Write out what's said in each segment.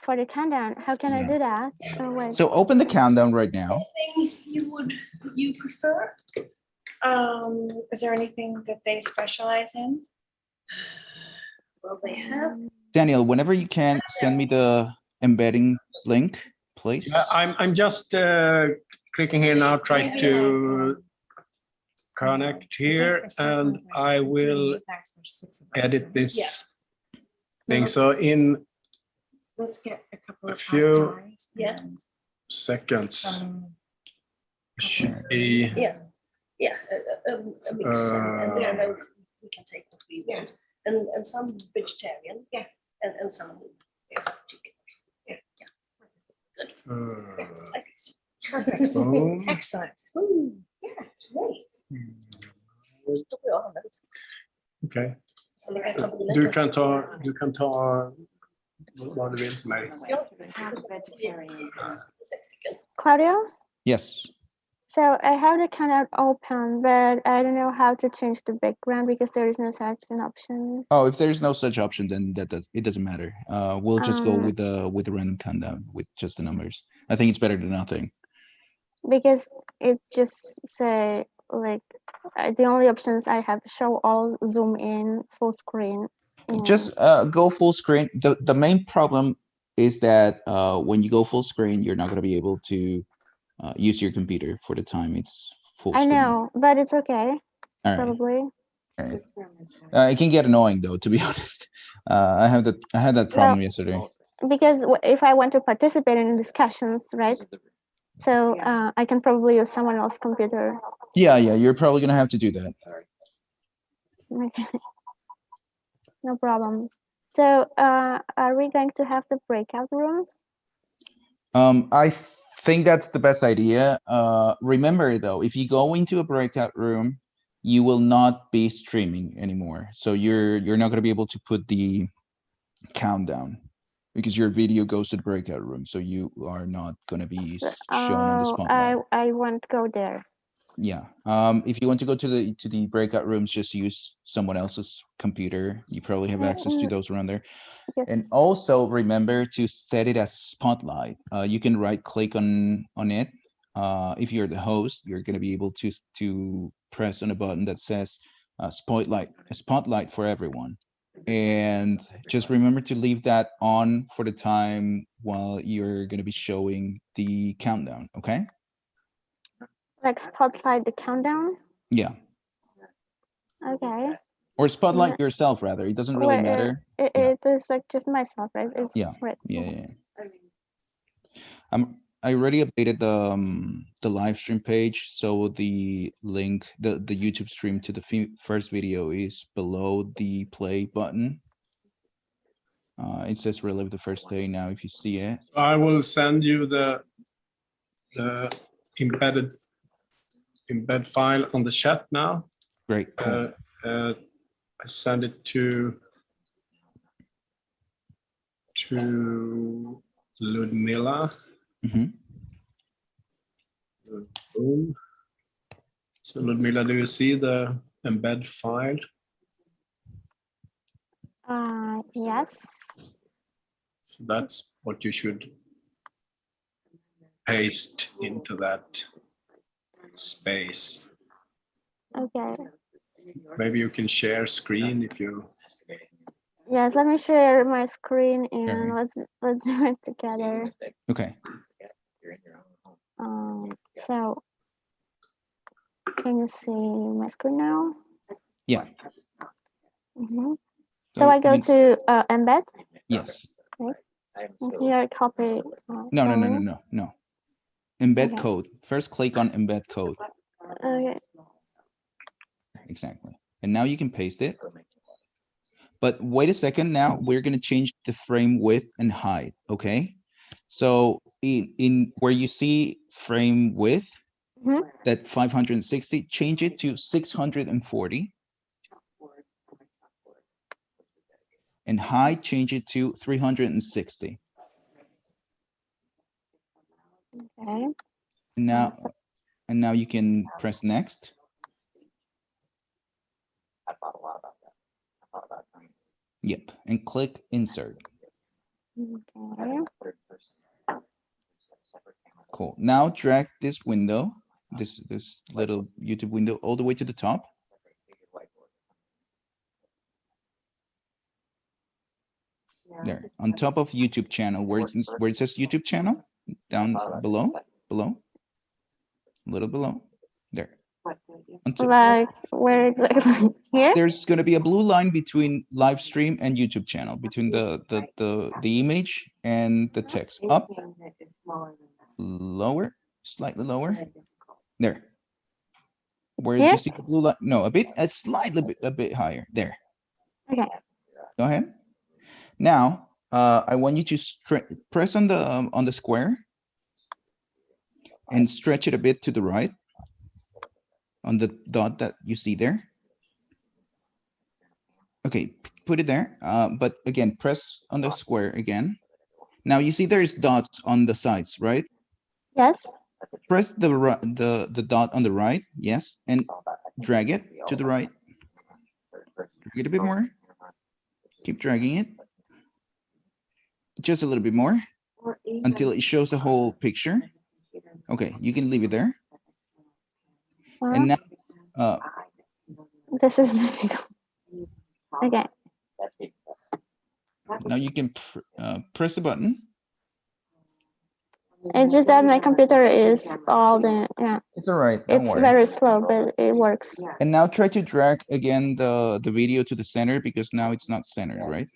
for the countdown. How can I do that? Oh, wait. So open the countdown right now. Anything you prefer? Is there anything that they specialize in? Well, they have. Daniel, whenever you can, send me the embedding link, please. I'm just clicking here now, trying to connect here, and I will edit this thing. So in Let's get a couple a of few seconds. seconds should be A mix, and then we can take what we want, and some vegetarian, and some chicken. Good. I think so. Perfect. boom. Excellent. Ooh, yeah, great. Då får jag handla lite. Okej. Eller kan jag ta bilen? Du kan ta vad du vill för mig. Claudio? Yes. So I have the countdown open, but I don't know how to change the background because there is no such an option. Oh, if there's no such option, then it doesn't matter. We'll just go with the random countdown with just the numbers. I think it's better than nothing. Because it just say like the only options I have show all, zoom in, full screen. Just go full screen. The main problem is that when you go full screen, you're not going to be able to use your computer for the time it's full I screen. know, but it's okay. All right. Probably. All right. It can get annoying though, to be honest. I had that problem yesterday. Because if I want to participate in discussions, right? So I can probably use someone else's computer. Yeah, you're probably gonna have to do that. Okay. No problem. So are we going to have the breakout rooms? I think that's the best idea. Remember though, if you go into a breakout room, you will not be streaming anymore. So you're not gonna be able to put the countdown because your video goes to the breakout room. So you are not gonna be shown on the spotlight. I won't go there. Yeah. If you want to go to the breakout rooms, just use someone else's computer. You probably have access to those around there. Yes. And also remember to set it as spotlight. You can right click on it. If you're the host, you're going to be able to press on a button that says spotlight for everyone. And just remember to leave that on for the time while you're going to be showing the countdown. Okay. Like spotlight the countdown? Yeah. Okay. Or spotlight yourself, rather. It doesn't really matter. It is like just myself, right? It's, yeah. Right. Yeah. I already updated the live stream page, so the link, the YouTube stream to the first video is below the play button. It says relive the first day now. If you see it, I will send you the embed file on the chat now. Great. Cool. I send it to Ludmila. Boom. So Ludmila, do you see the embed file? Yes. So that's what you should paste into that space. Okay. Maybe you can share screen if you. Yes, let me share my screen and let's do it together. Okay. So can you see my screen now? Yeah. So I go to embed. Yes. Okay. And here copy. No. Embed code. First click on embed code. Okay. Exactly. And now you can paste it. But wait a second. Now we're going to change the frame width and height. Okay. So in where you see frame width, that 560, change it to 640. And height, change it to 360. Okay. And now you can press next. Yep, and click insert. Okay. Cool. Now drag this window, this little YouTube window, all the way to the top. There, on top of YouTube channel, where it says YouTube channel, down below, a little below, there. Like where exactly? Here? There's going to be a blue line between live stream and YouTube channel, between the image and the text. Up, lower, slightly lower. There. Where Here? you see the blue line? No, a slightly a bit higher. There. Okay. Go ahead. Now, I want you to press on the square and stretch it a bit to the right on the dot that you see there. Okay, put it there. But again, press on the square again. Now you see there's dots on the sides, right? Yes. Press the dot on the right, yes, and drag it to the right. Drag it a bit more. Keep dragging it. Just a little bit more until it shows the whole picture. Okay, you can leave it there. And now, This is difficult. Okay. now you can press the button. It's just that my computer is all the, yeah. It's all right. Don't It's worry. very slow, but it works. And now try to drag again the video to the center, because now it's not centered, right?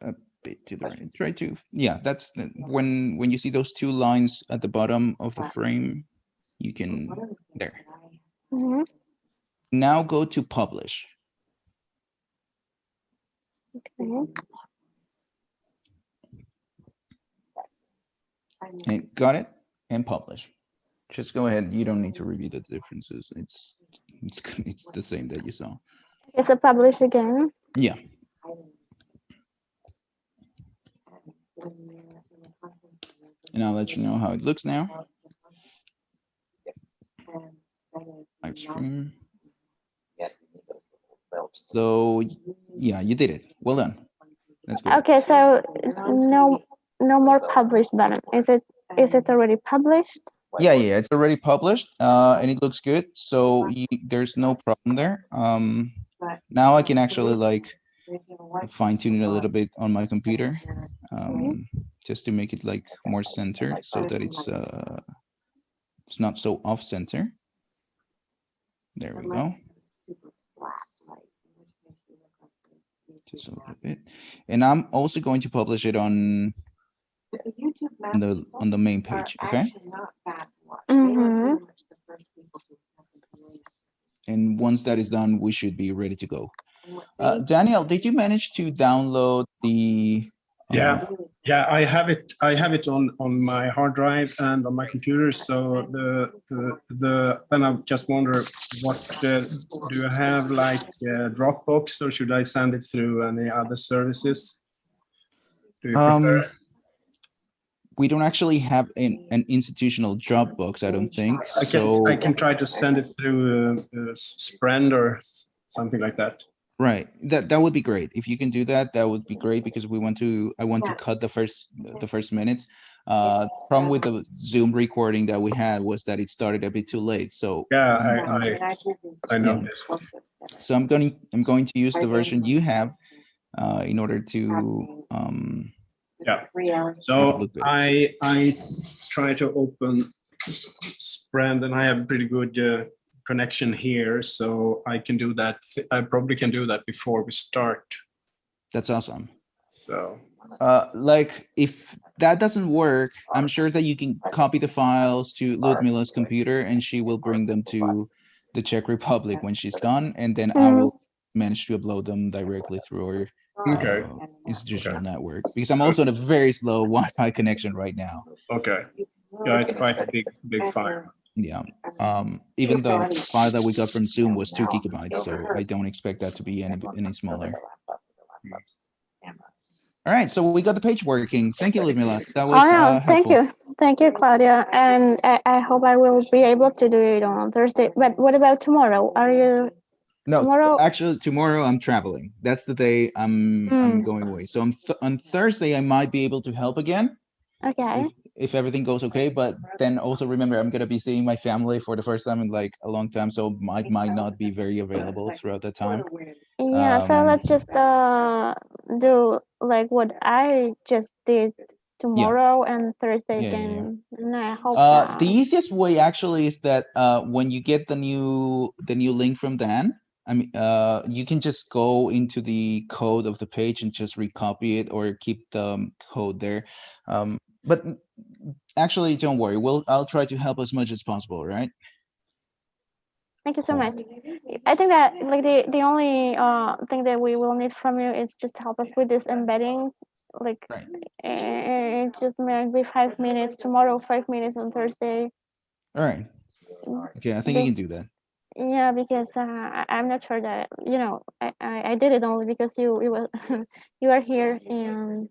A bit to the right. Try to, yeah, that's when you see those two lines at the bottom of the frame, you can, there. Mm-hmm. Now go to publish. Okay. And got it? And publish. Just go ahead. You don't need to review the differences. It's the same that you saw. Okay, so publish again. Yeah. And I'll let you know how it looks now. Live stream. So yeah, you did it. Well done. That's good. Okay, so no more published button. Is it already published? Yeah, it's already published, and it looks good. So there's no problem there. Now I can actually like fine tune it a little bit on my computer, just to make it like more centered, so that it's not so off center. There we go. Just a little bit, and I'm also going to publish it on the main page. Okay. Mm-hmm. And once that is done, we should be ready to go. Daniel, did you manage to download the? Yeah, I have it. I have it on my hard drive and on my computer. So then I just wonder, what do you have, like Dropbox, or should I send it through any other services? Do you prefer? We don't actually have an institutional Dropbox, I don't think. I can try to send it through Sprend or something like that. Right, that would be great. If you can do that, that would be great, because I want to cut the first minutes. Problem with the Zoom recording that we had was that it started a bit too late. So yeah, I know this. So I'm going to use the version you have in order to yeah. So I try to open Sprend, and I have a pretty good connection here, so I can do that. I probably can do that before we start. That's awesome. So like, if that doesn't work, I'm sure that you can copy the files to Ludmila's computer, and she will bring them to the Czech Republic when she's done, and then I will manage to upload them directly through our institutional network, because I'm also on a very slow Wi-Fi connection right now. Okay. Yeah, it's quite a big file. Yeah. Even the file that we got from Zoom was 2 gigabytes, so I don't expect that to be any smaller. All right, so we got the page working. Thank you, Ludmila. That was thank you, Claudia. And I hope I will be able to do it on Thursday. But what about tomorrow? Are No, Tomorrow. actually, tomorrow I'm traveling. That's the day I'm Mm, going away. So on Thursday I might be able to help again okay. if everything goes okay. But then also remember I'm gonna be seeing my family for the first time in like a long time, so might not be very available throughout the time. Yeah, so let's Um, just do like what I just did yeah, tomorrow and Thursday yeah, yeah, yeah. again. And I hope The that. easiest way actually is that when you get the new link from Dan, I mean, you can just go into the code of the page and just recopy it or keep the code there. But actually, don't worry. I'll try to help as much as possible, right? Thank you so Cool. much. I think that like the only thing that we will need from you is just help us with this embedding. Like Right. it just might be 5 minutes tomorrow, 5 minutes on Thursday. All right. Okay, I think you can do that. Yeah, because I'm not sure that I did it only because you were you are here and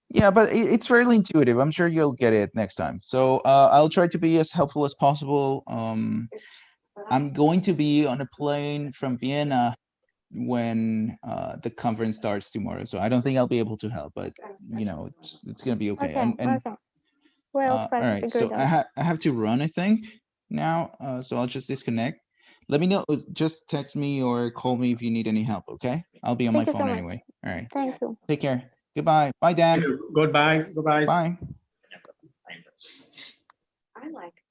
Yeah, but it's fairly intuitive. I'm sure you'll get it next time. So I'll try to be as helpful as possible. I'm going to be on a plane from Vienna when the conference starts tomorrow. So I don't think I'll be able to help, but it's gonna be okay. okay, And okay. We'll try all to right, figure so it out. I have to run, I think now. So I'll just disconnect. Let me know. Just text me or call me if you need any help. Okay, I'll be on my Thank you so phone much. anyway. All right. Thank you. Take care. Goodbye. Bye, Dan. Goodbye. Goodbye. Bye. I like.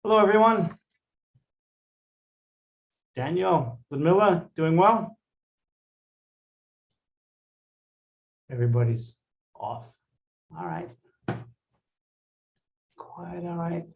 Hello, everyone. Daniel, Ludmila, doing well? Everybody's off. All right. Quiet, all right.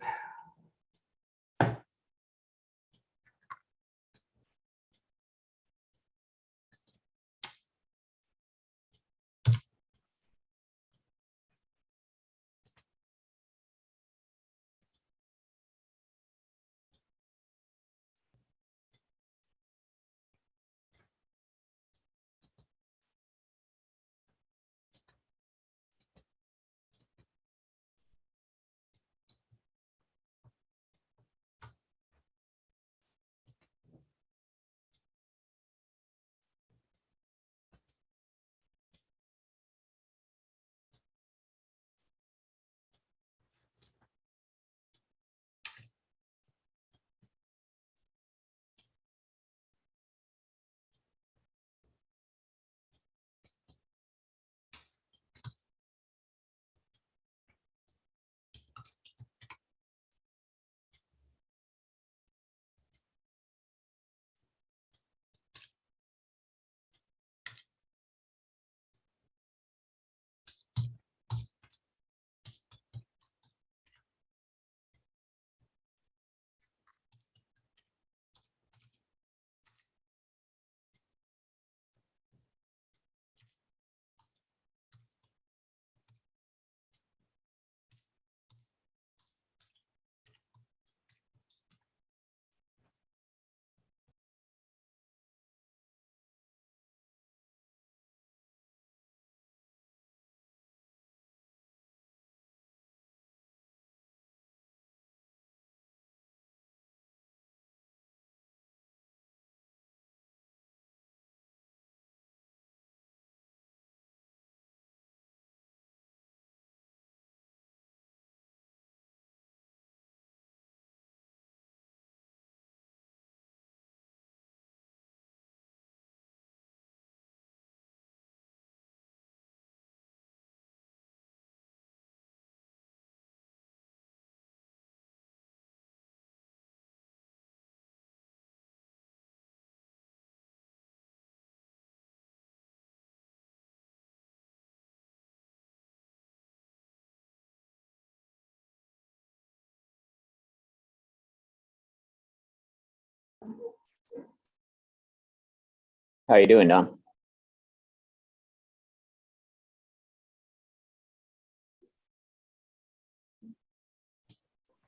How you doing, Dom?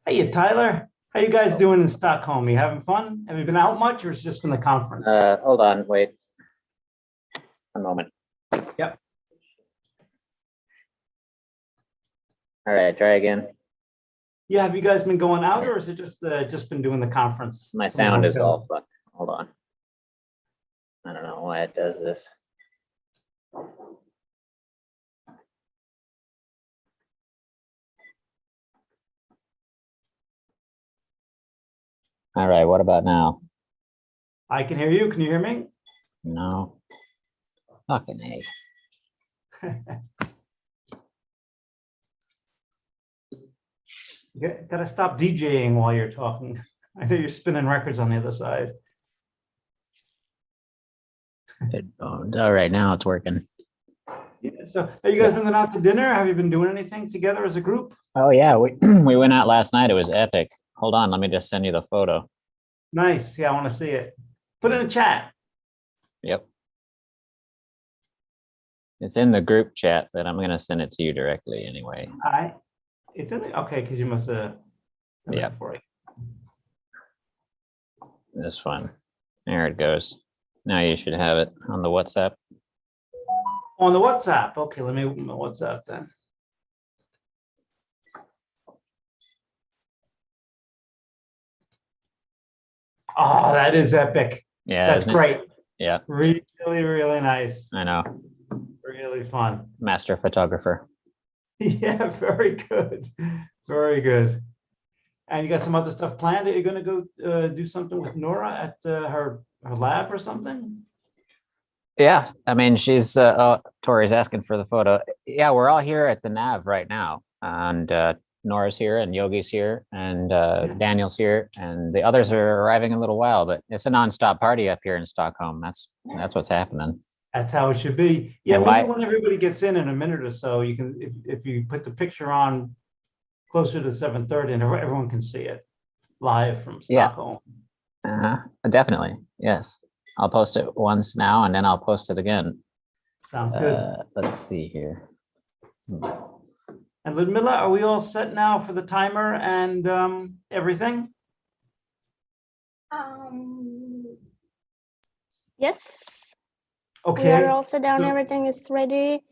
Hey, Tyler. How you guys doing in Stockholm? You having fun? Have you been out much, or it's just been the conference? Hold on, wait. A moment. Yep. All right, try again. Yeah, have you guys been going out, or is it just been doing the conference? My from sound is hotel? all fucked. Hold on. I don't know why it does this. All right, what about now? I can hear you. Can you hear me? No. Fucking A. Gotta stop DJing while you're talking. I know you're spinning records on the other side. All right, now it's working. Yeah, so have you guys been out to dinner? Have you been doing anything together as a group? Oh yeah, we went out last night. It was epic. Hold on, let me just send you the photo. Nice. Yeah, I want to see it. Put it in the chat. Yep. It's in the group chat, but I'm gonna send it to you directly anyway. All right. It's in the, okay, because you must have. Yeah. This one. There it goes. Now you should have it on the WhatsApp. On the WhatsApp. Okay, let me open my WhatsApp then. Oh, that is epic. Yeah. That's isn't it? great. Yeah, Really, really nice. I know. Really fun. Master photographer. Yeah, very good. Very good. And you got some other stuff planned? Are you going to go do something with Nora at her lab or something? Yeah, I mean, she's Tori's asking for the photo. Yeah, we're all here at the nav right now, and Nora's here and Yogi's here and Daniel's here and the others are arriving in a little while, but it's a nonstop party up here in Stockholm. That's what's happening. That's how it should be. Yeah, And maybe why- when everybody gets in a minute or so, you can, if you put the picture on closer to 7:30 and everyone can see it live from Yeah. Stockholm. Definitely. Yes. I'll post it once now and then I'll post it again. Sounds good. Let's see here. And Ludmilla, are we all set now for the timer and everything? Yes, we Okay. are all set down. so- Everything is ready.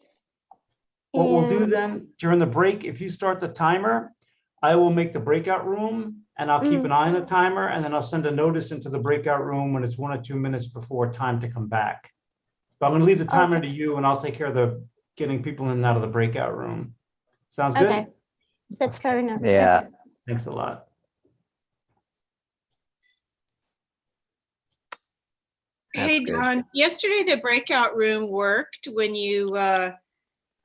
What we'll do And- then during the break, if you start the timer, I will make the breakout room and I'll keep an eye on the timer and then I'll send a notice into the breakout room when it's 1 or 2 minutes before time to come back. But I'm going to leave the timer Okay. to you and I'll take care of the getting people in and out of the breakout room. Sounds good? Okay, that's fair enough. Yeah. Thanks a lot. That's Hey, good. Don, yesterday the breakout room worked when you, I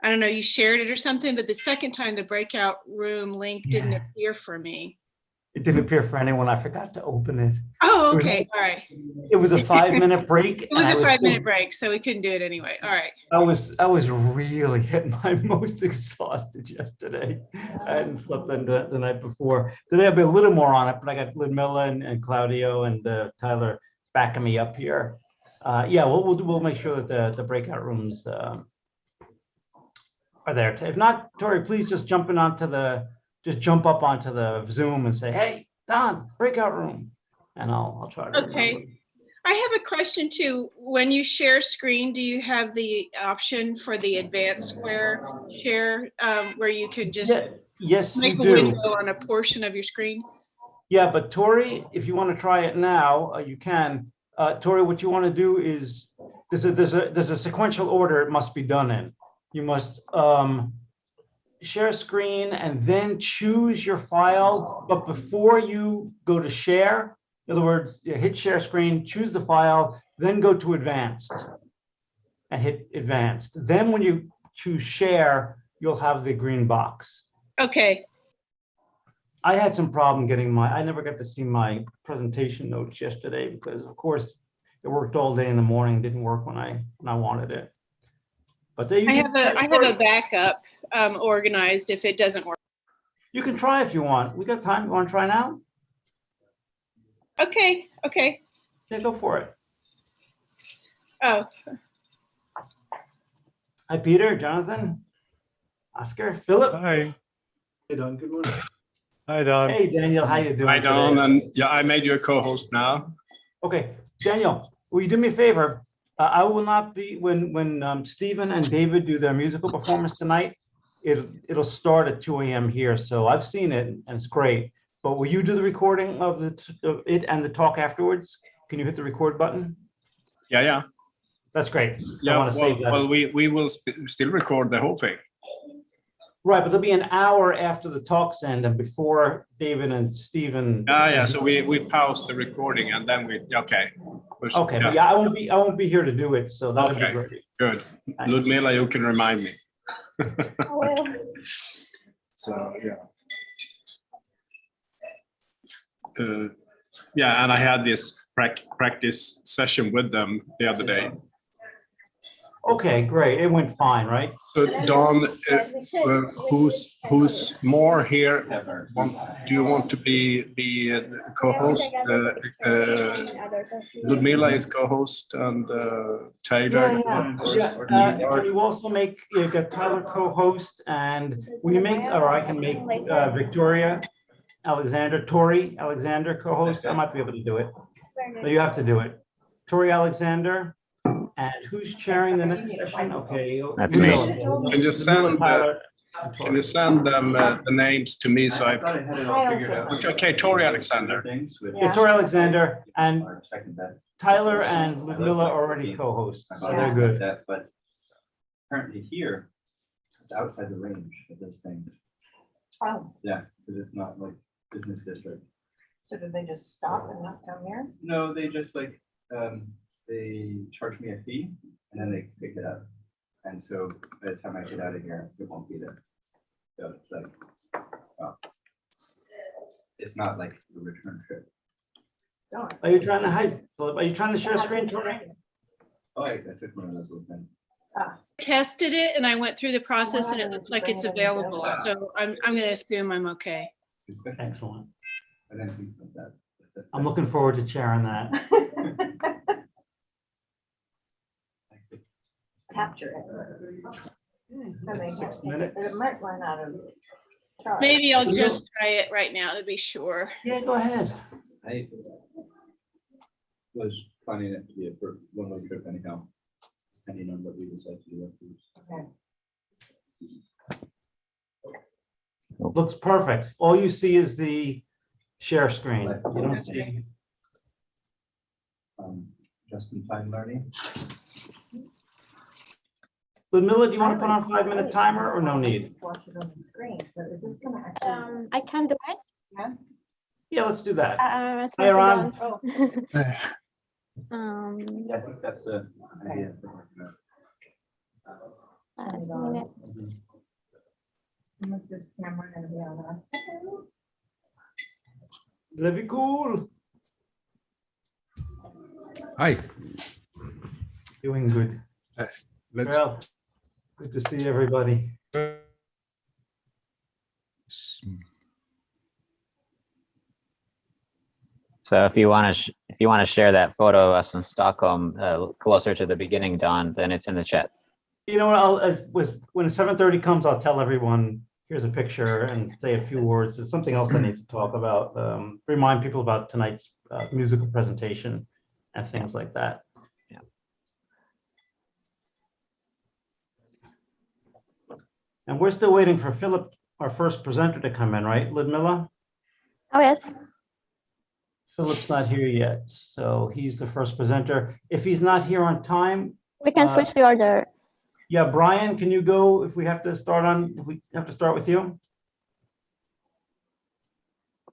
don't know, you shared it or something, but the second time the breakout room link didn't Yeah. appear for me. It didn't appear for anyone. I forgot to open it. Oh, It was- okay, all right. It was a 5-minute break. It was and a I 5-minute so- break, so we couldn't do it anyway. All right. I was really at my most exhausted yesterday. I hadn't slept the night before. Today I'll be a little more on it, but I got Ludmilla and Claudio and Tyler backing me up here. Yeah, we'll make sure that the breakout rooms are there. If not, Tori, please just jump up onto the Zoom and say, "Hey, Don, breakout room," and I'll try to Okay. remember. I have a question too. When you share screen, do you have the option for the advanced square share where you can just Yeah, yes, make you a do. window on a portion of your screen? Yeah, but Tori, if you want to try it now, you can. Tori, what you want to do is there's a sequential order it must be done in. You must share screen and then choose your file. But before you go to share, in other words, you hit share screen, choose the file, then go to advanced and hit advanced. Then when you choose share, you'll have the green box. Okay, I had some problem getting I never got to see my presentation notes yesterday because of course it worked all day in the morning, didn't work when I wanted it. But I have a backup organized if it doesn't work. You can try if you want. We got time. You want to try now? Okay, okay. Yeah, go for it. Oh, Hi, Peter, Jonathan, Oscar, Philip. Hi. Hey, Don, good morning. Hi, Don. Hey, Daniel, how you doing? Hi, Don, today? and yeah, I made you a co-host now. Okay, Daniel, will you do me a favor? I will not be when Stephen and David do their musical performance tonight. It'll start at 2 a.m. here, so I've seen it and it's great. But will you do the recording of it and the talk afterwards? Can you hit the record button? Yeah. That's great. Yeah, I want to save that. well, we will still record the whole thing. Right, but there'll be an hour after the talks end and before David and Stephen. Yeah, so we paused the recording and then okay. Okay, but yeah, I won't be here to do it, so that'll be Okay. great. Good. Thanks. Ludmilla, you can remind me. Well, So, yeah. Yeah, and I had this practice session with them the other day. Okay, great. It went fine, right? So Don, who's more here? Do you want to be the co-host? Ludmilla is co-host and Taylor. Can you also make, get Tyler co-host and will you make, or I can make Victoria Alexander, Tori Alexander co-host? I might be able to do it. No, you have to do it. Tori Alexander. And who's chairing the next session? Okay. That's me. Can you send Can you send them the names to me so I? Okay, Tori Alexander. Yeah, Tori Alexander and Tyler and Ludmilla are already co-hosts, so they're good. But currently here, it's outside the range of those things. Oh, Yeah, because it's not like business district. so did they just stop and not come here? No, they just like, they charge me a fee and then they pick it up. And so by the time I get out of here, it won't be there. So it's like, It's not like a return trip. Are you trying to hide, Philip? Are you trying to share screen, Tori? Oh, I took one of those little things. Tested it and I went through the process and it looks like it's available. So I'm going to assume I'm okay. Good question. Excellent. I didn't think about that. I'm looking forward to sharing that. Capture it. And they 6 have to- minutes. It might run out of charge. Maybe I'll just try it right now to be sure. Yeah, go ahead. I was planning it to be a one-way trip anyhow, depending on what we decide to do afterwards. Okay. Looks perfect. All you see is the share screen. You don't see. Just-in-time learning. Ludmilla, do you want to put on a 5-minute timer or no need? Watch it on the screen. So is this gonna actually? I can do it. Yeah, let's do that. It's Hey, going to Ron. dance. Yeah, I think that's a idea for working out. 5 minutes. Is this camera gonna be on us? That'd be cool. Hi. Doing good. Well, good to see everybody. So if you want to share that photo of us in Stockholm closer to the beginning, Don, then it's in the chat. You know what? When 7:30 comes, I'll tell everyone, here's a picture and say a few words. There's something else I need to talk about. Remind people about tonight's musical presentation and things like that. Yeah. And we're still waiting for Philip, our first presenter, to come in, right, Ludmilla? Oh, yes. Philip's not here yet, so he's the first presenter. If he's not here on time, We can switch the order. yeah, Brian, can you go if we have to start with you?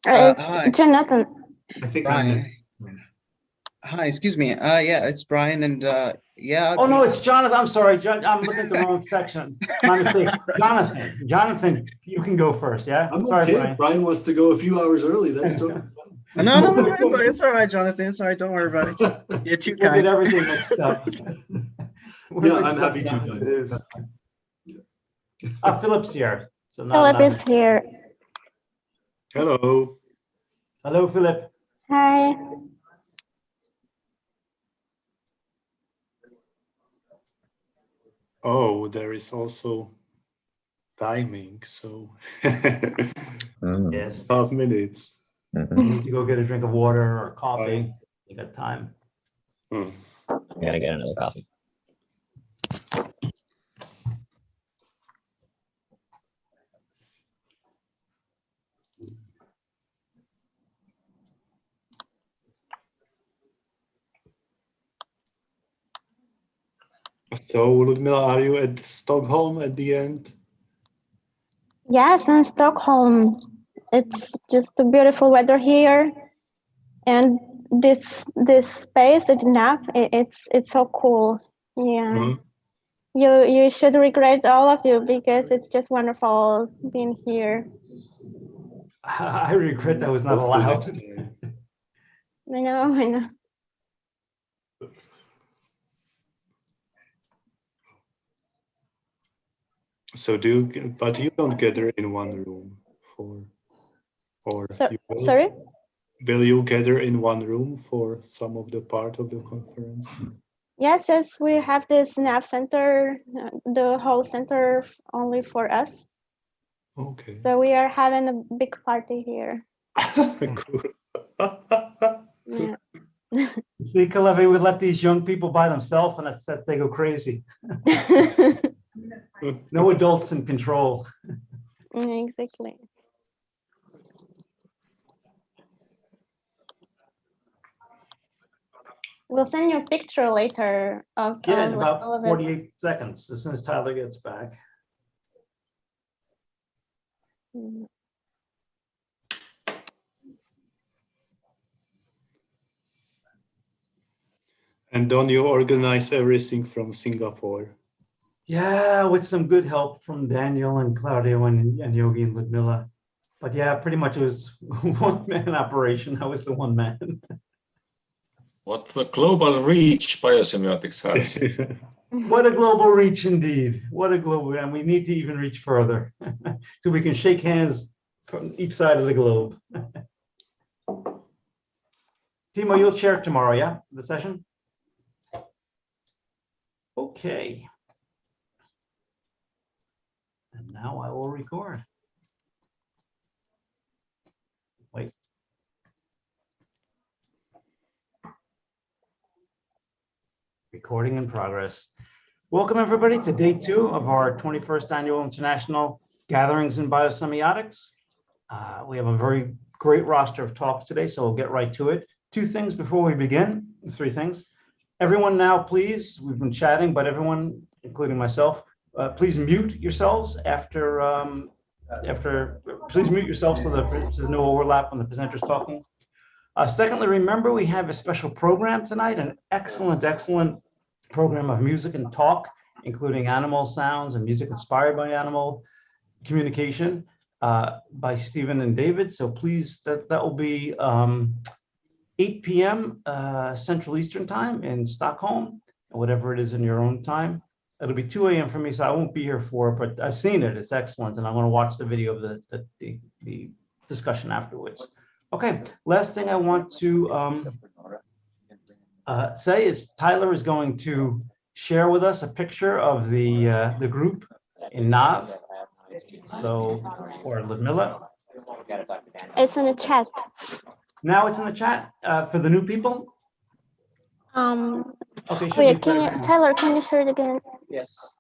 It's Hi. Jonathan. I think Brian. Hi, excuse me. Yeah, it's Brian, and yeah. Oh no, it's Jonathan. I'm sorry, I'm looking at the wrong section. My mistake. Jonathan, you can go first. Yeah. I'm Sorry, okay. Brian. Brian wants to go a few hours early. That's totally No, it's all right, Jonathan. It's all right. Don't worry about it. You're too We'll get kind. everything mixed up. Yeah, I'm happy to, It John. is. Philip's here. So now. Philip is here. Hello. Hello, Philip. Hi. Oh, there is also timing, so Yes. 12 minutes. You need to go get a drink of water or coffee. You got time. I gotta get another coffee. So, Ludmilla, are you at Stockholm at the end? Yes, in Stockholm. It's just a beautiful weather here. And this space at NAP, it's so cool. Yeah. You should regret, all of you, because it's just wonderful being here. I regret that was not Hopefully allowed. next time. I know. So but you don't gather in one room or So, you will? sorry? Will you gather in one room for some of the part of the conference? Yes, we have this NAP center, the whole center only for us. Okay. So we are having a big party here. Cool. Yeah. See, Kalevi would let these young people by themselves and that they go crazy. No adults in control. Exactly. We'll send you a picture later of Yeah, in all about of us. 48 seconds, as soon as Tyler gets back. Mm. And don't you organize everything from Singapore? Yeah, with some good help from Daniel and Claudio and Yogi and Ludmilla. But yeah, pretty much it was one-man operation. I was the one man. What the global reach biosemiotics has. What a global reach indeed. What a global, and we need to even reach further so we can shake hands from each side of the globe. Timo, you'll share tomorrow, yeah, the session? Okay. And now I will record. Wait. Recording in progress. Welcome everybody to day 2 of our 21st annual International Gatherings in Biosemiotics. We have a very great roster of talks today, so we'll get right to it. 2 things before we begin, 3 things. Everyone now, please, we've been chatting, but everyone, including myself, please mute yourselves please mute yourselves so there's no overlap when the presenter's talking. Secondly, remember we have a special program tonight, an excellent program of music and talk, including animal sounds and music inspired by animal communication by Stephen and David. So please, that will be 8 p.m. Central Eastern Time in Stockholm, whatever it is in your own time. It'll be 2 a.m. for me, so I won't be here for it, but I've seen it. It's excellent, and I want to watch the video of the discussion afterwards. Okay, last thing I want to say is Tyler is going to share with us a picture of the group in NAV. So, or Ludmilla. It's in the chat. Now it's in the chat for the new people. Okay, Wait, Tyler, can you share it again? Yes.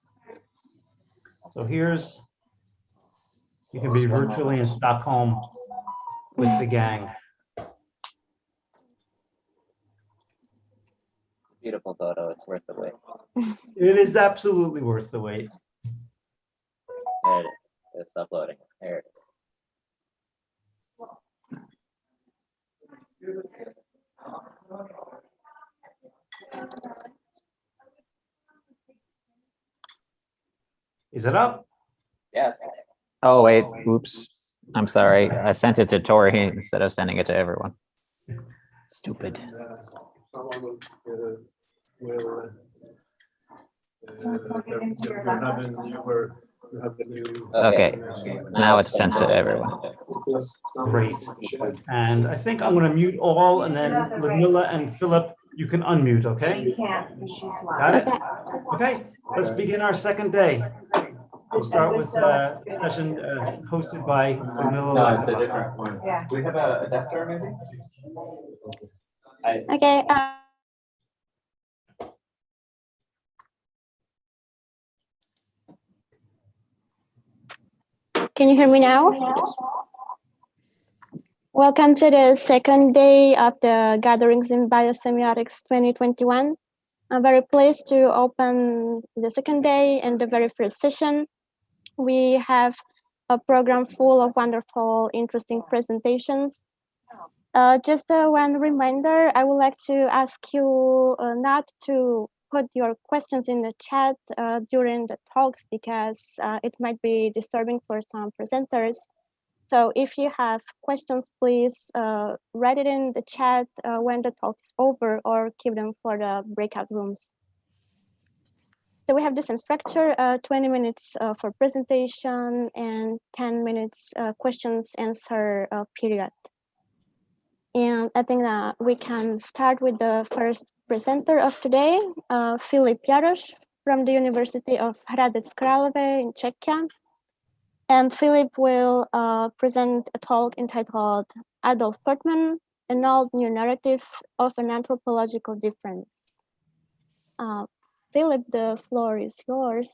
So here's, you can be virtually in Stockholm with the gang. Beautiful photo. It's worth the wait. It is absolutely worth the wait. There it is. It's uploading. There it Is it up? Yes. Oh, wait. Oops. I'm sorry. I sent it to Tori instead of sending it to everyone. Stupid. Okay. Now it's sent to everyone. Great. And I think I'm going to mute all, and then Ludmilla and Philip, you can unmute, okay? She can't, she's live. Got it? Okay, let's begin our second day. We'll start with a session hosted by Ludmilla. No, it's a different one. Yeah. Do we have a adapter maybe? Okay. Can you hear me now? Yes. Welcome to the second day of the Gatherings in Biosemiotics 2021. I'm very pleased to open the second day and the very first session. We have a program full of wonderful, interesting presentations. Just one reminder, I would like to ask you not to put your questions in the chat during the talks because it might be disturbing for some presenters. So if you have questions, please write it in the chat when the talk is over, or keep them for the breakout rooms. So we have the same structure, 20 minutes for presentation and 10 minutes questions answer period. And I think that we can start with the first presenter of today, Filip Jarosz from the University of Hradec Králové in Czechia. And Filip will present a talk entitled Adolf Portman, an old new narrative of an anthropological difference. Filip, the floor is yours.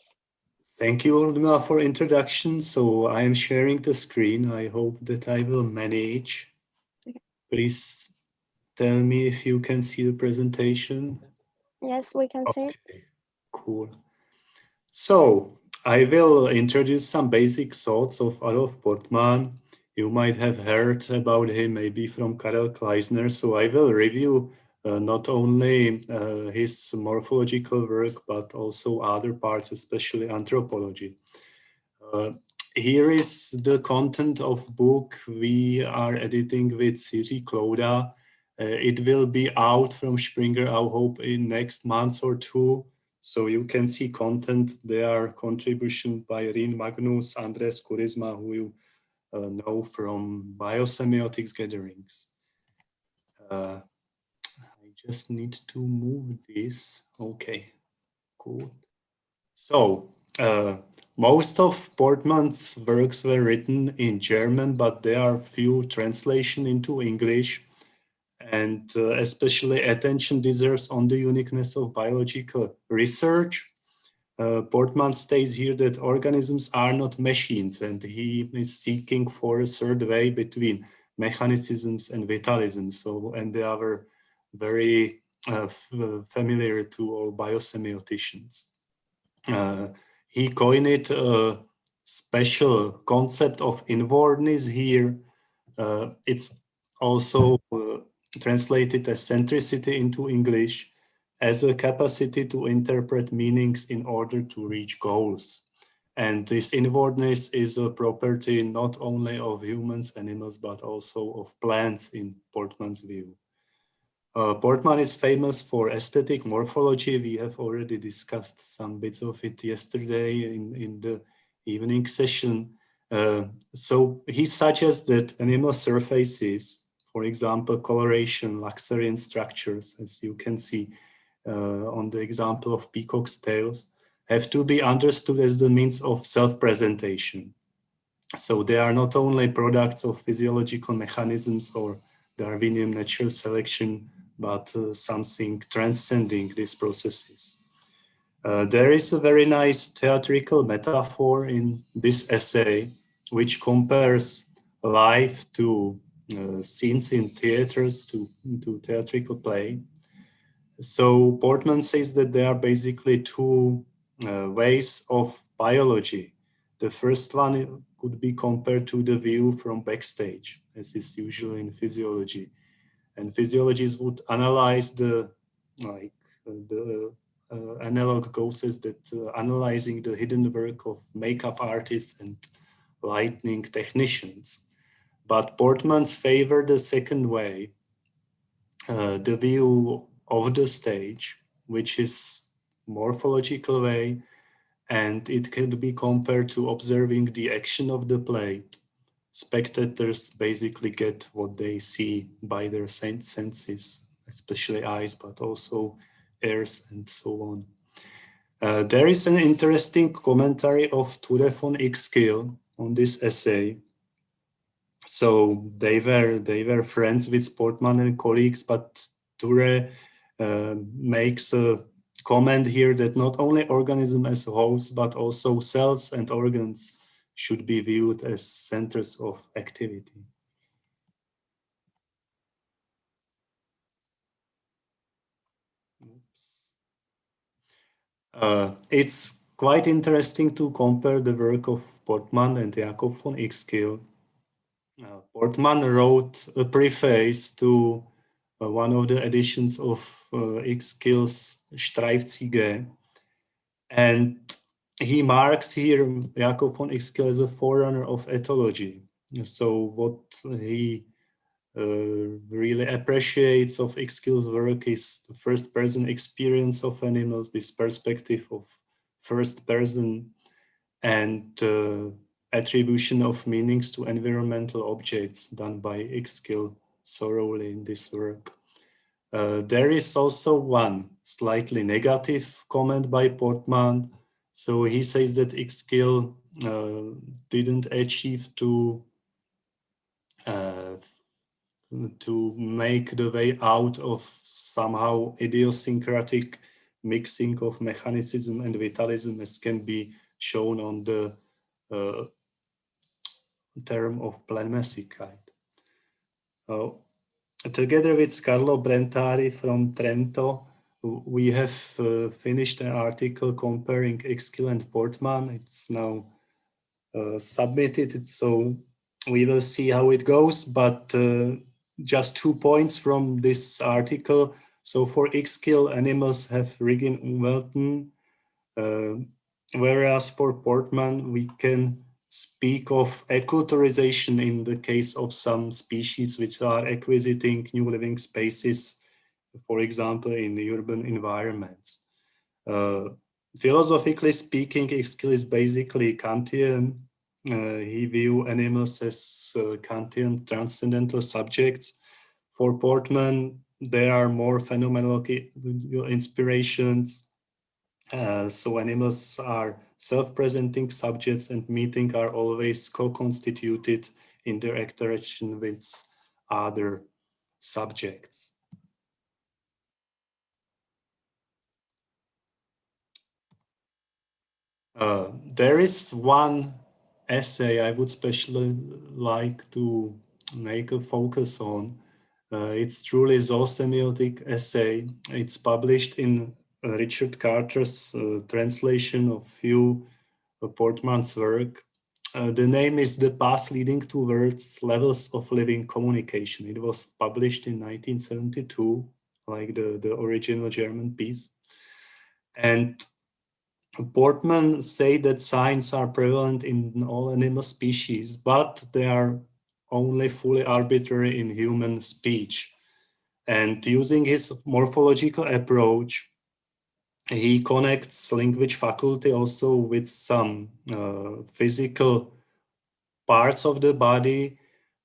Thank you, Ludmilla, for introduction. So I am sharing the screen. I hope that I will manage. Okay. Please tell me if you can see the presentation. Yes, we can see it. Cool. So I will introduce some basic thoughts of Adolf Portman. You might have heard about him maybe from Karel Kleisner. So I will review not only his morphological work, but also other parts, especially anthropology. here is the content of book we are editing with Siri Cloda. It will be out from Springer, I hope, in next month or two. So you can see content there, contribution by Rin Magnus, Andres Kurizma, who you know from biosemiotics gatherings. I just need to move this. Okay, cool. So most of Portman's works were written in German, but there are few translations into English. And especially attention deserves on the uniqueness of biological research. Portman states here that organisms are not machines, and he is seeking for a third way between mechanicisms and vitalism. So, and they are very familiar to all biosemioticians. He coined a special concept of inwardness here. It's also translated as centricity into English as a capacity to interpret meanings in order to reach goals. And this inwardness is a property not only of humans, animals, but also of plants in Portman's view. Portman is famous for aesthetic morphology. We have already discussed some bits of it yesterday in the evening session. So he suggests that animal surfaces, for example, coloration, Luxurian structures, as you can see on the example of peacock's tails, have to be understood as the means of self-presentation. So they are not only products of physiological mechanisms or Darwinian natural selection, but something transcending these processes. There is a very nice theatrical metaphor in this essay, which compares life to scenes in theaters, to theatrical play. So Portman says that there are basically two ways of biology. The first one could be compared to the view from backstage, as is usually in physiology. And physiologists would analyze the analog goes as that analyzing the hidden work of makeup artists and lighting technicians. But Portman's favor the second way, the view of the stage, which is morphological way, and it can be compared to observing the action of the play. Spectators basically get what they see by their senses, especially eyes, but also ears and so on. There is an interesting commentary of Ture von Ixkill on this essay. So they were friends with Portman and colleagues, but Ture makes a comment here that not only organism as wholes, but also cells and organs should be viewed as centers of activity. It's quite interesting to compare the work of Portman and Jakob von Ixkill. Portman wrote a preface to one of the editions of Ixkill's Streifzüge, and he marks here Jakob von Ixkill as a forerunner of ethology. So what he really appreciates of Ixkill's work is the first-person experience of animals, this perspective of first person, and attribution of meanings to environmental objects done by Ixkill thoroughly in this work. There is also one slightly negative comment by Portman. So he says that Ixkill didn't achieve to make the way out of somehow idiosyncratic mixing of mechanicism and vitalism, as can be shown on the term of planmessicide. Together with Carlo Brentari from Trento, we have finished an article comparing Ixkill and Portman. It's now submitted, so we will see how it goes, but just 2 points from this article. So for Ixkill, animals have Rigin-Welton, whereas for Portman, we can speak of acculturization in the case of some species which are acquisiting new living spaces, for example, in urban environments. Philosophically speaking, skill is basically Kantian. He view animals as Kantian transcendental subjects. For Portman, there are more phenomenological inspirations. So animals are self-presenting subjects, and meeting are always co-constituted in their interaction with other subjects. There is one essay I would especially like to make a focus on. It's truly a zoosemiotic essay. It's published in Richard Carter's translation of Hugh Portman's work. The name is The Path Leading Towards Levels of Living Communication. It was published in 1972, like the original German piece. And Portman say that signs are prevalent in all animal species, but they are only fully arbitrary in human speech. And using his morphological approach, he connects language faculty also with some physical parts of the body.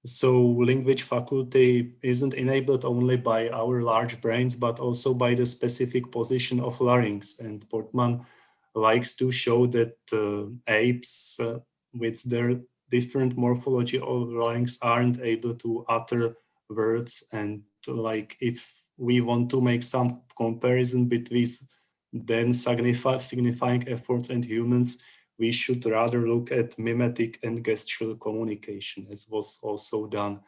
So language faculty isn't enabled only by our large brains, but also by the specific position of larynx. And Portman likes to show that apes with their different morphology of larynx aren't able to utter words. And like if we want to make some comparison between then signifying efforts and humans, we should rather look at mimetic and gestural communication, as was also done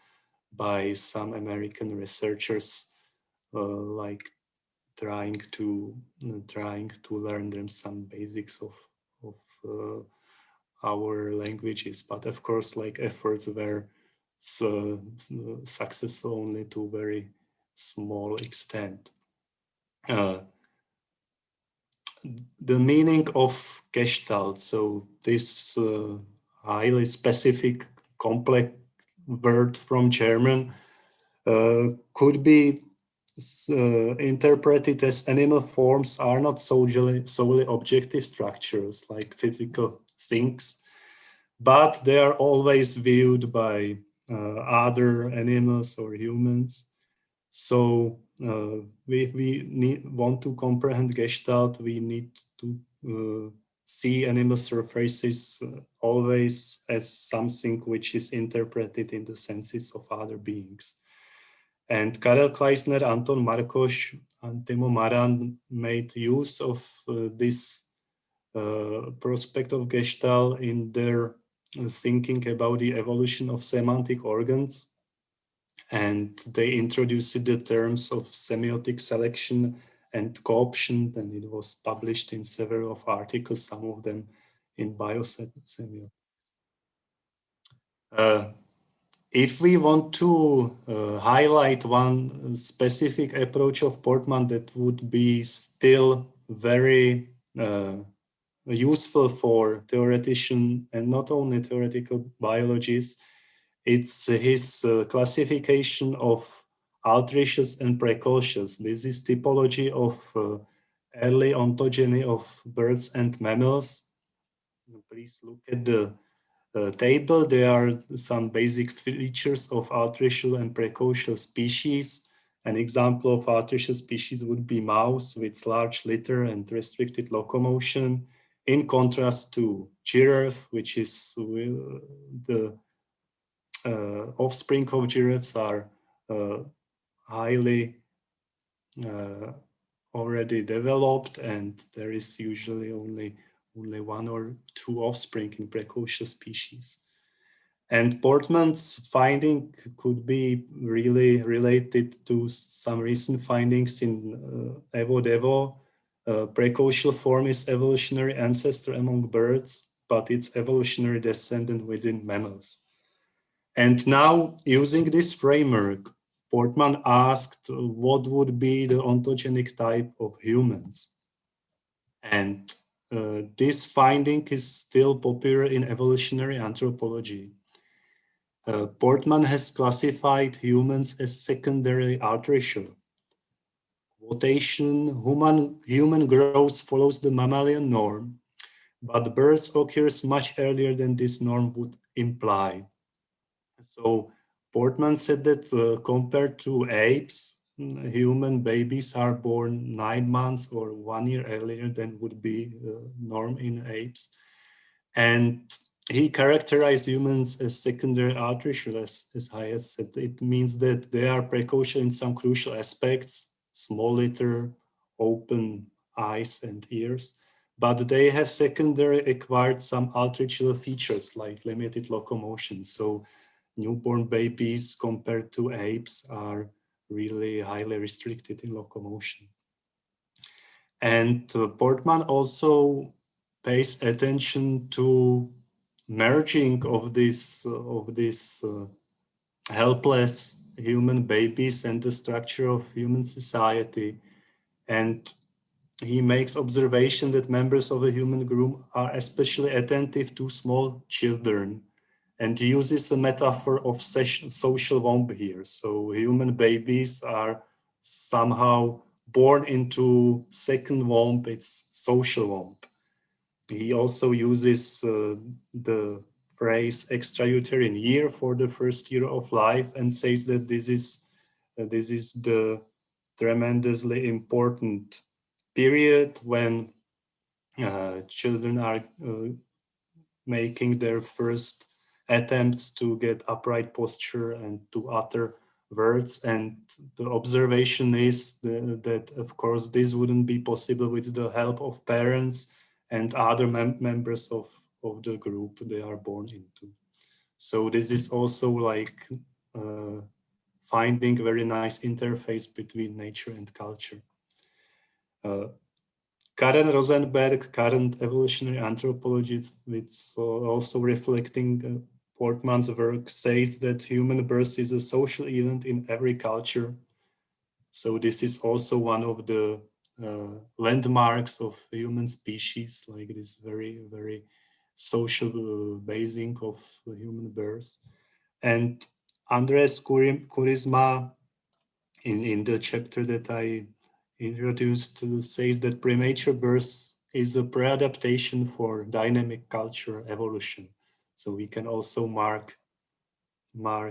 by some American researchers, like trying to learn them some basics of our languages. But of course, like efforts were successful only to very small extent. The meaning of Gestalt, so this highly specific, complex word from German, could be interpreted as animal forms are not solely objective structures like physical things, but they are always viewed by other animals or humans. So if we want to comprehend Gestalt, we need to see animal surfaces always as something which is interpreted in the senses of other beings. And Karel Kleisner, Anton Markos, and Timo Maran made use of this prospect of Gestalt in their thinking about the evolution of semantic organs. And they introduced the terms of semiotic selection and co-option, and it was published in several of articles, some of them in Biosemiotics. If we want to highlight one specific approach of Portman that would be still very useful for theoretician and not only theoretical biologists, it's his classification of altricious and precocious. This is typology of early ontogeny of birds and mammals. Please look at the table. There are some basic features of altricial and precocial species. An example of altricial species would be mouse with large litter and restricted locomotion, in contrast to giraffe, which is the offspring of giraffes are highly already developed, and there is usually only one or two offspring in precocious species. And Portman's finding could be really related to some recent findings in Evo-Devo. Precocial form is evolutionary ancestor among birds, but it's evolutionary descendant within mammals. And now, using this framework, Portman asked what would be the ontogenic type of humans. And this finding is still popular in evolutionary anthropology. Portman has classified humans as secondary artificial. Quotation, human growth follows the mammalian norm, but birth occurs much earlier than this norm would imply. So Portman said that compared to apes, human babies are born 9 months or 1 year earlier than would be norm in apes. And he characterized humans as secondary artificial, as Hayes said. It means that they are precocious in some crucial aspects, small litter, open eyes and ears, but they have secondary acquired some artificial features like limited locomotion. So newborn babies compared to apes are really highly restricted in locomotion. And Portman also pays attention to merging of this helpless human babies and the structure of human society. And he makes observation that members of a human group are especially attentive to small children, and uses a metaphor of social womb here. So human babies are somehow born into second womb, it's social womb. He also uses the phrase extrauterine year for the first year of life and says that this is the tremendously important period when children are making their first attempts to get upright posture and to utter words. And the observation is that of course this wouldn't be possible with the help of parents and other members of the group they are born into. So this is also like finding a very nice interface between nature and culture. Karen Rosenberg, current evolutionary anthropologist, which also reflecting Portman's work, says that human birth is a social event in every culture. So this is also one of the landmarks of human species, like this very, very social basing of human birth. And Andres Kurisma, in the chapter that I introduced, says that premature birth is a pre-adaptation for dynamic culture evolution. So we can also mark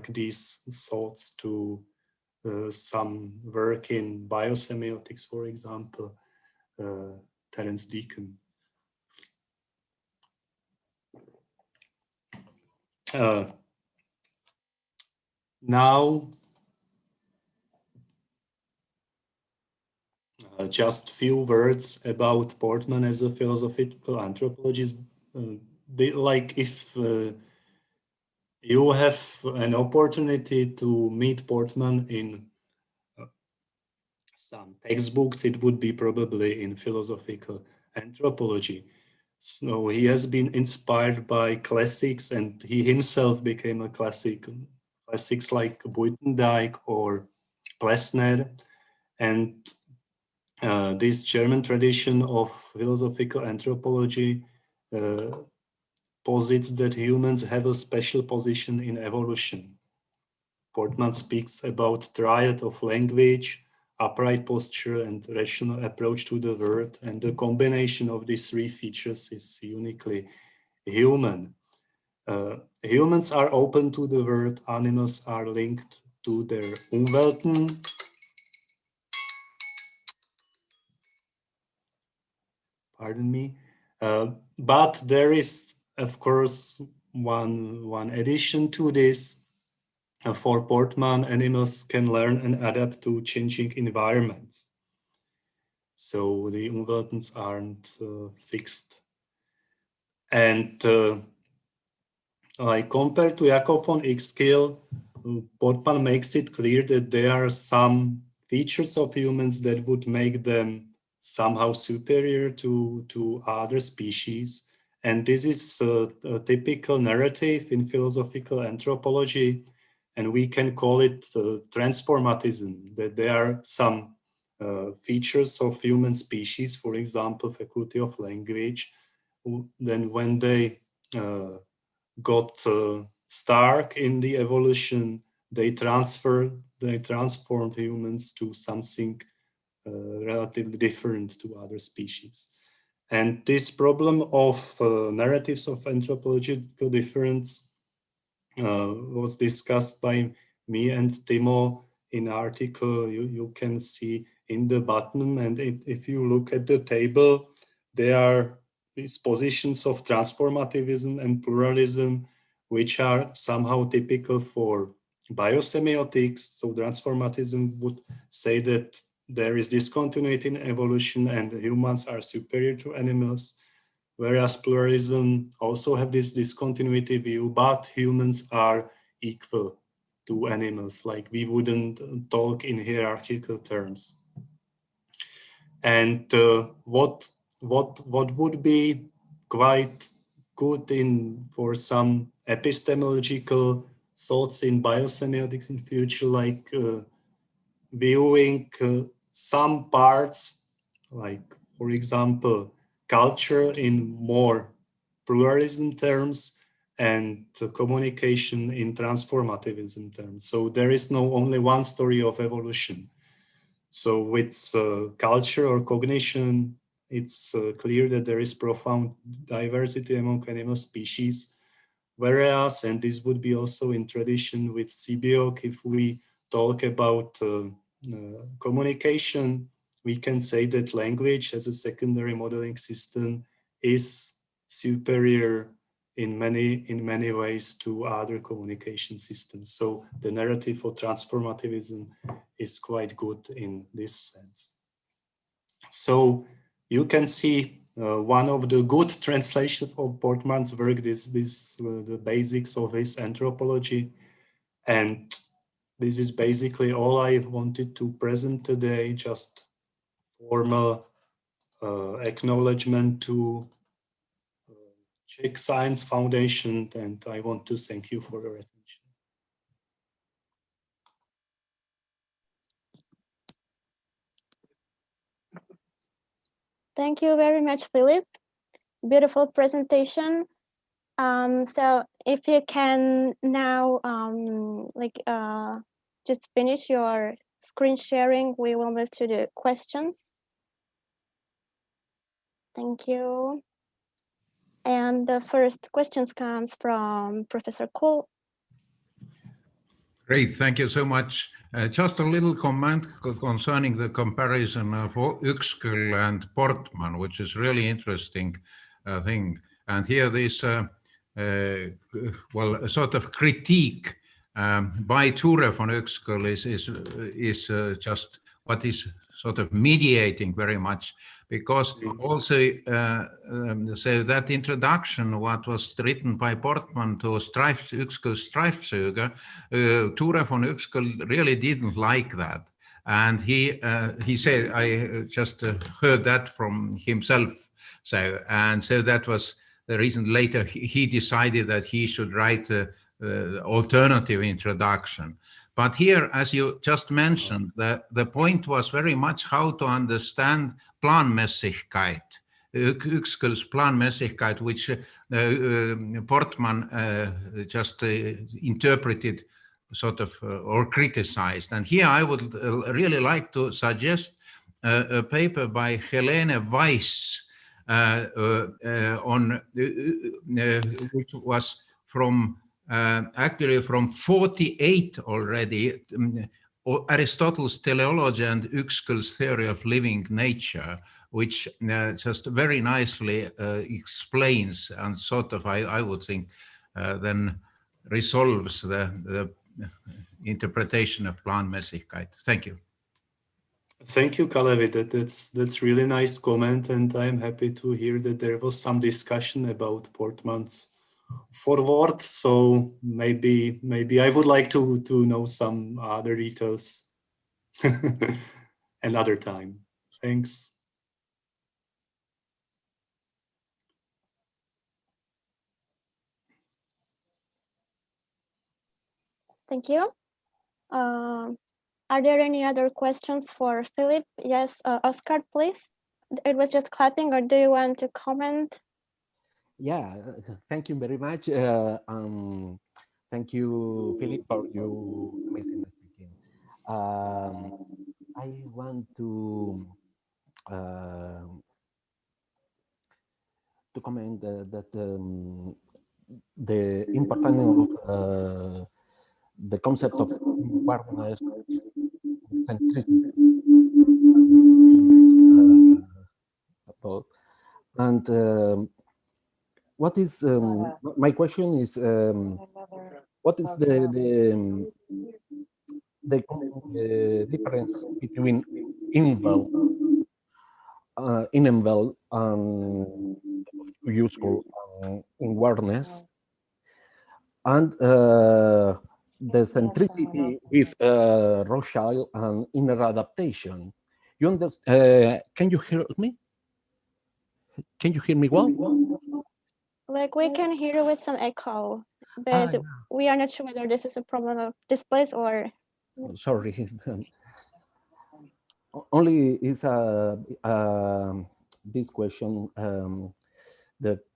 these thoughts to some work in biosemiotics, for example, Terence Deacon. Now, just few words about Portman as a philosophical anthropologist. Like if you have an opportunity to meet Portman in some textbooks, it would be probably in philosophical anthropology. So he has been inspired by classics, and he himself became a classic. Classics like Buitendijk or Plessner, and this German tradition of philosophical anthropology posits that humans have a special position in evolution. Portman speaks about triad of language, upright posture, and rational approach to the world, and the combination of these three features is uniquely human. Humans are open to the world, animals are linked to their Umwelten. Pardon me. But there is, of course, one addition to this. For Portman, animals can learn and adapt to changing environments. So the Umweltens aren't fixed. And like compared to Jakob von Exkill, Portman makes it clear that there are some features of humans that would make them somehow superior to other species. And this is a typical narrative in philosophical anthropology. And we can call it transformatism, that there are some features of human species, for example, faculty of language. Then when they got stark in the evolution, they transformed humans to something relatively different to other species. And this problem of narratives of anthropological difference was discussed by me and Timo in article you can see in the bottom. And if you look at the table, there are these positions of transformativism and pluralism, which are somehow typical for biosemiotics. So transformatism would say that there is discontinuity in evolution and humans are superior to animals, whereas pluralism also have this discontinuity view, but humans are equal to animals, like we wouldn't talk in hierarchical terms. And what would be quite good for some epistemological thoughts in biosemiotics in future, like viewing some parts, like for example, culture in more pluralism terms and communication in transformativism terms. So there is no only one story of evolution. So with culture or cognition, it's clear that there is profound diversity among animal species. Whereas, and this would be also in tradition with Sibiok, if we talk about communication, we can say that language as a secondary modeling system is superior in many ways to other communication systems. So the narrative for transformativism is quite good in this sense. So you can see one of the good translations of Portman's work, the basics of his anthropology. And this is basically all I wanted to present today, just formal acknowledgement to Czech Science Foundation, and I want to thank you for your attention. Thank you very much, Philip. Beautiful presentation. So if you can now just finish your screen sharing, we will move to the questions. Thank you. And the first questions comes from Professor Kuhl. Great, thank you so much. Just a little comment concerning the comparison of Uexküll and Portman, which is really interesting thing. And here this, well, a sort of critique by Ture von Uexküll is just what is sort of mediating very much, because also so that introduction, what was written by Portman to Uexküll's Streifzüge, Ture von Uexküll really didn't like that. And he said, I just heard that from himself. So that was the reason later he decided that he should write alternative introduction. But here, as you just mentioned, the point was very much how to understand Planmäßigkeit, Uexküll's Planmäßigkeit, which Portman just interpreted sort of or criticized. And here I would really like to suggest a paper by Helene Weiss on which was from actually from 48 already, Aristotle's teleology and Uexküll's theory of living nature, which just very nicely explains and sort of, I would think, then resolves the interpretation of Planmäßigkeit. Thank you. Thank you, Kalevi. That's really nice comment, and I'm happy to hear that there was some discussion about Portman's forward. So maybe I would like to know some other details another time. Thanks. Thank you. Are there any other questions for Philip? Yes, Oscar, please. It was just clapping, or do you want to comment? Yeah, thank you very much. Thank you, Philip, for your amazing speaking. I want to comment that the importance of the concept of awareness, centricity, about. And what is my question is what is the difference between inval inenvel and useful awareness and the centricity with Rothschild and inner adaptation? You understand? Can you hear me? Can you hear me well? Like, we can hear you with some echo, but Yeah. we are not sure whether this is a problem of this place or. Oh, sorry. Only is this question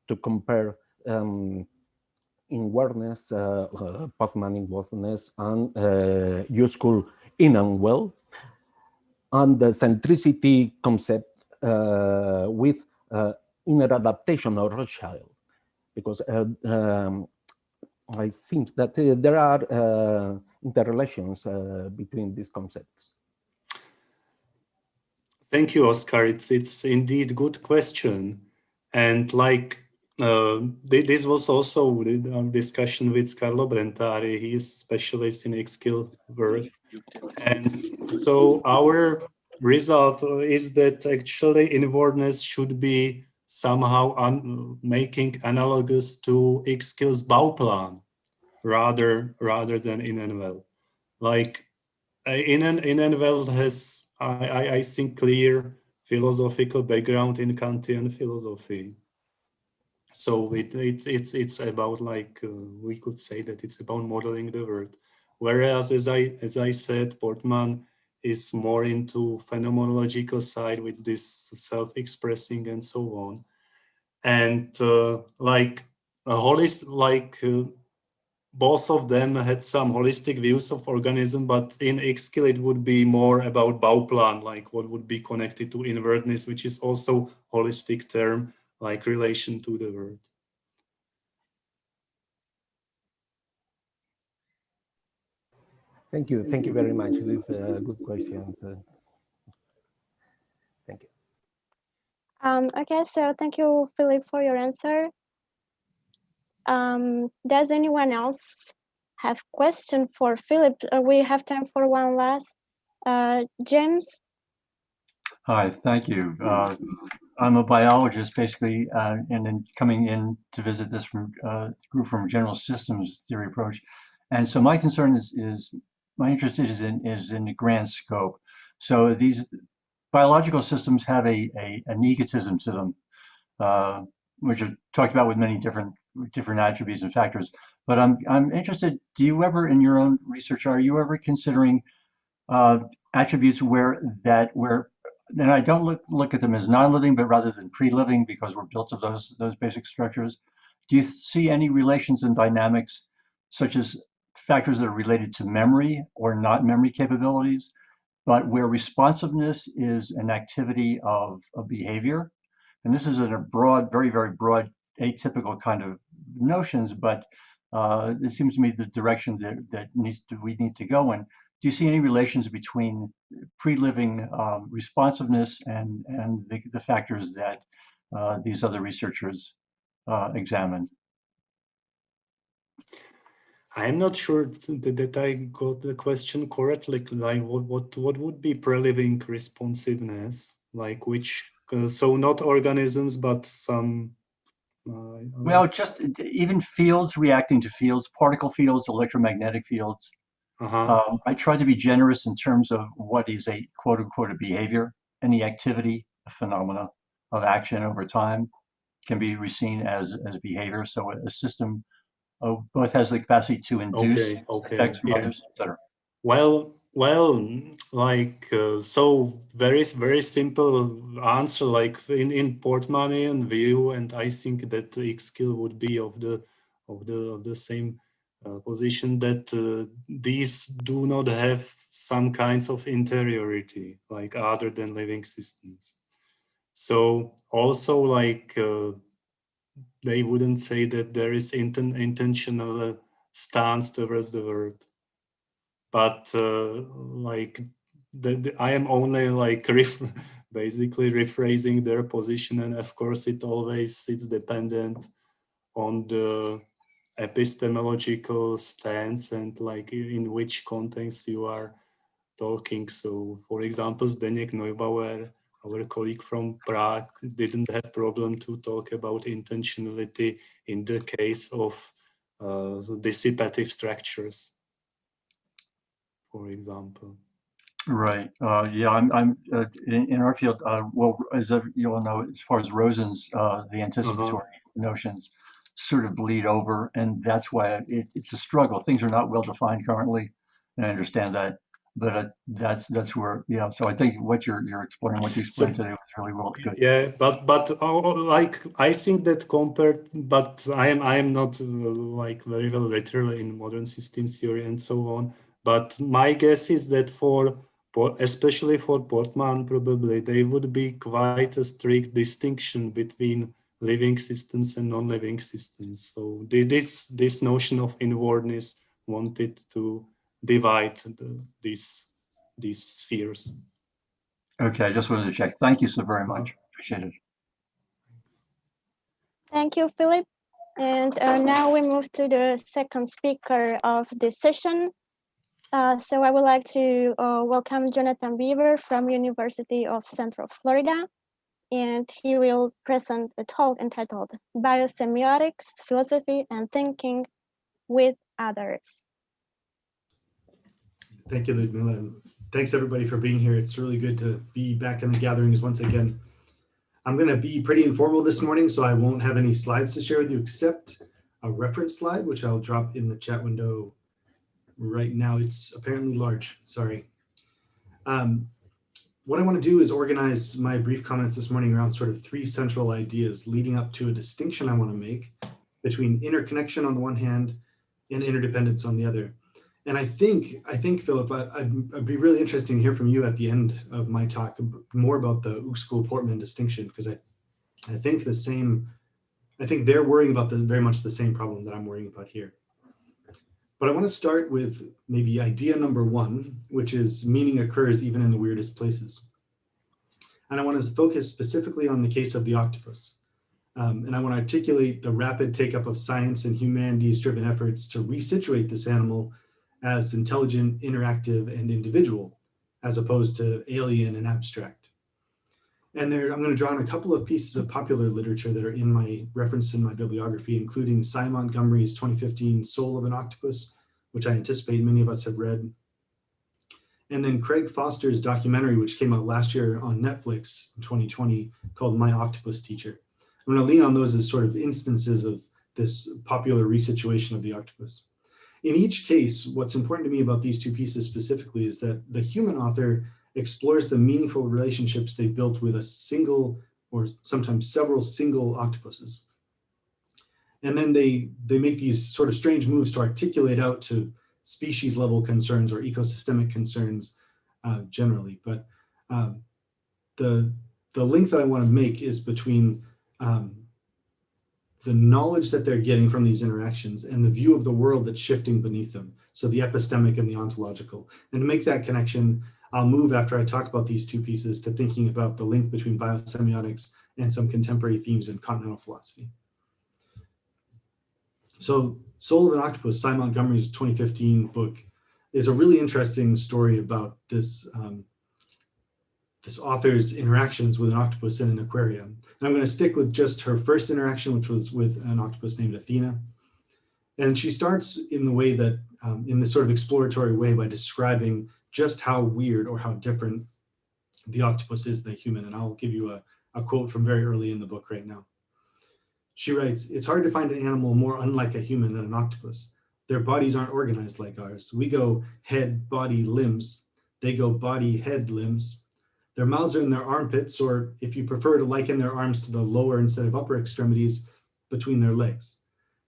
to compare in awareness, Puffman in awareness, and useful in and well, and the centricity concept with inner adaptation or Rothschild, because I think that there are interrelations between these concepts. Thank you, Oscar. It's indeed good question, and like this was also our discussion with Carlo Brentari. He is specialist in X-skill work, and so our result is that actually inwardness should be somehow making analogous to X-skills Bauplan rather than Inenvel. Like Inenvel has, I think, clear philosophical background in Kantian philosophy. So it's about, like, we could say that it's about modeling the world. Whereas, as I said, Portman is more into phenomenological side with this self-expressing and so on. And like a both of them had some holistic views of organism, but in X-skill it would be more about Bauplan, like what would be connected to inwardness, which is also holistic term, like relation to the world. Thank you very much. It's a good question. Thank you. Okay, so thank you, Philip, for your answer. Does anyone else have question for Philip? We have time for one last. James? Hi, thank you. I'm a biologist, basically, and then coming in to visit this group from general systems theory approach. And so my concern is my interest is in the grand scope. So these biological systems have an egotism to them, which are talked about with many different attributes and factors. But I'm interested, do you ever, in your own research, are you ever considering attributes where and I don't look at them as non-living, but rather than pre-living, because we're built of those basic structures. Do you see any relations and dynamics, such as factors that are related to memory or not memory capabilities, but where responsiveness is an activity of behavior? And this is in a broad, very, very broad, atypical kind of notions, but it seems to me the direction that we need to go in. Do you see any relations between pre-living responsiveness and the factors that these other researchers examined? I'm not sure that I got the question correctly. Like, what would be pre-living responsiveness? Like, which? So not organisms, but some. Well, just even fields reacting to fields, particle fields, electromagnetic fields. I try to be generous in terms of what is a quote unquote a behavior. Any activity, a phenomena of action over time can be seen as behavior. So a system both has the capacity to induce effects from others, etc. Well, Well, like so very simple answer, like in portmoney and view, and I think that Xkill would be of the same position, that these do not have some kinds of interiority like other than living systems. So also like they wouldn't say that there is intentional stance towards the world. But like I am only like basically rephrasing their position, and of course it's dependent on the epistemological stance and like in which context you are talking. So for example, Zdeněk Neubauer, our colleague from Prague, didn't have problem to talk about intentionality in the case of dissipative structures, for example. Right. Yeah, I'm in our field. Well, as you all know, as far as Rosen's, the anticipatory notions sort of bleed over, and that's why it's a struggle. Things are not well defined currently, and I understand that. But that's where, yeah. So I think what you're exploring, what you explained today, was really well good. Yeah, but like I think that compared, but I am not like very well literate in modern systems theory and so on. But my guess is that especially for Portman, probably there would be quite a strict distinction between living systems and non-living systems. So this notion of inwardness wanted to divide these spheres. Okay, I just wanted to check. Thank you so very much. Appreciate it. Thank you, Philip. And now we move to the second speaker of this session. So I would like to welcome Jonathan Beaver from University of Central Florida, and he will present a talk entitled Biosemiotics, Philosophy and Thinking with Others. Thank you, Ludmila, and thanks everybody for being here. It's really good to be back in the gatherings once again. I'm going to be pretty informal this morning, so I won't have any slides to share with you except a reference slide, which I'll drop in the chat window right now. It's apparently large, sorry. What I want to do is organize my brief comments this morning around sort of three central ideas leading up to a distinction I want to make between interconnection on the one hand and interdependence on the other. And I think, Philip, I'd be really interested to hear from you at the end of my talk more about the Uexküll-Portman distinction, because I think they're worrying about very much the same problem that I'm worrying about here. But I want to start with maybe idea number one, which is meaning occurs even in the weirdest places. And I want to focus specifically on the case of the octopus. And I want to articulate the rapid take-up of science and humanities-driven efforts to resituate this animal as intelligent, interactive, and individual, as opposed to alien and abstract. And I'm going to draw on a couple of pieces of popular literature that are in my reference in my bibliography, including Cy Montgomery's 2015 Soul of an Octopus, which I anticipate many of us have read. And then Craig Foster's documentary, which came out last year on Netflix in 2020, called My Octopus Teacher. I'm going to lean on those as sort of instances of this popular resituation of the octopus. In each case, what's important to me about these two pieces specifically is that the human author explores the meaningful relationships they've built with a single or sometimes several single octopuses. And then they make these sort of strange moves to articulate out to species level concerns or ecosystemic concerns generally. But the link that I want to make is between the knowledge that they're getting from these interactions and the view of the world that's shifting beneath them. So the epistemic and the ontological. And to make that connection, I'll move after I talk about these two pieces to thinking about the link between biosemiotics and some contemporary themes in continental philosophy. So Soul of an Octopus, Cy Montgomery's 2015 book, is a really interesting story about this this author's interactions with an octopus in an aquarium. And I'm going to stick with just her first interaction, which was with an octopus named Athena. And she starts in the way that, in this sort of exploratory way, by describing just how weird or how different the octopus is than human. And I'll give you a quote from very early in the book right now. She writes, "It's hard to find an animal more unlike a human than an octopus. Their bodies aren't organized like ours. We go head, body, limbs, They go body, head, limbs. Their mouths are in their armpits, or if you prefer to liken their arms to the lower instead of upper extremities, between their legs.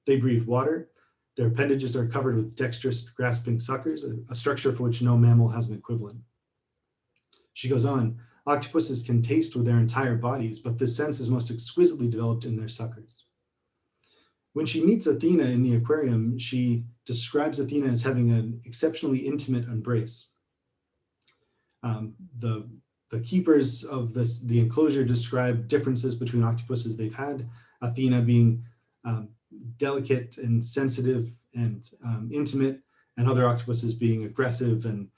They breathe water. Their appendages are covered with dexterous grasping suckers, a structure for which no mammal has an equivalent. She goes on, octopuses can taste with their entire bodies, but this sense is most exquisitely developed in their suckers. When she meets Athena in the aquarium, she describes Athena as having an exceptionally intimate embrace. The keepers of the enclosure describe differences between octopuses they've had, Athena being delicate and sensitive and intimate, and other octopuses being aggressive and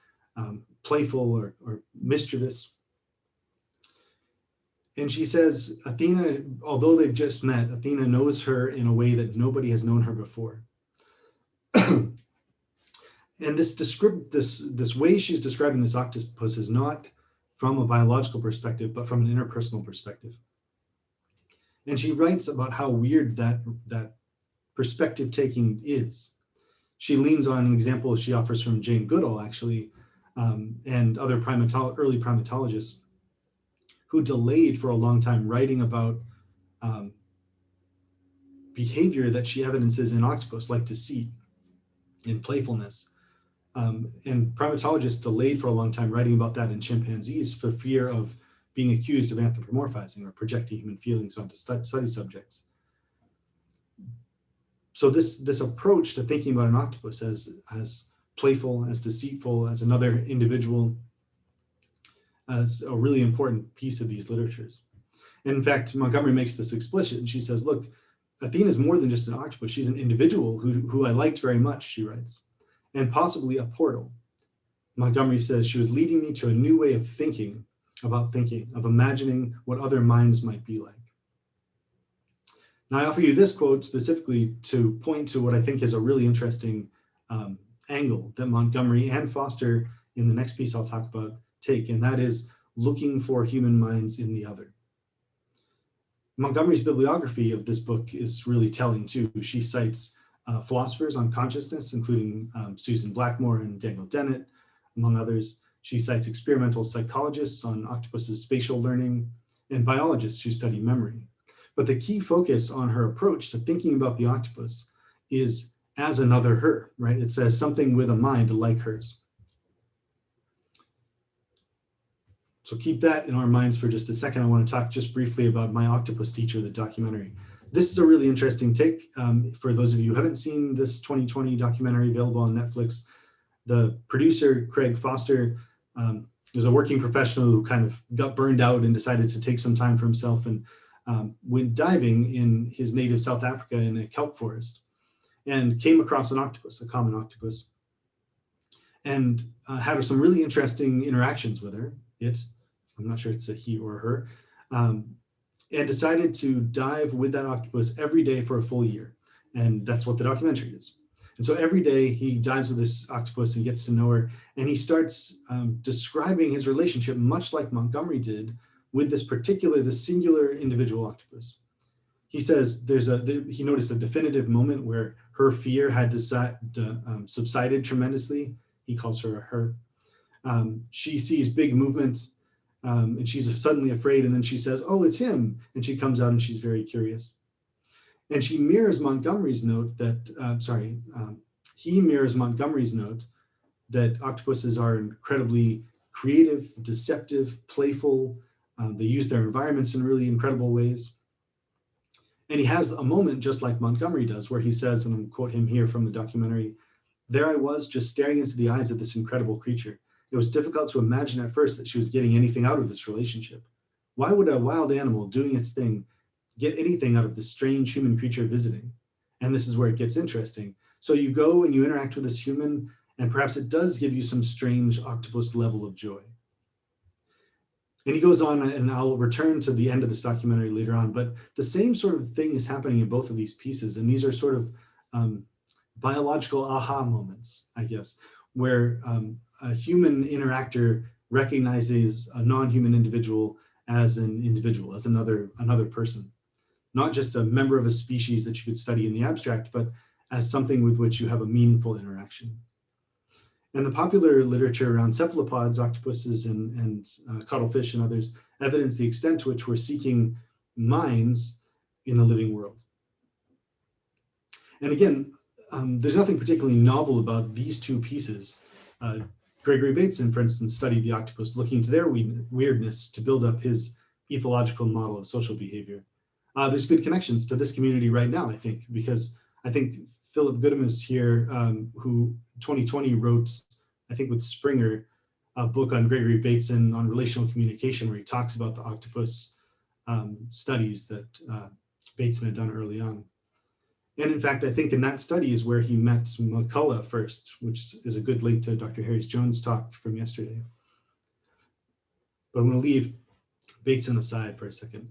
playful or mischievous. And she says, Athena, although they've just met, Athena knows her in a way that nobody has known her before. And this way she's describing this octopus is not from a biological perspective, but from an interpersonal perspective. And she writes about how weird that perspective taking is. She leans on an example she offers from Jane Goodall, actually, and other early primatologists who delayed for a long time writing about behavior that she evidences in octopus, like deceit and playfulness. And primatologists delayed for a long time writing about that in chimpanzees for fear of being accused of anthropomorphizing or projecting human feelings onto study subjects. So this approach to thinking about an octopus as playful, as deceitful, as another individual, as a really important piece of these literatures. And in fact, Montgomery makes this explicit, and she says, look, Athena is more than just an octopus. She's an individual who I liked very much, she writes, and possibly a portal. Montgomery says she was leading me to a new way of thinking, of imagining what other minds might be like. Now, I offer you this quote specifically to point to what I think is a really interesting angle that Montgomery and Foster, in the next piece I'll talk about, take, and that is looking for human minds in the other. Montgomery's bibliography of this book is really telling too. She cites philosophers on consciousness, including Susan Blackmore and Daniel Dennett, among others. She cites experimental psychologists on octopus's spatial learning and biologists who study memory. But the key focus on her approach to thinking about the octopus is as another her, right? It says something with a mind like hers. So keep that in our minds for just a second. I want to talk just briefly about My Octopus Teacher, the documentary. This is a really interesting take. For those of you who haven't seen this 2020 documentary available on Netflix, the producer, Craig Foster, was a working professional who kind of got burned out and decided to take some time for himself and went diving in his native South Africa in a kelp forest and came across an octopus, a common octopus, and had some really interesting interactions with her. I'm not sure it's a he or her, and decided to dive with that octopus every day for a full year. And that's what the documentary is. And so every day he dives with this octopus and gets to know her, and he starts describing his relationship much like Montgomery did with this singular individual octopus. He says he noticed a definitive moment where her fear had subsided tremendously. He calls her a her. She sees big movement and she's suddenly afraid, and then she says, oh, it's him. And she comes out and she's very curious. And she mirrors Montgomery's note that, he mirrors Montgomery's note that octopuses are incredibly creative, deceptive, playful. They use their environments in really incredible ways. And he has a moment just like Montgomery does, where he says, and I'll quote him here from the documentary, there I was just staring into the eyes of this incredible creature. It was difficult to imagine at first that she was getting anything out of this relationship. Why would a wild animal doing its thing get anything out of this strange human creature visiting? And this is where it gets interesting. So you go and you interact with this human, and perhaps it does give you some strange octopus level of joy. And he goes on, and I'll return to the end of this documentary later on, but the same sort of thing is happening in both of these pieces. And these are sort of biological aha moments, I guess, where a human interactor recognizes a non-human individual as an individual, as another person, not just a member of a species that you could study in the abstract, but as something with which you have a meaningful interaction. And the popular literature around cephalopods, octopuses, and cuttlefish and others evidence the extent to which we're seeking minds in the living world. And again, there's nothing particularly novel about these two pieces. Gregory Bateson, for instance, studied the octopus, looking into their weirdness to build up his ethological model of social behavior. There's good connections to this community right now, I think, because I think Philip Goodham is here, who 2020 wrote, I think with Springer, a book on Gregory Bateson on relational communication, where he talks about the octopus studies that Bateson had done early on. And in fact, I think in that study is where he met McCullough first, which is a good link to Dr. Harris Jones' talk from yesterday. But I'm going to leave Bateson aside for a second.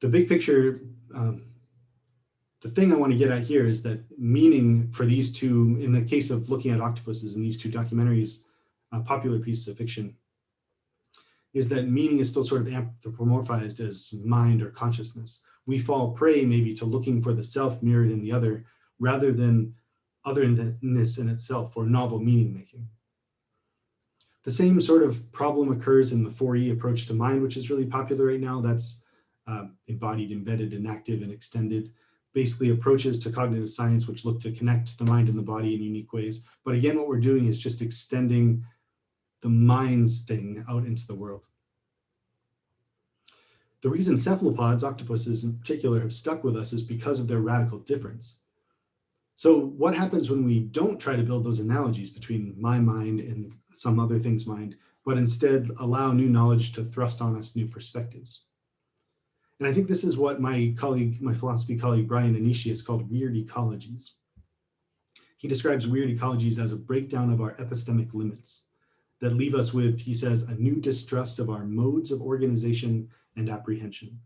The big picture, the thing I want to get at here is that meaning for these two, in the case of looking at octopuses in these two documentaries, popular pieces of fiction, is that meaning is still sort of anthropomorphized as mind or consciousness. We fall prey maybe to looking for the self mirrored in the other, rather than otherness in itself or novel meaning making. The same sort of problem occurs in the 4E approach to mind, which is really popular right now. That's embodied, embedded, enactive, and extended. Basically approaches to cognitive science which look to connect the mind and the body in unique ways. But again, what we're doing is just extending the minds thing out into the world. The reason cephalopods, octopuses in particular, have stuck with us is because of their radical difference. So what happens when we don't try to build those analogies between my mind and some other thing's mind, but instead allow new knowledge to thrust on us new perspectives? And I think this is what my colleague, my philosophy colleague, Brian Anishi, has called weird ecologies. He describes weird ecologies as a breakdown of our epistemic limits that leave us with, he says, a new distrust of our modes of organization and apprehension.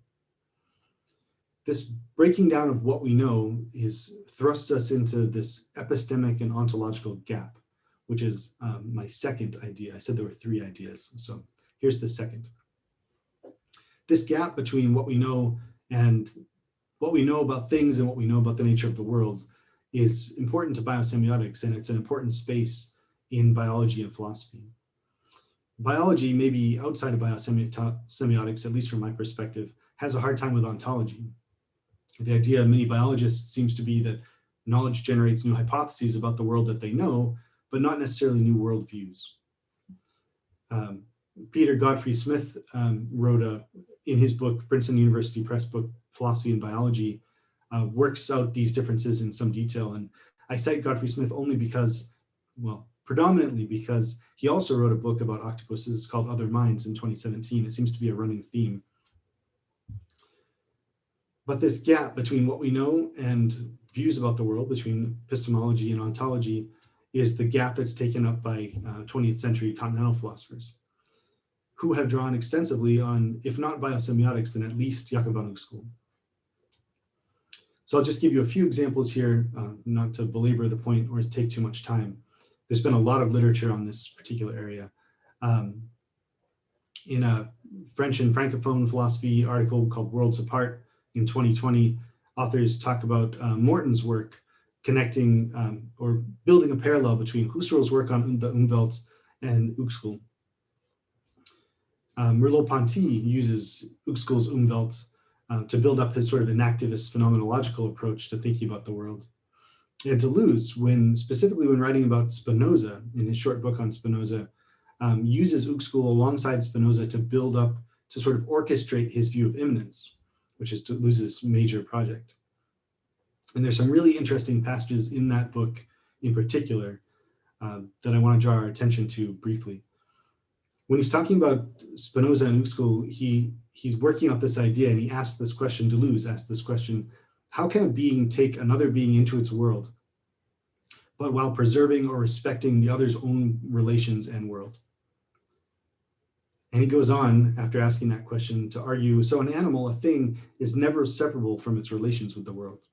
This breaking down of what we know thrusts us into this epistemic and ontological gap, which is my second idea. I said there were three ideas, so here's the second. This gap between what we know and what we know about things and what we know about the nature of the world is important to biosemiotics, and it's an important space in biology and philosophy. Biology, maybe outside of biosemiotics, at least from my perspective, has a hard time with ontology. The idea of many biologists seems to be that knowledge generates new hypotheses about the world that they know, but not necessarily new worldviews. Peter Godfrey Smith wrote in his book, Princeton University Press book, Philosophy and Biology, works out these differences in some detail. And I cite Godfrey Smith only because, well, predominantly because he also wrote a book about octopuses called Other Minds in 2017. It seems to be a running theme. But this gap between what we know and views about the world, between epistemology and ontology, is the gap that's taken up by 20th century continental philosophers, who have drawn extensively on, if not biosemiotics, then at least Jakob von Uexküll. So I'll just give you a few examples here, not to belabor the point or take too much time. There's been a lot of literature on this particular area. In a French and Francophone philosophy article called Worlds Apart in 2020, authors talk about Morton's work connecting or building a parallel between Husserl's work on the Umwelt and Uexküll. Merleau-Ponty uses Uexküll's Umwelt to build up his sort of enactivist phenomenological approach to thinking about the world. And Deleuze, specifically when writing about Spinoza, in his short book on Spinoza, uses Uexküll alongside Spinoza to build up, to sort of orchestrate his view of immanence, which is Deleuze's major project. And there's some really interesting passages in that book in particular that I want to draw our attention to briefly. When he's talking about Spinoza and Uexküll, he's working out this idea, and he asks this question, Deleuze asked this question: how can a being take another being into its world, but while preserving or respecting the other's own relations and world? And he goes on, after asking that question, to argue, so an animal, a thing, is never separable from its relations with the world.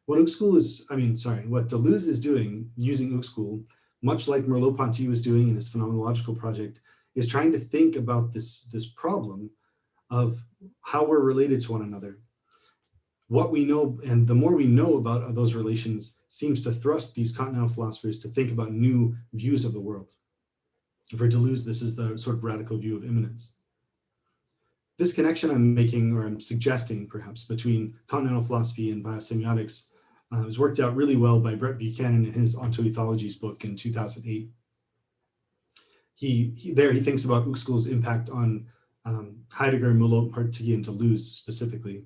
What Deleuze is doing, using Uexküll, much like Merleau-Ponty was doing in his phenomenological project, is trying to think about this problem of how we're related to one another. what we know, and the more we know about those relations, seems to thrust these continental philosophers to think about new views of the world. For Deleuze, this is the sort of radical view of immanence. This connection I'm making, or I'm suggesting perhaps, between continental philosophy and biosemiotics was worked out really well by Brett Buchanan in his Ontoethologies book in 2008. He thinks about Uexküll's impact on Heidegger, Merleau-Ponty, and Deleuze specifically.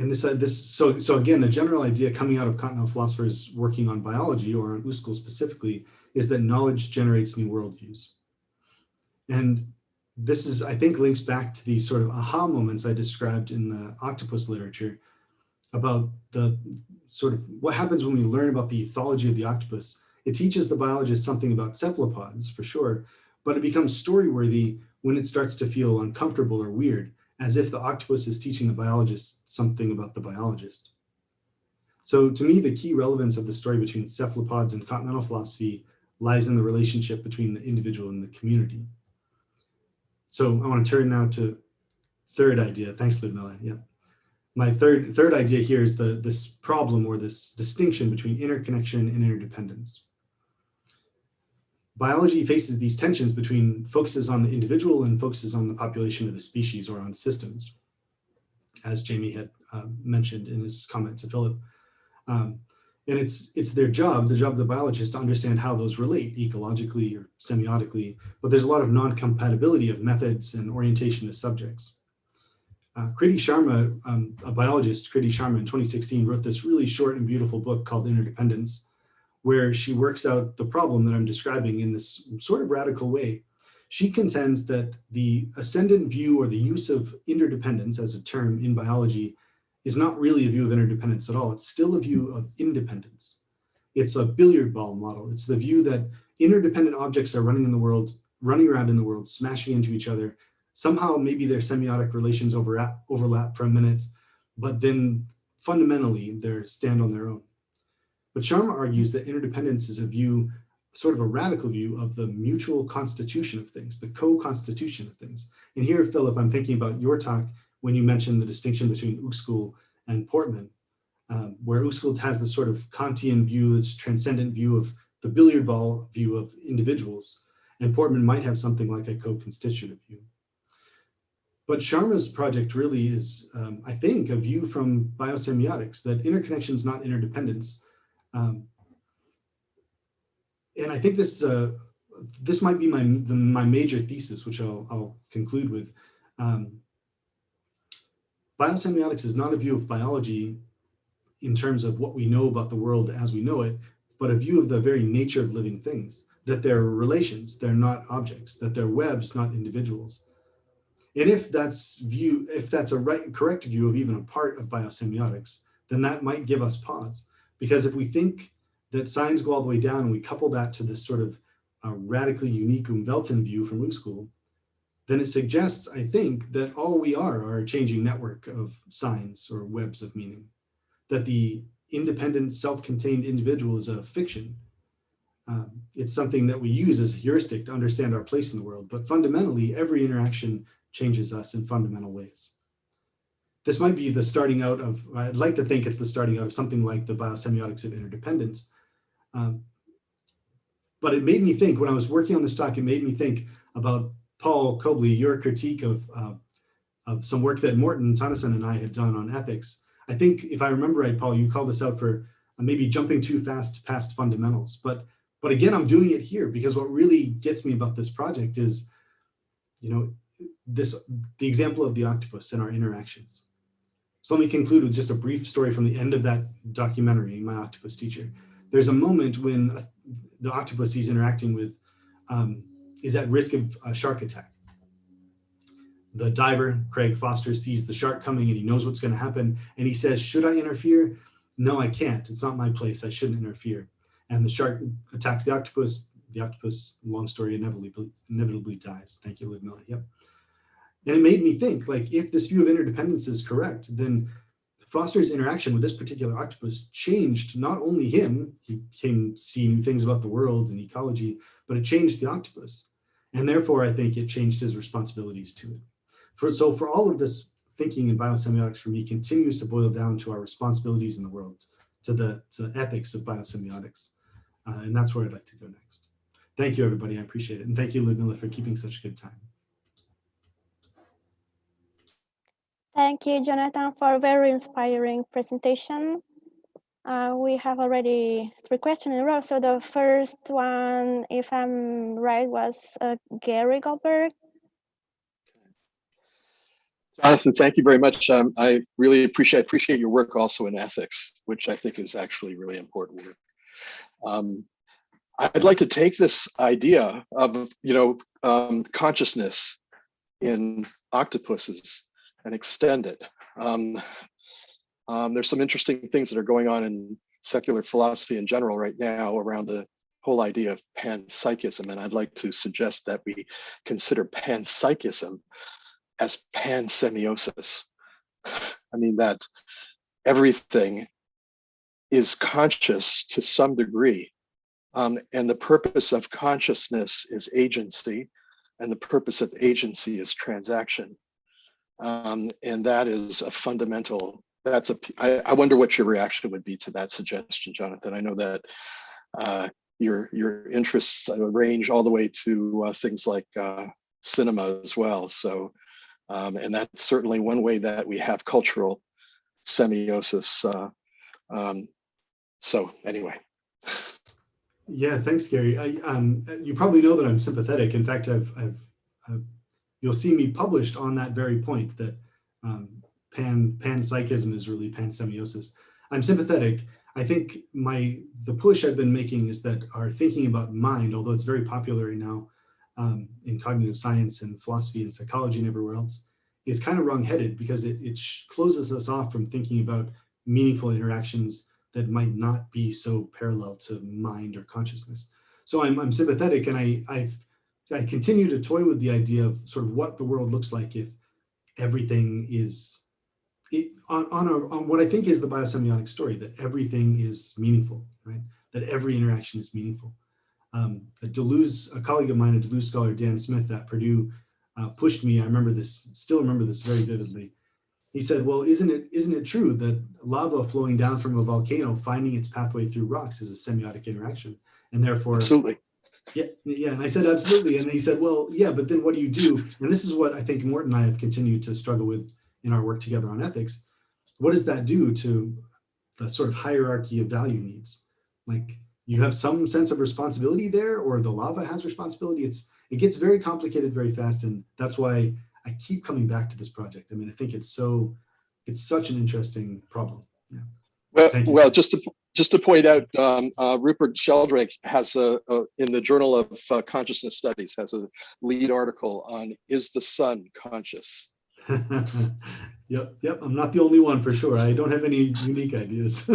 So again, the general idea coming out of continental philosophers working on biology, or on Uexküll specifically, is that knowledge generates new worldviews. And this is, I think, links back to these sort of aha moments I described in the octopus literature about the sort of what happens when we learn about the ethology of the octopus. It teaches the biologist something about cephalopods, for sure, but it becomes story-worthy when it starts to feel uncomfortable or weird, as if the octopus is teaching the biologist something about the biologist. So to me, the key relevance of the story between cephalopods and continental philosophy lies in the relationship between the individual and the community. So I want to turn now to third idea. Thanks, Ludmilla. Yeah. My third idea here is this problem, or this distinction between interconnection and interdependence. Biology faces these tensions between focuses on the individual and focuses on the population of the species, or on systems, as Jamie had mentioned in his comment to Philip. And it's their job, the job of the biologist, to understand how those relate ecologically or semiotically, but there's a lot of non-compatibility of methods and orientation to subjects. Kriti Sharma, a biologist, Kriti Sharma in 2016 wrote this really short and beautiful book called Interdependence, where she works out the problem that I'm describing in this sort of radical way. She contends that the ascendant view, or the use of interdependence as a term in biology, is not really a view of interdependence at all. It's still a view of independence. It's a billiard ball model. It's the view that interdependent objects are running around in the world, smashing into each other. Somehow maybe their semiotic relations overlap for a minute, but then fundamentally they stand on their own. But Sharma argues that interdependence is a view, sort of a radical view, of the mutual constitution of things, the co-constitution of things. And here, Philip, I'm thinking about your talk when you mentioned the distinction between Uexküll and Portman, where Uexküll has this sort of Kantian view, this transcendent view of the billiard ball view of individuals, and Portman might have something like a co-constitutive view. But Sharma's project really is, I think, a view from biosemiotics, that interconnection is not interdependence. And I think this might be my major thesis, which I'll conclude with. Biosemiotics is not a view of biology in terms of what we know about the world as we know it, but a view of the very nature of living things, that they're relations, they're not objects, that they're webs, not individuals. And if that's a correct view of even a part of biosemiotics, then that might give us pause. Because if we think that signs go all the way down and we couple that to this sort of radically unique Umwelten view from Uexküll, then it suggests, I think, that all we are a changing network of signs or webs of meaning, that the independent, self-contained individual is a fiction. It's something that we use as a heuristic to understand our place in the world, but fundamentally, every interaction changes us in fundamental ways. This might be the starting out of, I'd like to think it's the starting out of something like the biosemiotics of interdependence. But it made me think, when I was working on this talk, it made me think about, Paul Cobley, your critique of some work that Morten Tønnesen and I had done on ethics. I think, if I remember right, Paul, you called us out for maybe jumping too fast past fundamentals. But again, I'm doing it here because what really gets me about this project is, the example of the octopus and our interactions. So let me conclude with just a brief story from the end of that documentary, My Octopus Teacher. There's a moment when the octopus he's interacting with is at risk of a shark attack. The diver, Craig Foster, sees the shark coming and he knows what's going to happen. And he says, should I interfere? No, I can't. It's not my place. I shouldn't interfere. And the shark attacks the octopus. The octopus, long story, inevitably dies. Thank you, Ludmilla. Yep. And it made me think, like, if this view of interdependence is correct, then Foster's interaction with this particular octopus changed not only him, he came see new things about the world and ecology, but it changed the octopus. And therefore, I think it changed his responsibilities to it. So for all of this thinking in biosemiotics for me continues to boil down to our responsibilities in the world, to the ethics of biosemiotics. And that's where I'd like to go next. Thank you, everybody. I appreciate it. And thank you, Ludmila, for keeping such a good time. Thank you, Jonathan, for a very inspiring presentation. We have already 3 questions in a row. So the first one, if I'm right, was Gary Goldberg. Jonathan, thank you very much. I really appreciate your work also in ethics, which I think is actually really important work. I'd like to take this idea of consciousness in octopuses and extend it. There's some interesting things that are going on in secular philosophy in general right now around the whole idea of panpsychism, and I'd like to suggest that we consider panpsychism as pansemiosis. I mean that everything is conscious to some degree, and the purpose of consciousness is agency, and the purpose of agency is transaction, and that is a fundamental. I wonder what your reaction would be to that suggestion, Jonathan. I know that your interests range all the way to things like cinema as well. So, and that's certainly one way that we have cultural semiosis. So anyway. Yeah, thanks, Gary. You probably know that I'm sympathetic. In fact, you'll see me published on that very point that panpsychism is really pansemiosis. I'm sympathetic. I think the push I've been making is that our thinking about mind, although it's very popular right now in cognitive science and philosophy and psychology and everywhere else, is kind of wrong-headed because it closes us off from thinking about meaningful interactions that might not be so parallel to mind or consciousness. So I'm sympathetic, and I continue to toy with the idea of sort of what the world looks like if everything is on what I think is the biosemiotic story, that everything is meaningful, right? That every interaction is meaningful. A colleague of mine, a Deleuze scholar, Dan Smith at Purdue, pushed me. I still remember this very vividly. He said, well, isn't it true that lava flowing down from a volcano, finding its pathway through rocks is a semiotic interaction? And therefore, absolutely. Yeah. And I said, absolutely. And he said, well, yeah, but then what do you do? And this is what I think Morten and I have continued to struggle with in our work together on ethics. What does that do to the sort of hierarchy of value needs? Like, you have some sense of responsibility there, or the lava has responsibility. It gets very complicated very fast. And that's why I keep coming back to this project. I mean, I think it's such an interesting problem. Yeah. Well, just to point out, Rupert Sheldrake has in the Journal of Consciousness Studies has a lead article on "Is the Sun Conscious?" Yep. I'm not the only one for sure. I don't have any unique ideas.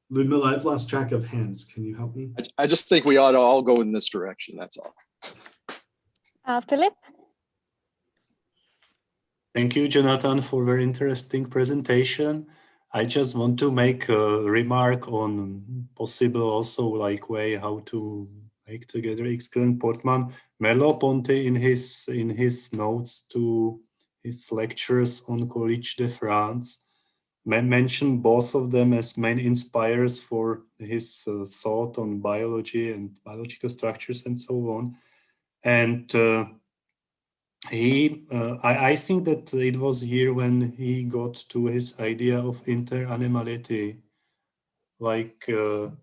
Ludmila, I've lost track of hands. Can you help me? I just think we ought to all go in this direction. That's all. Philip? Thank you, Jonathan, for a very interesting presentation. I just want to make a remark on possible also way how to make together Ixchel and Portman. Merleau-Ponty in his notes to his lectures on Collège de France mentioned both of them as main inspirers for his thought on biology and biological structures and so on. And I think that it was here when he got to his idea of interanimality, like the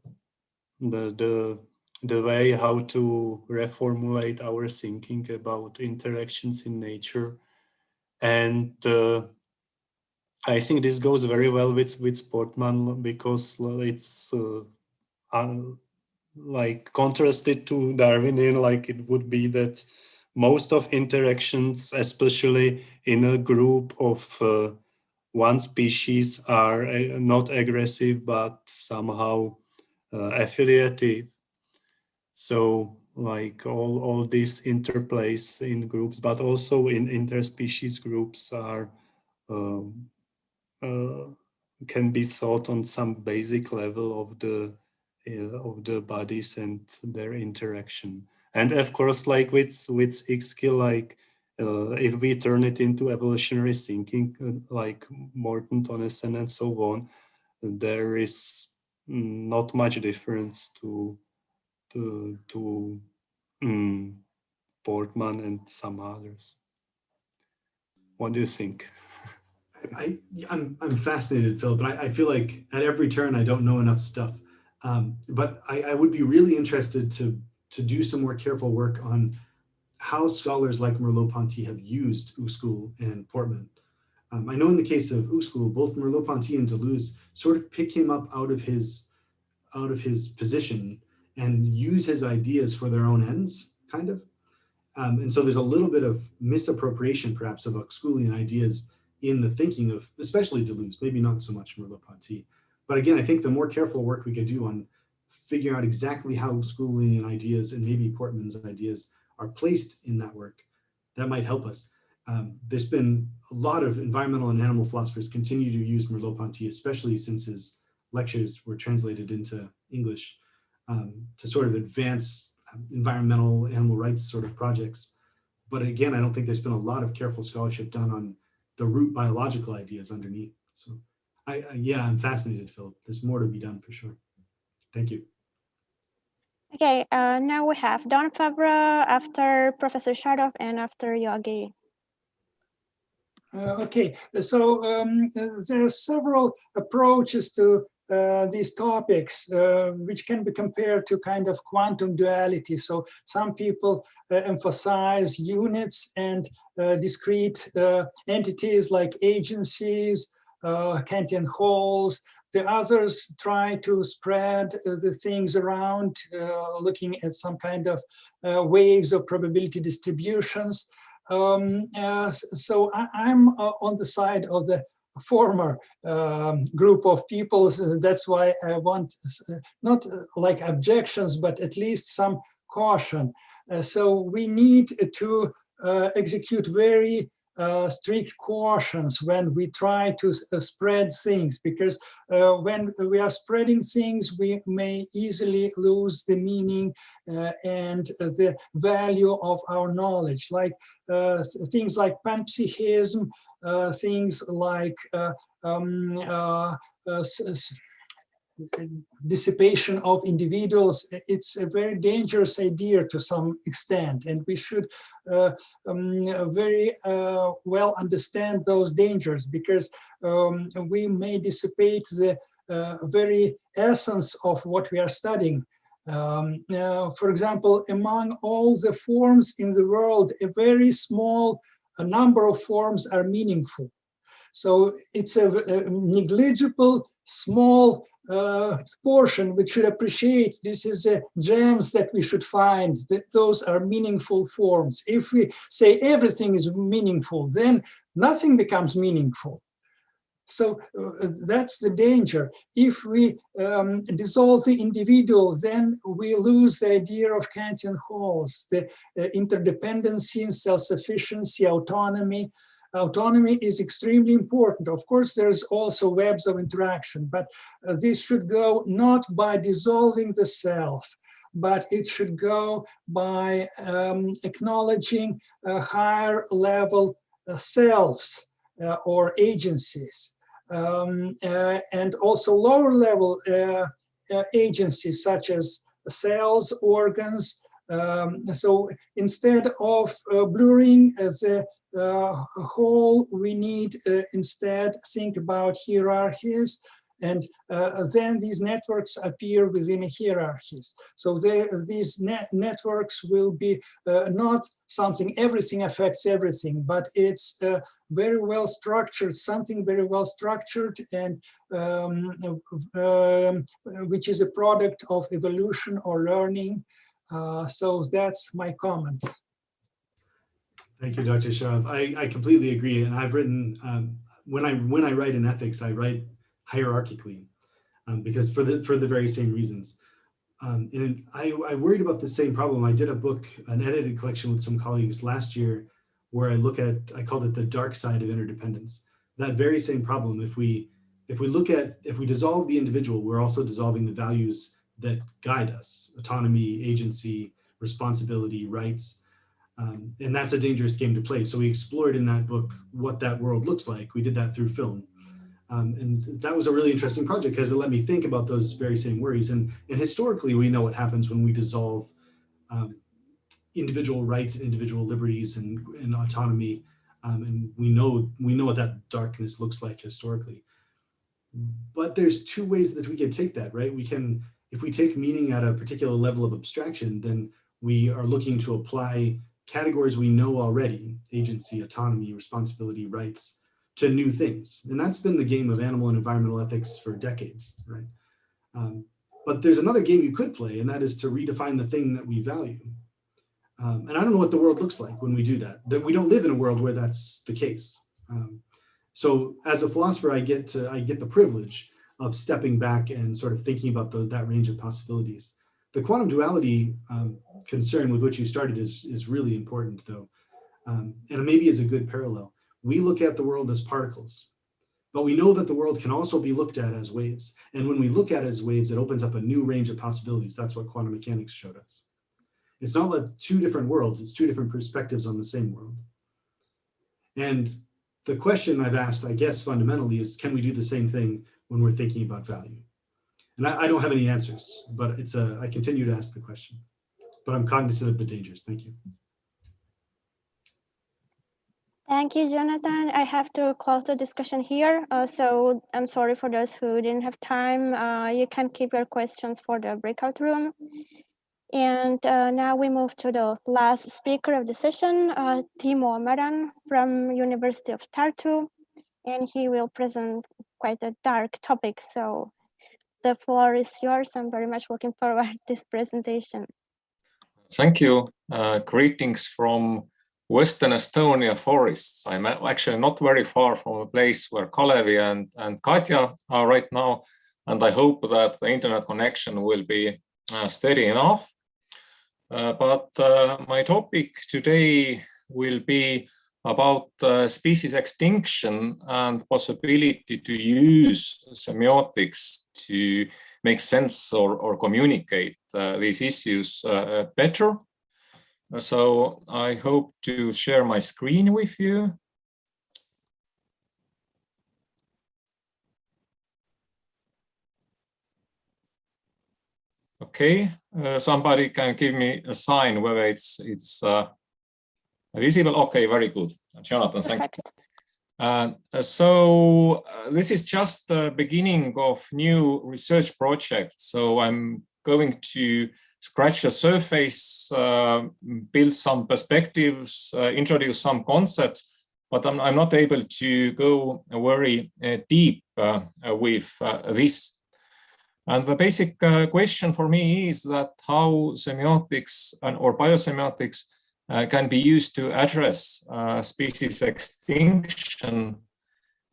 way how to reformulate our thinking about interactions in nature. And I think this goes very well with Portman because it's like contrasted to Darwinian, like it would be that most of interactions, especially in a group of one species, are not aggressive, but somehow affiliative. So like all these interplays in groups, but also in interspecies groups are can be thought on some basic level of the bodies and their interaction. And of course, like with X skill, like if we turn it into evolutionary thinking, like Morton Tonneson and so on, there is not much difference to Portman and some others. What do you think? I'm fascinated, Phil, but I feel like at every turn I don't know enough stuff. But I would be really interested to do some more careful work on how scholars like Merleau-Ponty have used Uskul and Portman. I know in the case of Uskul, both Merleau-Ponty and Deleuze sort of pick him up out of his position and use his ideas for their own ends, kind of. And so there's a little bit of misappropriation, perhaps, of Uskulian ideas in the thinking of, especially Deleuze, maybe not so much Merleau-Ponty. But again, I think the more careful work we could do on figuring out exactly how Uskulian ideas and maybe Portman's ideas are placed in that work, that might help us. There's been a lot of environmental and animal philosophers continue to use Merleau-Ponty, especially since his lectures were translated into English, to sort of advance environmental animal rights sort of projects. But again, I don't think there's been a lot of careful scholarship done on the root biological ideas underneath. So yeah, I'm fascinated, Philip. There's more to be done for sure. Thank you. Okay, now we have Don Favre after Professor Shadov and after Yogi. Okay, so there are several approaches to these topics, which can be compared to kind of quantum duality. So some people emphasize units and discrete entities like agencies, Kantian wholes. The others try to spread the things around, looking at some kind of waves of probability distributions. So I'm on the side of the former group of people. So that's why I want not like objections, but at least some caution. So we need to execute very strict cautions when we try to spread things, because when we are spreading things, we may easily lose the meaning and the value of our knowledge, like things like panpsychism, things like dissipation of individuals. It's a very dangerous idea to some extent, and we should very well understand those dangers, because we may dissipate the very essence of what we are studying. For example, among all the forms in the world, a very small number of forms are meaningful. So it's a negligible, small portion which should appreciate this is gems that we should find, that those are meaningful forms. If we say everything is meaningful, then nothing becomes meaningful. So that's the danger. If we dissolve the individual, then we lose the idea of Kantian wholes, the interdependency, self-sufficiency, autonomy. Autonomy is extremely important. Of course, there's also webs of interaction, but this should go not by dissolving the self, but it should go by acknowledging higher level selves or agencies, and also lower level agencies such as cells, organs. So instead of blurring the whole, we need instead think about hierarchies, and then these networks appear within hierarchies. So these networks will be not something everything affects everything, but it's very well structured, something very well structured, and which is a product of evolution or learning. So that's my comment. Thank you, Dr. Sharaf. I completely agree, and I've written when I write in ethics, I write hierarchically because for the very same reasons. And I worried about the same problem. I did a book, an edited collection with some colleagues last year, where I called it the dark side of interdependence. That very same problem. If we dissolve the individual, we're also dissolving the values that guide us: autonomy, agency, responsibility, rights. And that's a dangerous game to play. So we explored in that book what that world looks like. We did that through film. And that was a really interesting project because it let me think about those very same worries. And historically, we know what happens when we dissolve individual rights and individual liberties and autonomy. And we know what that darkness looks like historically. But there's two ways that we can take that, right? We can, if we take meaning at a particular level of abstraction, then we are looking to apply categories we know already, agency, autonomy, responsibility, rights, to new things. And that's been the game of animal and environmental ethics for decades, right? But there's another game you could play, and that is to redefine the thing that we value. And I don't know what the world looks like when we do that. That we don't live in a world where that's the case. So as a philosopher, I get the privilege of stepping back and sort of thinking about that range of possibilities. The quantum duality concern with which you started is really important, though, and maybe is a good parallel. We look at the world as particles, but we know that the world can also be looked at as waves. And when we look at it as waves, it opens up a new range of possibilities. That's what quantum mechanics showed us. It's not like two different worlds, it's two different perspectives on the same world. And the question I've asked, I guess, fundamentally is, can we do the same thing when we're thinking about value? And I don't have any answers, but I continue to ask the question, but I'm cognizant of the dangers. Thank you. Thank you, Jonathan. I have to close the discussion here. So I'm sorry for those who didn't have time. You can keep your questions for the breakout room. And now we move to the last speaker of the session, Timo Meran from University of Tartu, and he will present quite a dark topic. So the floor is yours. I'm very much looking forward to this presentation. Thank you. Greetings from Western Estonia forests. I'm actually not very far from a place where Kalevi and Katja are right now, and I hope that the internet connection will be steady enough. But my topic today will be about species extinction and possibility to use semiotics to make sense or communicate these issues better. So I hope to share my screen with you. Okay, somebody can give me a sign whether it's visible. Okay, very good. Jonathan, thank you. So this is just the beginning of new research project. So I'm going to scratch the surface, build some perspectives, introduce some concepts, but I'm not able to go very deep with this. And the basic question for me is that how semiotics or biosemiotics can be used to address species extinction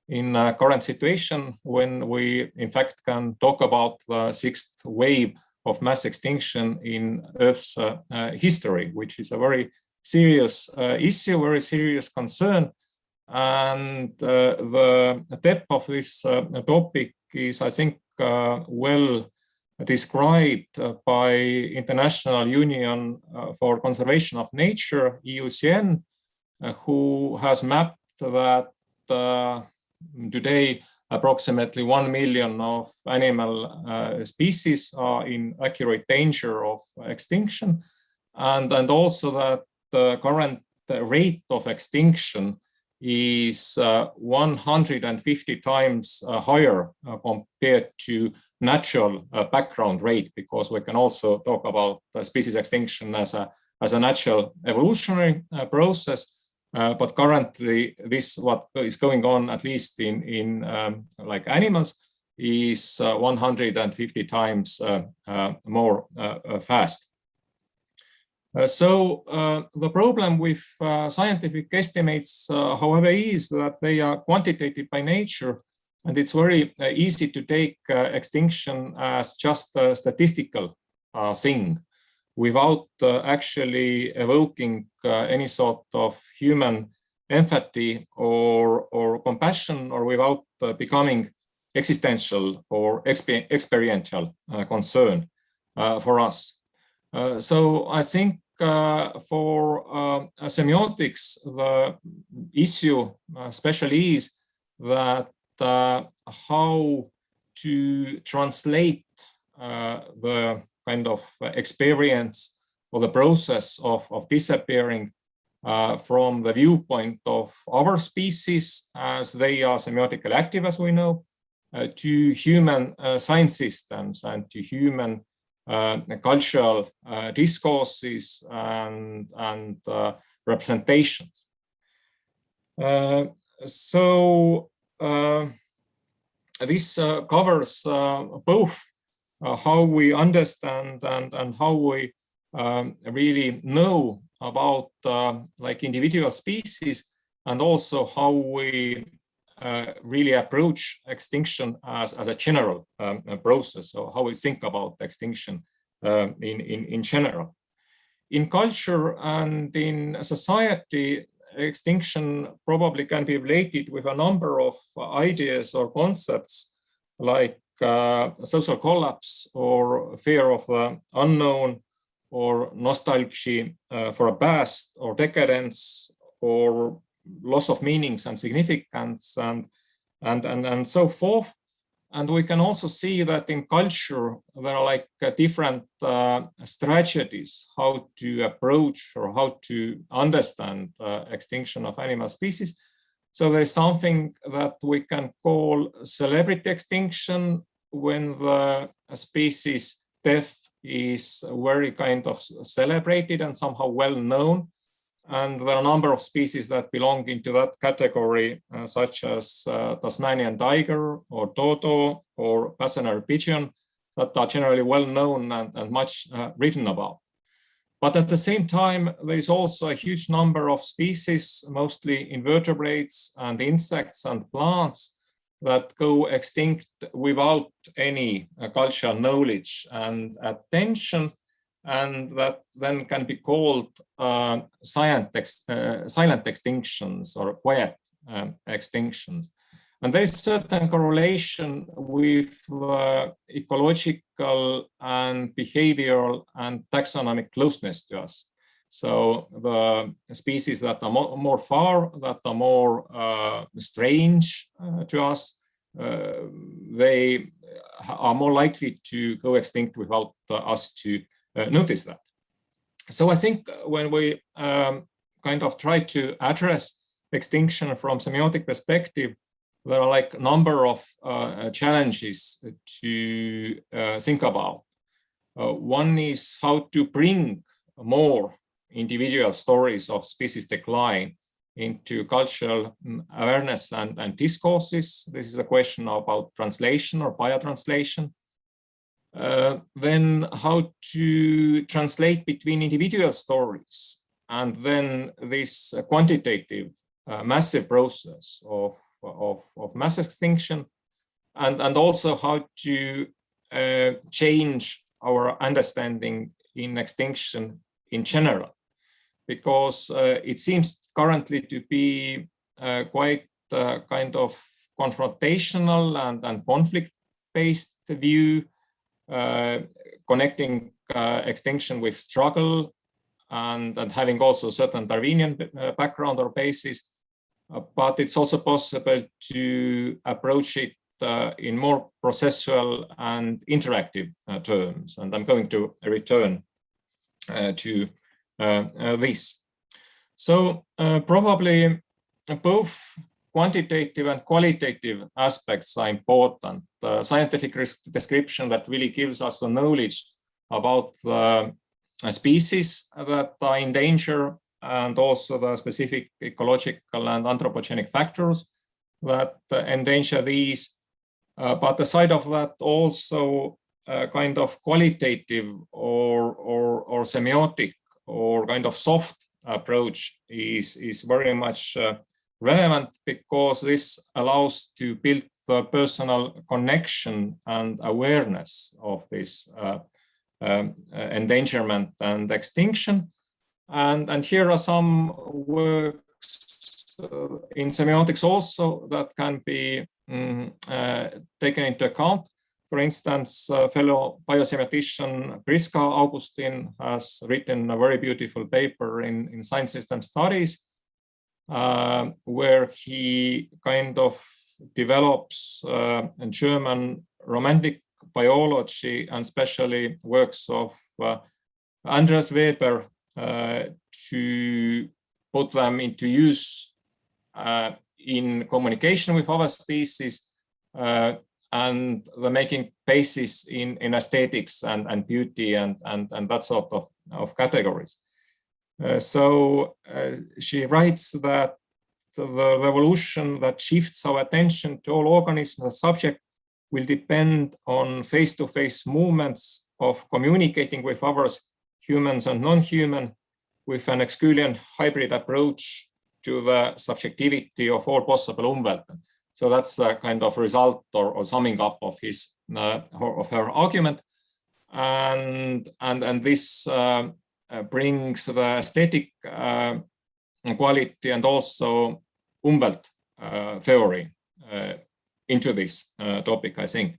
in a current situation when we in fact can talk about the sixth wave of mass extinction in Earth's history, which is a very serious issue, very serious concern. And the depth of this topic is, I think, well described by International Union for Conservation of Nature, IUCN, who has mapped that today approximately 1 million of animal species are in accurate danger of extinction, and also that the current rate of extinction is 150 times higher compared to natural background rate, because we can also talk about species extinction as a natural evolutionary process. But currently, this what is going on, at least in like animals, is 150 times more fast. So the problem with scientific estimates, however, is that they are quantitative by nature, and it's very easy to take extinction as just a statistical thing without actually evoking any sort of human empathy or compassion, or without becoming existential or experiential concern for us. So I think for semiotics, the issue especially is that how to translate the kind of experience or the process of disappearing from the viewpoint of our species, as they are semiotically active, as we know, to human science systems and to human cultural discourses and representations. This covers both how we understand and how we really know about like individual species, and also how we really approach extinction as a general process, or how we think about extinction in general. In culture and in society, extinction probably can be related with a number of ideas or concepts like social collapse, or fear of the unknown, or nostalgia for a past, or decadence, or loss of meanings and significance, and so forth. And we can also see that in culture there are like different strategies how to approach or how to understand extinction of animal species. So there's something that we can call celebrity extinction, when the species death is very kind of celebrated and somehow well known. And there are a number of species that belong into that category, such as Tasmanian tiger, or dodo, or passenger pigeon, that are generally well known and much written about. But at the same time, there is also a huge number of species, mostly invertebrates and insects and plants, that go extinct without any cultural knowledge and attention, and that then can be called silent extinctions, or quiet extinctions. And there is certain correlation with ecological and behavioral and taxonomic closeness to us. So the species that are more far, that are more strange to us, they are more likely to go extinct without us to notice that. So I think when we kind of try to address extinction from semiotic perspective, there are like a number of challenges to think about. One is how to bring more individual stories of species decline into cultural awareness and discourses. This is a question about translation or biotranslation. Then how to translate between individual stories, and then this quantitative massive process of mass extinction, and also how to change our understanding in extinction in general, because it seems currently to be quite kind of confrontational and conflict-based view, connecting extinction with struggle, and having also certain Darwinian background or basis. But it's also possible to approach it in more processual and interactive terms. And I'm going to return to this. So probably both quantitative and qualitative aspects are important. Scientific description that really gives us a knowledge about the species that are in danger, and also the specific ecological and anthropogenic factors that endanger these. But aside of that, also kind of qualitative or semiotic or kind of soft approach is very much relevant, because this allows to build the personal connection and awareness of this endangerment and extinction. And here are some works in semiotics also that can be taken into account. For instance, fellow biosemiotic Priska Augustin has written a very beautiful paper in Science System Studies, where he kind of develops German romantic biology and especially works of Andreas Weber to put them into use in communication with other species, and the making basis in aesthetics and beauty and that sort of categories. So she writes that the revolution that shifts our attention to all organisms as subject will depend on face-to-face movements of communicating with others, humans and non-human, with an Exculian hybrid approach to the subjectivity of all possible Umwelten. So that's a kind of result or summing up of his of her argument, and this brings the aesthetic quality and also Umwelt theory into this topic, I think.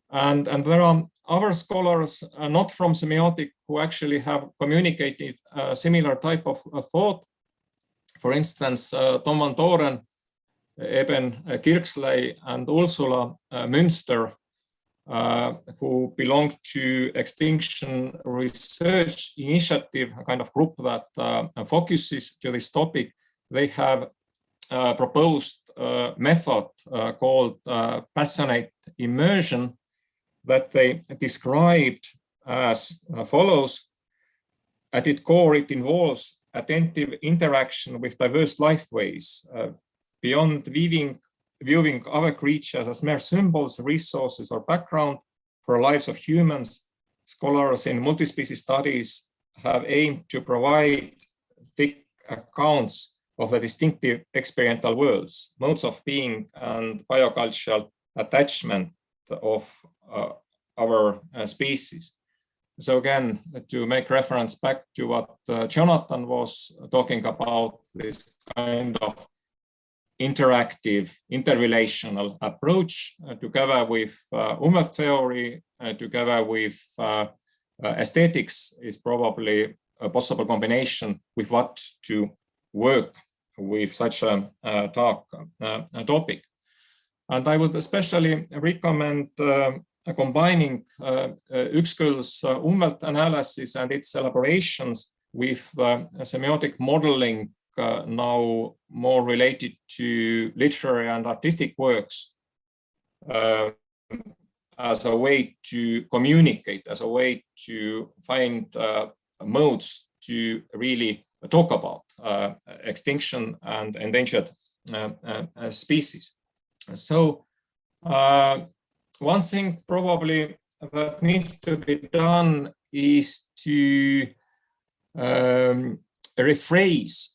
And there are other scholars, not from semiotic, who actually have communicated a similar type of thought. For instance, Tom van Doren, Eben Kirksley, and Ursula Münster, who belong to Extinction Research Initiative, a kind of group that focuses to this topic. They have proposed a method called passionate immersion that they described as follows. At its core, it involves attentive interaction with diverse lifeways, beyond viewing other creatures as mere symbols, resources, or background for the lives of humans. Scholars in multi-species studies have aimed to provide thick accounts of the distinctive experiential worlds, modes of being, and biocultural attachment of our species. So again, to make reference back to what Jonathan was talking about, this kind of interactive, interrelational approach, together with Umwelt theory, together with aesthetics, is probably a possible combination with what to work with such a topic. And I would especially recommend combining Uexküll's Umwelt analysis and its elaborations with the semiotic modeling now more related to literary and artistic works as a way to communicate, as a way to find modes to really talk about extinction and endangered species. So one thing probably that needs to be done is to rephrase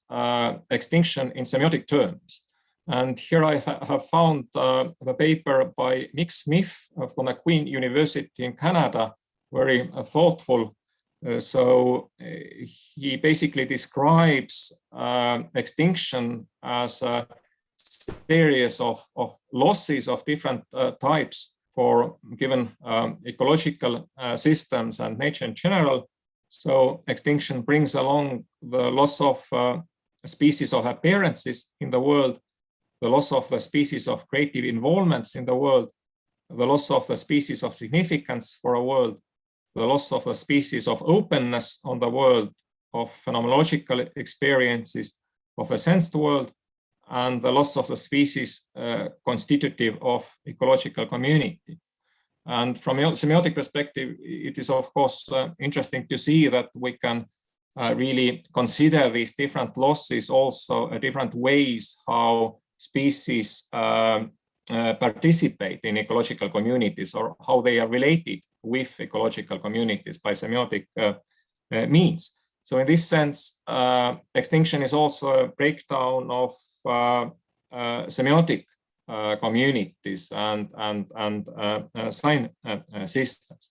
extinction in semiotic terms. And here I have found the paper by Mick Smith from McQueen University in Canada, very thoughtful. So he basically describes extinction as a series of losses of different types for given ecological systems and nature in general. So extinction brings along the loss of species of appearances in the world, the loss of the species of creative involvements in the world, the loss of the species of significance for a world, the loss of the species of openness on the world, of phenomenological experiences of a sensed world, and the loss of the species constitutive of ecological community. And from a semiotic perspective, it is of course interesting to see that we can really consider these different losses also different ways how species participate in ecological communities, or how they are related with ecological communities by semiotic means. So in this sense, extinction is also a breakdown of semiotic communities and sign systems.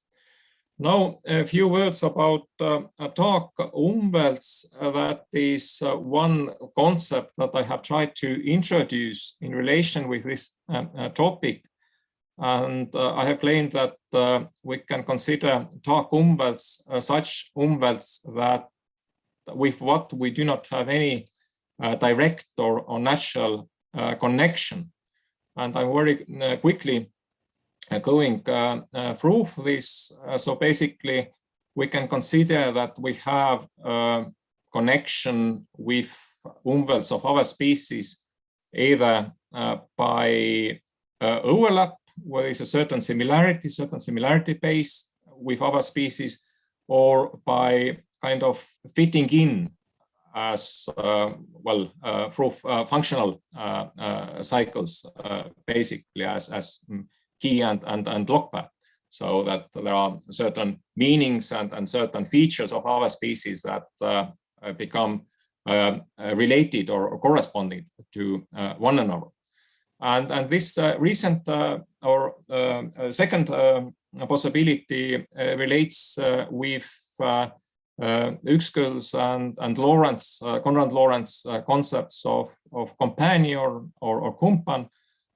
Now, a few words about a talk, Umwelts. That is one concept that I have tried to introduce in relation with this topic. And I have claimed that we can consider dark umvelts such umvelts that with what we do not have any direct or natural connection. And I'm very quickly going through this. So basically, we can consider that we have a connection with umvelts of other species, either by overlap, where there is a certain similarity base with other species, or by kind of fitting in as through functional cycles, basically as key and lock path, so that there are certain meanings and certain features of our species that become related or corresponding to one another. And this recent or second possibility relates with Uexküll's and Lawrence, Konrad Lawrence concepts of companion or kumpan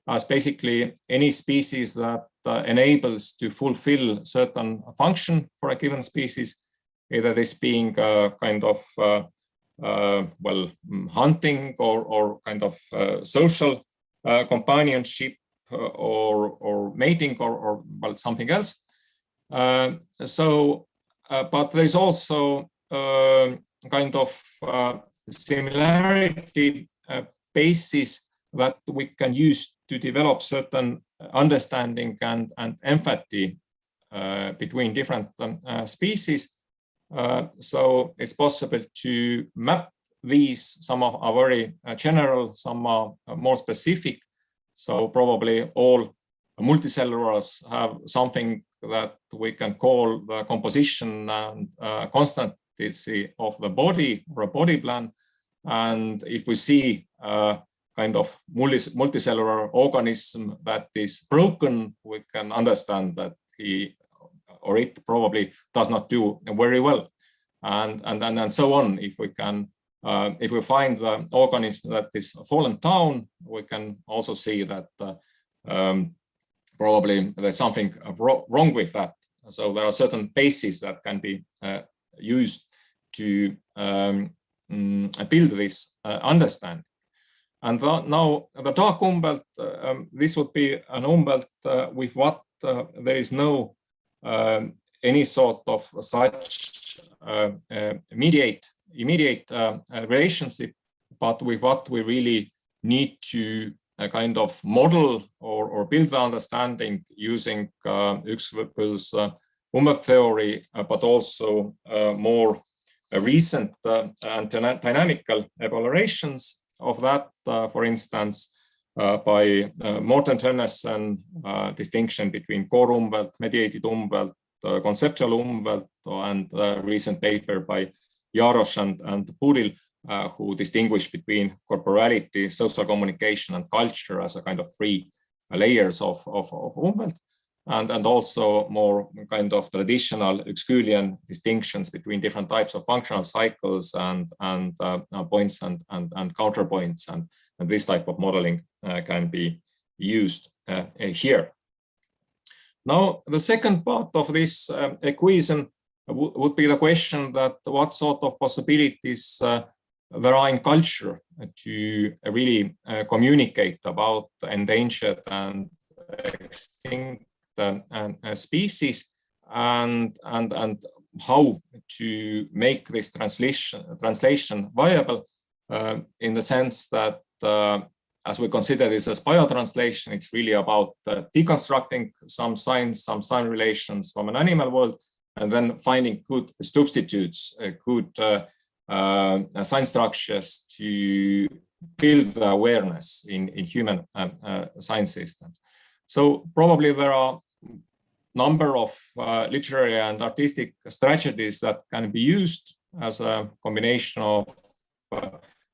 as basically any species that enables to fulfill certain function for a given species, either this being kind of hunting or kind of social companionship or mating or something else. But there is also kind of similarity basis that we can use to develop certain understanding and empathy between different species. So it's possible to map these. Some are very general, some are more specific. So probably all multicellulars have something that we can call the composition and constancy of the body or a body plan. And if we see kind of multicellular organism that is broken, we can understand that he or it probably does not do very well, and so on. If we can, if we find the organism that is fallen down, we can also see that probably there's something wrong with that. So there are certain bases that can be used to build this understanding. And now the dark umbelt, this would be an umbelt with what there is no any sort of such immediate relationship, but with what we really need to kind of model or build the understanding using Uexküll's umbelt theory, but also more recent and dynamical evaluations of that, for instance, by Morten Tønnesen distinction between core umbelt, mediated umbelt, conceptual umbelt, and a recent paper by Jarosz and Buril, who distinguish between corporality, social communication, and culture as a kind of three layers of umbelt, and also more kind of traditional Uexküllian distinctions between different types of functional cycles and points and counterpoints, and this type of modeling can be used here. Now, the second part of this equation would be the question that what sort of possibilities there are in culture to really communicate about endangered and extinct species, and how to make this translation viable, in the sense that as we consider this as biotranslation, it's really about deconstructing some signs, some sign relations from an animal world, and then finding good substitutes, good sign structures to build the awareness in human sign systems. So probably there are a number of literary and artistic strategies that can be used as a combination of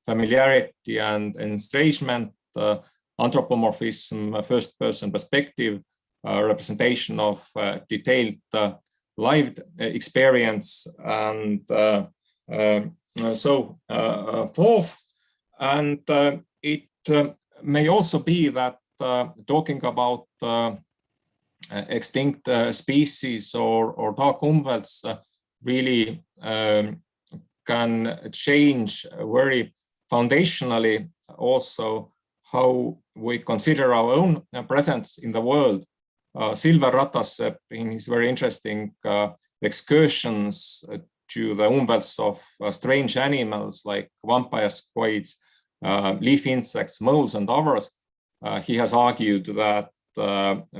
familiarity and estrangement, anthropomorphism, first-person perspective, representation of detailed lived experience, and so forth. And it may also be that talking about extinct species or dark umvelts really can change very foundationally also how we consider our own presence in the world. Silver Ratassepp, in his very interesting excursions to the umvelts of strange animals like vampire squids, leaf insects, moles, and others, he has argued that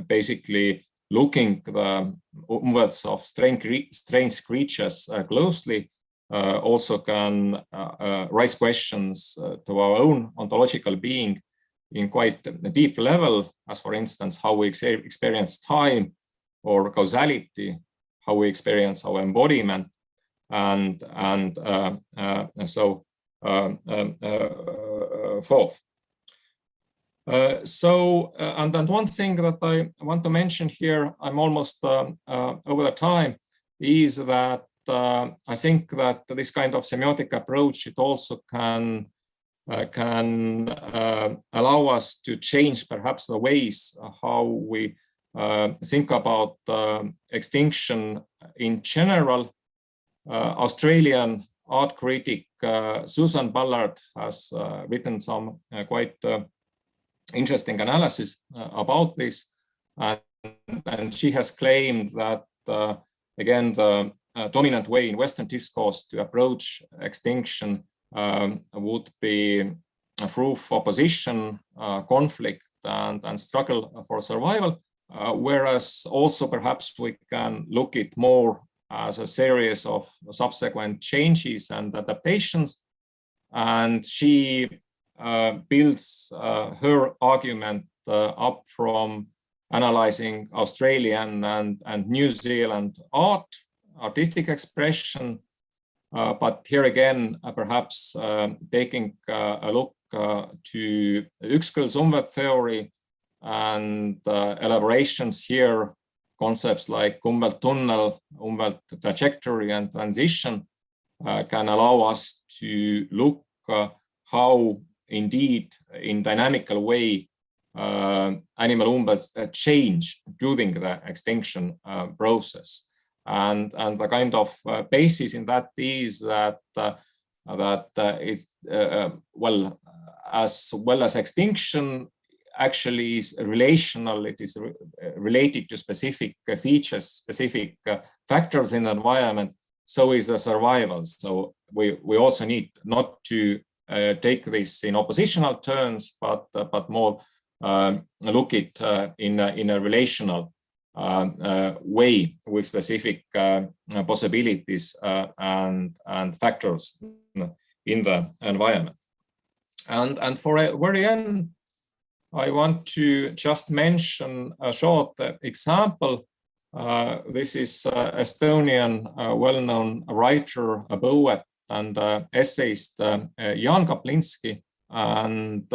basically looking the umvelts of strange creatures closely also can raise questions to our own ontological being in quite a deep level, as for instance, how we experience time or causality, how we experience our embodiment, and so forth. And then one thing that I want to mention here, I'm almost over the time, is that I think that this kind of semiotic approach, it also can allow us to change perhaps the ways how we think about extinction in general. Australian art critic Susan Ballard has written some quite interesting analysis about this, and she has claimed that again the dominant way in Western discourse to approach extinction would be through opposition, conflict, and struggle for survival, whereas also perhaps we can look at more as a series of subsequent changes and adaptations. And she builds her argument up from analyzing Australian and New Zealand artistic expression, but here again, perhaps taking a look to Ykskõls umvelt theory and elaborations here, concepts like umvelt tunnel, umvelt trajectory, and transition can allow us to look how indeed in dynamical way animal umvelts change during the extinction process. And the kind of basis in that is that it well as extinction actually is relational. It is related to specific features, specific factors in the environment. So is the survival. So we also need not to take this in oppositional terms, but more look it in a relational way with specific possibilities and factors in the environment. And for a very end, I want to just mention a short example. This is Estonian well-known writer, a poet, and essayist Jaan Kaplinski, and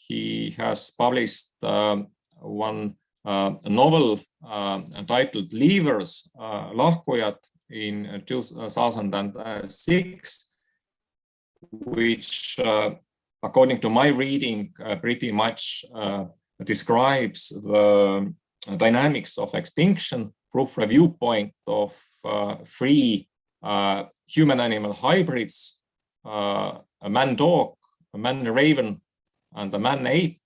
he has published one novel entitled Leavers, lahkujad, in 2006, which, according to my reading, pretty much describes the dynamics of extinction through a viewpoint of three human-animal hybrids, a man-dog, a man-raven, and a man-ape.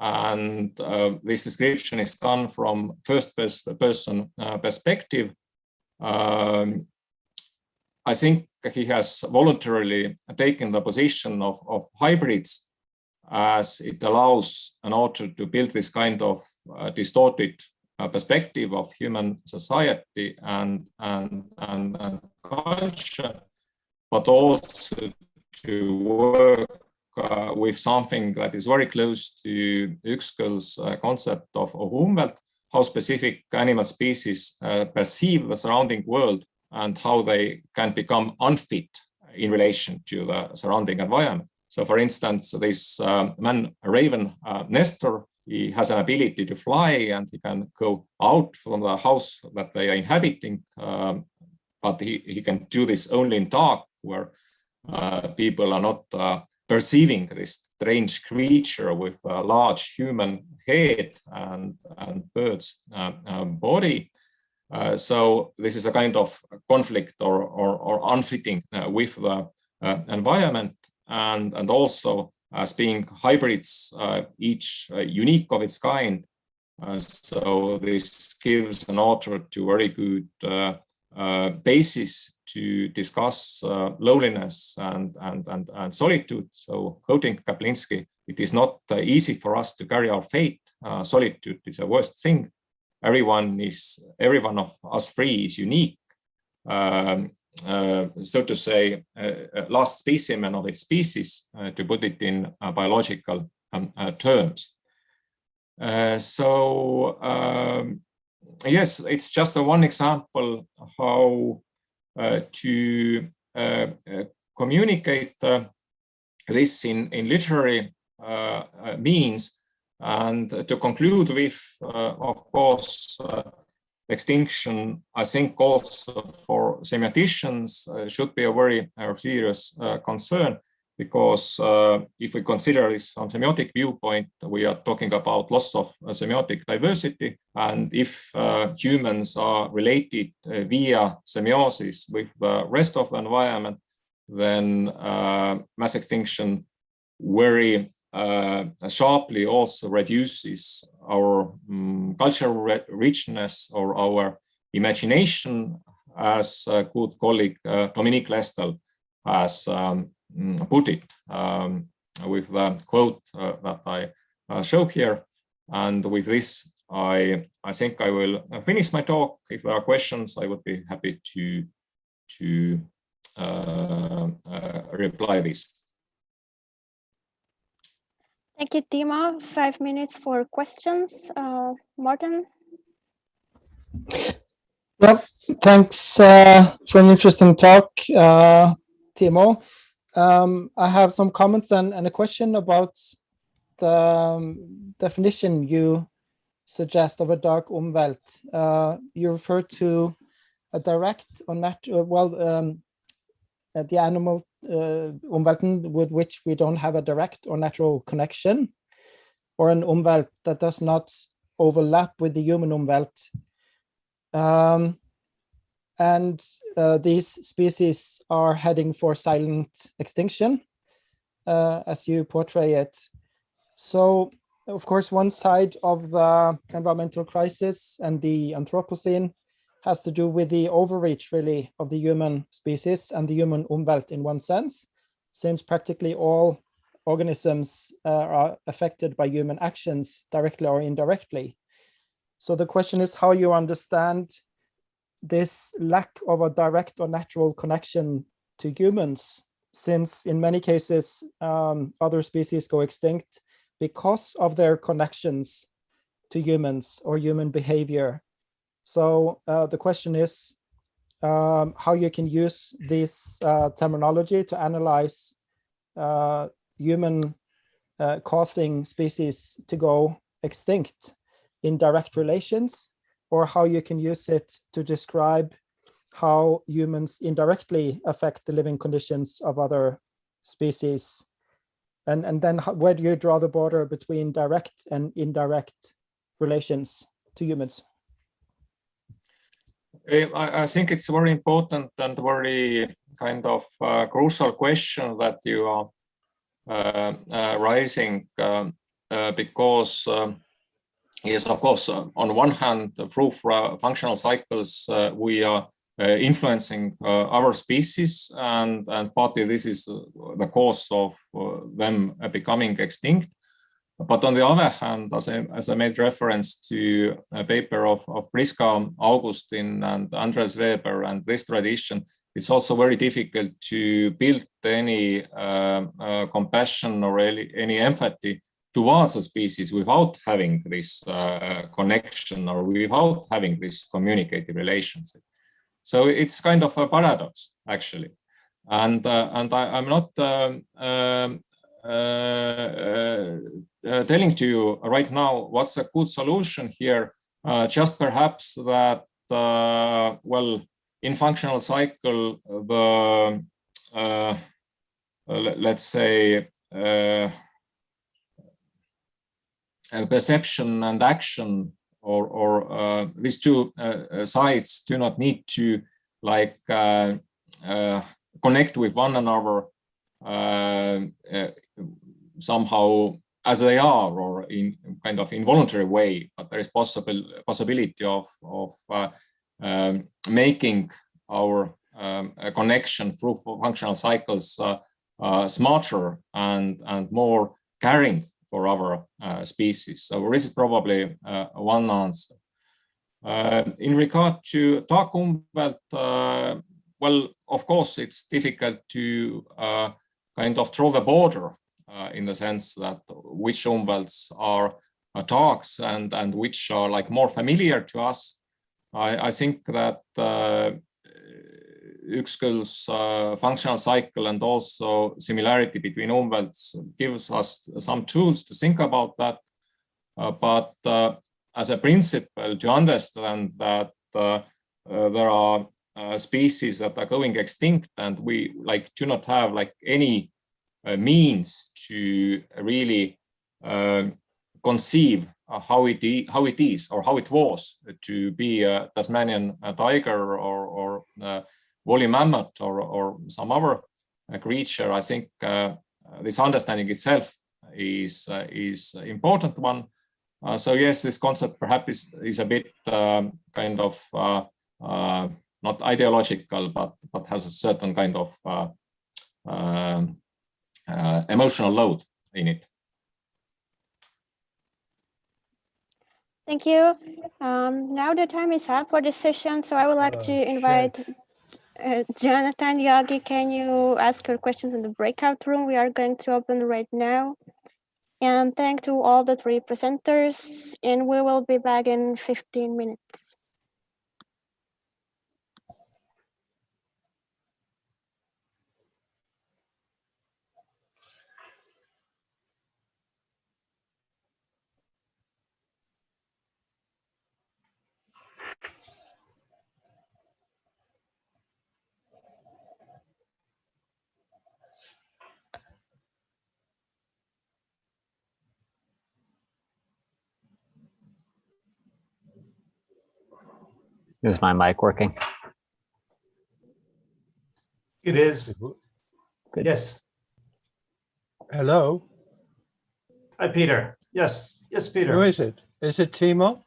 And this description is done from first-person perspective. I think he has voluntarily taken the position of hybrids, as it allows an author to build this kind of distorted perspective of human society and culture, but also to work with something that is very close to Ykskõl's concept of umvelt, how specific animal species perceive the surrounding world and how they can become unfit in relation to the surrounding environment. So for instance, this man-raven Nestor, he has an ability to fly and he can go out from the house that they are inhabiting, but he can do this only in dark, where people are not perceiving this strange creature with a large human head and bird's body. So this is a kind of conflict or unfitting with the environment, and also as being hybrids, each unique of its kind. So this gives an author to very good basis to discuss loneliness and solitude. So quoting Kaplinsky, it is not easy for us to carry our fate. Solitude is the worst thing. Every one of us three is unique. So to say, last specimen of its species, to put it in biological terms. Yes, it's just one example how to communicate this in literary means, and to conclude with, of course, extinction, I think also for semioticians should be a very serious concern, because if we consider this from semiotic viewpoint, we are talking about loss of semiotic diversity. And if humans are related via semiosis with the rest of the environment, then mass extinction very sharply also reduces our cultural richness or our imagination, as good colleague Dominique Lestel has put it with the quote that I show here. And with this, I think I will finish my talk. If there are questions, I would be happy to reply this. Thank you, Timo. 5 minutes for questions. Martin? Well, thanks for an interesting talk, Timo. I have some comments and a question about the definition you suggest of a dark Umwelt. You refer to a direct or natural, the animal Umwelten with which we don't have a direct or natural connection, or an Umwelt that does not overlap with the human Umwelt. And these species are heading for silent extinction, as you portray it. So, of course, one side of the environmental crisis and the Anthropocene has to do with the overreach, really, of the human species and the human Umwelt in one sense, since practically all organisms are affected by human actions directly or indirectly. So the question is how you understand this lack of a direct or natural connection to humans, since in many cases other species go extinct because of their connections to humans or human behavior. So the question is how you can use this terminology to analyze human causing species to go extinct in direct relations, or how you can use it to describe how humans indirectly affect the living conditions of other species. And then where do you draw the border between direct and indirect relations to humans? I think it's very important and very kind of crucial question that you are raising, because yes, of course, on one hand, through functional cycles, we are influencing our species, and partly this is the cause of them becoming extinct. But on the other hand, as I made reference to a paper of Priska, Augustin, and Andres Weber and this tradition, it's also very difficult to build any compassion or any empathy towards a species without having this connection or without having this communicative relationship. So it's kind of a paradox, actually. And I'm not telling to you right now what's a good solution here, just perhaps that, well, in functional cycle, the, let's say, perception and action, or these two sides do not need to like connect with one another somehow as they are, or in kind of involuntary way, but there is possibility of making our connection through functional cycles smarter and more caring for our species. So this is probably one answer. In regard to dark umwelt, well, of course, it's difficult to kind of draw the border in the sense that which umwelts are darks and which are like more familiar to us. I think that Yksköl's functional cycle and also similarity between umwelts gives us some tools to think about that. But as a principle, to understand that there are species that are going extinct, and we like do not have like any means to really conceive how it is or how it was to be a Tasmanian tiger or woolly mammoth or some other creature. I think this understanding itself is important one. So yes, this concept perhaps is a bit kind of not ideological, but has a certain kind of emotional load in it. Thank you. Now the time is up for the session, so I would like to invite Jonathan, Yogi, can you ask your questions in the breakout room? We are going to open right now. And thank to all the three presenters, and we will be back in 15 minutes. Is my mic working? It is. Good. Yes. Hello. Hi, Peter. Yes. Yes, Peter. Who is it? Is it Timo?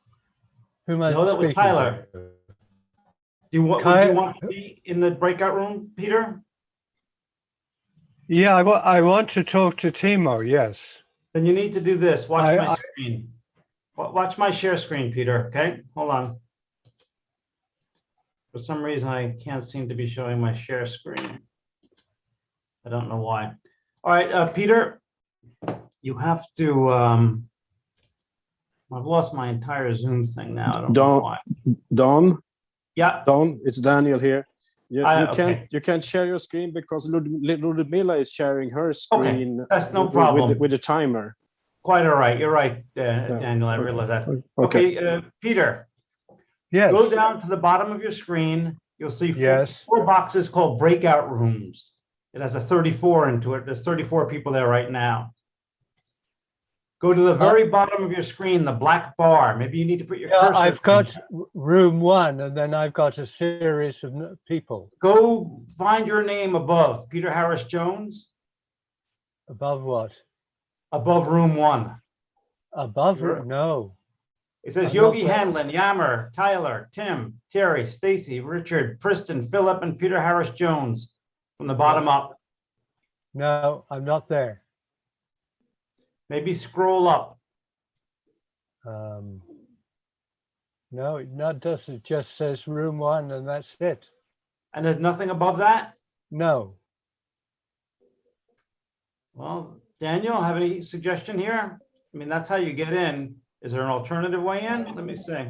Who am I No, that was speaking Tyler. to? Would you want to be in the breakout room, Peter? Yeah, I want to talk to Timo, yes. Then you need to do this. Watch my screen. Watch my share screen, Peter. Okay, hold on. For some reason, I can't seem to be showing my share screen. I don't know why. All right, Peter, you have to, I've lost my entire Zoom thing now. I don't know why. Don? Yeah. Don, it's Daniel here. You okay. can't share your screen because Ludmila is sharing her screen. Okay, that's no problem. With the timer. Quite all right. You're right, Daniel. I realize that. Okay, Peter. Yes. Go down to the bottom of your screen. You'll see four boxes called breakout rooms. It has a 34 into it. There's 34 people there right now. Go to the very bottom of your screen, the black bar. Maybe you need to put your cursor. I've got room 1, and then I've got a series of people. Go find your name above Peter Harris Jones. Above what? Above room 1. Above room? No. It says Yogi Hanlon, Yammer, Tyler, Tim, Terry, Stacy, Richard, Preston, Philip, and Peter Harris Jones from the bottom up. No, I'm not there. Maybe scroll up. No, it not does. It just says room 1, and that's it. And there's nothing above that? No. Well, Daniel, have any suggestion here? I mean, that's how you get in. Is there an alternative way in? Let me see.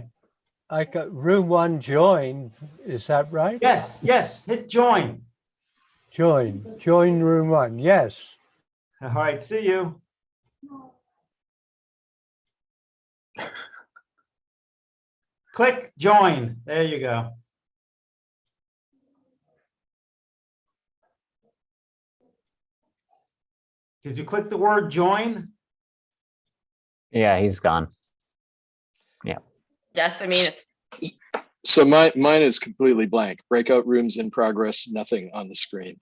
I got room 1 join. Is that right? Yes, yes. Hit join. Join room 1. Yes. All right. See you. Click join. There you go. Did you click the word join? Yeah, he's gone. Yeah. Just a minute. So mine is completely blank. Breakout rooms in progress, nothing on the screen.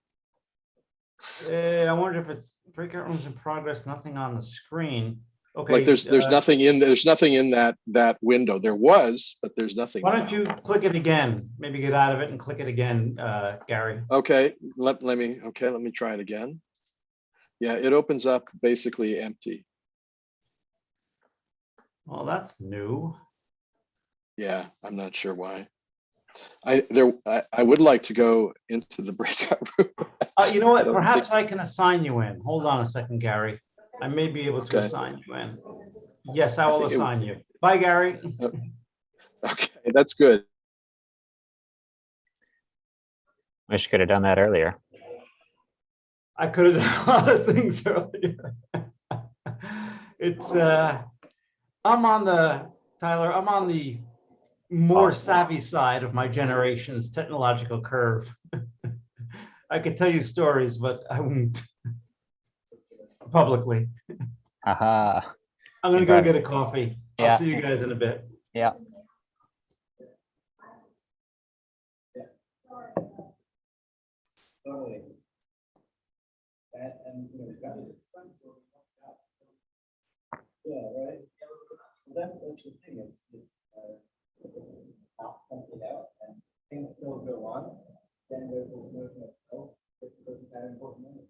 I wonder if it's breakout rooms in progress, nothing on the screen. Okay. Like there's nothing in that window. There was, but there's nothing. Why don't you click it again? Maybe get out of it and click it again, Gary. Okay, let me try it again. Yeah, it opens up basically empty. Well, that's new. Yeah, I'm not sure why. I would like to go into the breakout room. You know what? Perhaps I can assign you in. Hold on a second, Gary. I may be able to assign you in. Yes, I will assign you. Bye, Gary. Okay, that's good. Wish you could have done that earlier. I could have done a lot of things earlier. It's I'm on the more savvy side of my generation's technological curve. I could tell you stories, but I won't publicly. Aha. I'm gonna go get a coffee. I'll see you guys in a bit. Yeah. Yeah, right. That's the thing. It's pop something out and things still go on. Then there's this notion of, oh, it wasn't that important anyway.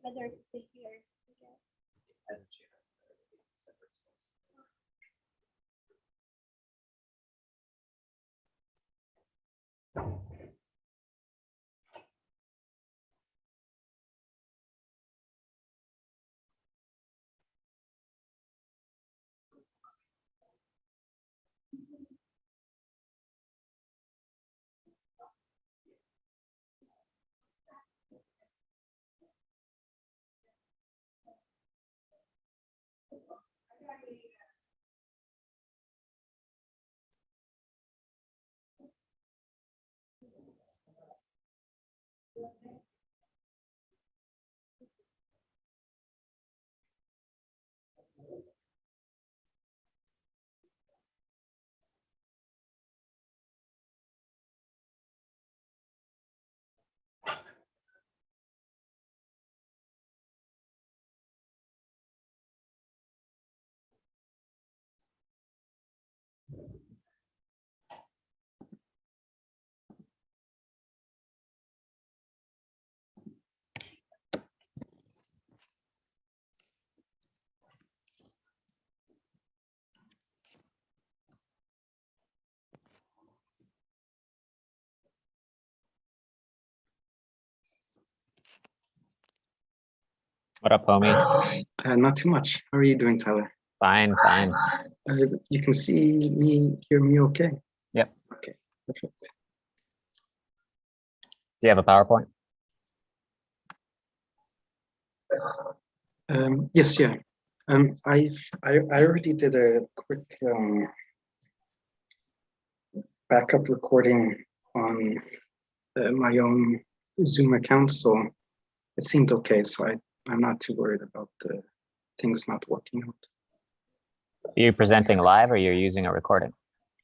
Better to stay here. What up, homie? Not too much. How are you doing, Tyler? Fine, fine. You can see me, hear me okay? Yep. Okay, perfect. Do you have a PowerPoint? Yes, yeah. I already did a quick backup recording on my own Zoom account, so it seemed okay. So I'm not too worried about things not working out. Are you presenting live or you're using a recording?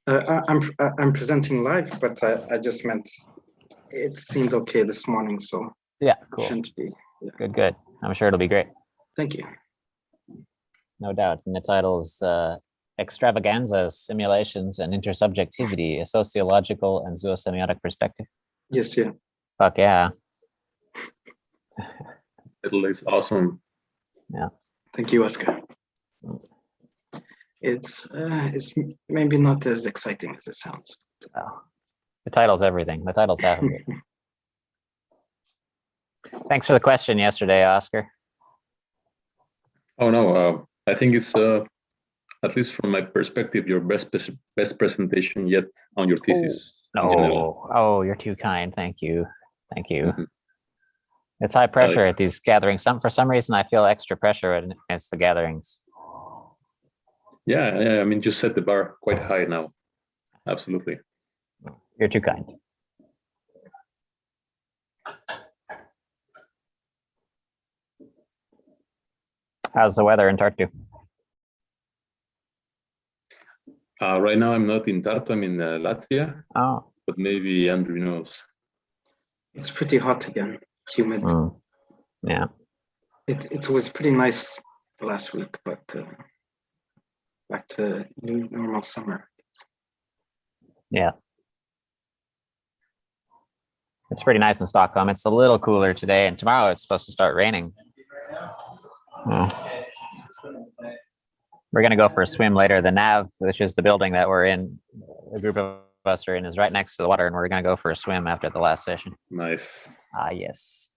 I'm presenting live, but I just meant it seemed okay this morning, so yeah, cool. It shouldn't be. Yeah. Good, good. I'm sure it'll be great. Thank you. No doubt. And the title is Extravaganza, Simulations and Intersubjectivity, a Sociological and Zoosemiotic Perspective. Yes, yeah. Fuck yeah. It looks awesome. Yeah. Thank you, Oscar. It's maybe not as exciting as it sounds. Oh, the title's everything. The title's half of it. Thanks for the question yesterday, Oscar. Oh no, I think it's at least from my perspective, your best presentation yet on your thesis. Oh, you're too kind. Thank you. Thank you. Mm-hmm. It's high pressure at these gatherings. For some reason, I feel extra pressure when it's the gatherings. Yeah, I mean, you set the bar quite high now. Absolutely. You're too kind. How's the weather in Tartu? Right now, I'm not in Tartu. I'm in Latvia. Oh. But maybe Andrew knows. It's pretty hot again, humid. Yeah. It was pretty nice last week, but back to new normal summer. Yeah. It's pretty nice in Stockholm. It's a little cooler today, and tomorrow it's supposed to start raining. We're going to go for a swim later. The Nav, which is the building that we're in, the group of us are in, is right next to the water, and we're going to go for a swim after the last session. Nice. Ah, yes.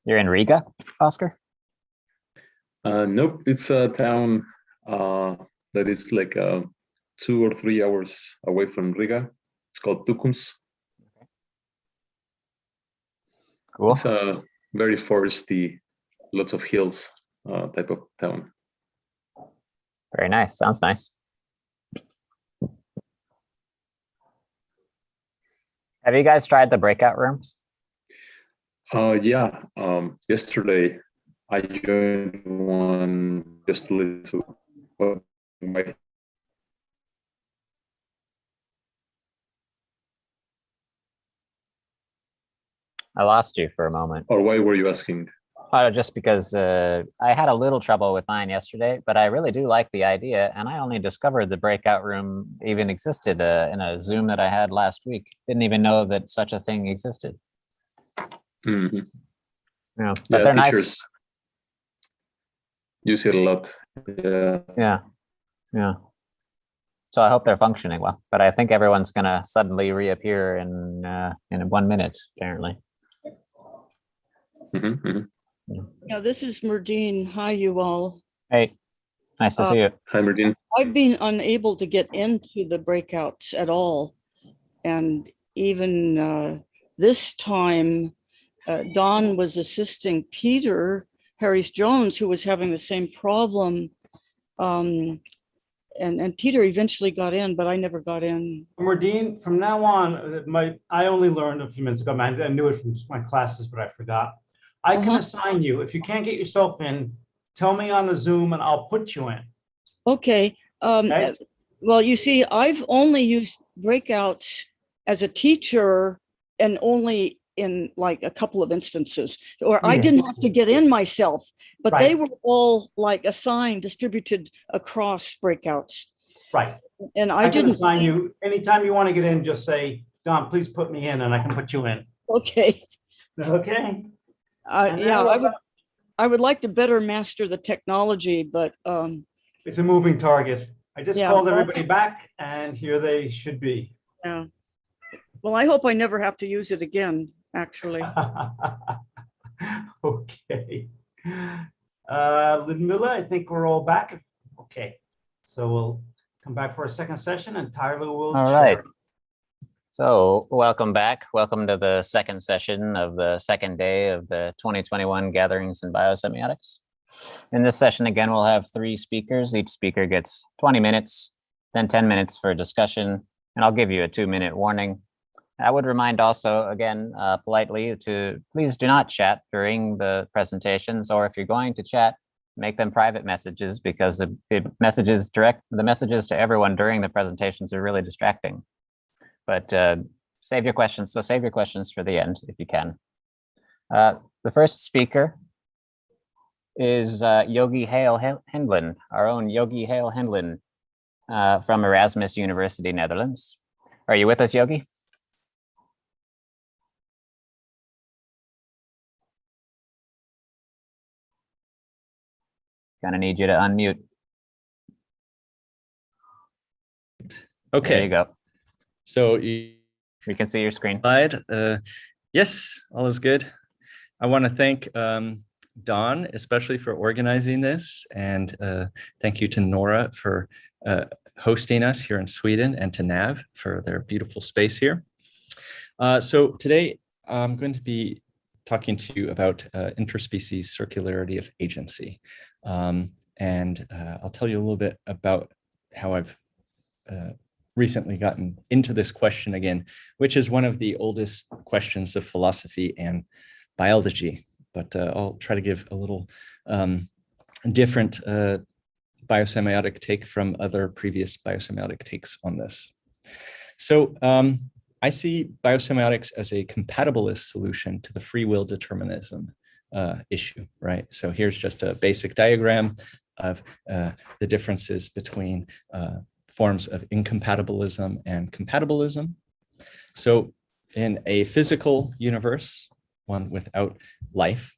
You're in Riga, Oscar? Nope, it's a town that is like 2 or 3 hours away from Riga. It's called Tukums. Cool. It's a very foresty, lots of hills type of town. Very nice. Sounds nice. Have you guys tried the breakout rooms? Yeah. Yesterday, I joined one just a little. I lost you for a moment. Or why were you asking? Just because I had a little trouble with mine yesterday, but I really do like the idea, and I only discovered the breakout room even existed in a Zoom that I had last week. Didn't even know that such a thing existed. Mm-hmm. Yeah, but Yeah, they're teachers nice. use it a lot. Yeah. Yeah, yeah. So I hope they're functioning well, but I think everyone's gonna suddenly reappear in 1 minute, apparently. Mm-hmm, mm-hmm. Yeah, this is Merdine. Hi, you all. Hey, nice to see you. Hi, Merdine. I've been unable to get into the breakouts at all. And even this time, Don was assisting Peter Harris-Jones, who was having the same problem. And Peter eventually got in, but I never got in. Merdine, from now on, I only learned a few minutes ago, I knew it from my classes, but I forgot. I can assign you. If you can't get yourself in, tell me on the Zoom and I'll put you in. Okay. Well, you see, I've only used breakouts as a teacher and only in like a couple of instances, or I didn't have to get in myself, but they were all like assigned, distributed across breakouts. Right. And I didn't assign you anytime you want to get in, just say, Don, please put me in and I can put you in. Okay. Okay. Yeah, I would like to better master the technology, but it's a moving target. I just yeah, called everybody back and here they should be. Yeah. Well, I hope I never have to use it again, actually. Okay. Ludmila, I think we're all back. Okay. So we'll come back for a second session and Tyler will All share. right. So welcome back. Welcome to the second session of the second day of the 2021 Gatherings in Biosemiotics. In this session, again, we'll have 3 speakers. Each speaker gets 20 minutes, then 10 minutes for discussion, and I'll give you a 2-minute warning. I would remind also, again, politely to please do not chat during the presentations, or if you're going to chat, make them private messages because the messages to everyone during the presentations are really distracting. But save your questions. So save your questions for the end if you can. The first speaker is Yogi Hale Hendlin, our own Yogi Hale Hendlin from Erasmus University, Netherlands. Are you with us, Yogi? Gonna need you to unmute. Okay. There you go. So we can see your screen. Yes, all is good. I want to thank Don, especially for organizing this, and thank you to Nora for hosting us here in Sweden, and to Nav for their beautiful space here. So today I'm going to be talking to you about interspecies circularity of agency. And I'll tell you a little bit about how I've recently gotten into this question again, which is one of the oldest questions of philosophy and biology. But I'll try to give a little different biosemiotic take from other previous biosemiotic takes on this. So I see biosemiotics as a compatibilist solution to the free will determinism issue, right? So here's just a basic diagram of the differences between forms of incompatibilism and compatibilism. So in a physical universe, one without life,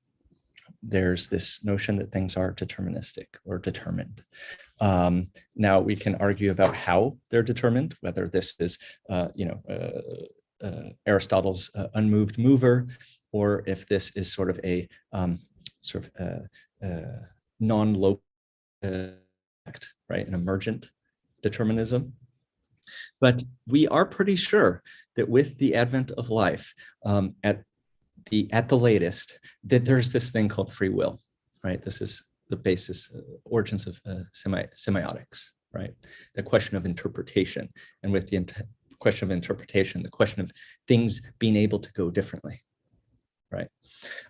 there's this notion that things are deterministic or determined. Now we can argue about how they're determined, whether this is, Aristotle's unmoved mover, or if this is sort of a non-local act, right, an emergent determinism. But we are pretty sure that with the advent of life, at the latest, that there's this thing called free will, right? This is the basis, origins of semiotics, right? The question of interpretation, and with the question of interpretation, the question of things being able to go differently, right?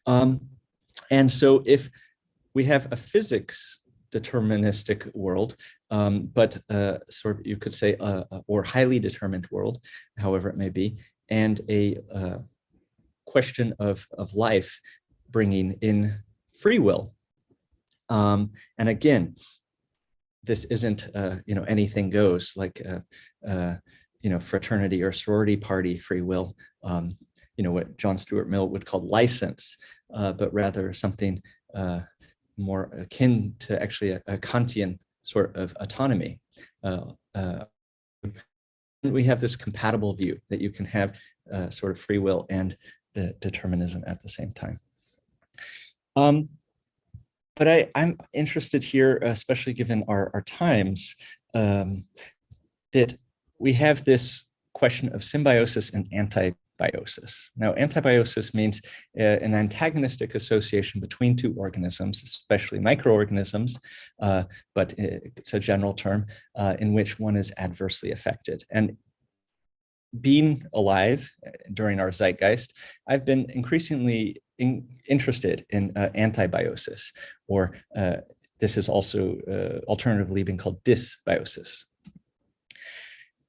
And so if we have a physics deterministic world, but sort of, you could say, or highly determined world, however it may be, and a question of life bringing in free will. And again, this isn't anything goes like fraternity or sorority party free will, what John Stuart Mill would call license, but rather something more akin to actually a Kantian sort of autonomy. We have this compatible view that you can have sort of free will and determinism at the same time. But I'm interested here, especially given our times, that we have this question of symbiosis and antibiosis. Now, antibiosis means an antagonistic association between two organisms, especially microorganisms, but it's a general term, in which one is adversely affected. And being alive during our zeitgeist, I've been increasingly interested in antibiosis, or this is also alternatively been called dysbiosis.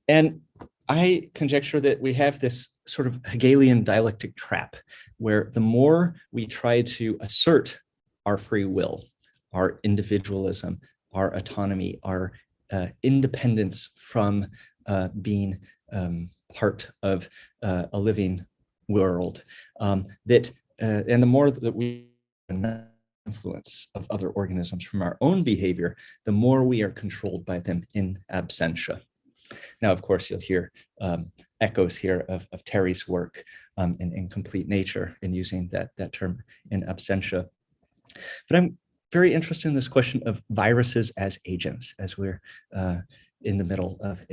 And I conjecture that we have this sort of Hegelian dialectic trap, where the more we try to assert our free will, our individualism, our autonomy, our independence from being part of a living world, and the more that we influence of other organisms from our own behavior, the more we are controlled by them in absentia. Now, of course, you'll hear echoes here of Terry's work in Incomplete Nature in using that term in absentia. But I'm very interested in this question of viruses as agents, as we're in the middle of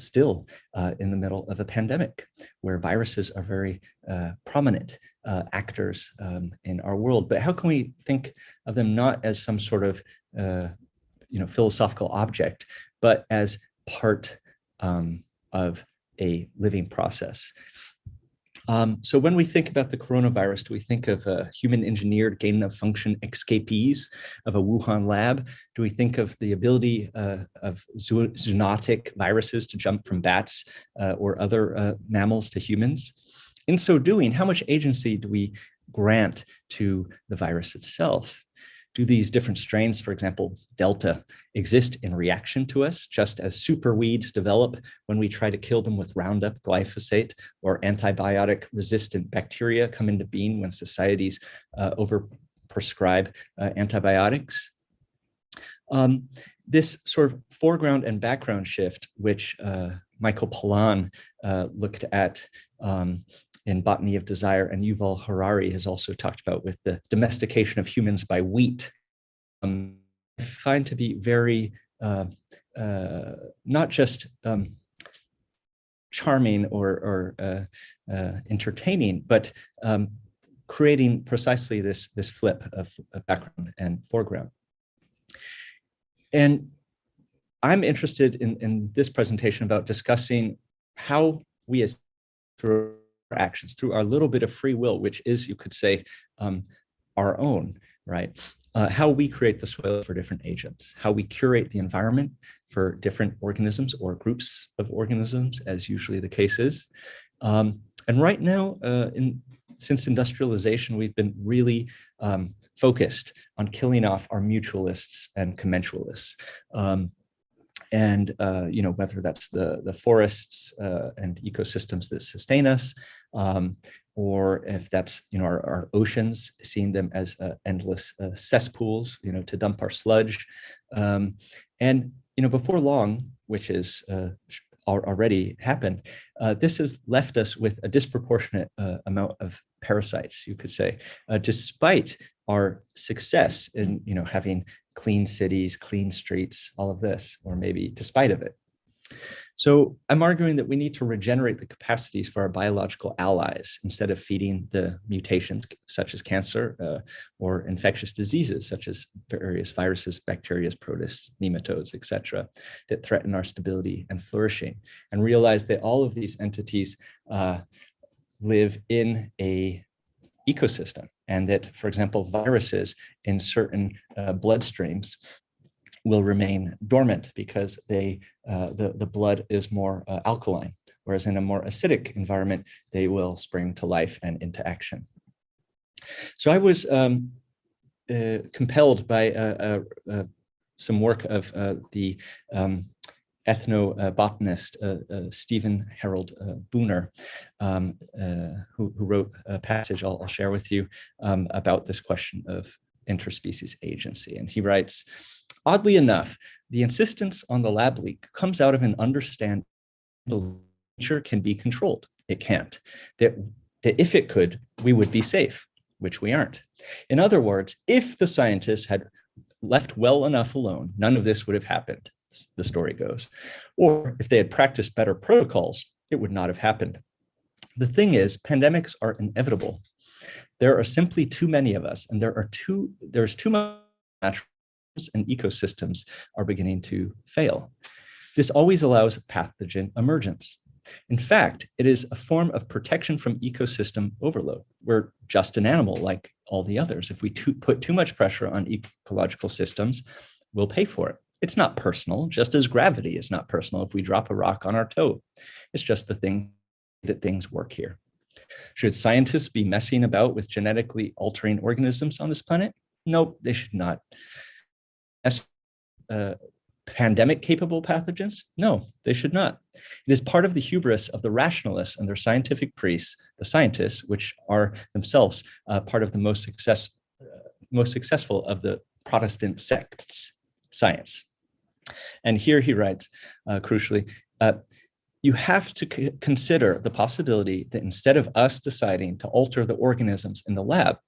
still in the middle of a pandemic, where viruses are very prominent actors in our world. But how can we think of them not as some sort of philosophical object, but as part of a living process? So when we think about the coronavirus, do we think of human-engineered gain-of-function escapees of a Wuhan lab? Do we think of the ability of zoonotic viruses to jump from bats or other mammals to humans? In so doing, how much agency do we grant to the virus itself? Do these different strains, for example, Delta, exist in reaction to us, just as super weeds develop when we try to kill them with Roundup, glyphosate, or antibiotic-resistant bacteria come into being when societies overprescribe antibiotics? This sort of foreground and background shift, which Michael Pollan looked at in Botany of Desire, and Yuval Harari has also talked about with the domestication of humans by wheat, I find to be very, not just charming or entertaining, but creating precisely this flip of background and foreground. And I'm interested in this presentation about discussing how we, as through our actions, through our little bit of free will, which is, you could say, our own, right? How we create the soil for different agents, how we curate the environment for different organisms or groups of organisms, as usually the case is. And right now, since industrialization, we've been really focused on killing off our mutualists and commensalists. And whether that's the forests and ecosystems that sustain us, or if that's our oceans, seeing them as endless cesspools, to dump our sludge. And before long, which is already happened, this has left us with a disproportionate amount of parasites, you could say, despite our success in having clean cities, clean streets, all of this, or maybe despite of it. So I'm arguing that we need to regenerate the capacities for our biological allies instead of feeding the mutations such as cancer or infectious diseases such as various viruses, bacteria, protists, nematodes, etc., that threaten our stability and flourishing, and realize that all of these entities live in a ecosystem, and that, for example, viruses in certain bloodstreams will remain dormant because the blood is more alkaline, whereas in a more acidic environment, they will spring to life and into action. So I was compelled by some work of the ethnobotanist Stephen Harold Booner, who wrote a passage I'll share with you about this question of interspecies agency. And he writes, oddly enough, the insistence on the lab leak comes out of an understanding that nature can be controlled. It can't. That if it could, we would be safe, which we aren't. In other words, if the scientists had left well enough alone, none of this would have happened, the story goes. Or if they had practiced better protocols, it would not have happened. The thing is, pandemics are inevitable. There are simply too many of us, and there's too much natural and ecosystems are beginning to fail. This always allows pathogen emergence. In fact, it is a form of protection from ecosystem overload. We're just an animal like all the others. If we put too much pressure on ecological systems, we'll pay for it. It's not personal, just as gravity is not personal if we drop a rock on our toe. It's just the thing that things work here. Should scientists be messing about with genetically altering organisms on this planet? Nope, they should not. Pandemic-capable pathogens? No, they should not. It is part of the hubris of the rationalists and their scientific priests, the scientists, which are themselves part of the most successful of the Protestant sects, science. And here he writes, crucially, you have to consider the possibility that instead of us deciding to alter the organisms in the lab,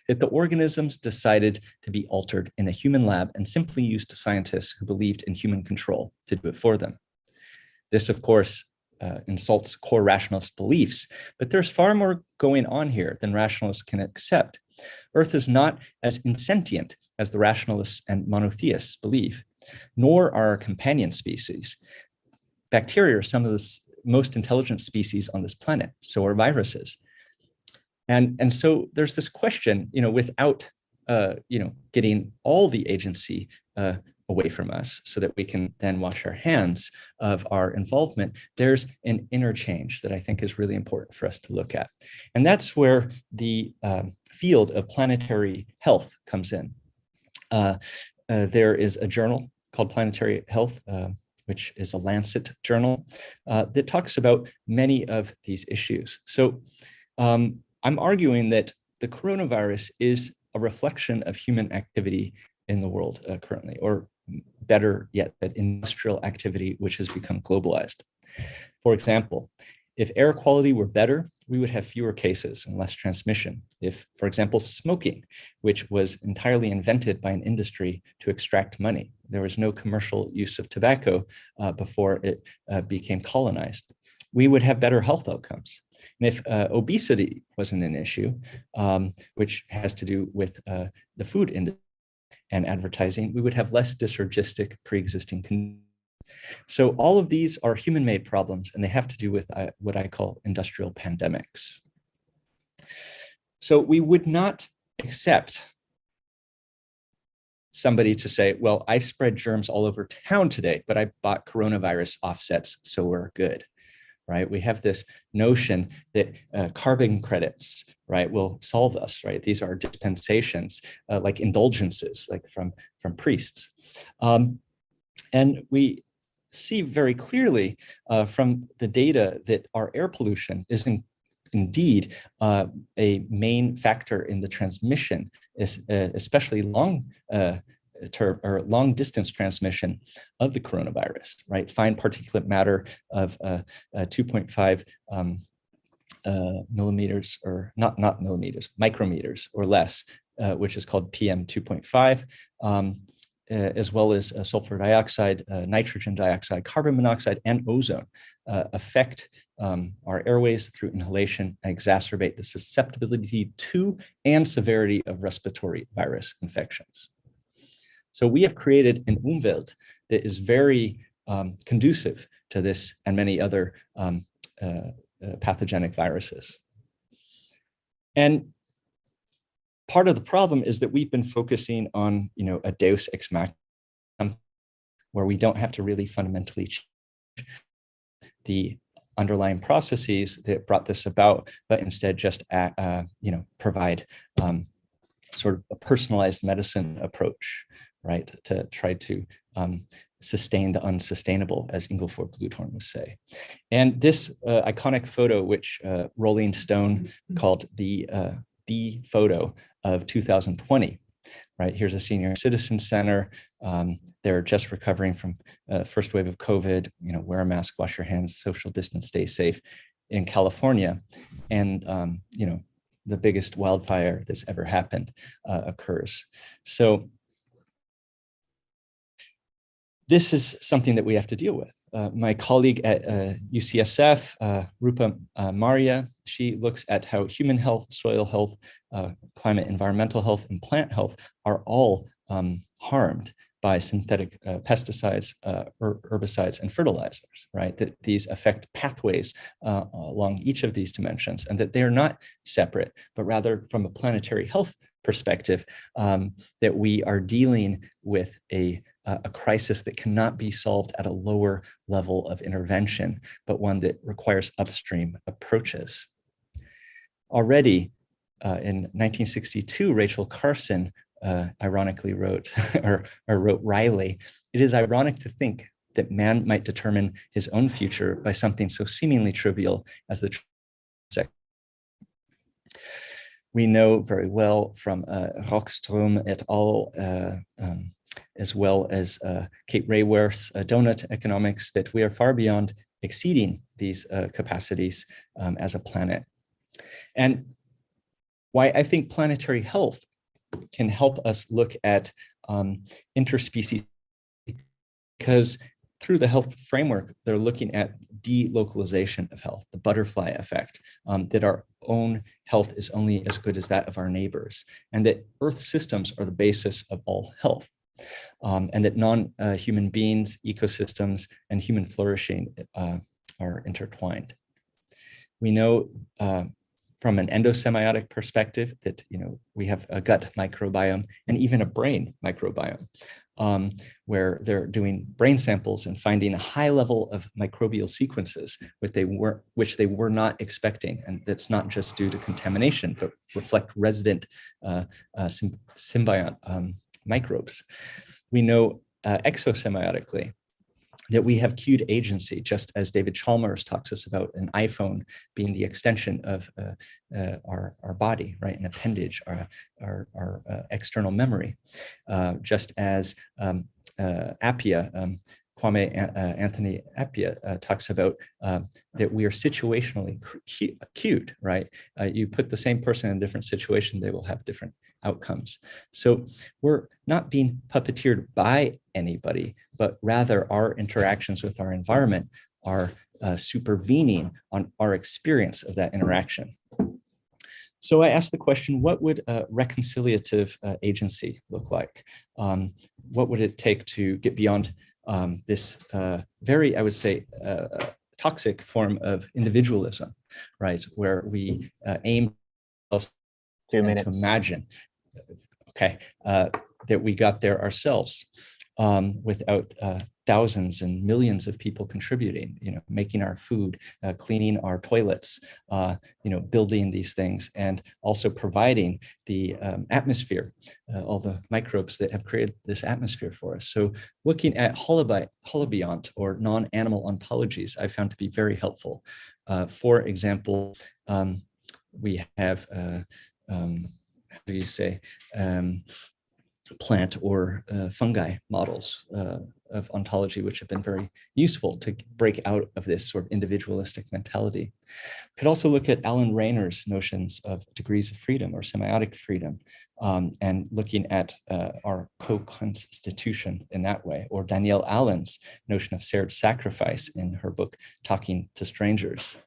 that the organisms decided to be altered in a human lab and simply used scientists who believed in human control to do it for them. This, of course, insults core rationalist beliefs, but there's far more going on here than rationalists can accept. Earth is not as insentient as the rationalists and monotheists believe, nor are our companion species. Bacteria are some of the most intelligent species on this planet, so are viruses. And so there's this question, without, getting all the agency away from us so that we can then wash our hands of our involvement, there's an interchange that I think is really important for us to look at. And that's where the field of planetary health comes in. There is a journal called Planetary Health, which is a Lancet journal that talks about many of these issues. So I'm arguing that the coronavirus is a reflection of human activity in the world currently, or better yet, that industrial activity which has become globalized. For example, if air quality were better, we would have fewer cases and less transmission. If, for example, smoking, which was entirely invented by an industry to extract money, there was no commercial use of tobacco before it became colonized, we would have better health outcomes. And if obesity wasn't an issue, which has to do with the food industry and advertising, we would have less dysrhogistic pre-existing conditions. So all of these are human-made problems, and they have to do with what I call industrial pandemics. So we would not accept somebody to say, well, I spread germs all over town today, but I bought coronavirus offsets, so we're good, right? We have this notion that carbon credits, right, will solve us, right? These are dispensations, like indulgences, like from priests. And we see very clearly from the data that our air pollution is indeed a main factor in the transmission, especially long distance transmission of the coronavirus, right? Fine particulate matter of 2.5 millimeters, or not millimeters, micrometers or less, which is called PM 2.5. As well as sulfur dioxide, nitrogen dioxide, carbon monoxide, and ozone affect our airways through inhalation and exacerbate the susceptibility to and severity of respiratory virus infections. So we have created an Umwelt that is very conducive to this and many other pathogenic viruses. And part of the problem is that we've been focusing on, a deus ex machina, where we don't have to really fundamentally change the underlying processes that brought this about, but instead just, provide sort of a personalized medicine approach, right, to try to sustain the unsustainable, as Ingolfur Bluthorn would say. And this iconic photo, which Rolling Stone called the photo of 2020, right? Here's a senior citizen center. They're just recovering from first wave of COVID, wear a mask, wash your hands, social distance, stay safe in California. And, the biggest wildfire that's ever happened occurs. So this is something that we have to deal with. My colleague at UCSF, Rupa Maria, she looks at how human health, soil health, climate, environmental health, and plant health are all harmed by synthetic pesticides, herbicides, and fertilizers, right? That these affect pathways along each of these dimensions, and that they are not separate, but rather from a planetary health perspective, that we are dealing with a crisis that cannot be solved at a lower level of intervention, but one that requires upstream approaches. Already in 1962, Rachel Carson ironically wrote, or wrote Riley, "It is ironic to think that man might determine his own future by something so seemingly trivial as the sex." We know very well from Rockström et al., as well as Kate Raworth's donut economics, that we are far beyond exceeding these capacities as a planet. And why I think planetary health can help us look at interspecies, because through the health framework, they're looking at delocalization of health, the butterfly effect, that our own health is only as good as that of our neighbors, and that Earth systems are the basis of all health, and that non-human beings, ecosystems, and human flourishing are intertwined. We know from an endosemiotic perspective that we have a gut microbiome and even a brain microbiome, where they're doing brain samples and finding a high level of microbial sequences which they were not expecting, and that's not just due to contamination, but reflect resident symbiont microbes. We know exosemiotically that we have cued agency, just as David Chalmers talks us about an iPhone being the extension of our body, right? An appendage, our external memory, just as Appia, Kwame Anthony Appia talks about that we are situationally cued, right? You put the same person in a different situation, they will have different outcomes. So we're not being puppeteered by anybody, but rather our interactions with our environment are supervening on our experience of that interaction. So I asked the question, what would reconciliative agency look like? What would it take to get beyond this very, I would say, toxic form of individualism, right? Where we aim to imagine, okay, that we got there ourselves without thousands and millions of people contributing, making our food, cleaning our toilets, building these things, and also providing the atmosphere, all the microbes that have created this atmosphere for us. So looking at holobiont or non-animal ontologies, I found to be very helpful. For example, we have, how do you say, plant or fungi models of ontology, which have been very useful to break out of this sort of individualistic mentality. Could also look at Alan Rayner's notions of degrees of freedom or semiotic freedom, and looking at our co-constitution in that way, or Danielle Allen's notion of shared sacrifice in her book, Talking to Strangers.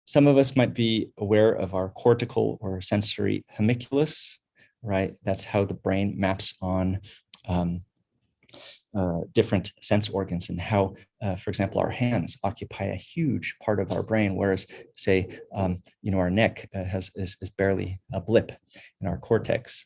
Some of us might be aware of our cortical or sensory homunculus, right? That's how the brain maps on different sense organs, and how, for example, our hands occupy a huge part of our brain, whereas, say, our neck is barely a blip in our cortex.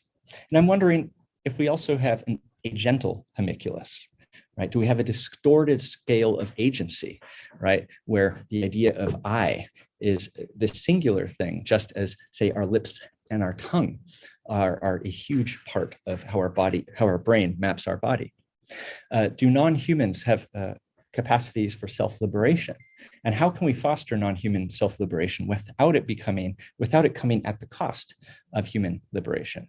And I'm wondering if we also have an agental homunculus, right? Do we have a distorted scale of agency, right? Where the idea of I is the singular thing, just as, say, our lips and our tongue are a huge part of how our brain maps our body. Do non-humans have capacities for self-liberation? And how can we foster non-human self-liberation without it coming at the cost of human liberation?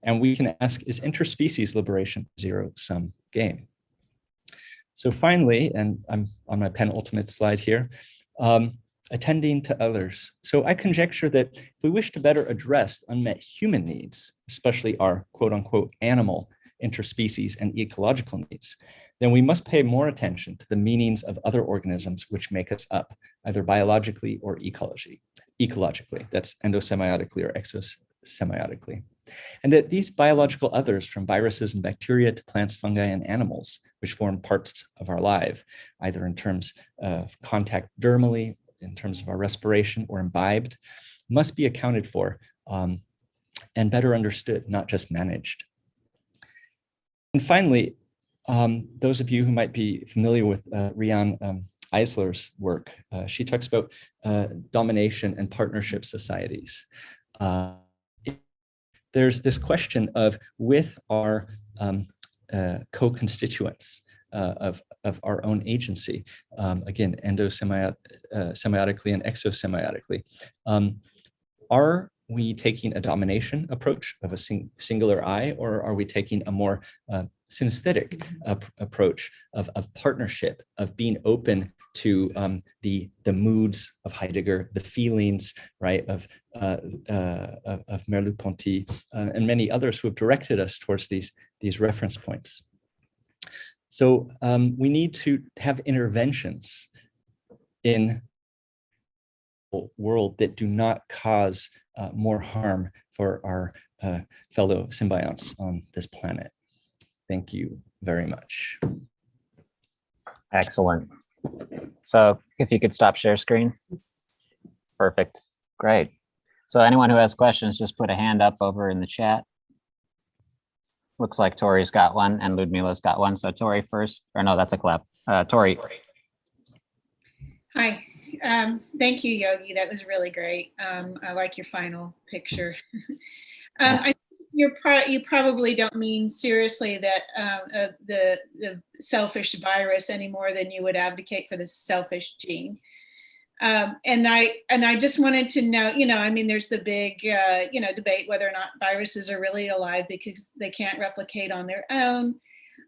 And we can ask, is interspecies liberation a zero-sum game? So finally, and I'm on my penultimate slide here, attending to others. So I conjecture that if we wish to better address unmet human needs, especially our quote unquote animal, interspecies, and ecological needs, then we must pay more attention to the meanings of other organisms which make us up, either biologically or ecologically, that's endosemiotically or exosemiotically. And that these biological others, from viruses and bacteria to plants, fungi, and animals, which form parts of our life, either in terms of contact dermally, in terms of our respiration, or imbibed, must be accounted for and better understood, not just managed. And finally, those of you who might be familiar with Rian Eisler's work, she talks about domination and partnership societies. There's this question of, with our co-constituents of our own agency, again, endosemiotically and exosemiotically, are we taking a domination approach of a singular I, or are we taking a more synesthetic approach of partnership, of being open to the moods of Heidegger, the feelings, right, of Merleau-Ponty, and many others who have directed us towards these reference points. So we need to have interventions in the world that do not cause more harm for our fellow symbionts on this planet. Thank you very much. Excellent. So if you could stop share screen. Perfect. Great. So anyone who has questions, just put a hand up over in the chat. Looks like Tori's got one and Ludmila's got one. So Tori first, or no, that's a clap. Tori. Hi. Thank you, Yogi. That was really great. I like your final picture. I you probably don't mean seriously that the selfish virus any more than you would advocate for the selfish gene. And I just wanted to know, I mean, there's the big, debate whether or not viruses are really alive because they can't replicate on their own.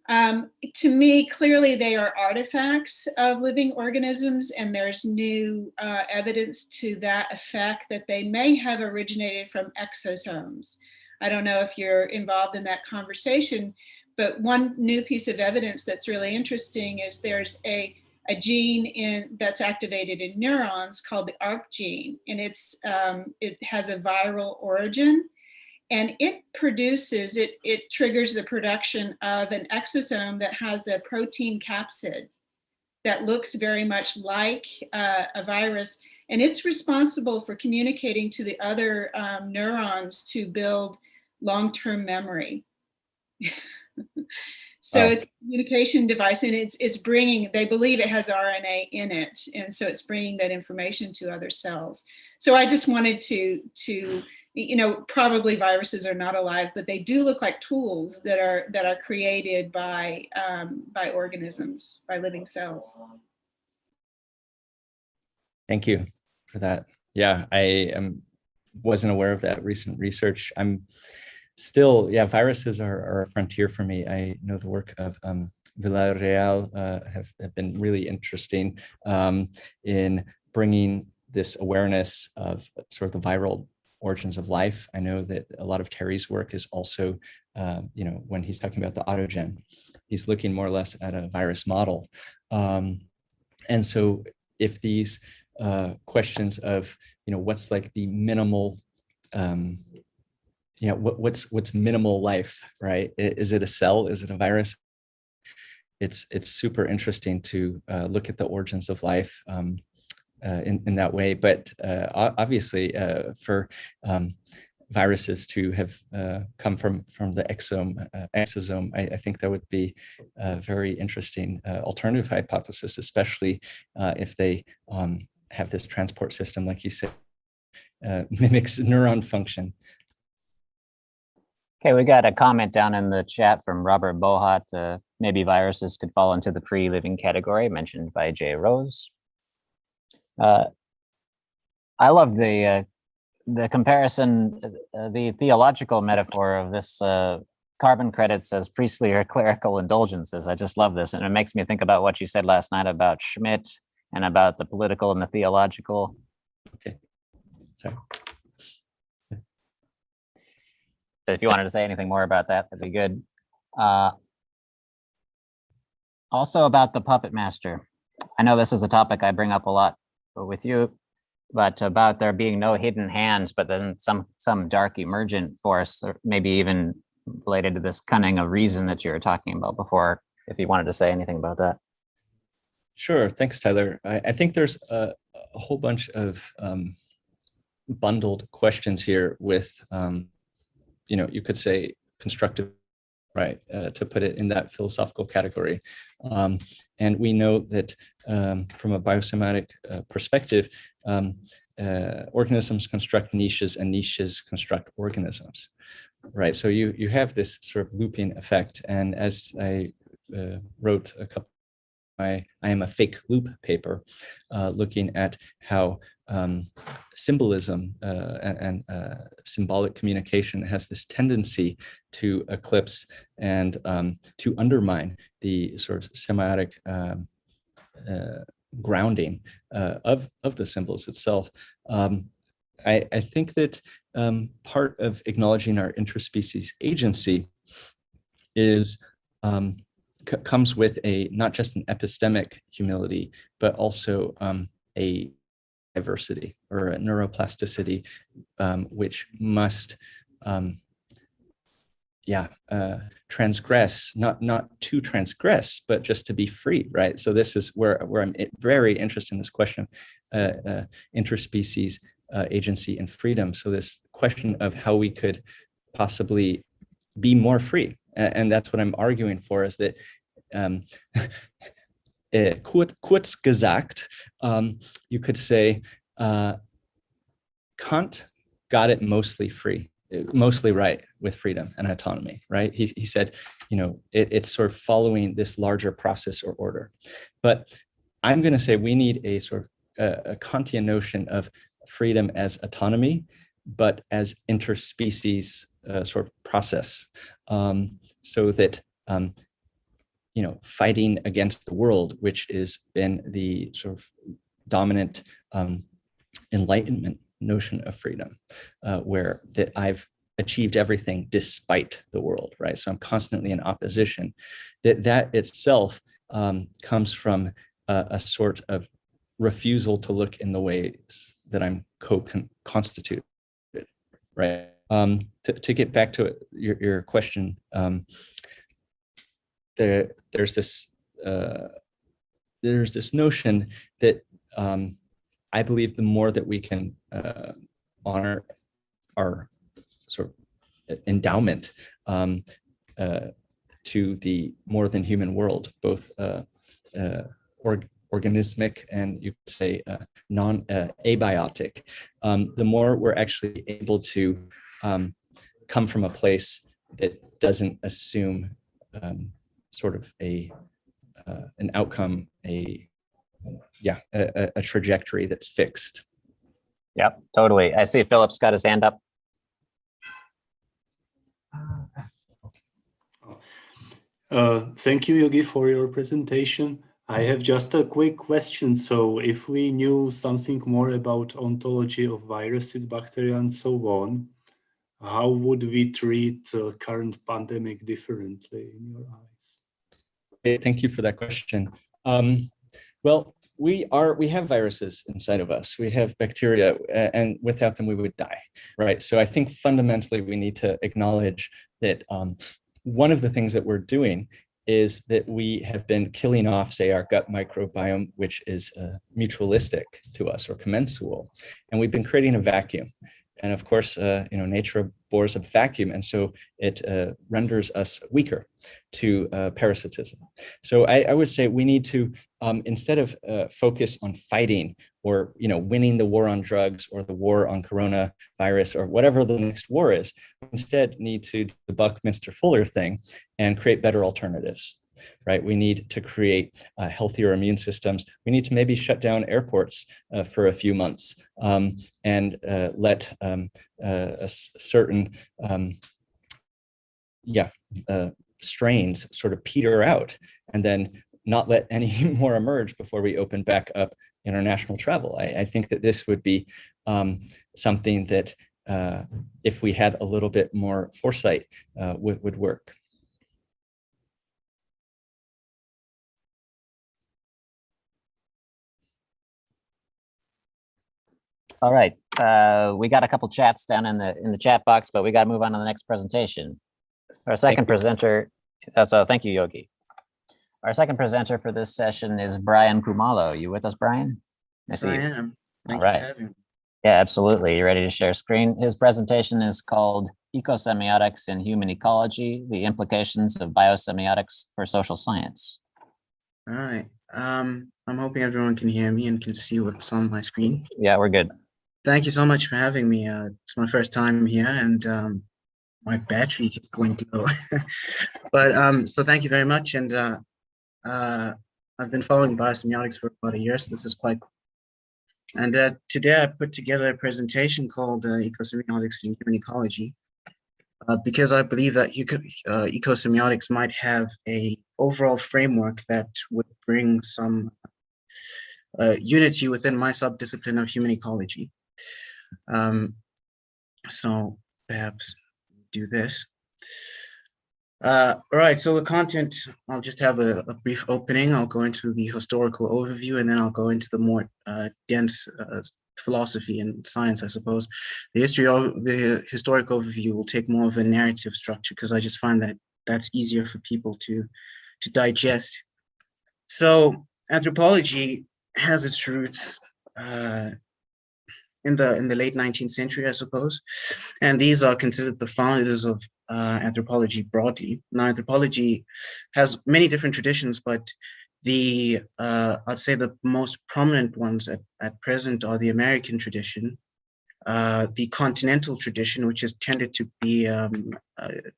To me, clearly they are artifacts of living organisms, and there's new evidence to that effect that they may have originated from exosomes. I don't know if you're involved in that conversation, but one new piece of evidence that's really interesting is there's a gene that's activated in neurons called the ARC gene, and it has a viral origin. And it triggers the production of an exosome that has a protein capsid that looks very much like a virus. And it's responsible for communicating to the other neurons to build long-term memory. So it's a communication device, and it's bringing, they believe it has RNA in it. And so it's bringing that information to other cells. So I just wanted to probably viruses are not alive, but they do look like tools that are created by organisms, by living cells. Thank you for that. Yeah, I wasn't aware of that recent research. I'm still, viruses are a frontier for me. I know the work of Villarreal have been really interesting in bringing this awareness of sort of the viral origins of life. I know that a lot of Terry's work is also, when he's talking about the autogen, he's looking more or less at a virus model. And so if these questions of, what's like the minimal, what's minimal life, right? Is it a cell? Is it a virus? It's super interesting to look at the origins of life in that way. But obviously for viruses to have come from the exosome, I think that would be a very interesting alternative hypothesis, especially if they have this transport system, like you said, mimics neuron function. Okay, we got a comment down in the chat from Robert Bohat. Maybe viruses could fall into the pre-living category mentioned by Jay Rose. I love the comparison, the theological metaphor of this carbon credits as priestly or clerical indulgences. I just love this, and it makes me think about what you said last night about Schmidt and about the political and the theological. Okay, sorry. If you wanted to say anything more about that, that'd be good. Also about the puppet master. I know this is a topic I bring up a lot with you, but about there being no hidden hands, but then some dark emergent force, or maybe even related to this cunning of reason that you were talking about before, if you wanted to say anything about that. Sure, thanks, Tyler. I think there's a whole bunch of bundled questions here with, you could say constructive, right, to put it in that philosophical category. And we know that from a biosemiotic perspective, organisms construct niches and niches construct organisms, right? So you have this sort of looping effect. And as I wrote a couple, I am a fake loop paper looking at how symbolism and symbolic communication has this tendency to eclipse and to undermine the sort of semiotic grounding of the symbols itself. I think that part of acknowledging our interspecies agency is comes with not just an epistemic humility, but also a diversity or a neuroplasticity, which must transgress, not to transgress, but just to be free, right? So this is where I'm very interested in this question of interspecies agency and freedom. So this question of how we could possibly be more free. And that's what I'm arguing for, is that kurz gesagt, you could say Kant got it mostly right with freedom and autonomy, right? He said, it's sort of following this larger process or order. But I'm going to say we need a sort of a Kantian notion of freedom as autonomy, but as interspecies sort of process, so that fighting against the world, which has been the sort of dominant Enlightenment notion of freedom, where that I've achieved everything despite the world, right? So I'm constantly in opposition. That itself comes from a sort of refusal to look in the ways that I'm co-constituted, right? To get back to your question, there's this notion that I believe the more that we can honor our sort of endowment to the more than human world, both organismic and you could say abiotic, the more we're actually able to come from a place that doesn't assume sort of an outcome, a trajectory that's fixed. Yep, totally. I see Philip's got his hand up. Thank you, Yogi, for your presentation. I have just a quick question. So if we knew something more about ontology of viruses, bacteria, and so on, how would we treat the current pandemic differently in your eyes? Thank you for that question. Well, we have viruses inside of us. We have bacteria, and without them we would die, right? So I think fundamentally we need to acknowledge that one of the things that we're doing is that we have been killing off, say, our gut microbiome, which is mutualistic to us or commensal, and we've been creating a vacuum. And of course, nature bores a vacuum, and so it renders us weaker to parasitism. So I would say we need to, instead of focus on fighting or winning the war on drugs or the war on coronavirus or whatever the next war is, instead need to do the Buckminster Fuller thing and create better alternatives. Right? We need to create healthier immune systems. We need to maybe shut down airports for a few months and let certain strains sort of peter out, and then not let any more emerge before we open back up international travel. I think that this would be something that, if we had a little bit more foresight, would work. All right, we got a couple chats down in the chat box, but we got to move on to the next presentation. Our second presenter, so thank you, Yogi. Our second presenter for this session is Brian Kumalo. You with us, Brian? Yes, I am. Thank All you right. for having me. Yeah, absolutely. You ready to share screen? His presentation is called Ecosemiotics in Human Ecology, the Implications of Biosemiotics for Social Science. All right. I'm hoping everyone can hear me and can see what's on my screen. Yeah, we're good. Thank you so much for having me. It's my first time here, and my battery is going to go. But so thank you very much. And I've been following biosemiotics for about a year, so this is quite cool. And today I put together a presentation called Ecosemiotics in Human Ecology, because I believe that ecosemiotics might have a overall framework that would bring some unity within my subdiscipline of human ecology. So perhaps do this. All right, so the content, I'll just have a brief opening. I'll go into the historical overview, and then I'll go into the more dense philosophy and science, I suppose. The historic overview will take more of a narrative structure, because I just find that that's easier for people to digest. So anthropology has its roots in the late 19th century, I suppose, and these are considered the founders of anthropology broadly. Now, anthropology has many different traditions, but I'd say the most prominent ones at present are the American tradition, the continental tradition, which has tended to be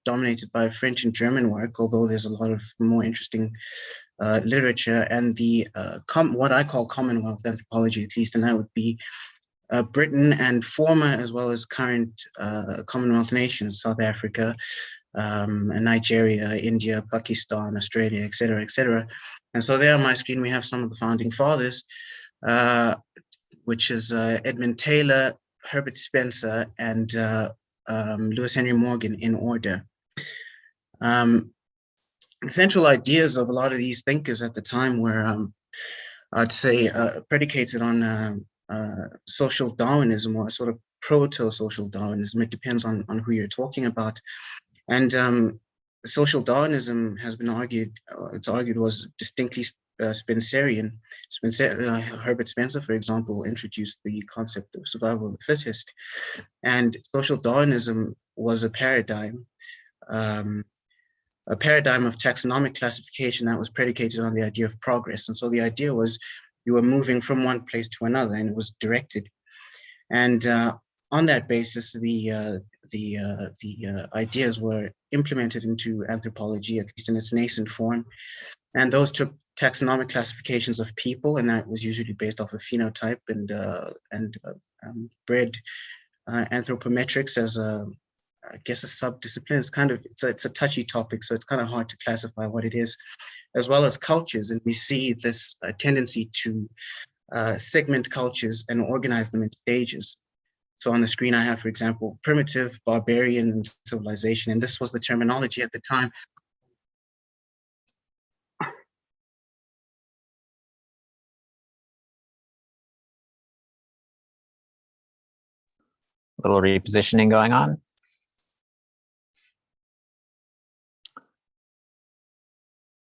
dominated by French and German work, although there's a lot of more interesting literature, and the what I call Commonwealth anthropology, at least, and that would be Britain and former as well as current Commonwealth nations, South Africa, Nigeria, India, Pakistan, Australia, etc., etc. And so there on my screen, we have some of the founding fathers, which is Edmund Taylor, Herbert Spencer, and Lewis Henry Morgan in order. The central ideas of a lot of these thinkers at the time were, I'd say, predicated on social Darwinism, or a sort of proto-social Darwinism. It depends on who you're talking about. And social Darwinism has been argued, it's argued, was distinctly Spencerian. Herbert Spencer, for example, introduced the concept of survival of the fittest. And social Darwinism was a paradigm of taxonomic classification that was predicated on the idea of progress. And so the idea was you were moving from one place to another, and it was directed. And on that basis, the ideas were implemented into anthropology, at least in its nascent form. And those took taxonomic classifications of people, and that was usually based off of phenotype, and bred anthropometrics as I guess a subdiscipline. It's kind of, it's a touchy topic, so it's kind of hard to classify what it is, as well as cultures. And we see this tendency to segment cultures and organize them in stages. So on the screen, I have, for example, primitive, barbarian, and civilization. And this was the terminology at the time. A little repositioning going on.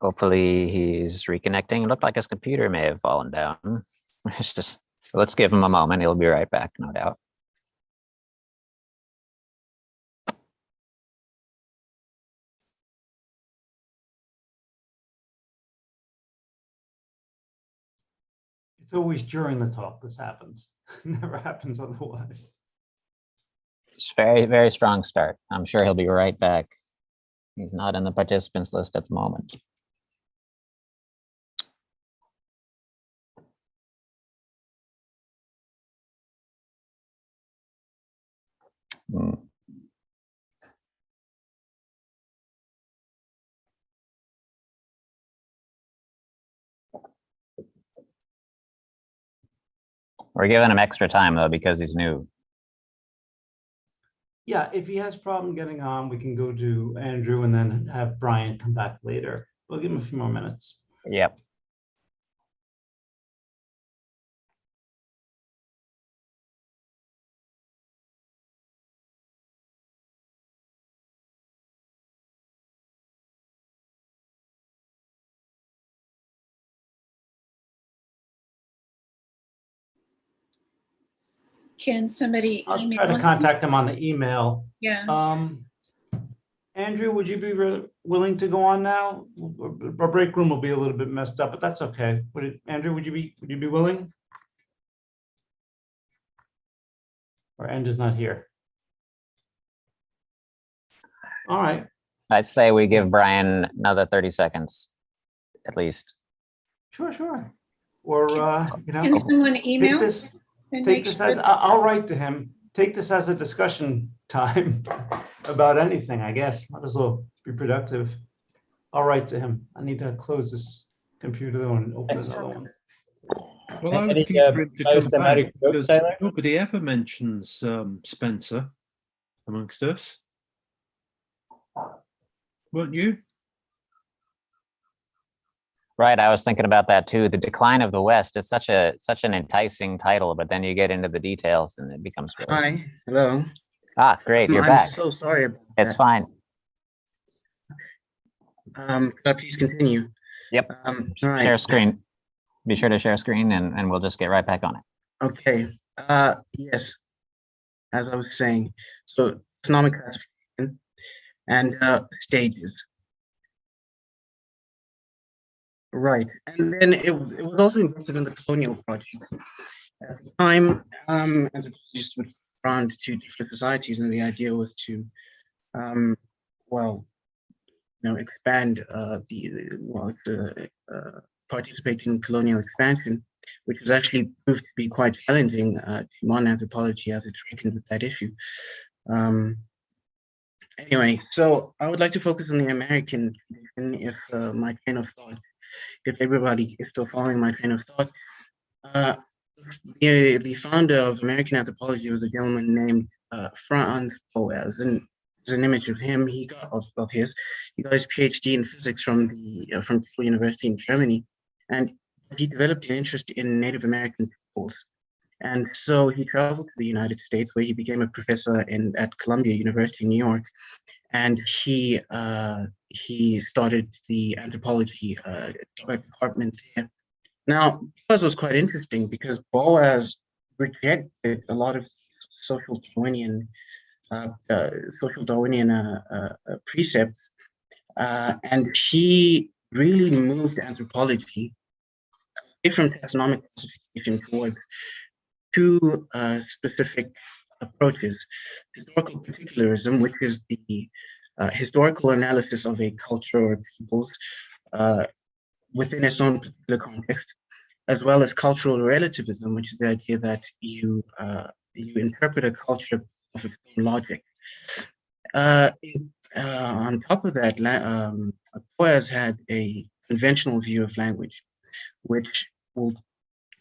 Hopefully he's reconnecting. It looked like his computer may have fallen down. It's just, let's give him a moment. He'll be right back, no doubt. It's always during the talk this happens. Never happens otherwise. It's very, very strong start. I'm sure he'll be right back. He's not in the participants list at the moment. We're giving him extra time though because he's new. Yeah, if he has problem getting on, we can go to Andrew and then have Brian come back later. We'll give him a few more minutes. Yep. Can somebody I'll email try to him? contact him on the email. Yeah. Andrew, would you be willing to go on now? Our break room will be a little bit messed up, but that's okay. Andrew, would you be willing? Or Andrew's not here. All right. I'd say we give Brian another 30 seconds, at least. Sure. Or you know, Can someone email? Take this as I'll write to him. Take this as a discussion time about anything, I guess. Might as well be productive. I'll write to him. I need to close this computer though and open another one. Well, I was keen for him to come back because nobody ever mentions Spencer amongst us. Weren't you? Right, I was thinking about that too. The Decline of the West. It's such an enticing title, but then you get into the details and it becomes worse. Hi, hello. Ah, great, you're I'm back. so sorry about It's that. fine. Could I please continue? Yep. All right. Share screen. Be sure to share screen and we'll just get right back on it. Okay. Yes. As I was saying, so taxonomic classification and stages. Right. And then it was also invested in the colonial project. At the time, anthropologists would round to different societies, and the idea was to, expand participate in colonial expansion, which was actually proved to be quite challenging to modern anthropology as it's reckoned with that issue. Anyway, so I would like to focus on the American tradition, if my train of thought, if everybody is still following my train of thought. The founder of American anthropology was a gentleman named Franz Boas, and there's an image of him. He got his PhD in physics from the University in Germany, and he developed an interest in Native American peoples. And so he traveled to the United States, where he became a professor at Columbia University in New York, and he started the anthropology department there. Now, Boas was quite interesting because Boas rejected a lot of social Darwinian precepts, and he really moved anthropology away from taxonomic classification towards two specific approaches: historical particularism, which is the historical analysis of a culture or people within its own particular context, as well as cultural relativism, which is the idea that you interpret a culture of its own logic. On top of that, Boas had a conventional view of language, which will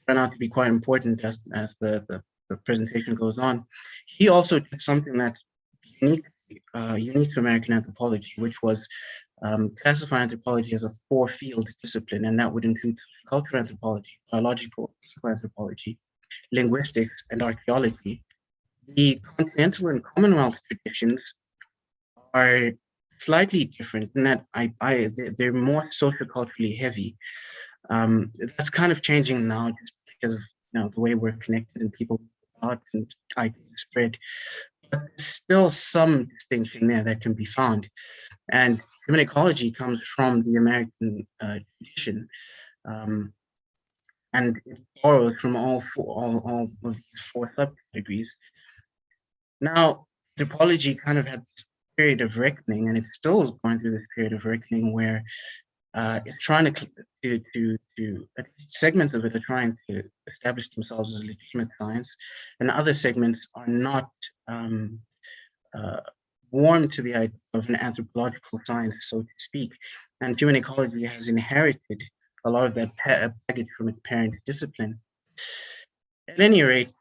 turn out to be quite important as the presentation goes on. He also did something that's unique to American anthropology, which was classify anthropology as a four-field discipline, and that would include cultural anthropology, biological anthropology, linguistics, and archaeology. The continental and Commonwealth traditions are slightly different in that they're more socioculturally heavy. That's kind of changing now, just because the way we're connected and people art and ideas spread. But there's still some distinction there that can be found. And human ecology comes from the American tradition. and it borrows from all of these four subcategories. Now, anthropology kind of had this period of reckoning, and it still is going through this period of reckoning where it's trying to at least segments of it are trying to establish themselves as legitimate science, and other segments are not warm to the idea of an anthropological science, so to speak. And human ecology has inherited a lot of that baggage from its parent discipline. At any rate,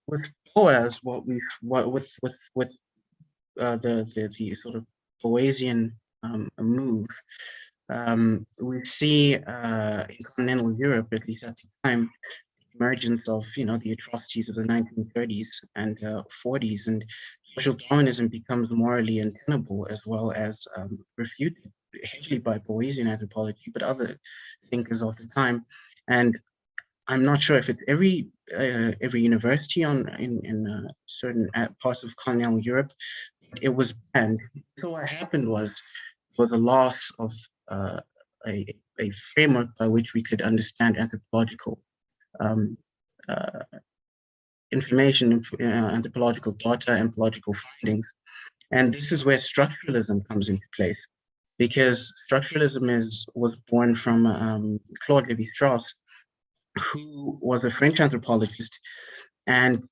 with Boas, with the sort of Boasian move, we see in continental Europe, at least at the time, emergence of the atrocities of the 1930s and 40s, and social Darwinism becomes morally untenable, as well as refuted heavily by Boasian anthropology, but other thinkers of the time. And I'm not sure if it's every university in certain parts of continental Europe. It was banned. So what happened was the loss of a framework by which we could understand anthropological information, anthropological data, anthropological findings. And this is where structuralism comes into place, because structuralism was born from Claude Lévi-Strauss, who was a French anthropologist, and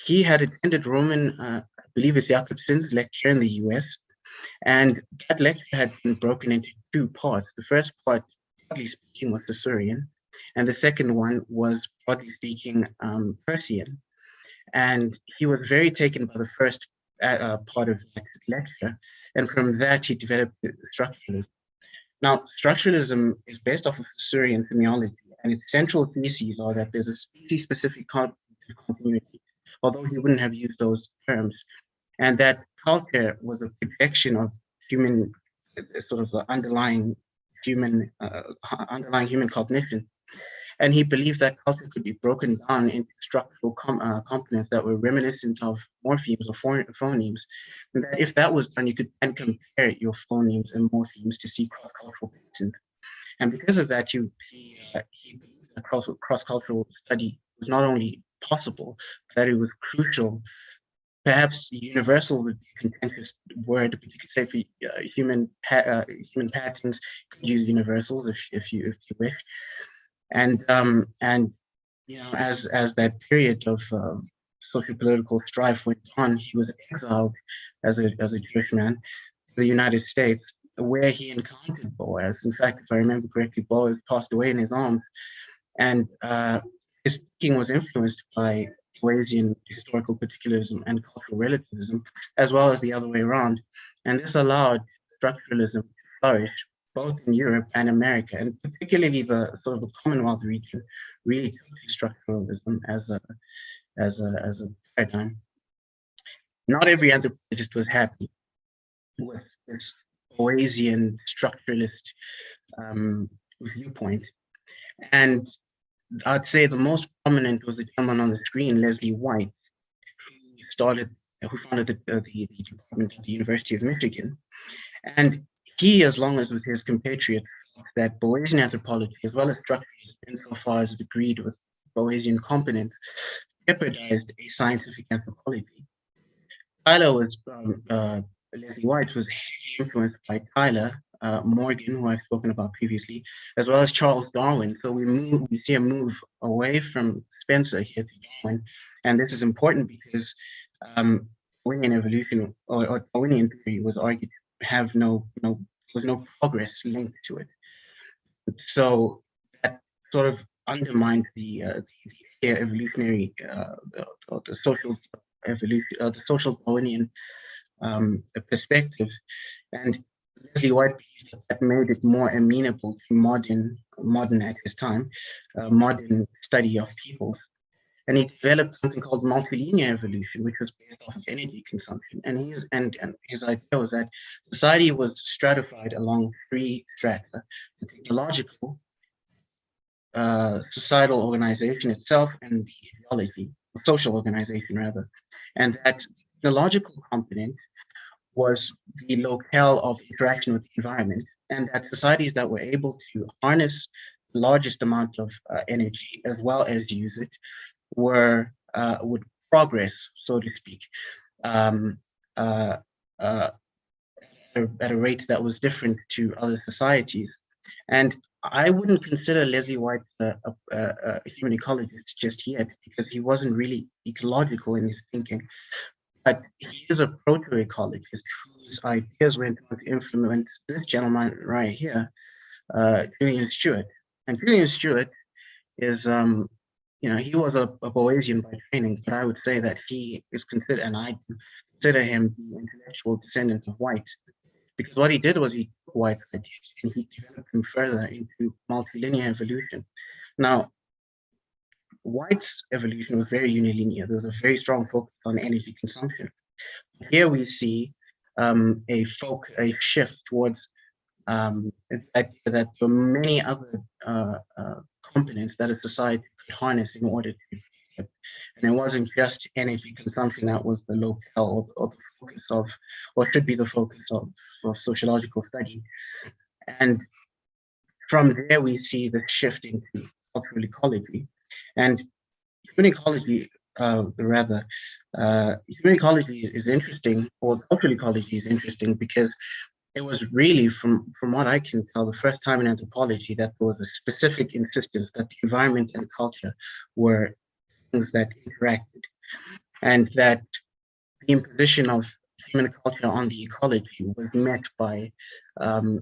he had attended Roman, I believe it's Jacobson's lecture in the US, and that lecture had been broken into two parts. The first part, broadly speaking, was Sassurian, and the second one was, broadly speaking, Persian. And he was very taken by the first part of the lecture, and from that he developed structuralism. Now, structuralism is based off of Sassurian semiology, and its central theses are that there's a species-specific continuity, although he wouldn't have used those terms, and that culture was a projection of human, sort of the underlying human cognition. And he believed that culture could be broken down into structural components that were reminiscent of morphemes or phonemes. And that if that was done, you could then compare your phonemes and morphemes to see cross-cultural patterns. And because of that, he believed that cross-cultural study was not only possible, but that it was crucial. Perhaps universal would be a contentious word, but you could say for human patterns, you could use universals if you wish. And as that period of social political strife went on, he was exiled as a Jewish man to the United States, where he encountered Boas. In fact, if I remember correctly, Boas passed away in his arms, and his thinking was influenced by Boasian historical particularism and cultural relativism, as well as the other way around. And this allowed structuralism to flourish both in Europe and America, and particularly the sort of the Commonwealth region really took structuralism as a paradigm. Not every anthropologist was happy with this Boasian structuralist viewpoint, and I'd say the most prominent was the gentleman on the screen, Leslie White, who founded the department at the University of Michigan. And he, as long as with his compatriots, that Boasian anthropology, as well as structuralism, insofar as it agreed with Boasian components, jeopardized a scientific anthropology. Leslie White was influenced by Tyler Morgan, who I've spoken about previously, as well as Charles Darwin. So we see a move away from Spencer here to Darwin, and this is important because Darwinian evolution or Darwinian theory was argued to have no progress linked to it. So that sort of undermined the evolutionary, the social evolution, the social Darwinian perspective, and Leslie White that made it more amenable to modern at this time, modern study of people. And he developed something called multilinear evolution, which was based off of energy consumption. And his idea was that society was stratified along three strata: the technological, societal organization itself, and the ideology, social organization rather. And that the logical component was the locale of interaction with the environment, and that societies that were able to harness largest amount of energy as well as use it would progress, so to speak, at a rate that was different to other societies. And I wouldn't consider Leslie White a human ecologist just yet, because he wasn't really ecological in his thinking. But he is a proto-ecologist whose ideas went on to influence this gentleman right here, Julian Stewart. And Julian Stewart is, he was a Boasian by training, but I would say that he is considered, and I consider him the intellectual descendant of White, because what he did was he took White's ideas and he developed them further into multilinear evolution. Now, White's evolution was very unilinear. There was a very strong focus on energy consumption. Here we see a shift towards that there are many other components that a society could harness in order to, and it wasn't just energy consumption that was the locale or the focus of, or should be the focus of sociological study. And from there we see the shift into cultural ecology. And human ecology, human ecology is interesting, or cultural ecology is interesting, because it was really, from what I can tell, the first time in anthropology that there was a specific insistence that the environment and culture were things that interacted, and that the imposition of human culture on the ecology was met by an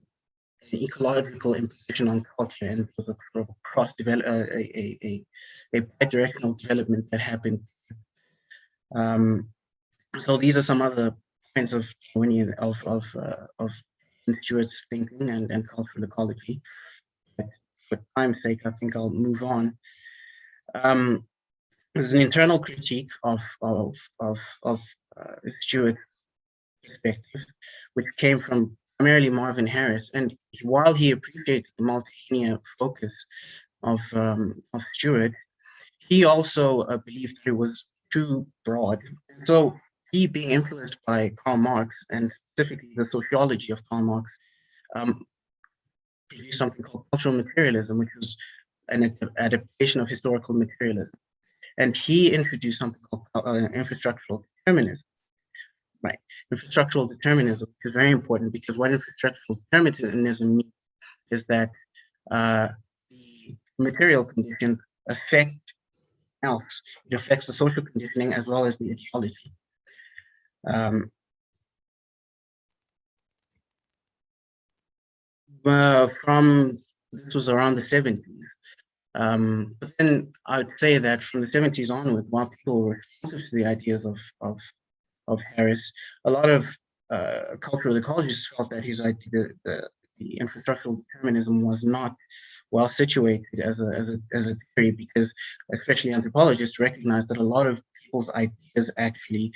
ecological imposition on culture, and it was a sort of a bidirectional development that happened. So these are some other points of Stewart's thinking and cultural ecology. But for time's sake, I think I'll move on. There's an internal critique of Stewart's perspective, which came from primarily Marvin Harris. And while he appreciated the multilinear focus of Stewart, he also believed that it was too broad. So he, being influenced by Karl Marx, and specifically the sociology of Karl Marx, produced something called cultural materialism, which was an adaptation of historical materialism. And he introduced something called infrastructural determinism. Right, infrastructural determinism is very important, because what infrastructural determinism means is that the material conditions affect else. It affects the social conditioning as well as the ideology. This was around the 70s. But then I'd say that from the 70s onward, while people were responsive to the ideas of Harris, a lot of cultural ecologists felt that his idea, the infrastructural determinism, was not well situated as a theory, because especially anthropologists recognize that a lot of people's ideas actually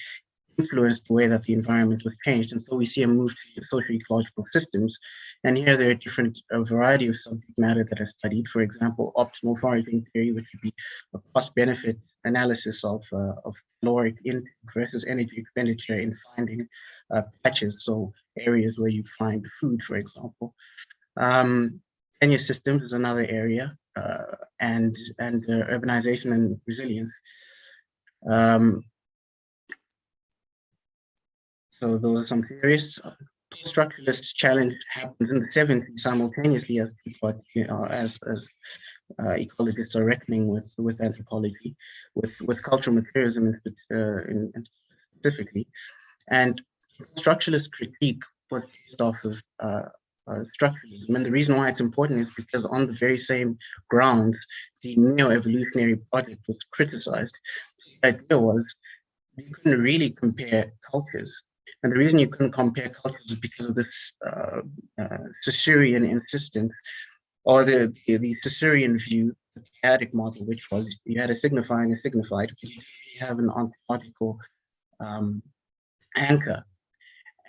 influenced the way that the environment was changed. And so we see a move to socio-ecological systems. And here there are a variety of subject matter that are studied. For example, optimal foraging theory, which would be a cost-benefit analysis of caloric intake versus energy expenditure in finding patches, so areas where you find food, for example. Tenure systems is another area, and urbanization and resilience. So those are some theories. Post-structuralist challenge happens in the 70s simultaneously as ecologists are reckoning with anthropology, with cultural materialism specifically. And structuralist critique was based off of structuralism. And the reason why it's important is because on the very same grounds, the neo-evolutionary project was criticized. The idea was you couldn't really compare cultures. And the reason you couldn't compare cultures is because of this Saussurean insistence, or the Saussurean view, the chaotic model, which was you had a signifier and a signified, but you have an ontological anchor.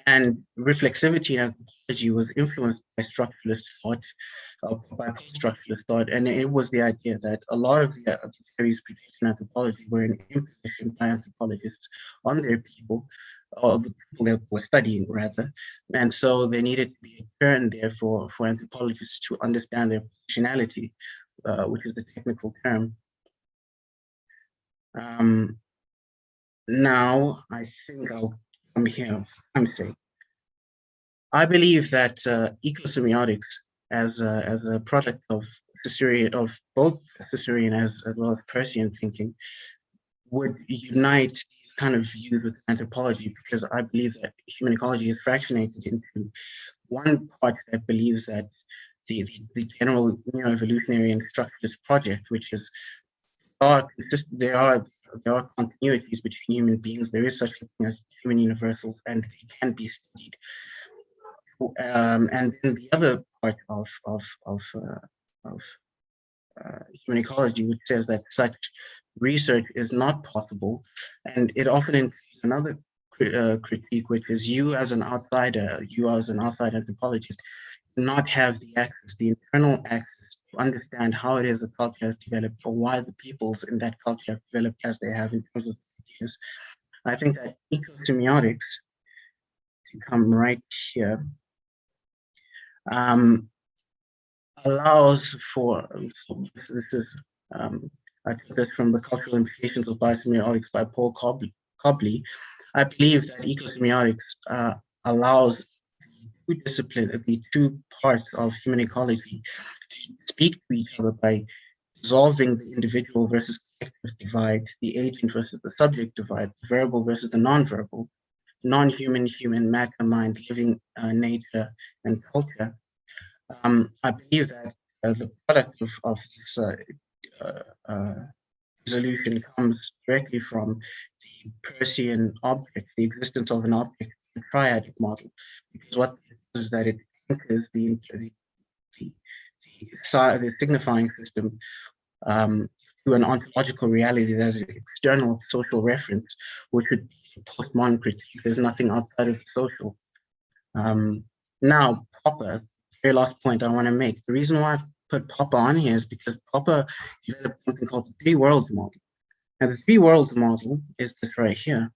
And reflexivity in anthropology was influenced by structuralist thought, by post-structuralist thought, and it was the idea that a lot of the theories produced in anthropology were an imposition by anthropologists on their people, or the people that were studying rather. And so there needed to be a turn there for anthropologists to understand their functionality, which is the technical term. Now, I think I'll come here. I believe that ecosemiotics, as a product of both Saussurean as well as Peircean thinking, would unite kind of viewed with anthropology, because I believe that human ecology is fractionated into one part that believes that the general neo-evolutionary and structuralist project, which is there are continuities between human beings. There is such a thing as human universals, and they can be studied. And then the other part of human ecology, which says that such research is not possible, and it often includes another critique, which is you as an outside anthropologist, do not have the internal access to understand how it is the culture has developed, or why the peoples in that culture have developed as they have in terms of ideas. I think that ecosemiotics, to come right here, allows for, this is, I took this from The Cultural Implications of Biosemiotics by Paul Cobley. I believe that ecosemiotics allows the two parts of human ecology to speak to each other by dissolving the individual versus collective divide, the agent versus the subject divide, the verbal versus the non-verbal, non-human, human, matter, mind, living nature, and culture. I believe that the product of this resolution comes directly from the Peircean object, the existence of an object in the triadic model, because what it is that it anchors the signifying system to an ontological reality that is external social reference, which would be postmodern critique. There's nothing outside of the social. Now, Popper, very last point I want to make. The reason why I've put Popper on here is because Popper developed something called the three worlds model. And the three worlds model is this right here.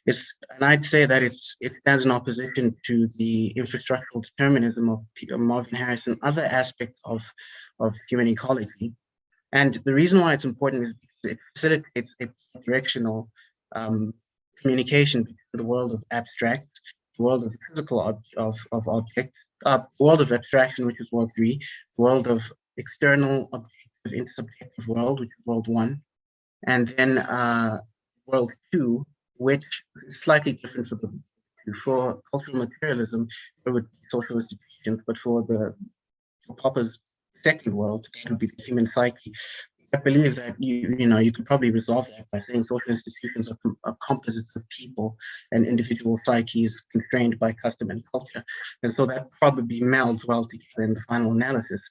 And I'd say that it stands in opposition to the infrastructural determinism of Marvin Harris and other aspects of human ecology. And the reason why it's important is because it facilitates a directional communication between the world of abstract, the world of physical of objects, the world of abstraction, which is world 3, the world of external objective intersubjective world, which is world 1, and then world 2, which is slightly different for cultural materialism, it would be social institutions, but for Popper's second world, it would be the human psyche. I believe that you could probably resolve that by saying social institutions are composites of people and individual psyches constrained by custom and culture. And so that probably melds well together in the final analysis.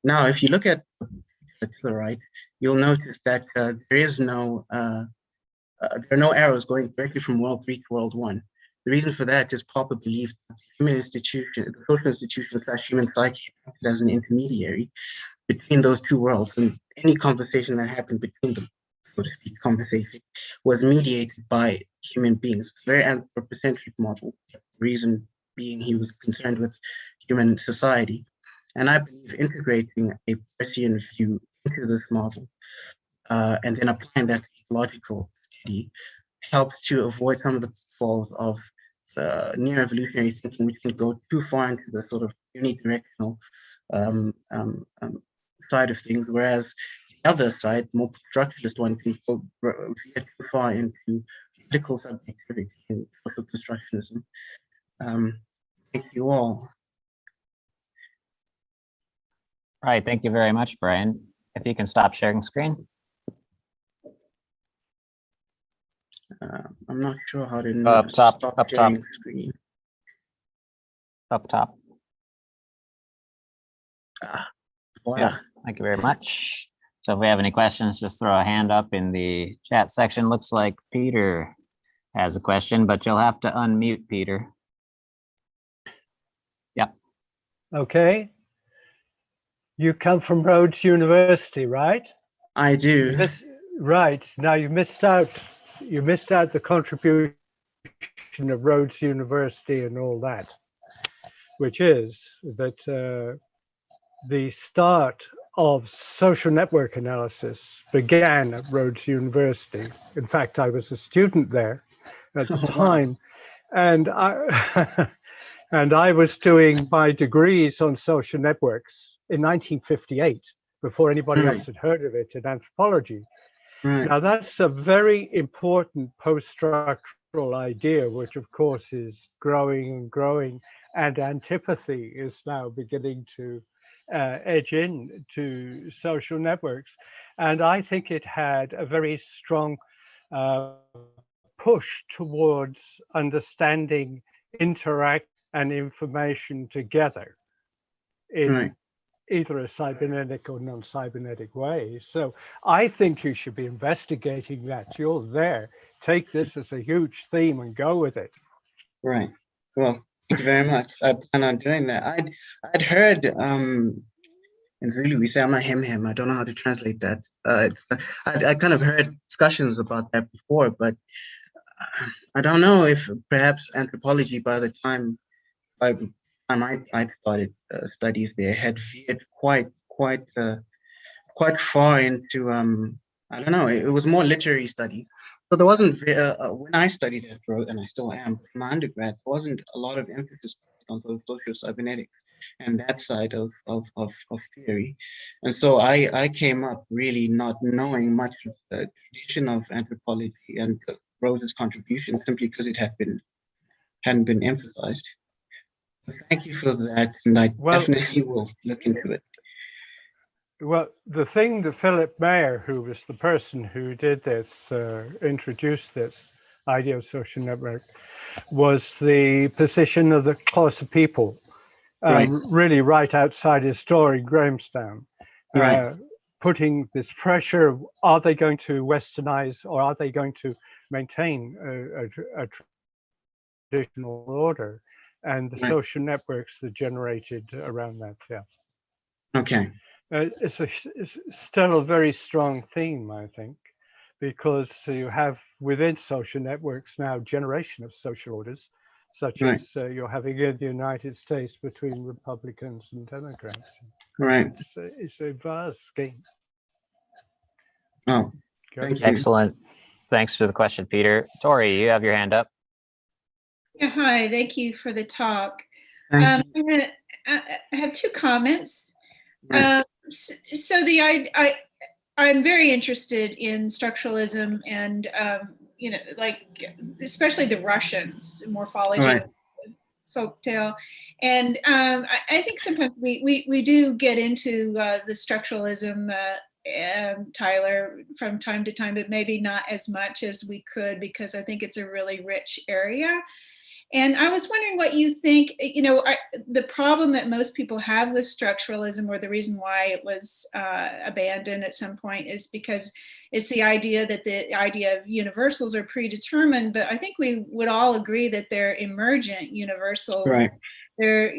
Now, if you look at to the right, you'll notice that there are no arrows going directly from world 3 to world 1. The reason for that is Popper believed that the human institution, the social institution / human psyche as an intermediary between those two worlds, and any conversation that happened between them, so to speak, conversation, was mediated by human beings. Very anthropocentric model, the reason being he was concerned with human society. And I believe integrating a Peircean view into this model and then applying that logical study helps to avoid some of the pitfalls of neo-evolutionary thinking, which can go too far into the sort of unidirectional side of things, whereas the other side, more structuralist one, can go too far into political subjectivity and social constructionism. Thank you all. All right, thank you very much, Brian. If you can stop sharing screen. I'm not sure how to up top, stop up sharing top, screen. Up top. Voila. Yeah, thank you very much. So if we have any questions, just throw a hand up in the chat section. Looks like Peter has a question, but you'll have to unmute, Peter. Yep. Okay. You come from Rhodes University, right? I do. Right. Now you missed out the contribution mention of Rhodes University and all that, which is that the start of social network analysis began at Rhodes University. In fact, I was a student there at the time, and I was doing my degrees on social networks in 1958, before anybody else had heard of it in anthropology. Now, that's a very important post-structural idea, which of course is growing and growing, and antipathy is now beginning to edge in to social networks. And I think it had a very strong push towards understanding interact and information together in either a cybernetic or non-cybernetic way. So I think you should be investigating that. You're there. Take this as a huge theme and go with it. Right. Well, thank you very much. I plan on doing that. I'd heard in Zulu we say him. I don't know how to translate that. I kind of heard discussions about that before, but I don't know if perhaps anthropology by the time I started studies there had veered quite far into I don't know. It was more literary study. So there wasn't when I studied at Rhodes, and I still am in my undergrad, there wasn't a lot of emphasis on the social cybernetics and that side of theory. And so I came up really not knowing much of the tradition of anthropology and Rhodes's contribution simply because it hadn't been emphasized. So thank you for that, and I definitely will look into it. Well, the thing that Philip Mayer, who was the person who did this, introduced this idea of social network, was the position of the class of people, really right outside his store in Grahamstown, putting this pressure, are they going to westernize or are they going to maintain a traditional order? And the social networks that generated around that, Okay. It's still a very strong theme, I think, because you have within social networks now generation of social orders, such as you're having in the United States between Republicans and Democrats. Right. It's a vast game. Oh, thank you. Excellent. Thanks for the question, Peter. Tori, you have your hand up. Yeah, hi. Thank you for the talk. I have two comments. So I'm very interested in structuralism and especially the Russians, morphology, folktale, and I think sometimes we do get into the structuralism, Tyler, from time to time, but maybe not as much as we could, because I think it's a really rich area. And I was wondering what you think, the problem that most people have with structuralism, or the reason why it was abandoned at some point, is because it's the idea that the idea of universals are predetermined, but I think we would all agree that they're emergent universals. Right. They're,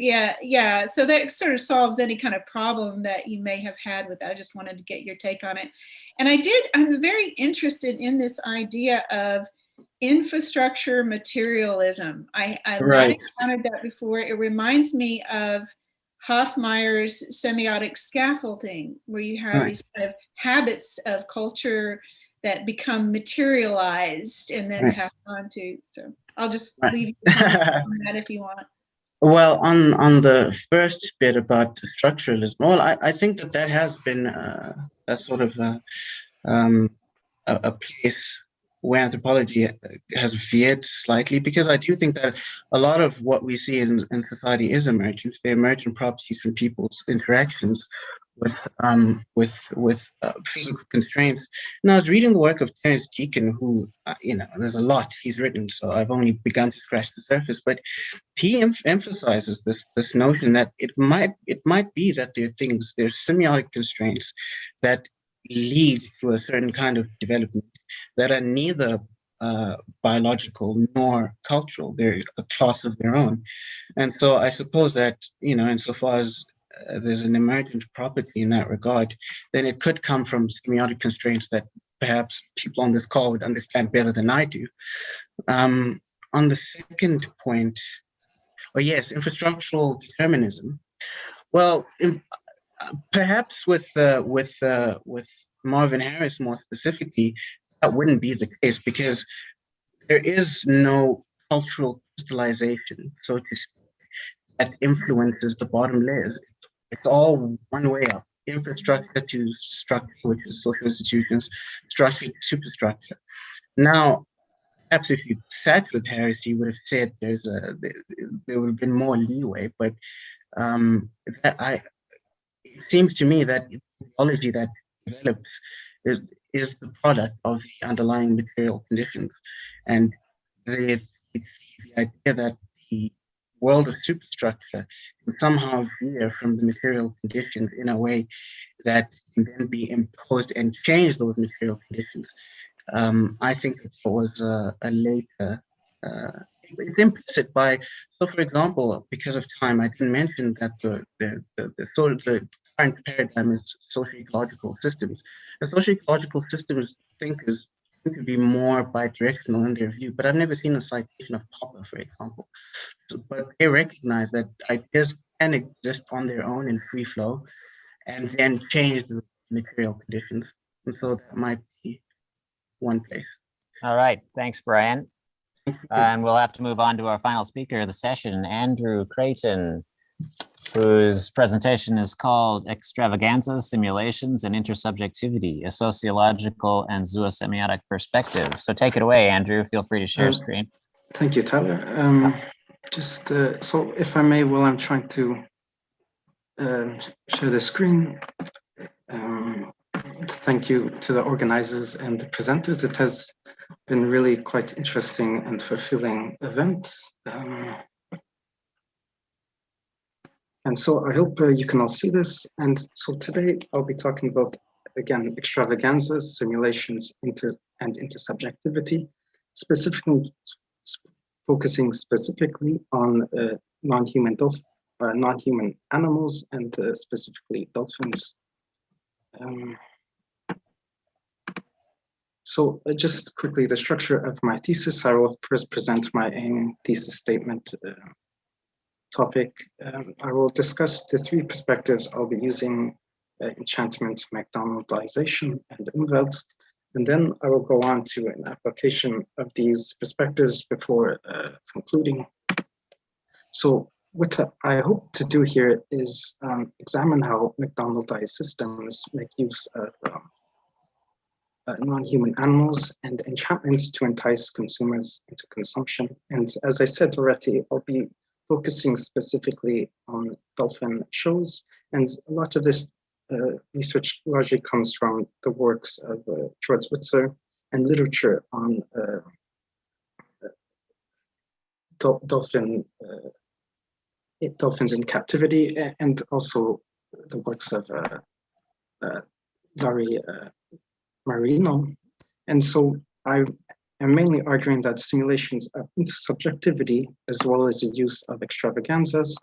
so that sort of solves any kind of problem that you may have had with that. I just wanted to get your take on it. And I'm very interested in this idea of infrastructure materialism. I've not encountered that before. It reminds me of Hofmeier's semiotic scaffolding, where you have these kind of habits of culture that become materialized and then passed on to. So I'll just leave you on that if you want. Well, on the first bit about structuralism, well, I think that has been a sort of a place where anthropology has veered slightly, because I do think that a lot of what we see in society is emergent. They're emergent properties from people's interactions with physical constraints. And I was reading the work of Terence Deacon, who, there's a lot he's written, so I've only begun to scratch the surface, but he emphasizes this notion that it might be that there's semiotic constraints that lead to a certain kind of development that are neither biological nor cultural. They're a class of their own. And so I suppose that, insofar as there's an emergent property in that regard, then it could come from semiotic constraints that perhaps people on this call would understand better than I do. on the second point, yes, infrastructural determinism. Well, perhaps with Marvin Harris more specifically, that wouldn't be the case because there is no cultural crystallization, so to speak, that influences the bottom layers. It's all one way up: infrastructure to structure, which is social institutions, structure to superstructure. Now, perhaps if you sat with Harris, you would have said there would have been more leeway, but it seems to me that technology that develops is the product of the underlying material conditions, and it's the idea that the world of superstructure can somehow veer from the material conditions in a way that can then be imposed and change those material conditions. I think it was a later, it's implicit by, so for example, because of time, I didn't mention that the current paradigm is socio-ecological systems. The socio-ecological systems thinkers seem to be more bidirectional in their view, but I've never seen a citation of Popper, for example. But they recognize that ideas can exist on their own in free flow and then change the material conditions. And so that might be one place. All right, thanks, Brian. And we'll have to move on to our final speaker of the session, Andrew Creighton, whose presentation is called Extravaganzas, Simulations, and Intersubjectivity, a Sociological and Zoosemiotic Perspective. So take it away, Andrew. Feel free to share screen. Thank you, Tyler. So if I may, while I'm trying to share the screen, thank you to the organizers and the presenters. It has been really quite interesting and fulfilling event. And so I hope you can all see this. And so today I'll be talking about, again, extravaganzas, simulations, and intersubjectivity, specifically focusing specifically on non-human animals and specifically dolphins. So just quickly, the structure of my thesis. I will first present my aim, thesis statement, topic. I will discuss the three perspectives I'll be using: enchantment, McDonaldization, and umwelt. And then I will go on to an application of these perspectives before concluding. So what I hope to do here is examine how McDonaldized systems make use of non-human animals and enchantment to entice consumers into consumption. And as I said already, I'll be focusing specifically on dolphin shows. And a lot of this research largely comes from the works of George Witzer and literature on dolphins in captivity, and also the works of Larry Marino. And so I am mainly arguing that simulations of intersubjectivity, as well as the use of extravaganzas,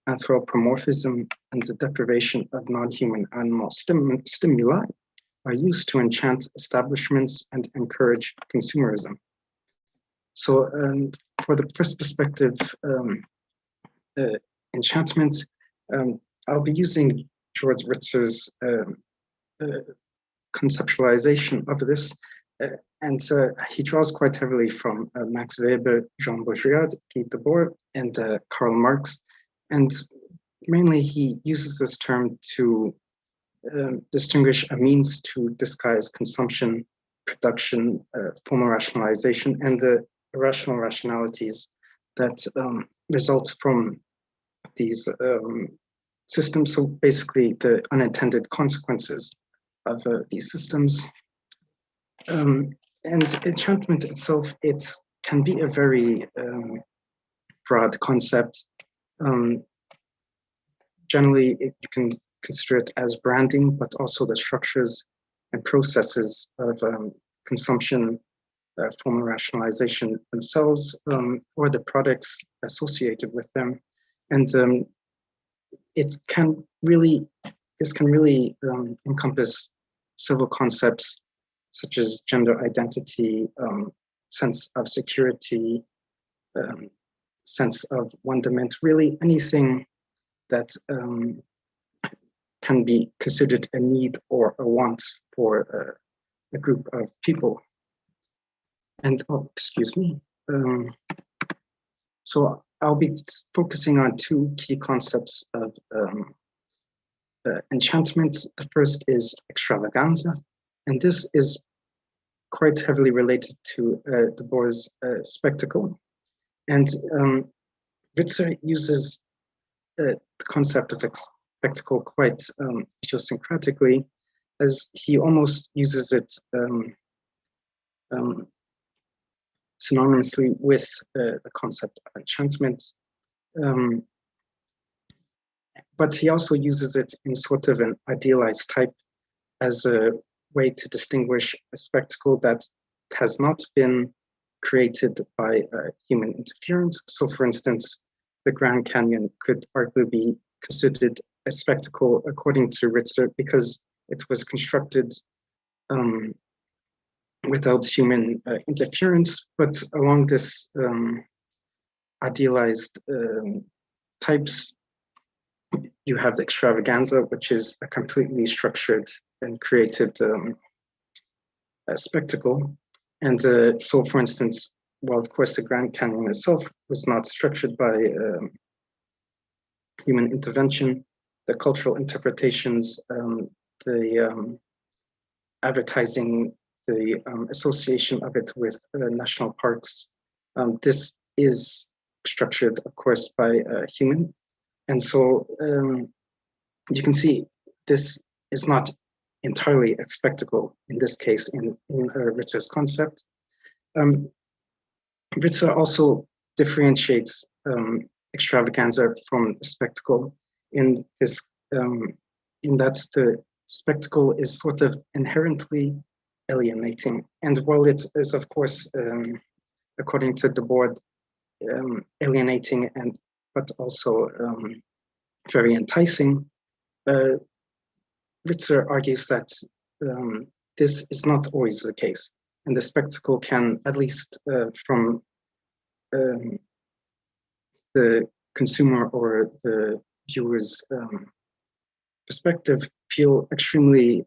anthropomorphism, and the deprivation of non-human animal stimuli are used to enchant establishments and encourage consumerism. So for the first perspective, enchantment, I'll be using George Witzer's conceptualization of this, and he draws quite heavily from Max Weber, Jean Baudrillard, Guy Debord, and Karl Marx, and mainly he uses this term to distinguish a means to disguise consumption, production, formal rationalization, and the irrational rationalities that result from these systems. So basically the unintended consequences of these systems. And enchantment itself, it can be a very broad concept. Generally, you can consider it as branding, but also the structures and processes of consumption, formal rationalization themselves, or the products associated with them. And this can really encompass several concepts such as gender identity, sense of security, sense of wonderment, really anything that can be considered a need or a want for a group of people. And, oh, excuse me. So I'll be focusing on two key concepts of enchantment. The first is extravaganza, and this is quite heavily related to De Boer's spectacle. And Witzer uses the concept of spectacle quite idiosyncratically, as he almost uses it synonymously with the concept of enchantment. But he also uses it in sort of an idealized type as a way to distinguish a spectacle that has not been created by human interference. So for instance, the Grand Canyon could arguably be considered a spectacle according to Ritzer because it was constructed without human interference, but along this idealized types, you have the extravaganza, which is a completely structured and created spectacle. And so, for instance, well, of course, the Grand Canyon itself was not structured by human intervention. The cultural interpretations, the advertising, the association of it with national parks, this is structured, of course, by human. And so you can see this is not entirely a spectacle in this case in Ritzer's concept. Ritzer also differentiates extravaganza from the spectacle in this, in that the spectacle is sort of inherently alienating. And while it is, of course, according to De Boer, alienating but also very enticing, Ritzer argues that this is not always the case. And the spectacle can, at least from the consumer or the viewer's perspective, feel extremely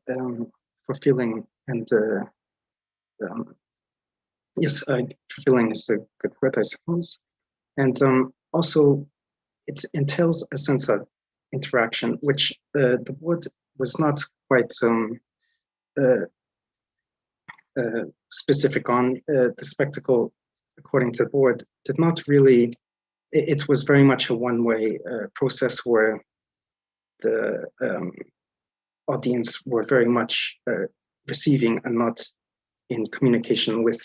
fulfilling and yes, fulfilling is a good word, I suppose. And also it entails a sense of interaction, which the board was not quite specific on. The spectacle, according to the board, did not really, it was very much a one-way process where the audience were very much receiving and not in communication with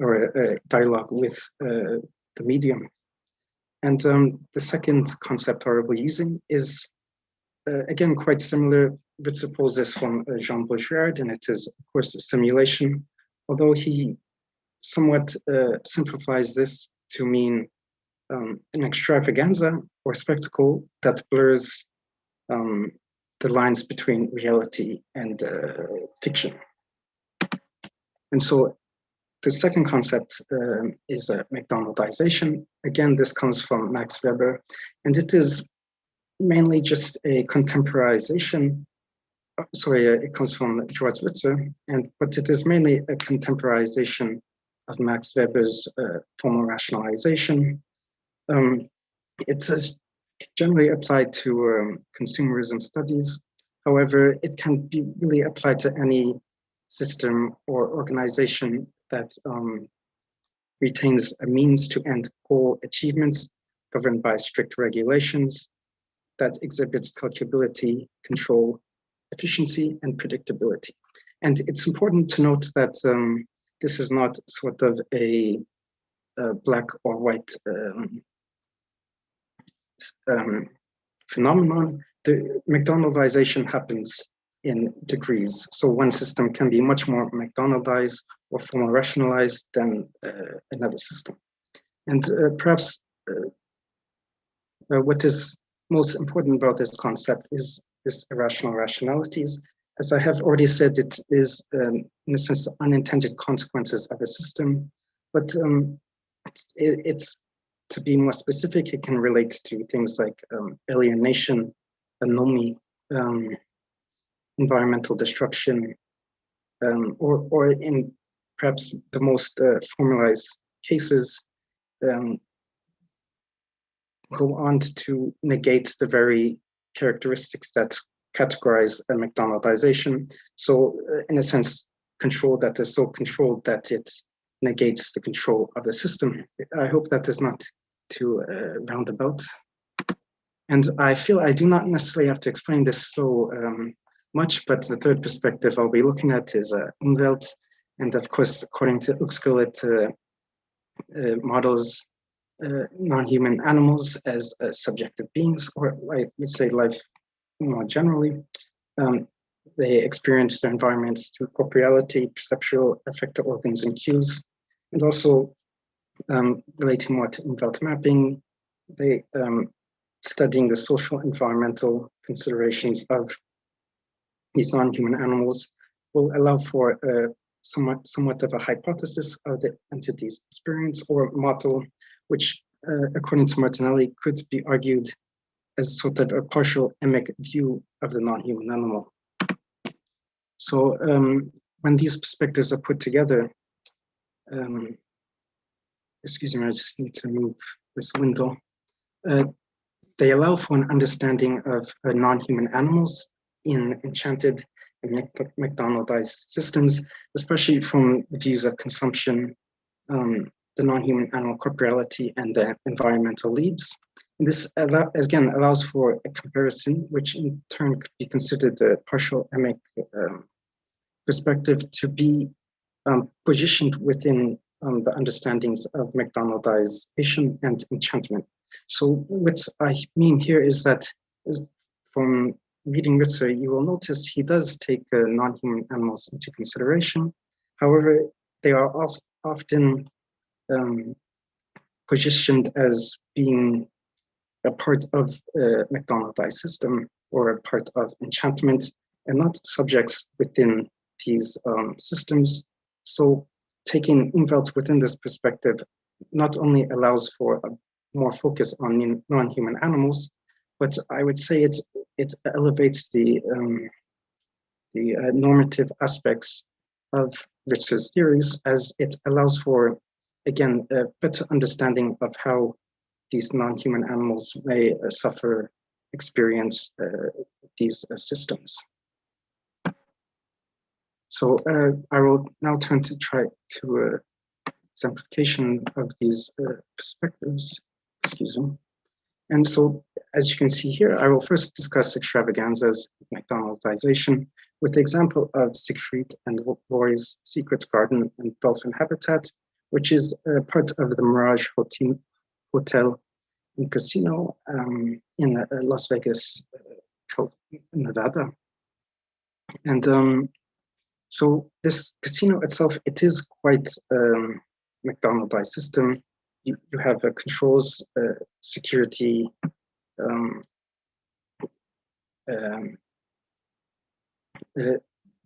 or dialogue with the medium. And the second concept I will be using is, again, quite similar. Ritzer pulls this from Jean Baudrillard, and it is, of course, a simulation, although he somewhat simplifies this to mean an extravaganza or spectacle that blurs the lines between reality and fiction. And so the second concept is McDonaldization. Again, this comes from Max Weber, and it is mainly just a contemporization. Sorry, it comes from George Ritzer, but it is mainly a contemporization of Max Weber's formal rationalization. It is generally applied to consumerism studies. However, it can be really applied to any system or organization that retains a means to end goal achievements governed by strict regulations, that exhibits calculability, control, efficiency, and predictability. And it's important to note that this is not sort of a black or white phenomenon. The McDonaldization happens in degrees. So one system can be much more McDonaldized or formal rationalized than another system. And perhaps what is most important about this concept is this irrational rationalities. As I have already said, it is, in a sense, the unintended consequences of a system. But it's to be more specific, it can relate to things like alienation, anomie, environmental destruction, or in perhaps the most formalized cases, go on to negate the very characteristics that categorize a McDonaldization. So in a sense, control that is so controlled that it negates the control of the system. I hope that is not too roundabout. And I feel I do not necessarily have to explain this so much, but the third perspective I'll be looking at is Umwelt. And of course, according to Uxkol, it models non-human animals as subjective beings, or I would say life more generally. They experience their environment through corporeality, perceptual, affective organs, and cues, and also relating more to Umwelt mapping. They studying the social environmental considerations of these non-human animals will allow for somewhat of a hypothesis of the entity's experience, or model, which according to Martinelli could be argued as sort of a partial emic view of the non-human animal. So when these perspectives are put together, excuse me, I just need to move this window. They allow for an understanding of non-human animals in enchanted and McDonaldized systems, especially from the views of consumption, the non-human animal corporeality, and the environmental leads. And this, again, allows for a comparison, which in turn could be considered a partial emic perspective to be positioned within the understandings of McDonaldization and enchantment. So what I mean here is that from reading Ritzer, you will notice he does take non-human animals into consideration. However, they are also often positioned as being a part of a McDonaldized system or a part of enchantment and not subjects within these systems. So taking Umwelt within this perspective not only allows for a more focus on non-human animals, but I would say it elevates the normative aspects of Ritzer's theories, as it allows for, again, a better understanding of how these non-human animals may experience these systems. So I will now turn to try to exemplification of these perspectives, excuse me. And so, as you can see here, I will first discuss extravaganzas, McDonaldization, with the example of Siegfried and Roy's Secret Garden and Dolphin Habitat, which is part of the Mirage Hotel and Casino in Las Vegas, Nevada. And so this casino itself, it is quite McDonaldized system. You have controls, security,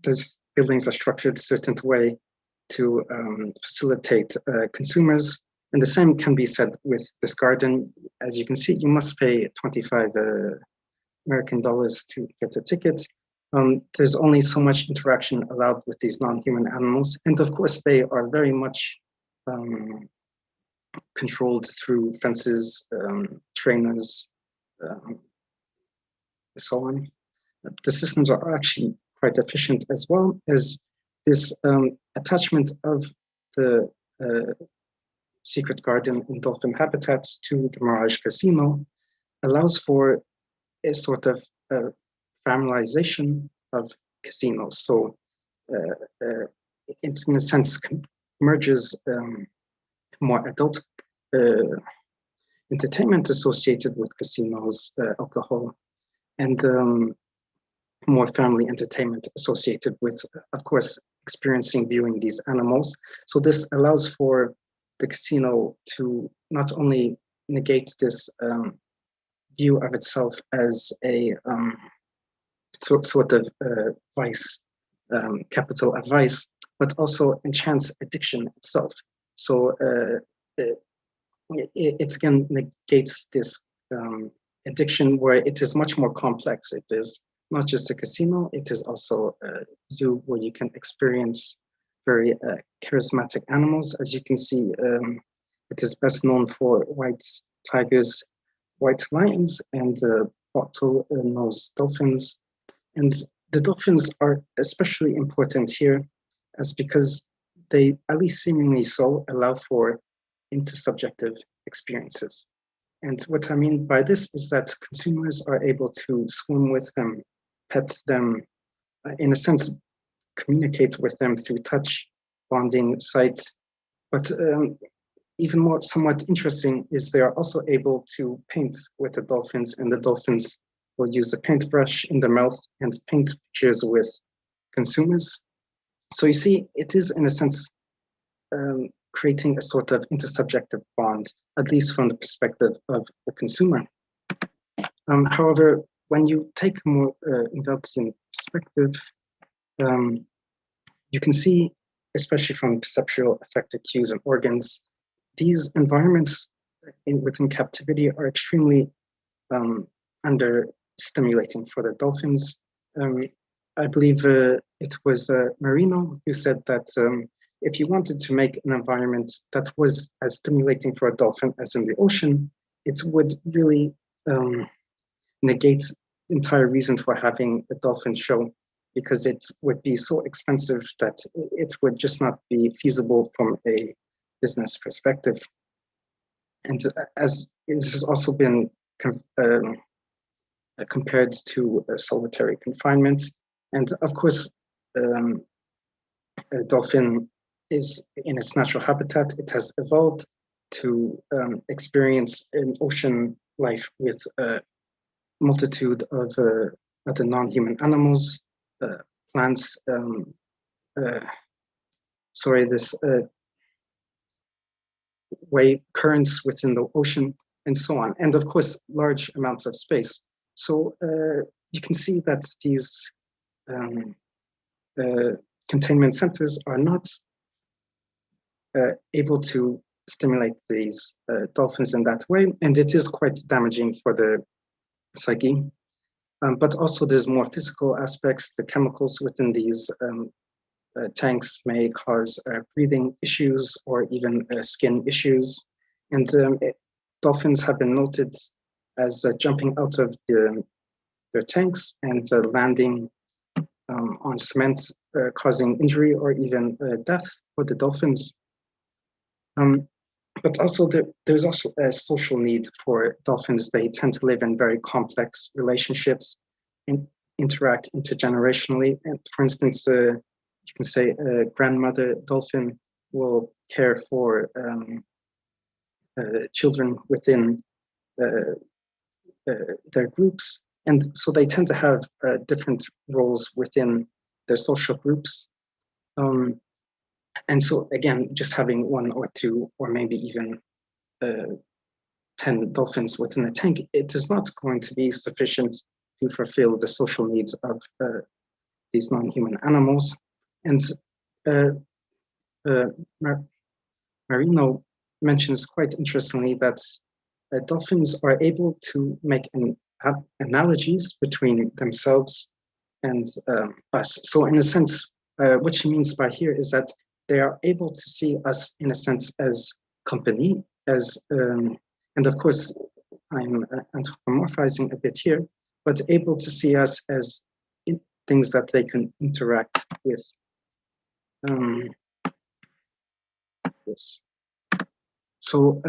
those buildings are structured a certain way to facilitate consumers. And the same can be said with this garden. As you can see, you must pay 25 American dollars to get a ticket. There's only so much interaction allowed with these non-human animals. And of course, they are very much controlled through fences, trainers, so on. The systems are actually quite efficient, as well as this attachment of the Secret Garden and Dolphin Habitats to the Mirage Casino allows for a sort of familiarization of casinos. So it's in a sense merges more adult entertainment associated with casinos, alcohol, and more family entertainment associated with, of course, experiencing, viewing these animals. So this allows for the casino to not only negate this view of itself as a sort of vice, capital of vice, but also enchants addiction itself. So it again negates this addiction where it is much more complex. It is not just a casino, it is also a zoo where you can experience very charismatic animals. As you can see, it is best known for white tigers, white lions, and bottlenose dolphins. And the dolphins are especially important here as because they, at least seemingly so, allow for intersubjective experiences. And what I mean by this is that consumers are able to swim with them, pet them, in a sense, communicate with them through touch, bonding, sight. But even more somewhat interesting is they are also able to paint with the dolphins, and the dolphins will use a paintbrush in the mouth and paint pictures with consumers. So you see, it is in a sense creating a sort of intersubjective bond, at least from the perspective of the consumer. However, when you take a more Inveltian perspective, you can see, especially from perceptual affective cues and organs, these environments within captivity are extremely under-stimulating for the dolphins. I believe it was Marino who said that if you wanted to make an environment that was as stimulating for a dolphin as in the ocean, it would really negate the entire reason for having a dolphin show, because it would be so expensive that it would just not be feasible from a business perspective. And as this has also been compared to solitary confinement. And of course, a dolphin is in its natural habitat. It has evolved to experience an ocean life with a multitude of other non-human animals, plants, wave currents within the ocean, and so on. And of course, large amounts of space. So you can see that these containment centers are not able to stimulate these dolphins in that way, and it is quite damaging for the psyche. But also there's more physical aspects. The chemicals within these tanks may cause breathing issues or even skin issues. And dolphins have been noted as jumping out of their tanks and landing on cement, causing injury or even death for the dolphins. But also there's also a social need for dolphins. They tend to live in very complex relationships and interact intergenerationally. And for instance, you can say a grandmother dolphin will care for children within their groups. And so they tend to have different roles within their social groups. And so again, just having one or two, or maybe even 10 dolphins within a tank, it is not going to be sufficient to fulfill the social needs of these non-human animals. And Marino mentions quite interestingly that dolphins are able to make analogies between themselves and us. So in a sense, what she means by here is that they are able to see us in a sense as company, as and of course I'm anthropomorphizing a bit here, but able to see us as things that they can interact with. Yes. So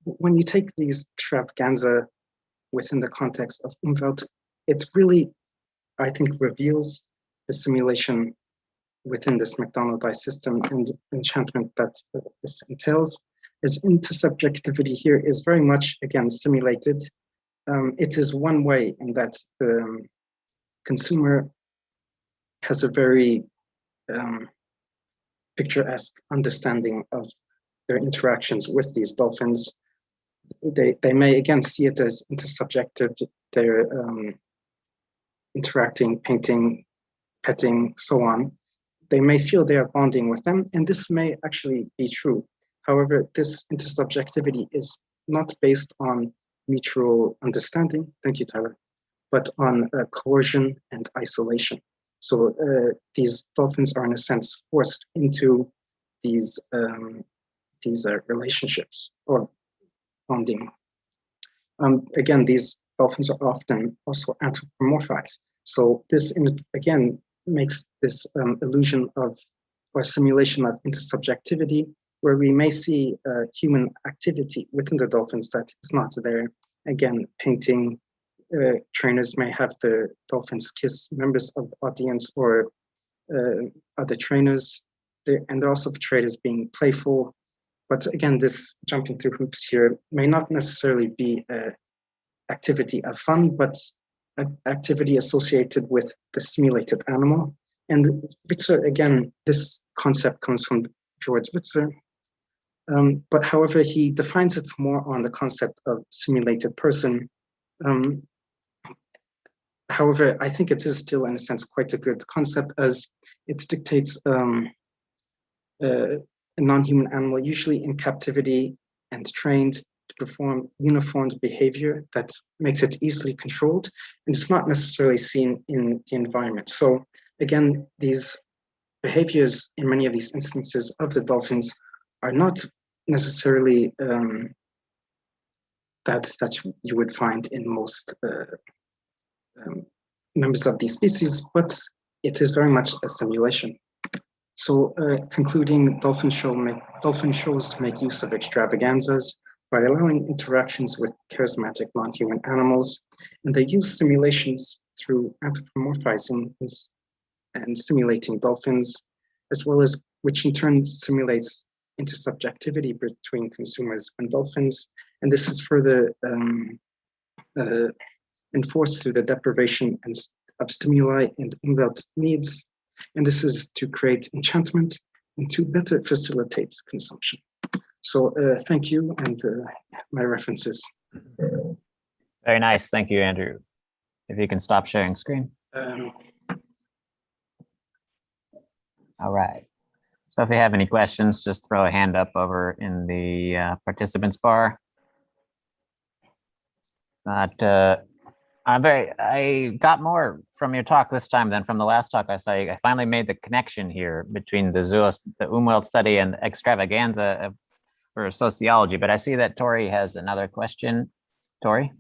when you take these extravaganza within the context of Umwelt, it really, I think, reveals the simulation within this McDonaldized system and enchantment that this entails. As intersubjectivity here is very much, again, simulated. It is one way in that the consumer has a very picturesque understanding of their interactions with these dolphins. They may again see it as intersubjective. They're interacting, painting, petting, so on. They may feel they are bonding with them, and this may actually be true. However, this intersubjectivity is not based on mutual understanding, thank you, Tyler, but on coercion and isolation. So these dolphins are in a sense forced into these relationships or bonding. Again, these dolphins are often also anthropomorphized. So this again makes this illusion of or simulation of intersubjectivity, where we may see human activity within the dolphins that is not there. Again, painting, trainers may have the dolphins kiss members of the audience or other trainers, and they're also portrayed as being playful. But again, this jumping through hoops here may not necessarily be an activity of fun, but an activity associated with the simulated animal. And Witzer, again, this concept comes from George Witzer, but however, he defines it more on the concept of simulated person. However, I think it is still, in a sense, quite a good concept, as it dictates a non-human animal, usually in captivity and trained to perform uniformed behavior that makes it easily controlled, and it's not necessarily seen in the environment. So again, these behaviors in many of these instances of the dolphins are not necessarily that you would find in most members of these species, but it is very much a simulation. So concluding, dolphin shows make use of extravaganzas by allowing interactions with charismatic non-human animals, and they use simulations through anthropomorphizing and simulating dolphins, as well as which in turn simulates intersubjectivity between consumers and dolphins. And this is further enforced through the deprivation of stimuli and inbuilt needs. And this is to create enchantment and to better facilitate consumption. So thank you, and my references. Very nice. Thank you, Andrew. If you can stop sharing screen. All right. So if you have any questions, just throw a hand up over in the participants bar. I got more from your talk this time than from the last talk. I finally made the connection here between the Umwelt study and extravaganza for sociology, but I see that Tori has another question. Tori?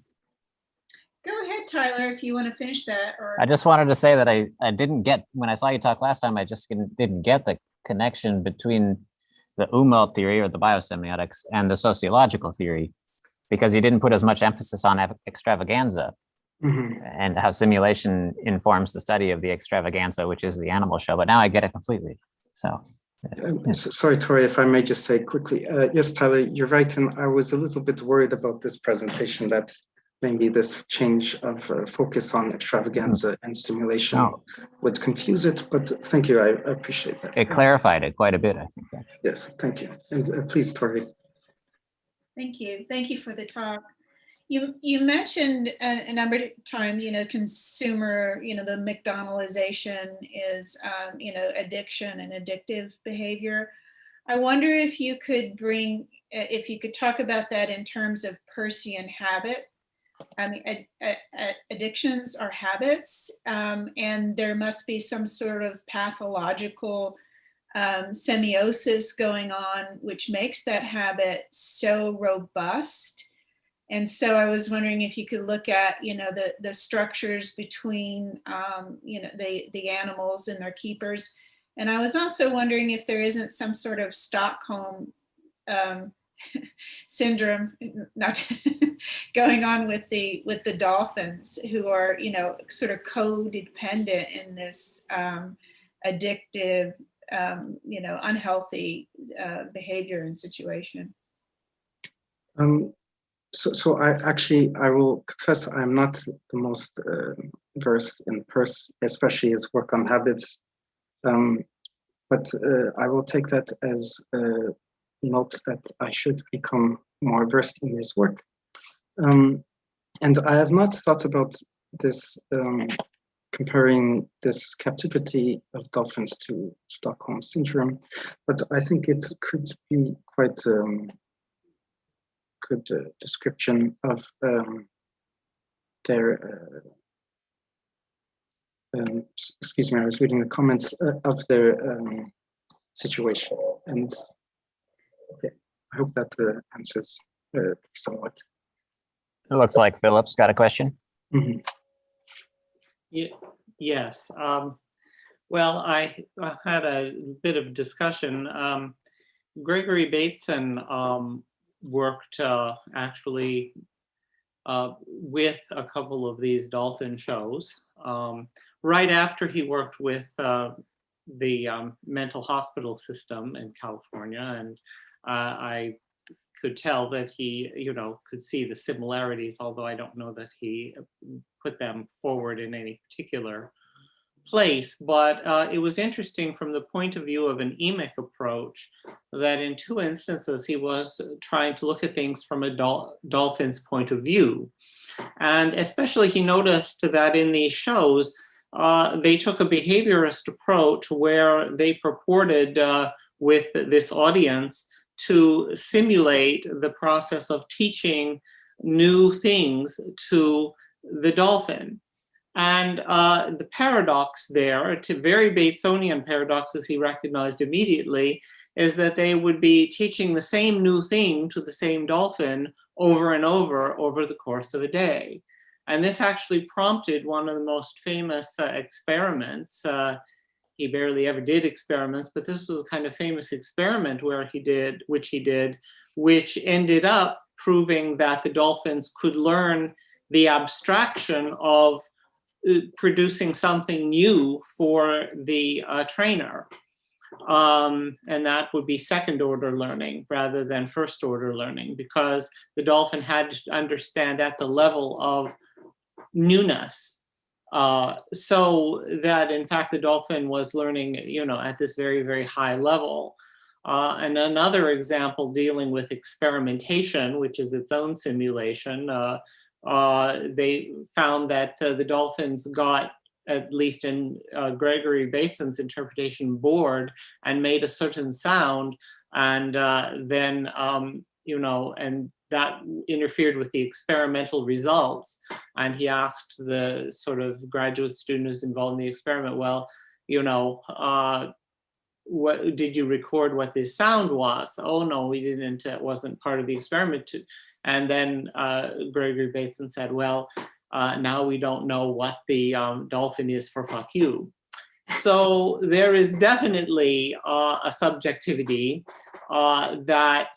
Go ahead, Tyler, if you want to finish that. Or I just wanted to say that I didn't get, when I saw you talk last time, I just didn't get the connection between the Umwelt theory or the biosemiotics and the sociological theory, because you didn't put as much emphasis on extravaganza. Mm-hmm. And how simulation informs the study of the extravaganza, which is the animal show. But now I get it completely. So, sorry, Tori, if I may just say quickly. Yes, Tyler, you're right. And I was a little bit worried about this presentation that maybe this change of focus on extravaganza and simulation would confuse it. But thank you. I appreciate that. It clarified it quite a bit, I think. Actually. Yes, thank you. And please, Tori. Thank you. Thank you for the talk. You mentioned a number of times, consumer, the McDonaldization is, addiction and addictive behavior. I wonder if you could talk about that in terms of Peircean habit. I mean, addictions are habits, and there must be some sort of pathological semiosis going on, which makes that habit so robust. And so I was wondering if you could look at, the structures between, the animals and their keepers. And I was also wondering if there isn't some sort of Stockholm syndrome not going on with the dolphins, who are, sort of codependent in this addictive, unhealthy behavior and situation. So I will confess I'm not the most versed in Peirce, especially his work on habits. But I will take that as a note that I should become more versed in his work. And I have not thought about this comparing this captivity of dolphins to Stockholm syndrome, but I think it could be quite good description of their. Excuse me, I was reading the comments of their situation, and okay, I hope that answers somewhat. It looks like Philip's got a question. Mm-hmm. Yes. Well, I had a bit of discussion. Gregory Bateson worked actually with a couple of these dolphin shows. Right after he worked with the mental hospital system in California, and I could tell that he, could see the similarities, although I don't know that he put them forward in any particular place. But it was interesting from the point of view of an emic approach that in two instances he was trying to look at things from a dolphin's point of view. And especially he noticed that in these shows, they took a behaviorist approach where they purported with this audience to simulate the process of teaching new things to the dolphin. And the paradox there, a very Batesonian paradox as he recognized immediately, is that they would be teaching the same new thing to the same dolphin over and over the course of a day. And this actually prompted one of the most famous experiments. He barely ever did experiments, but this was a kind of famous experiment which ended up proving that the dolphins could learn the abstraction of producing something new for the trainer. And that would be second order learning rather than first order learning, because the dolphin had to understand at the level of newness. So that in fact the dolphin was learning, at this very, very high level. And another example dealing with experimentation, which is its own simulation, they found that the dolphins got, at least in Gregory Bateson's interpretation, bored and made a certain sound, and then, and that interfered with the experimental results. And he asked the sort of graduate students involved in the experiment, well, what did you record what this sound was? Oh no, we didn't, it wasn't part of the experiment. And then Gregory Bateson said, well, now we don't know what the dolphin is for fuck you. So there is definitely a subjectivity that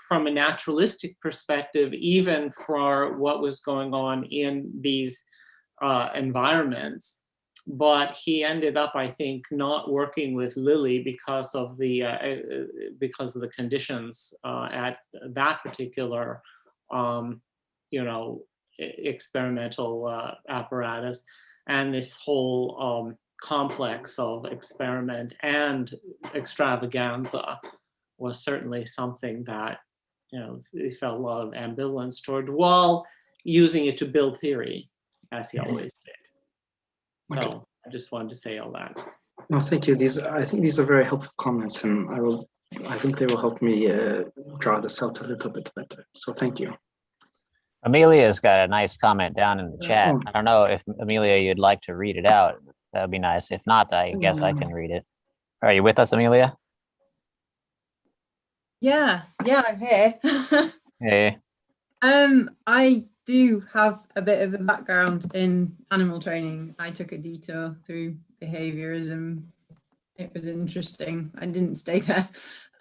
from a naturalistic perspective, even for what was going on in these environments. But he ended up, I think, not working with Lily because of the conditions at that particular, experimental apparatus, and this whole complex of experiment and extravaganza was certainly something that, he felt a lot of ambivalence toward, while using it to build theory, as he always did. So okay. I just wanted to say all that. No, thank you. I think these are very helpful comments, and I think they will help me draw this out a little bit better. So thank you. Amelia's got a nice comment down in the chat. I don't know if Amelia, you'd like to read it out. That would be nice. If not, I guess I can read it. Are you with us, Amelia? Yeah, I'm here. Hey. I do have a bit of a background in animal training. I took a detour through behaviorism. It was interesting. I didn't stay there.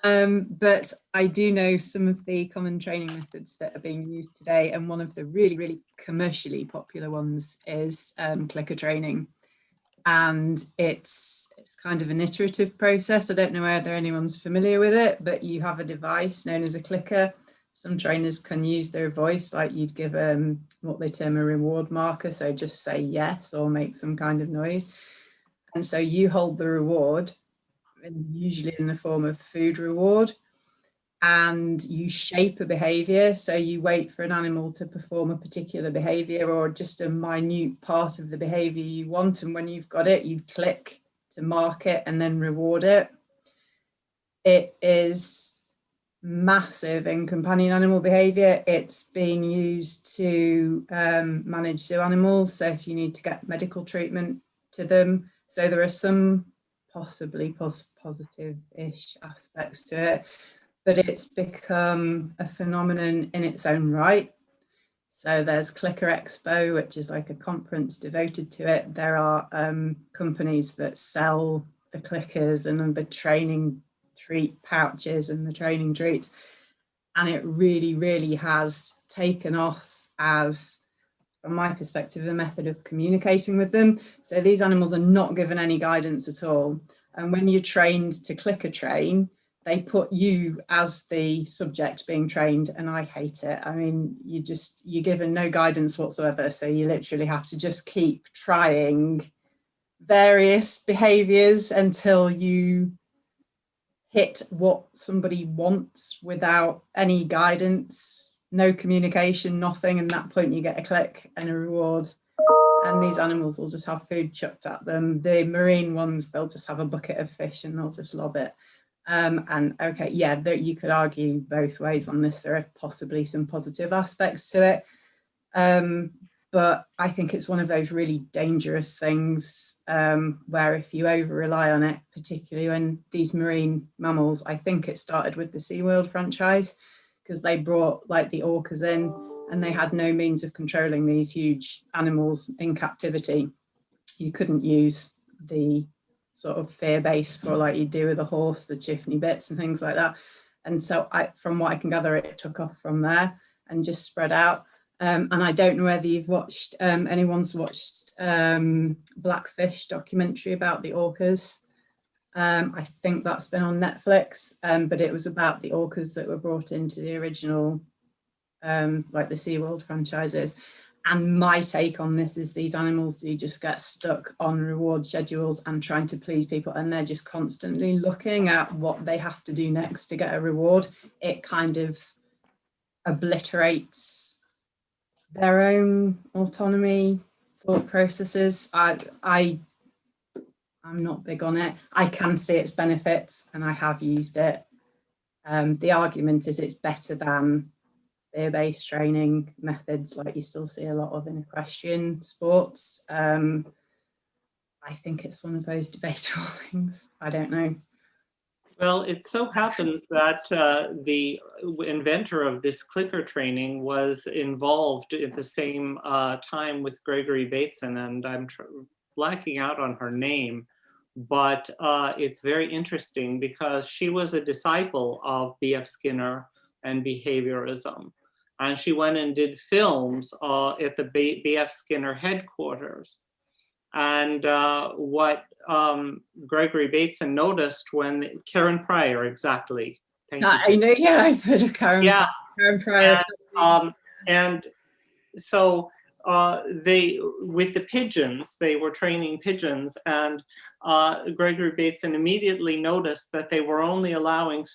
But I do know some of the common training methods that are being used today. And one of the really, really commercially popular ones is clicker training. And it's kind of an iterative process. I don't know whether anyone's familiar with it, but you have a device known as a clicker. Some trainers can use their voice, like you'd give what they term a reward marker. So just say yes or make some kind of noise. And so you hold the reward, and usually in the form of food reward. and you shape a behavior. So you wait for an animal to perform a particular behavior or just a minute part of the behavior you want. And when you've got it, you click to mark it and then reward it. It is massive in companion animal behavior. It's being used to manage zoo animals. So if you need to get medical treatment to them. So there are some possibly positive-ish aspects to it, but it's become a phenomenon in its own right. So there's Clicker Expo, which is like a conference devoted to it. There are companies that sell the clickers and the training treat pouches and the training treats. And it really, really has taken off as, from my perspective, a method of communicating with them. So these animals are not given any guidance at all. And when you're trained to clicker train, they put you as the subject being trained, and I hate it. I mean, you're given no guidance whatsoever. So you literally have to just keep trying various behaviors until you hit what somebody wants without any guidance, no communication, nothing. And at that point you get a click and a reward. And these animals will just have food chucked at them. The marine ones, they'll just have a bucket of fish and they'll just lob it. And okay, yeah, you could argue both ways on this. There are possibly some positive aspects to it. But I think it's one of those really dangerous things where if you over rely on it, particularly when these marine mammals, I think it started with the SeaWorld franchise, because they brought like the orcas in and they had no means of controlling these huge animals in captivity. You couldn't use the sort of fear base for like you do with a horse, the chiffony bits and things like that. And so from what I can gather, it took off from there and just spread out. And I don't know whether you've watched, anyone's watched Blackfish documentary about the orcas. I think that's been on Netflix, but it was about the orcas that were brought into the original, like the SeaWorld franchises. And my take on this is these animals do just get stuck on reward schedules and trying to please people, and they're just constantly looking at what they have to do next to get a reward. It kind of obliterates their own autonomy, thought processes. I'm not big on it. I can see its benefits and I have used it. The argument is it's better than fear-based training methods like you still see a lot of in equestrian sports. I think it's one of those debatable things. I don't know. Well, it so happens that the inventor of this clicker training was involved at the same time with Gregory Bateson, and I'm blacking out on her name, but it's very interesting because she was a disciple of B.F. Skinner and behaviorism. And she went and did films at the B.F. Skinner headquarters. And what Gregory Bateson noticed when Karen Pryor, exactly. Thank you. I know, yeah, I've heard of Karen. Yeah. Karen Pryor. And so they, with the pigeons, they were training pigeons, and Gregory Bateson immediately noticed that they were only allowing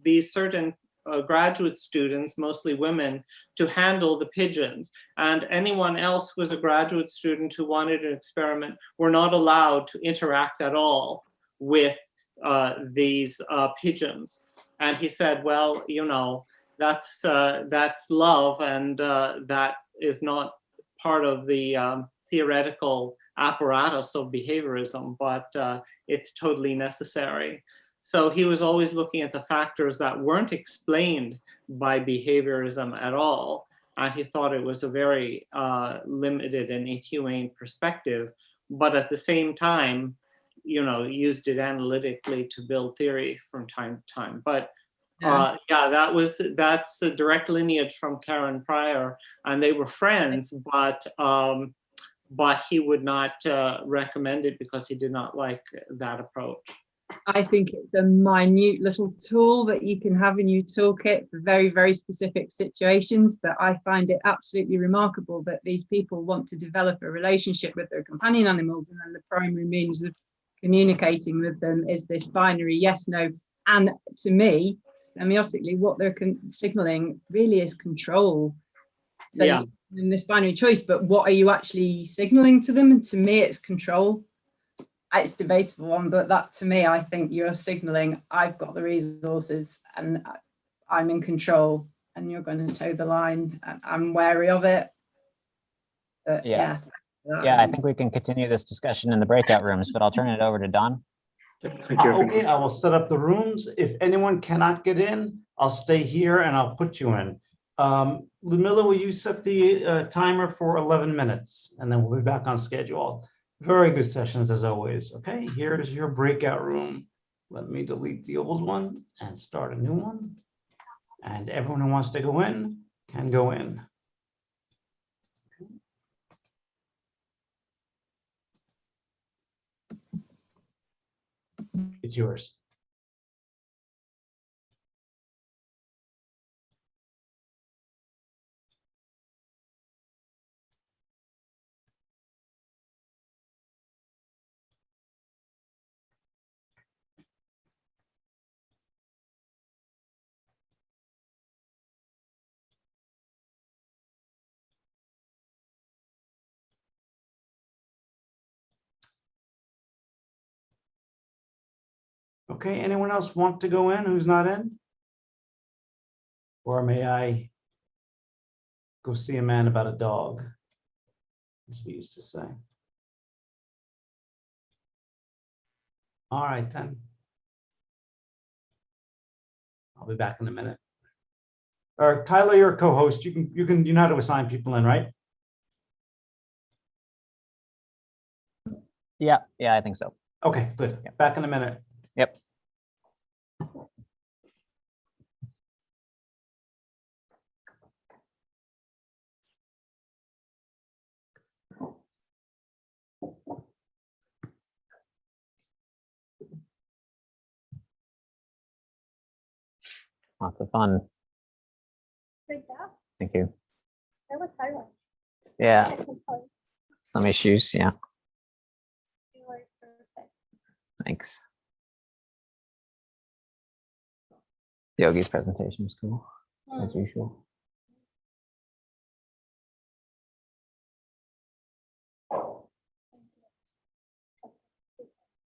these certain graduate students, mostly women, to handle the pigeons. And anyone else who was a graduate student who wanted an experiment were not allowed to interact at all with these pigeons. And he said, well, you know, that's love, and that is not part of the theoretical apparatus of behaviorism, but it's totally necessary. So he was always looking at the factors that weren't explained by behaviorism at all. And he thought it was a very limited and inhumane perspective, but at the same time, you know, used it analytically to build theory from time to time. But yeah, that's a direct lineage from Karen Pryor, and they were friends, but he would not recommend it because he did not like that approach. I think it's a minute little tool that you can have in your toolkit for very, very specific situations. But I find it absolutely remarkable that these people want to develop a relationship with their companion animals, and then the primary means of communicating with them is this binary yes, no. And to me, semiotically, what they're signaling really is control. So Yeah. in this binary choice, but what are you actually signaling to them? And to me, it's control. It's a debatable one, but that to me, I think you're signaling, I've got the resources and I'm in control, and you're going to toe the line. And I'm wary of it. But yeah. Yeah, I think we can continue this discussion in the breakout rooms, but I'll turn it over to Don. Thank you. Okay, I will set up the rooms. If anyone cannot get in, I'll stay here and I'll put you in. Ludmila, will you set the timer for 11 minutes and then we'll be back on schedule. Very good sessions as always. Okay, here's your breakout room. Let me delete the old one and start a new one. And everyone who wants to go in can go in. It's yours. Okay, anyone else want to go in who's not in? Or may I go see a man about a dog, as we used to say. All right, then. I'll be back in a minute. Or Tyler, you're a co-host. You know how to assign people in, right? Yeah, I think so. Okay, good. Yep. Back in a minute. Yep. Lots of fun. Great job. Thank you. That was hard one. Yeah. Some issues, yeah. You were perfect. Thanks. Yogi's presentation was cool, as usual.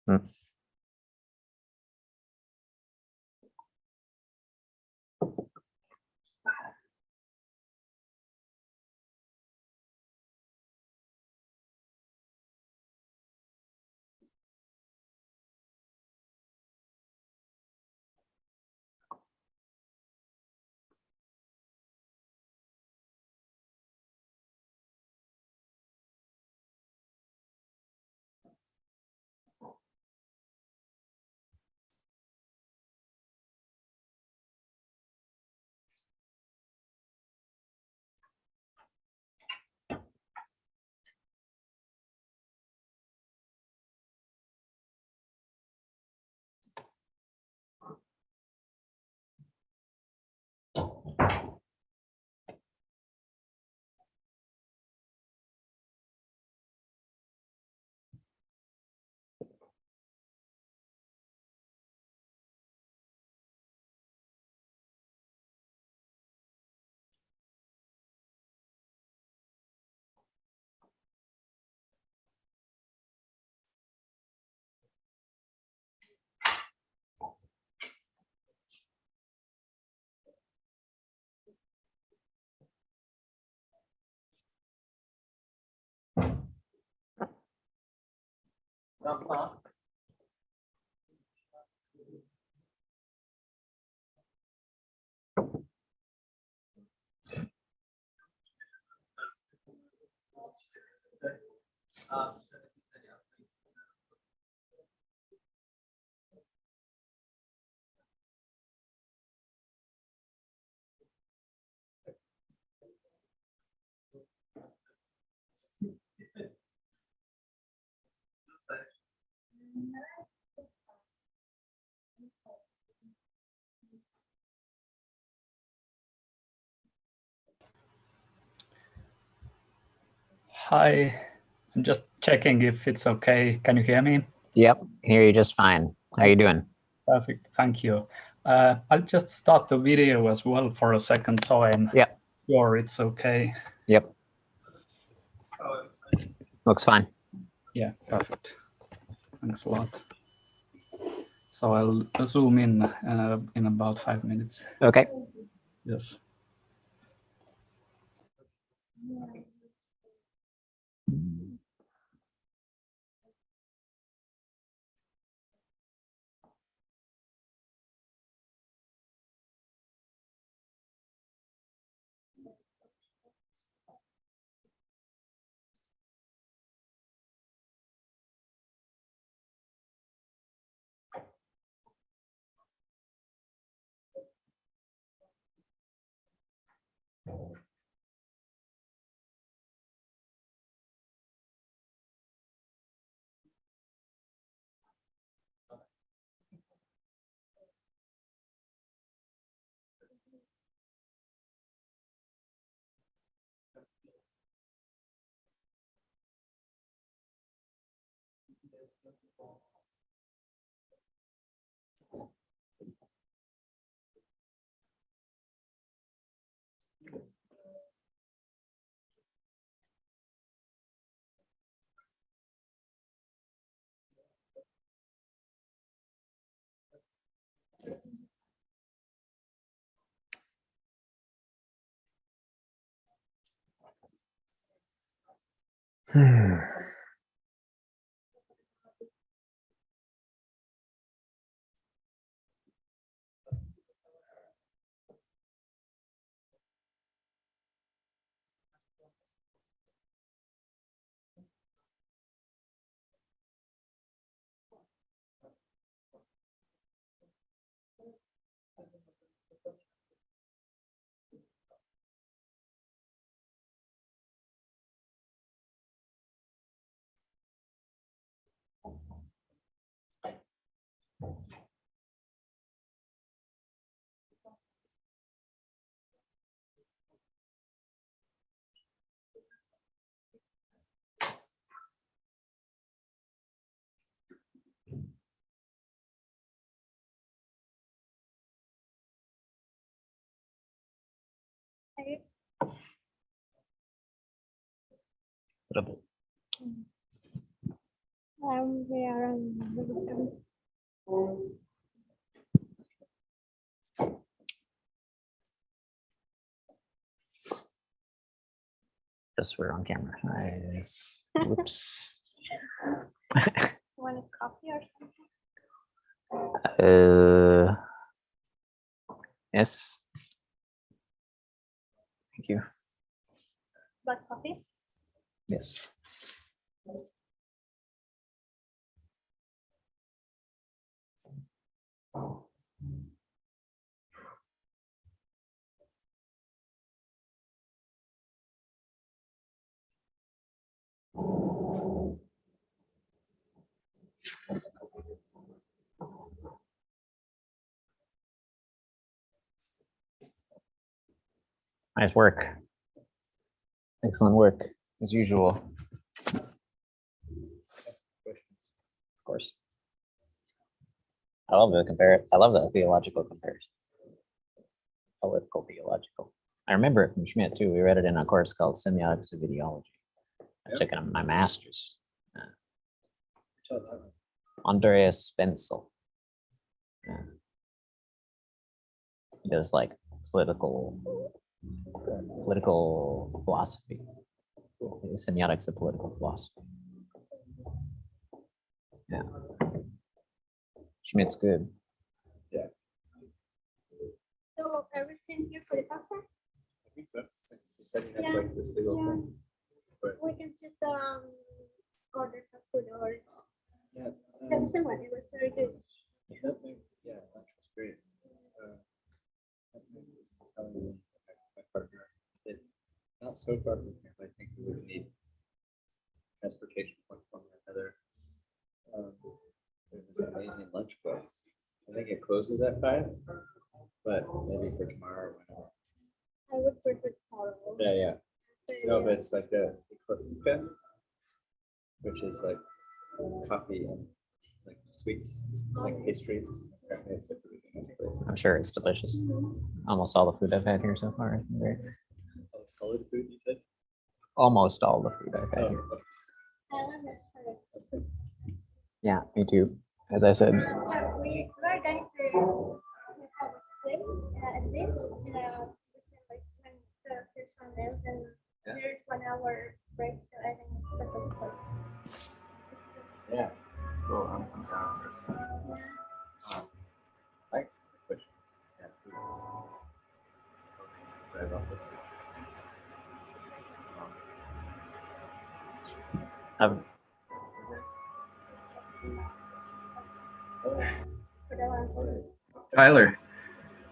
Hmm. Hi, I'm just checking if it's okay. Can you hear me? Yep, can hear you just fine. How are you doing? Perfect, thank you. I'll just stop the video as well for a second so I'm sure it's okay. Yep. Looks fine. Yeah, perfect. Thanks a lot. So I'll zoom in about 5 minutes. Okay. Yes. Just we're on camera. Nice. Whoops. Want a coffee or something? Yes. Thank you. Black coffee? Yes. Nice work. Excellent work, as usual. Of course. I love the theological comparison. Political theological. I remember it from Schmidt too. We read it in a course called Semiotics of Ideology. I took it on my master's. Andreas Spencer. He does like political philosophy. Semiotics of political philosophy. Yeah. Schmidt's good. Yeah. So everything here for the coffee? I think so. Setting up like this big old thing. But We can just order some food or yeah. have someone. It was very good. Yeah, lunch was great. This is how my partner did. Not so far from here, but I think we would need transportation one way or another. There's this amazing lunch place. I think it closes at 5, but maybe for tomorrow or whenever. I would prefer tomorrow. Yeah. No, but it's like a ikorofuka, which is like coffee and like sweets, like pastries. Apparently it's like really good. I'm sure it's delicious. Almost all the food I've had here so far. Great. Solid food, you said? Almost all the food I've had here. Yeah, me too. As I said. We are going to have a swim at the beach. Like when the session ends, and there is 1 hour break, so I think it's perfect for Yeah. Cool. I'm down for this. Like questions. Tyler.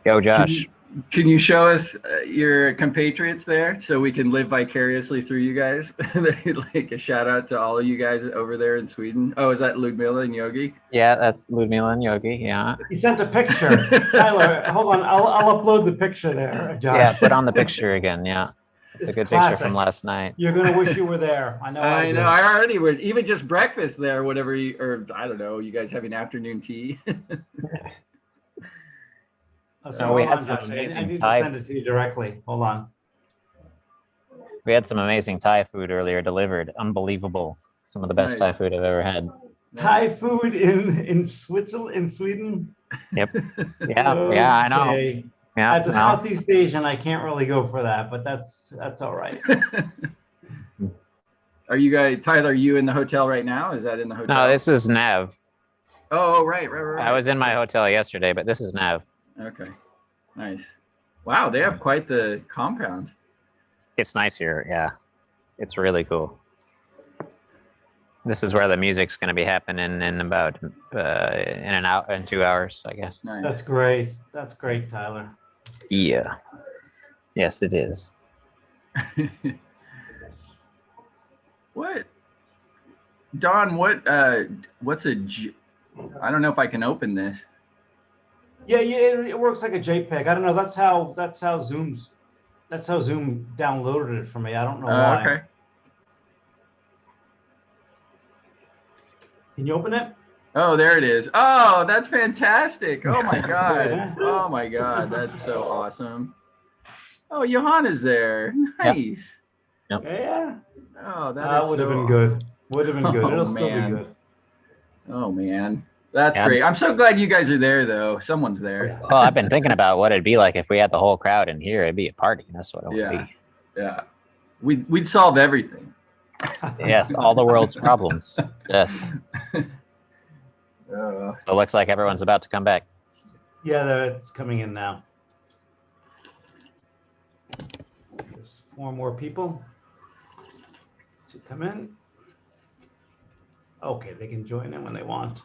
Yo, Josh. Can you show us your compatriots there so we can live vicariously through you guys? Like a shout out to all of you guys over there in Sweden. Oh, is that Ludmila and Yogi? Yeah, that's Ludmila and Yogi. Yeah. He sent a picture. Tyler, hold on. I'll upload the picture there, Josh. Yeah, put on the picture again. Yeah. It's a good picture from last night. You're going to wish you were there. I know. I know. I already was. Even just breakfast there, whatever you, or I don't know, you guys having afternoon tea. So we had some amazing Thai. Send it to you directly. Hold on. We had some amazing Thai food earlier delivered. Unbelievable. Some of the best Thai food I've ever had. Thai food in Switzerland, in Sweden. Yep. Yeah. Yeah, I know. Okay. Yeah. As a Southeast Asian, I can't really go for that, but that's all right. Are you guys, Tyler? Are you in the hotel right now? Is that in the hotel? No, this is Nav. Oh, right. I was in my hotel yesterday, but this is Nav. Okay, nice. Wow, they have quite the compound. It's nice here, yeah. It's really cool. This is where the music's going to be happening in about in 2 hours, I guess. Nice. That's great. That's great, Tyler. Yeah. Yes, it is. What, Don? What's a? I don't know if I can open this. Yeah, it works like a JPEG. I don't know. That's how Zoom downloaded it for me. I don't know why. Okay. Can you open it? Oh, there it is. Oh, that's fantastic. Oh my That's God. good, huh? Oh my God. That's so awesome. Oh, Johanna's there. Nice. Yep. Yeah. Oh, that would have been good. Would have been good. Oh, It'll still be man. good. Oh man. That's Yeah. great. I'm so glad you guys are there though. Someone's there. Well, I've been thinking about what it'd be like if we had the whole crowd in here. It'd be a party. That's what it would Yeah. be. Yeah. We'd solve everything. Yes, all the world's problems. Yes. Uh, So it looks like everyone's about to come back. Yeah, it's coming in now. There's 4 more people to come in. Okay, they can join in when they want.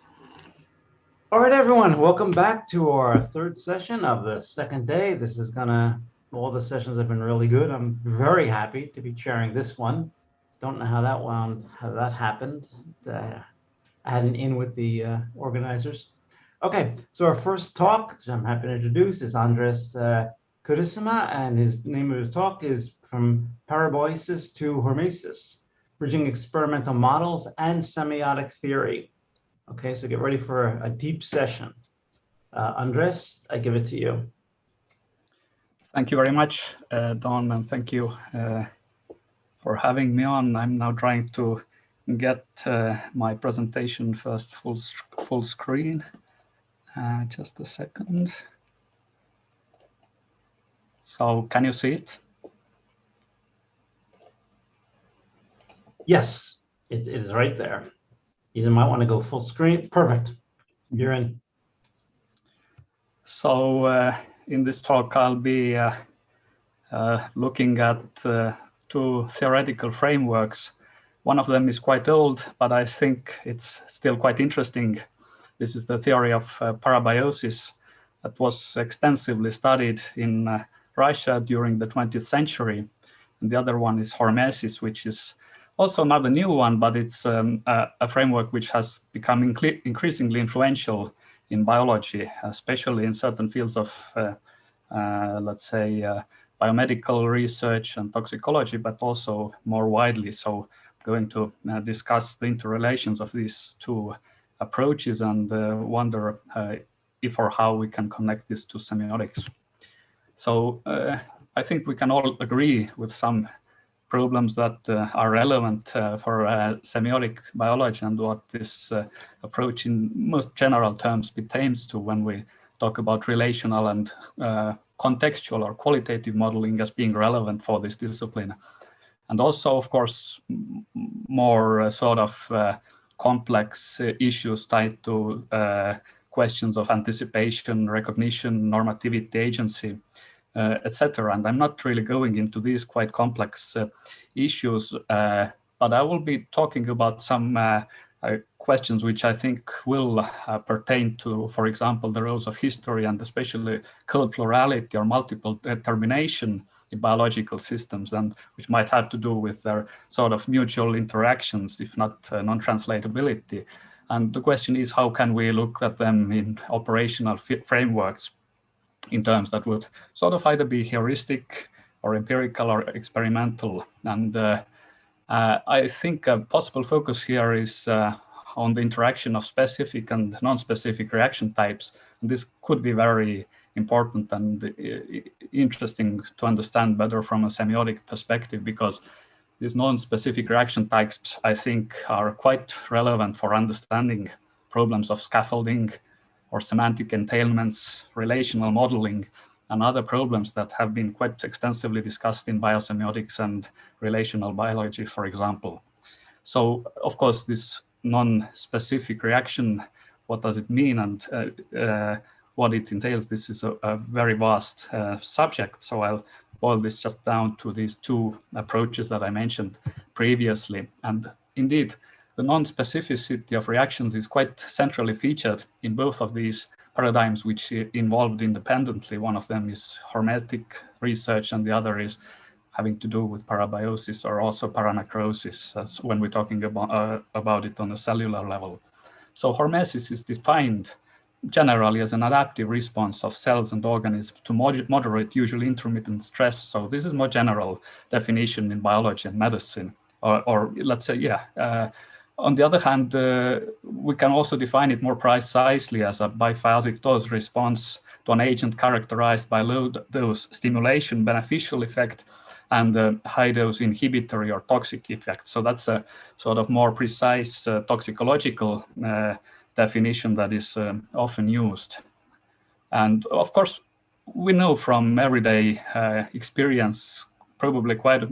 All right, everyone, welcome back to our 3rd session of the 2nd day. This is all the sessions have been really good. I'm very happy to be chairing this one. Don't know how that happened. I had an in with the organizers. Okay, so our first talk, which I'm happy to introduce, is Andres Kurisima, and his name of his talk is From Paraboisis to Hormesis, Bridging Experimental Models and Semiotic Theory. Okay, so get ready for a deep session. Andres, I give it to you. Thank you very much, Don, and thank you for having me on. I'm now trying to get my presentation first full screen. Just a second. So can you see it? Yes, it is right there. You might want to go full screen. Perfect. You're in. So in this talk, I'll be looking at 2 theoretical frameworks. One of them is quite old, but I think it's still quite interesting. This is the theory of parabiosis that was extensively studied in Russia during the 20th century. And the other one is hormesis, which is also not a new one, but it's a framework which has become increasingly influential in biology, especially in certain fields of, let's say, biomedical research and toxicology, but also more widely. So I'm going to discuss the interrelations of these 2 approaches and wonder if or how we can connect this to semiotics. So I think we can all agree with some problems that are relevant for semiotic biology and what this approach in most general terms pertains to when we talk about relational and contextual or qualitative modeling as being relevant for this discipline. And also, of course, more sort of complex issues tied to questions of anticipation, recognition, normativity, agency, etc. And I'm not really going into these quite complex issues, but I will be talking about some questions which I think will pertain to, for example, the roles of history and especially code plurality or multiple determination in biological systems, and which might have to do with their sort of mutual interactions, if not non-translatability. And the question is, how can we look at them in operational frameworks in terms that would sort of either be heuristic or empirical or experimental? And I think a possible focus here is on the interaction of specific and non-specific reaction types. And this could be very important and interesting to understand better from a semiotic perspective, because these non-specific reaction types, I think, are quite relevant for understanding problems of scaffolding or semantic entailments, relational modeling, and other problems that have been quite extensively discussed in biosemiotics and relational biology, for example. So, of course, this non-specific reaction, what does it mean and what it entails? This is a very vast subject, so I'll boil this just down to these two approaches that I mentioned previously. And indeed, the non-specificity of reactions is quite centrally featured in both of these paradigms, which involved independently. One of them is hormetic research, and the other is having to do with parabiosis or also paranecrosis, when we're talking about it on a cellular level. So hormesis is defined generally as an adaptive response of cells and organisms to moderate, usually intermittent stress. So this is more general definition in biology and medicine, or let's say, yeah. On the other hand, we can also define it more precisely as a biphasic dose response to an agent characterized by low dose stimulation beneficial effect and high dose inhibitory or toxic effect. So that's a sort of more precise toxicological definition that is often used. And of course, we know from everyday experience probably quite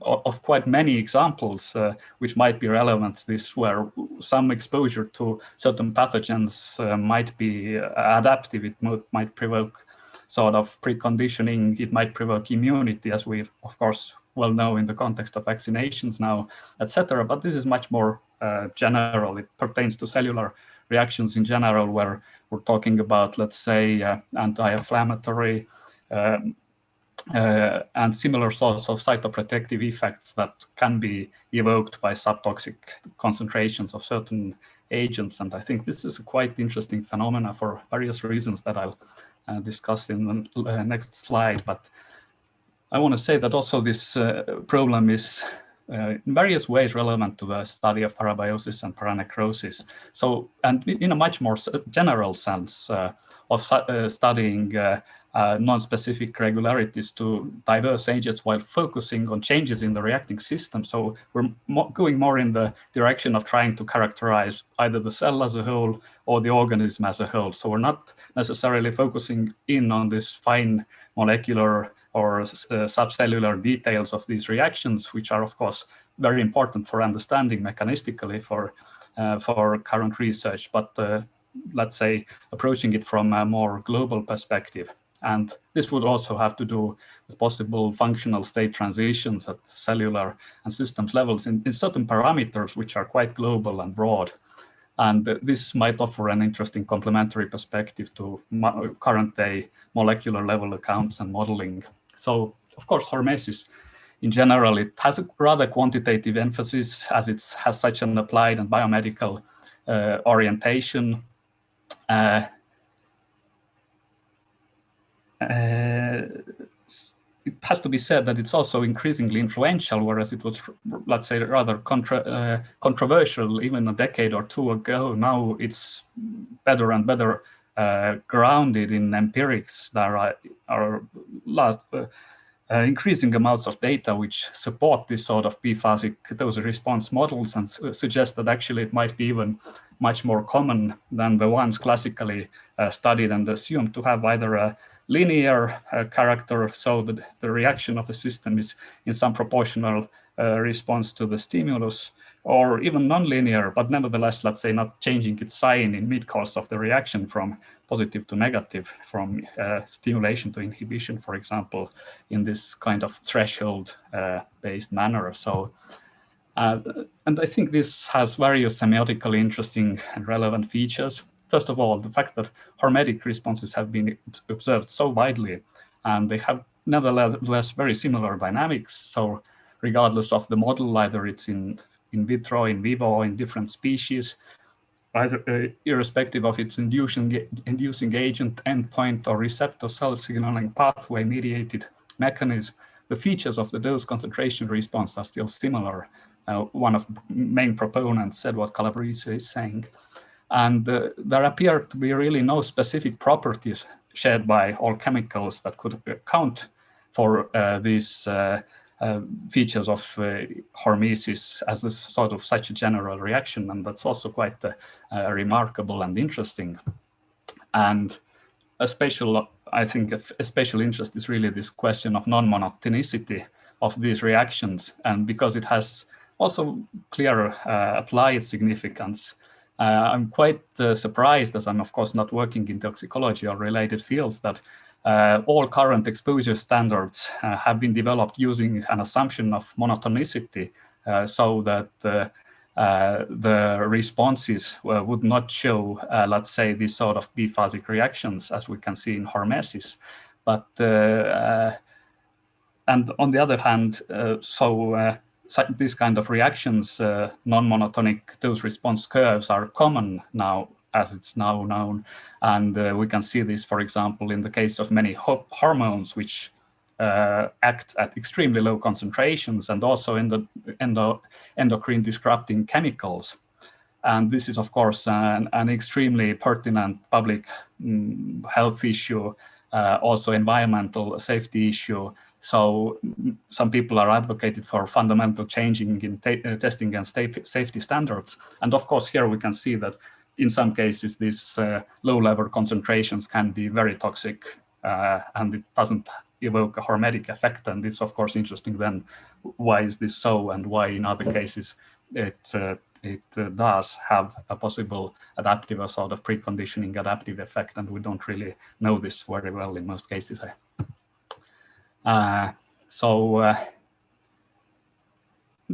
of quite many examples which might be relevant, this where some exposure to certain pathogens might be adaptive. It might provoke sort of preconditioning, it might provoke immunity, as we of course well know in the context of vaccinations now, etc. But this is much more general. It pertains to cellular reactions in general, where we're talking about, let's say, anti-inflammatory and similar sorts of cytoprotective effects that can be evoked by subtoxic concentrations of certain agents. And I think this is a quite interesting phenomena for various reasons that I'll discuss in the next slide. But I want to say that also this problem is in various ways relevant to the study of parabiosis and paranecrosis. So, and in a much more general sense of studying non-specific regularities to diverse agents while focusing on changes in the reacting system. So we're going more in the direction of trying to characterize either the cell as a whole or the organism as a whole. So we're not necessarily focusing in on this fine molecular or subcellular details of these reactions, which are of course very important for understanding mechanistically for current research, but let's say approaching it from a more global perspective. And this would also have to do with possible functional state transitions at cellular and systems levels in certain parameters which are quite global and broad. And this might offer an interesting complementary perspective to current day molecular level accounts and modeling. So, of course, hormesis in general, it has a rather quantitative emphasis as it has such an applied and biomedical orientation. It has to be said that it's also increasingly influential, whereas it was, let's say, rather controversial even a decade or two ago. Now it's better and better grounded in empirics. There are increasing amounts of data which support this sort of biphasic dose response models, and suggest that actually it might be even much more common than the ones classically studied and assumed to have either a linear character, so that the reaction of the system is in some proportional response to the stimulus, or even nonlinear, but nevertheless, let's say, not changing its sign in mid-course of the reaction from positive to negative, from stimulation to inhibition, for example, in this kind of threshold-based manner. So, and I think this has various semiotically interesting and relevant features. First of all, the fact that hormetic responses have been observed so widely, and they have nevertheless very similar dynamics. So regardless of the model, either it's in vitro, in vivo, or in different species, either irrespective of its inducing agent, endpoint, or receptor cell signaling pathway mediated mechanism, the features of the dose concentration response are still similar. One of the main proponents, Edward Calabrese, is saying. And there appear to be really no specific properties shared by all chemicals that could account for these features of hormesis as a sort of such a general reaction, and that's also quite remarkable and interesting. And I think a special interest is really this question of non-monotonicity of these reactions, and because it has also clear applied significance. I'm quite surprised, as I'm of course not working in toxicology or related fields, that all current exposure standards have been developed using an assumption of monotonicity, so that the responses would not show, let's say, this sort of biphasic reactions as we can see in hormesis. But and on the other hand, these kind of reactions, non-monotonic dose response curves, are common now, as it's now known. And we can see this, for example, in the case of many hormones, which act at extremely low concentrations, and also in the endocrine disrupting chemicals. And this is, of course, an extremely pertinent public health issue, also environmental safety issue. So some people are advocated for fundamental changing in testing and safety standards. And of course, here we can see that in some cases, these low-level concentrations can be very toxic, and it doesn't evoke a hormetic effect. And it's, of course, interesting then, why is this so, and why in other cases it does have a possible adaptive or sort of preconditioning adaptive effect. And we don't really know this very well in most cases.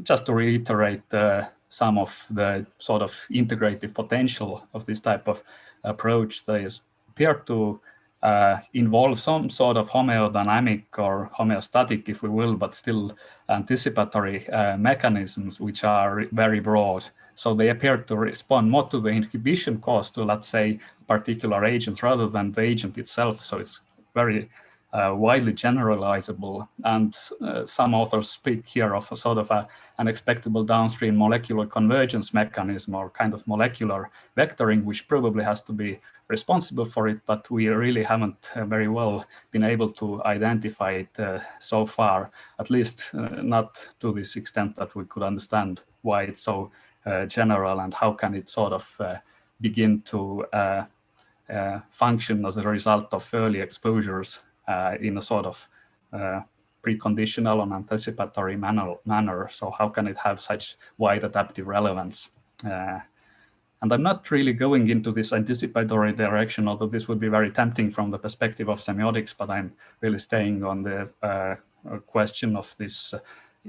Just to reiterate some of the sort of integrative potential of this type of approach, they appear to involve some sort of homeodynamic or homeostatic, if we will, but still anticipatory mechanisms, which are very broad. So they appear to respond more to the inhibition caused to, let's say, particular agent rather than the agent itself. So it's very widely generalizable. And some authors speak here of a sort of an expectable downstream molecular convergence mechanism, or kind of molecular vectoring, which probably has to be responsible for it, but we really haven't very well been able to identify it so far, at least not to this extent that we could understand why it's so general, and how can it sort of begin to function as a result of early exposures in a sort of preconditional and anticipatory manner. So how can it have such wide adaptive relevance? And I'm not really going into this anticipatory direction, although this would be very tempting from the perspective of semiotics, but I'm really staying on the question of this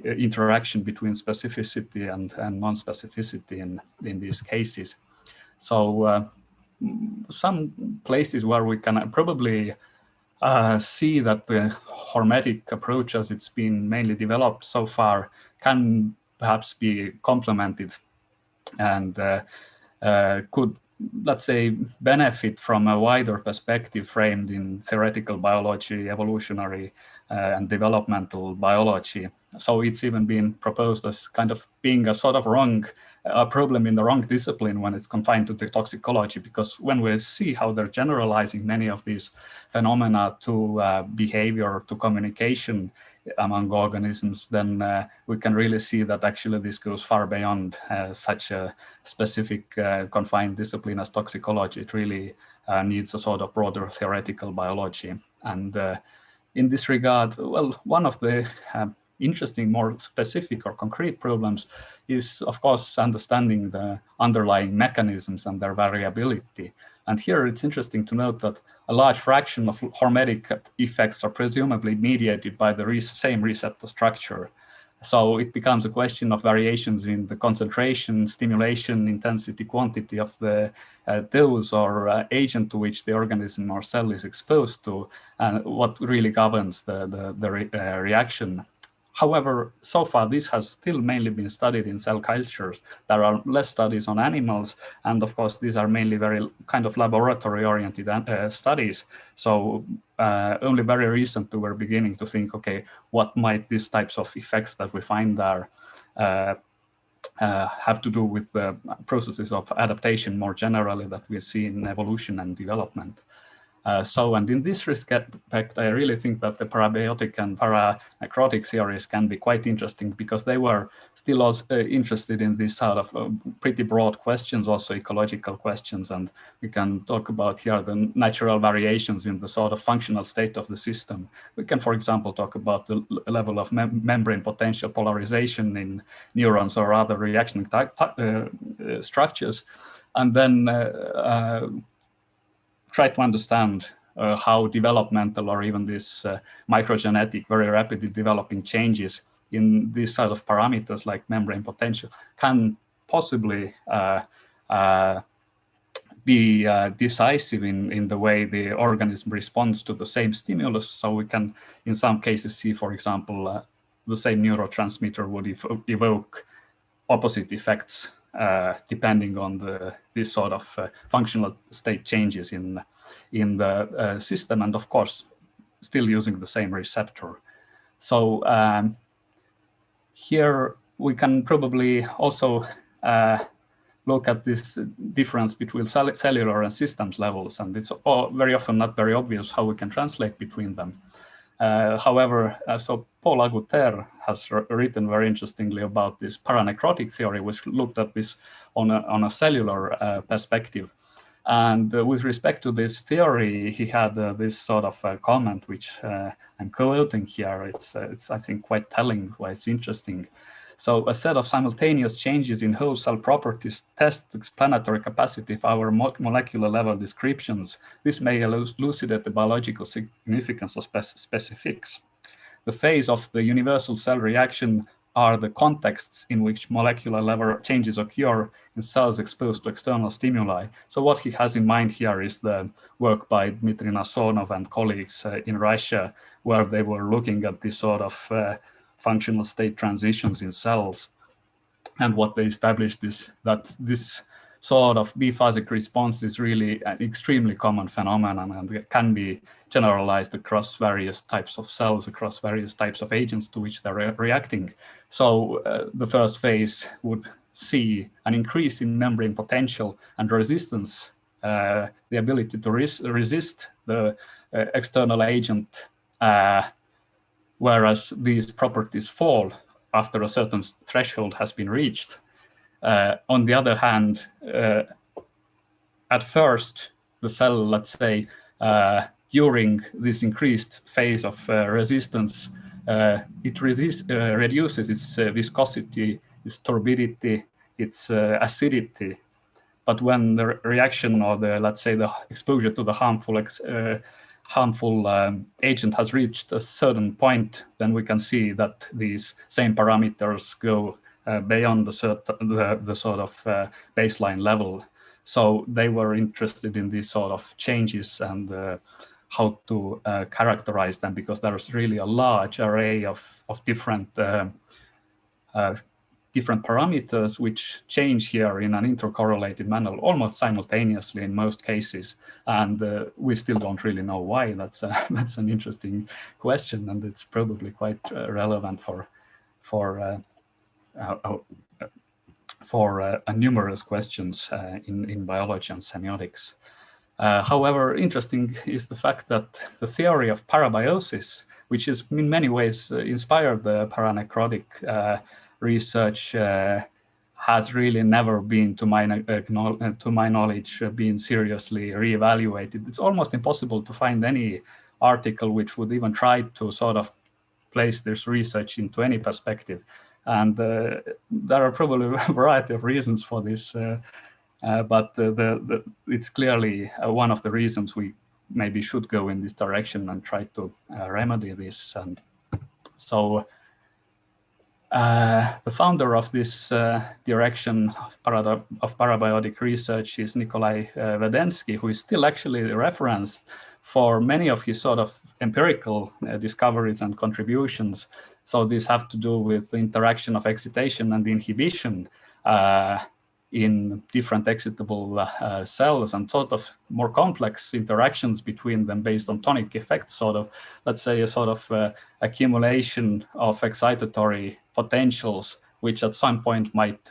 interaction between specificity and non-specificity in these cases. So some places where we can probably see that the hormetic approach, as it's been mainly developed so far, can perhaps be complemented and could, let's say, benefit from a wider perspective framed in theoretical biology, evolutionary and developmental biology. So it's even been proposed as kind of being a sort of wrong a problem in the wrong discipline when it's confined to the toxicology, because when we see how they're generalizing many of these phenomena to behavior, to communication among organisms, then we can really see that actually this goes far beyond such a specific confined discipline as toxicology. It really needs a sort of broader theoretical biology. And in this regard, well, one of the interesting, more specific or concrete problems is, of course, understanding the underlying mechanisms and their variability. And here it's interesting to note that a large fraction of hormetic effects are presumably mediated by the same receptor structure. So it becomes a question of variations in the concentration, stimulation, intensity, quantity of the dose or agent to which the organism or cell is exposed to, and what really governs the reaction. However, so far, this has still mainly been studied in cell cultures. There are less studies on animals. And of course, these are mainly very kind of laboratory-oriented studies. So only very recently, we're beginning to think, okay, what might these types of effects that we find there have to do with the processes of adaptation more generally that we see in evolution and development. And in this respect, I really think that the parabiotic and paranecrotic theories can be quite interesting, because they were still also interested in these sort of pretty broad questions, also ecological questions. And we can talk about here the natural variations in the sort of functional state of the system. We can, for example, talk about the level of membrane potential polarization in neurons or other reaction structures. And then try to understand how developmental or even this microgenetic, very rapidly developing changes in these sort of parameters like membrane potential can possibly be decisive in the way the organism responds to the same stimulus. So we can, in some cases, see, for example, the same neurotransmitter would evoke opposite effects depending on this sort of functional state changes in the system, and of course, still using the same receptor. So here we can probably also look at this difference between cellular and systems levels, and it's very often not very obvious how we can translate between them. However, so Paul Agutter has written very interestingly about this paranecrotic theory, which looked at this on a cellular perspective. And with respect to this theory, he had this sort of comment, which I'm quoting here. It's I think, quite telling why it's interesting. So a set of simultaneous changes in whole cell properties test the explanatory capacity of our molecular level descriptions. This may elucidate the biological significance of specifics. The phase of the universal cell reaction are the contexts in which molecular level changes occur in cells exposed to external stimuli. So what he has in mind here is the work by Dmitry Nasonov and colleagues in Russia, where they were looking at this sort of functional state transitions in cells. And what they established is that this sort of biphasic response is really an extremely common phenomenon, and it can be generalized across various types of cells, across various types of agents to which they're reacting. So the first phase would see an increase in membrane potential and resistance, the ability to resist the external agent, whereas these properties fall after a certain threshold has been reached. On the other hand, at first, the cell, let's say, during this increased phase of resistance, it reduces its viscosity, its turbidity, its acidity. But when the reaction or let's say, the exposure to the harmful agent has reached a certain point, then we can see that these same parameters go beyond the sort of baseline level. So they were interested in these sort of changes and how to characterize them, because there's really a large array of different parameters which change here in an intercorrelated manner, almost simultaneously in most cases. And we still don't really know why. That's an interesting question, and it's probably quite relevant for for numerous questions in biology and semiotics. However, interesting is the fact that the theory of parabiosis, which is in many ways inspired the paranecrotic research, has really never been, to my knowledge, been seriously reevaluated. It's almost impossible to find any article which would even try to sort of place this research into any perspective. And there are probably a variety of reasons for this, but it's clearly one of the reasons we maybe should go in this direction and try to remedy this. And so the founder of this direction of parabiotic research is Nikolai Vedensky, who is still actually referenced for many of his sort of empirical discoveries and contributions. So these have to do with the interaction of excitation and inhibition in different excitable cells, and sort of more complex interactions between them based on tonic effects, sort of, let's say, a sort of accumulation of excitatory potentials, which at some point might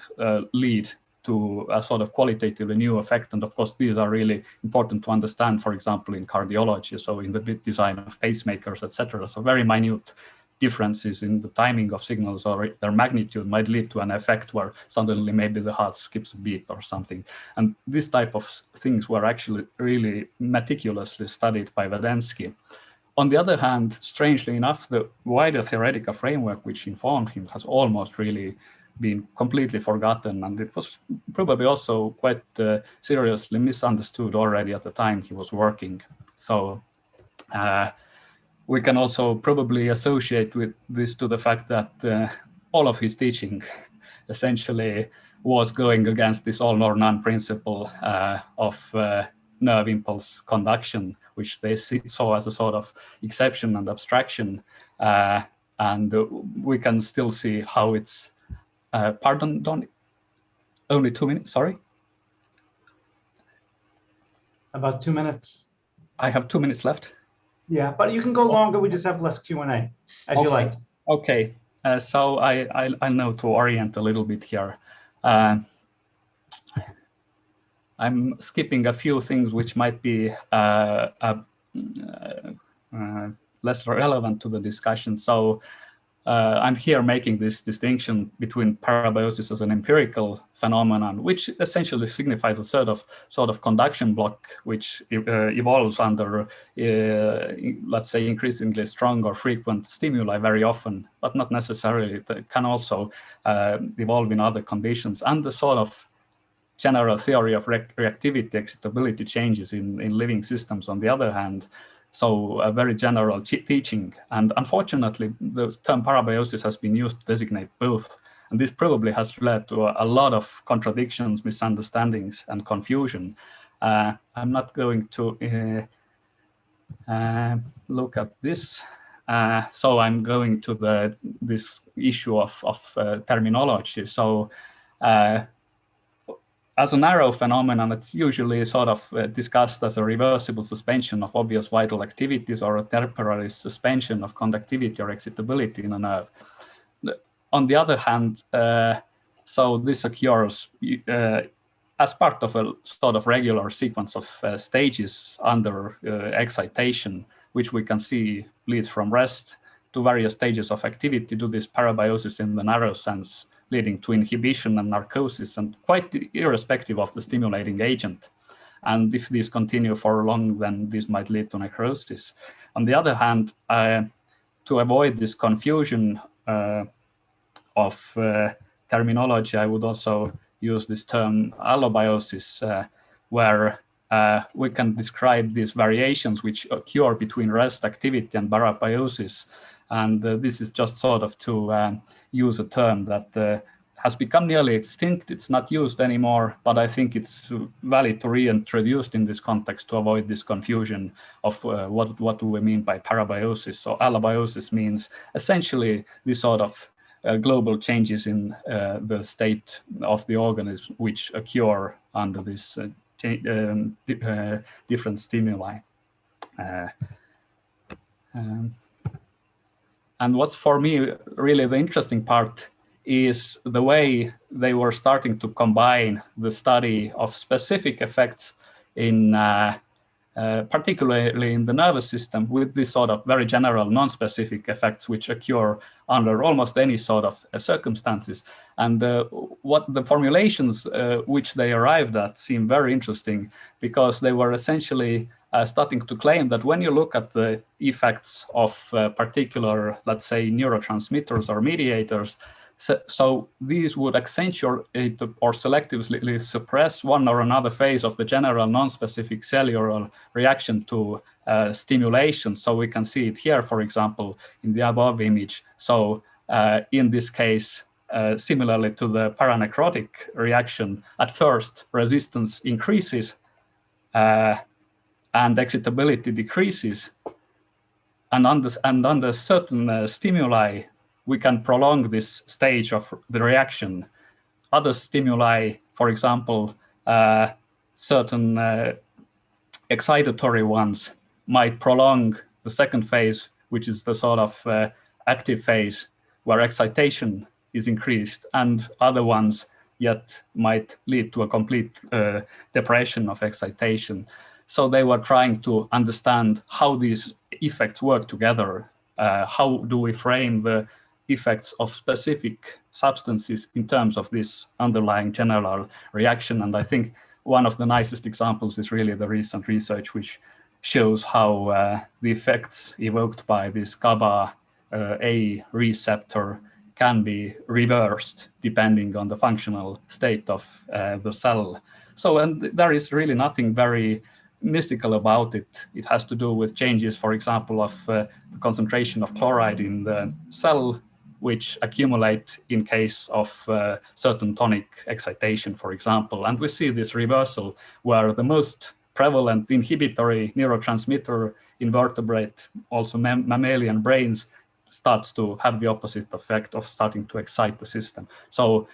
lead to a sort of qualitatively new effect. And of course, these are really important to understand, for example, in cardiology, so in the design of pacemakers, etc. So very minute differences in the timing of signals or their magnitude might lead to an effect where suddenly maybe the heart skips a beat or something. And this type of things were actually really meticulously studied by Vedensky. On the other hand, strangely enough, the wider theoretical framework which informed him has almost really been completely forgotten, and it was probably also quite seriously misunderstood already at the time he was working. So we can also probably associate with this to the fact that all of his teaching essentially was going against this all or none principle of nerve impulse conduction, which they saw as a sort of exception and abstraction. And we can still see how it's, pardon, Don, only 2 minutes, sorry? About 2 minutes. I have 2 minutes left. Yeah, but you can go longer. We just have less Q&A, as you like. Okay, so I know to orient a little bit here. I'm skipping a few things which might be less relevant to the discussion. So I'm here making this distinction between parabiosis as an empirical phenomenon, which essentially signifies a sort of conduction block, which evolves under, let's say, increasingly strong or frequent stimuli very often, but not necessarily. It can also evolve in other conditions, and the sort of general theory of reactivity, excitability changes in living systems, on the other hand. So a very general teaching. And unfortunately, the term parabiosis has been used to designate both. And this probably has led to a lot of contradictions, misunderstandings, and confusion. I'm not going to look at this. So I'm going to this issue of terminology. So as a narrow phenomenon, it's usually sort of discussed as a reversible suspension of obvious vital activities or a temporary suspension of conductivity or excitability in a nerve. On the other hand, so this occurs as part of a sort of regular sequence of stages under excitation, which we can see leads from rest to various stages of activity to this parabiosis in the narrow sense, leading to inhibition and narcosis, and quite irrespective of the stimulating agent. And if these continue for long, then this might lead to necrosis. On the other hand, to avoid this confusion of terminology, I would also use this term allobiosis, where we can describe these variations which occur between rest activity and parabiosis. And this is just sort of to use a term that has become nearly extinct. It's not used anymore, but I think it's valid to reintroduce in this context to avoid this confusion of what do we mean by parabiosis. So allobiosis means essentially this sort of global changes in the state of the organism which occur under this different stimuli. And what's for me really the interesting part is the way they were starting to combine the study of specific effects in particularly in the nervous system with this sort of very general non-specific effects which occur under almost any sort of circumstances. And what the formulations which they arrived at seem very interesting, because they were essentially starting to claim that when you look at the effects of particular, let's say, neurotransmitters or mediators, so these would accentuate or selectively suppress one or another phase of the general non-specific cellular reaction to stimulation. So we can see it here, for example, in the above image. So in this case, similarly to the paranecrotic reaction, at first resistance increases and excitability decreases. And under certain stimuli, we can prolong this stage of the reaction. Other stimuli, for example, certain excitatory ones, might prolong the second phase, which is the sort of active phase where excitation is increased, and other ones yet might lead to a complete depression of excitation. So they were trying to understand how these effects work together. How do we frame the effects of specific substances in terms of this underlying general reaction? And I think one of the nicest examples is really the recent research which shows how the effects evoked by this GABA A receptor can be reversed depending on the functional state of the cell. So, and there is really nothing very mystical about it. It has to do with changes, for example, of the concentration of chloride in the cell, which accumulate in case of certain tonic excitation, for example. And we see this reversal where the most prevalent inhibitory neurotransmitter in vertebrate, also mammalian brains, starts to have the opposite effect of starting to excite the system. So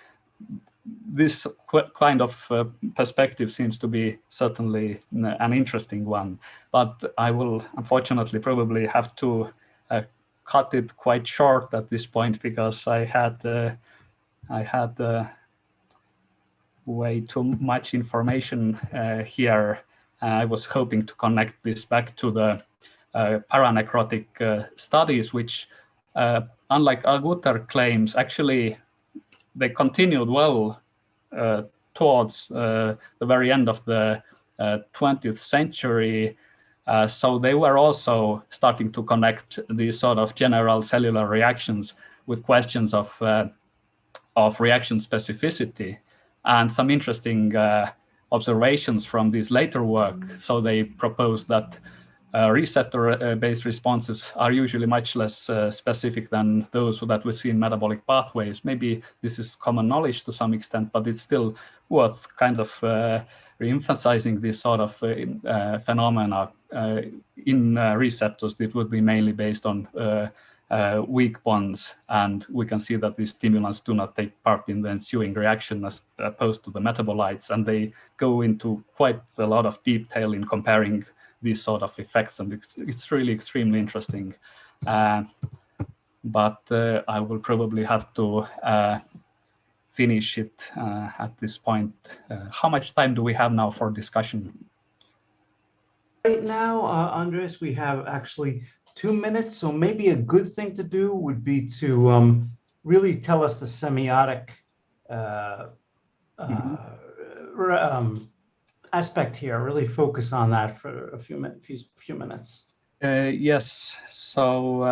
this kind of perspective seems to be certainly an interesting one, but I will unfortunately probably have to cut it quite short at this point, because I had way too much information here. I was hoping to connect this back to the paranecrotic studies, which, unlike Agutter claims, actually they continued well towards the very end of the 20th century. So they were also starting to connect these sort of general cellular reactions with questions of reaction specificity, and some interesting observations from this later work. So they proposed that receptor-based responses are usually much less specific than those that we see in metabolic pathways. Maybe this is common knowledge to some extent, but it's still worth kind of re-emphasizing this sort of phenomena in receptors. It would be mainly based on weak bonds, and we can see that these stimulants do not take part in the ensuing reaction as opposed to the metabolites, and they go into quite a lot of detail in comparing these sort of effects, and it's really extremely interesting. But I will probably have to finish it at this point. How much time do we have now for discussion? Right now, Andres, we have actually 2 minutes, so maybe a good thing to do would be to really tell us the semiotic aspect here. Really focus on that for a few minutes. Yes. So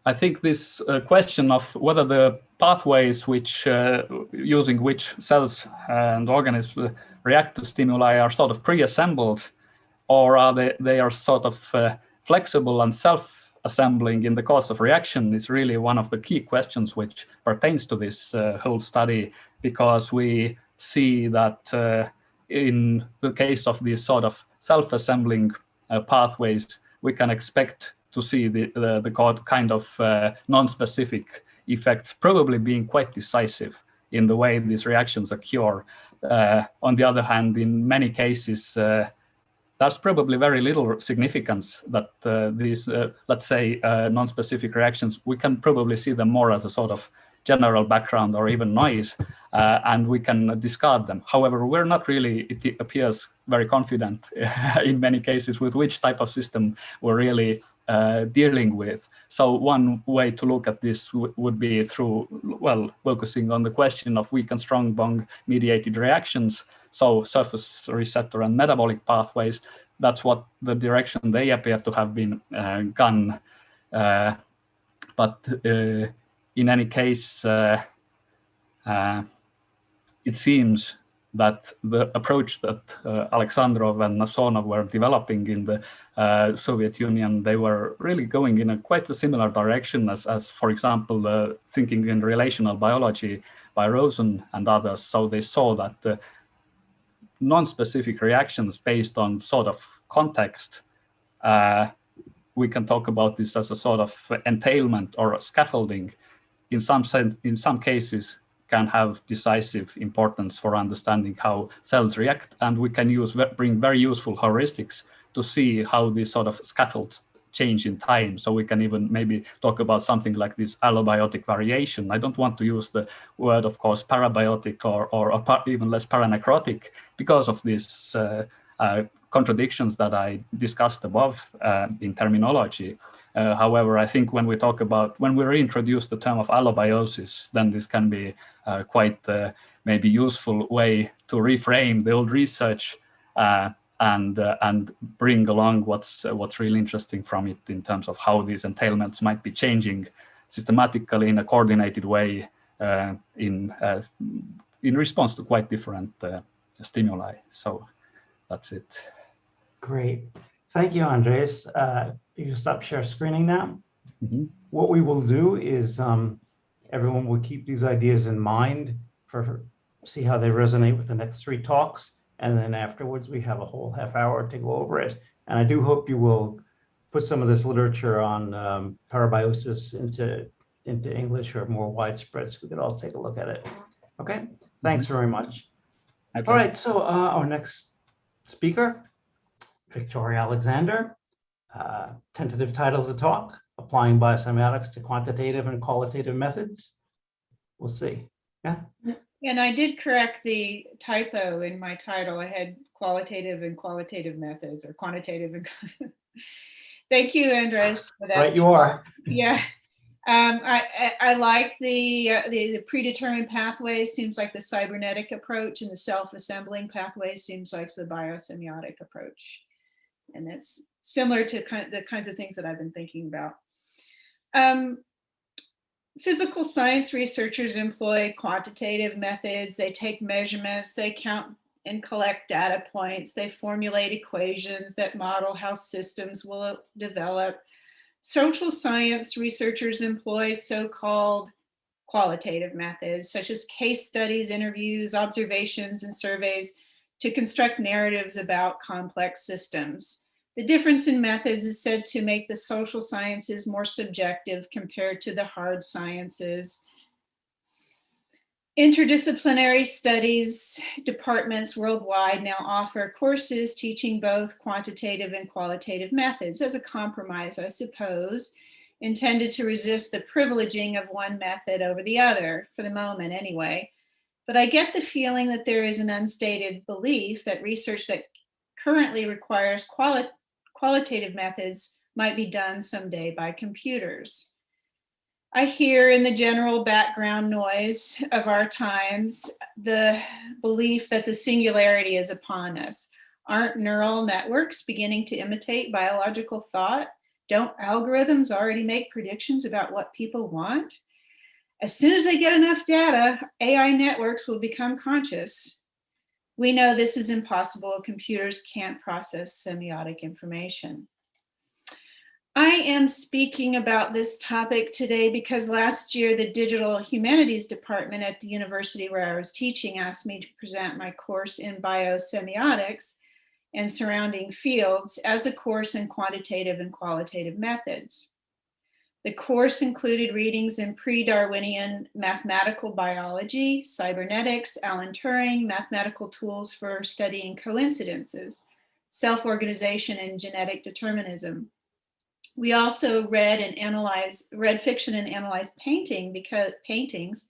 I think this question of whether the pathways which using which cells and organisms react to stimuli are sort of pre-assembled, or are they are sort of flexible and self-assembling in the course of reaction, is really one of the key questions which pertains to this whole study, because we see that in the case of these sort of self-assembling pathways, we can expect to see the kind of non-specific effects probably being quite decisive in the way these reactions occur. On the other hand, in many cases, there's probably very little significance that these, let's say, non-specific reactions, we can probably see them more as a sort of general background or even noise, and we can discard them. However, we're not really, it appears, very confident in many cases with which type of system we're really dealing with. So one way to look at this would be through, well, focusing on the question of weak and strong bond mediated reactions. So surface receptor and metabolic pathways, that's what the direction they appear to have been gone. But in any case, it seems that the approach that Alexandrov and Nasonov were developing in the Soviet Union, they were really going in quite a similar direction as for example, thinking in relational biology by Rosen and others. So they saw that non-specific reactions based on sort of context, we can talk about this as a sort of entailment or a scaffolding. In some sense, in some cases, can have decisive importance for understanding how cells react, and we can bring very useful heuristics to see how these sort of scaffolds change in time. So we can even maybe talk about something like this allobiotic variation. I don't want to use the word, of course, parabiotic or even less paranecrotic because of these contradictions that I discussed above in terminology. However, I think when we talk about, when we reintroduce the term of allobiosis, then this can be quite maybe useful way to reframe the old research and bring along what's really interesting from it in terms of how these entailments might be changing systematically in a coordinated way in response to quite different stimuli. So that's it. Great. Thank you, Andres. You can stop share screening now. Mm-hmm. What we will do is everyone will keep these ideas in mind for see how they resonate with the next 3 talks. And then afterwards, we have a whole half hour to go over it. And I do hope you will put some of this literature on parabiosis into English or more widespread so we could all take a look at it. Okay, thanks very much. Okay. All right, so our next speaker, Victoria Alexander. Tentative title of the talk, Applying Biosemiotics to Quantitative and Qualitative Methods. We'll see. Yeah. And I did correct the typo in my title. I had qualitative and qualitative methods, or quantitative and Thank you, Andres, for that. Right, you are. Yeah. I like the predetermined pathways. Seems like the cybernetic approach, and the self-assembling pathways seems like the biosemiotic approach. And it's similar to the kinds of things that I've been thinking about. Physical science researchers employ quantitative methods. They take measurements, they count and collect data points, they formulate equations that model how systems will develop. Social science researchers employ so-called qualitative methods, such as case studies, interviews, observations, and surveys to construct narratives about complex systems. The difference in methods is said to make the social sciences more subjective compared to the hard sciences. Interdisciplinary studies departments worldwide now offer courses teaching both quantitative and qualitative methods as a compromise, I suppose, intended to resist the privileging of one method over the other, for the moment anyway. But I get the feeling that there is an unstated belief that research that currently requires qualitative methods might be done someday by computers. I hear in the general background noise of our times the belief that the singularity is upon us. Aren't neural networks beginning to imitate biological thought? Don't algorithms already make predictions about what people want? As soon as they get enough data, AI networks will become conscious. We know this is impossible. Computers can't process semiotic information. I am speaking about this topic today because last year the Digital Humanities Department at the university where I was teaching asked me to present my course in biosemiotics and surrounding fields as a course in quantitative and qualitative methods. The course included readings in pre-Darwinian mathematical biology, cybernetics, Alan Turing, mathematical tools for studying coincidences, self-organization, and genetic determinism. We also read fiction and analyzed paintings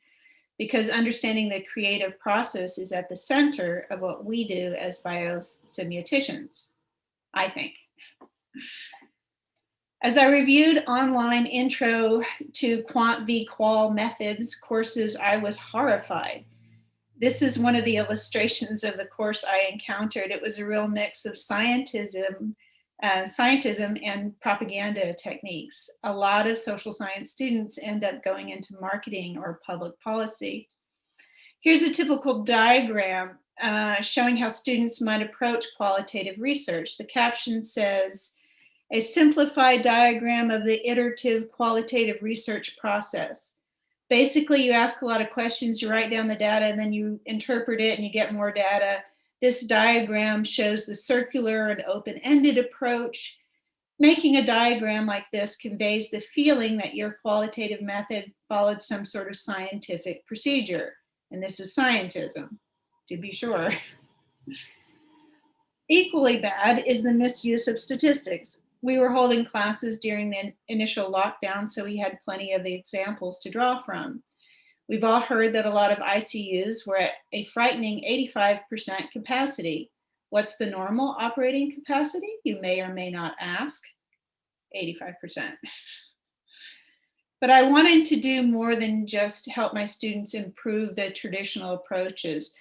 because understanding the creative process is at the center of what we do as biosemioticians, I think. As I reviewed online intro to quant v qual methods courses, I was horrified. This is one of the illustrations of the course I encountered. It was a real mix of scientism and propaganda techniques. A lot of social science students end up going into marketing or public policy. Here's a typical diagram showing how students might approach qualitative research. The caption says, "A simplified diagram of the iterative qualitative research process." Basically, you ask a lot of questions, you write down the data, and then you interpret it and you get more data. This diagram shows the circular and open-ended approach. Making a diagram like this conveys the feeling that your qualitative method followed some sort of scientific procedure. And this is scientism, to be sure. Equally bad is the misuse of statistics. We were holding classes during the initial lockdown, so we had plenty of the examples to draw from. We've all heard that a lot of ICUs were at a frightening 85% capacity. What's the normal operating capacity? You may or may not ask. 85%. But I wanted to do more than just help my students improve the traditional approaches.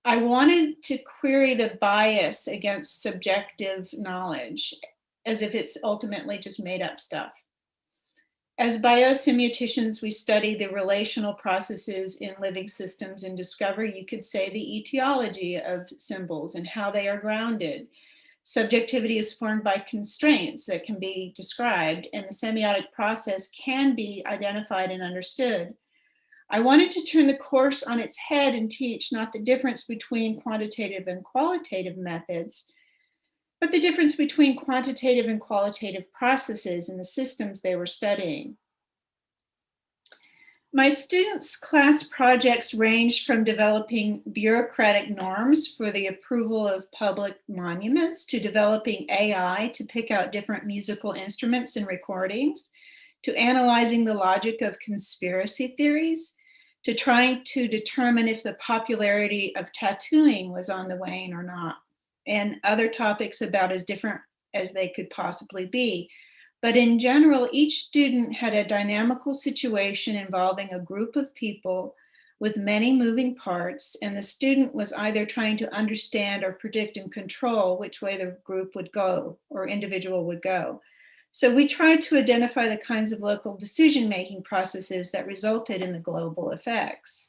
I wanted to query the bias against subjective knowledge, as if it's ultimately just made up stuff. As biosemioticians, we study the relational processes in living systems and discover, you could say, the etiology of symbols and how they are grounded. Subjectivity is formed by constraints that can be described, and the semiotic process can be identified and understood. I wanted to turn the course on its head and teach not the difference between quantitative and qualitative methods, but the difference between quantitative and qualitative processes in the systems they were studying. My students' class projects ranged from developing bureaucratic norms for the approval of public monuments to developing AI to pick out different musical instruments in recordings, to analyzing the logic of conspiracy theories, to trying to determine if the popularity of tattooing was on the wane or not, and other topics about as different as they could possibly be. But in general, each student had a dynamical situation involving a group of people with many moving parts, and the student was either trying to understand or predict and control which way the group would go or individual would go. So we tried to identify the kinds of local decision-making processes that resulted in the global effects.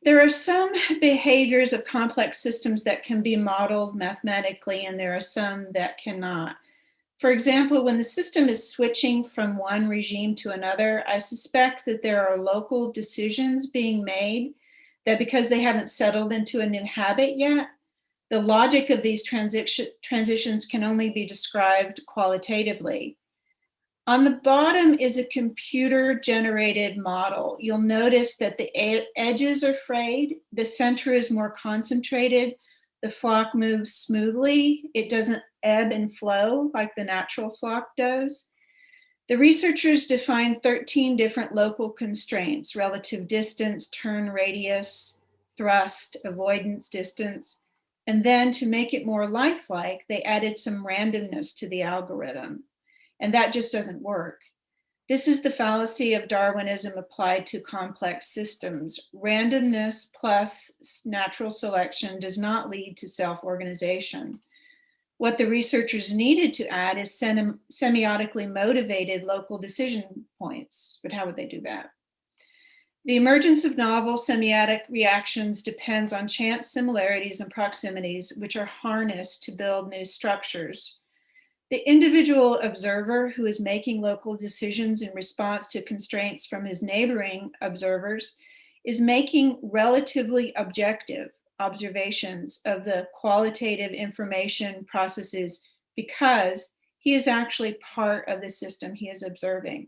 There are some behaviors of complex systems that can be modeled mathematically, and there are some that cannot. For example, when the system is switching from one regime to another, I suspect that there are local decisions being made that, because they haven't settled into a new habit yet, the logic of these transitions can only be described qualitatively. On the bottom is a computer-generated model. You'll notice that the edges are frayed, the center is more concentrated, the flock moves smoothly, it doesn't ebb and flow like the natural flock does. The researchers defined 13 different local constraints: relative distance, turn radius, thrust, avoidance distance, and then to make it more lifelike, they added some randomness to the algorithm. And that just doesn't work. This is the fallacy of Darwinism applied to complex systems. Randomness plus natural selection does not lead to self-organization. What the researchers needed to add is semiotically motivated local decision points. But how would they do that? The emergence of novel semiotic reactions depends on chance similarities and proximities, which are harnessed to build new structures. The individual observer who is making local decisions in response to constraints from his neighboring observers is making relatively objective observations of the qualitative information processes because he is actually part of the system he is observing.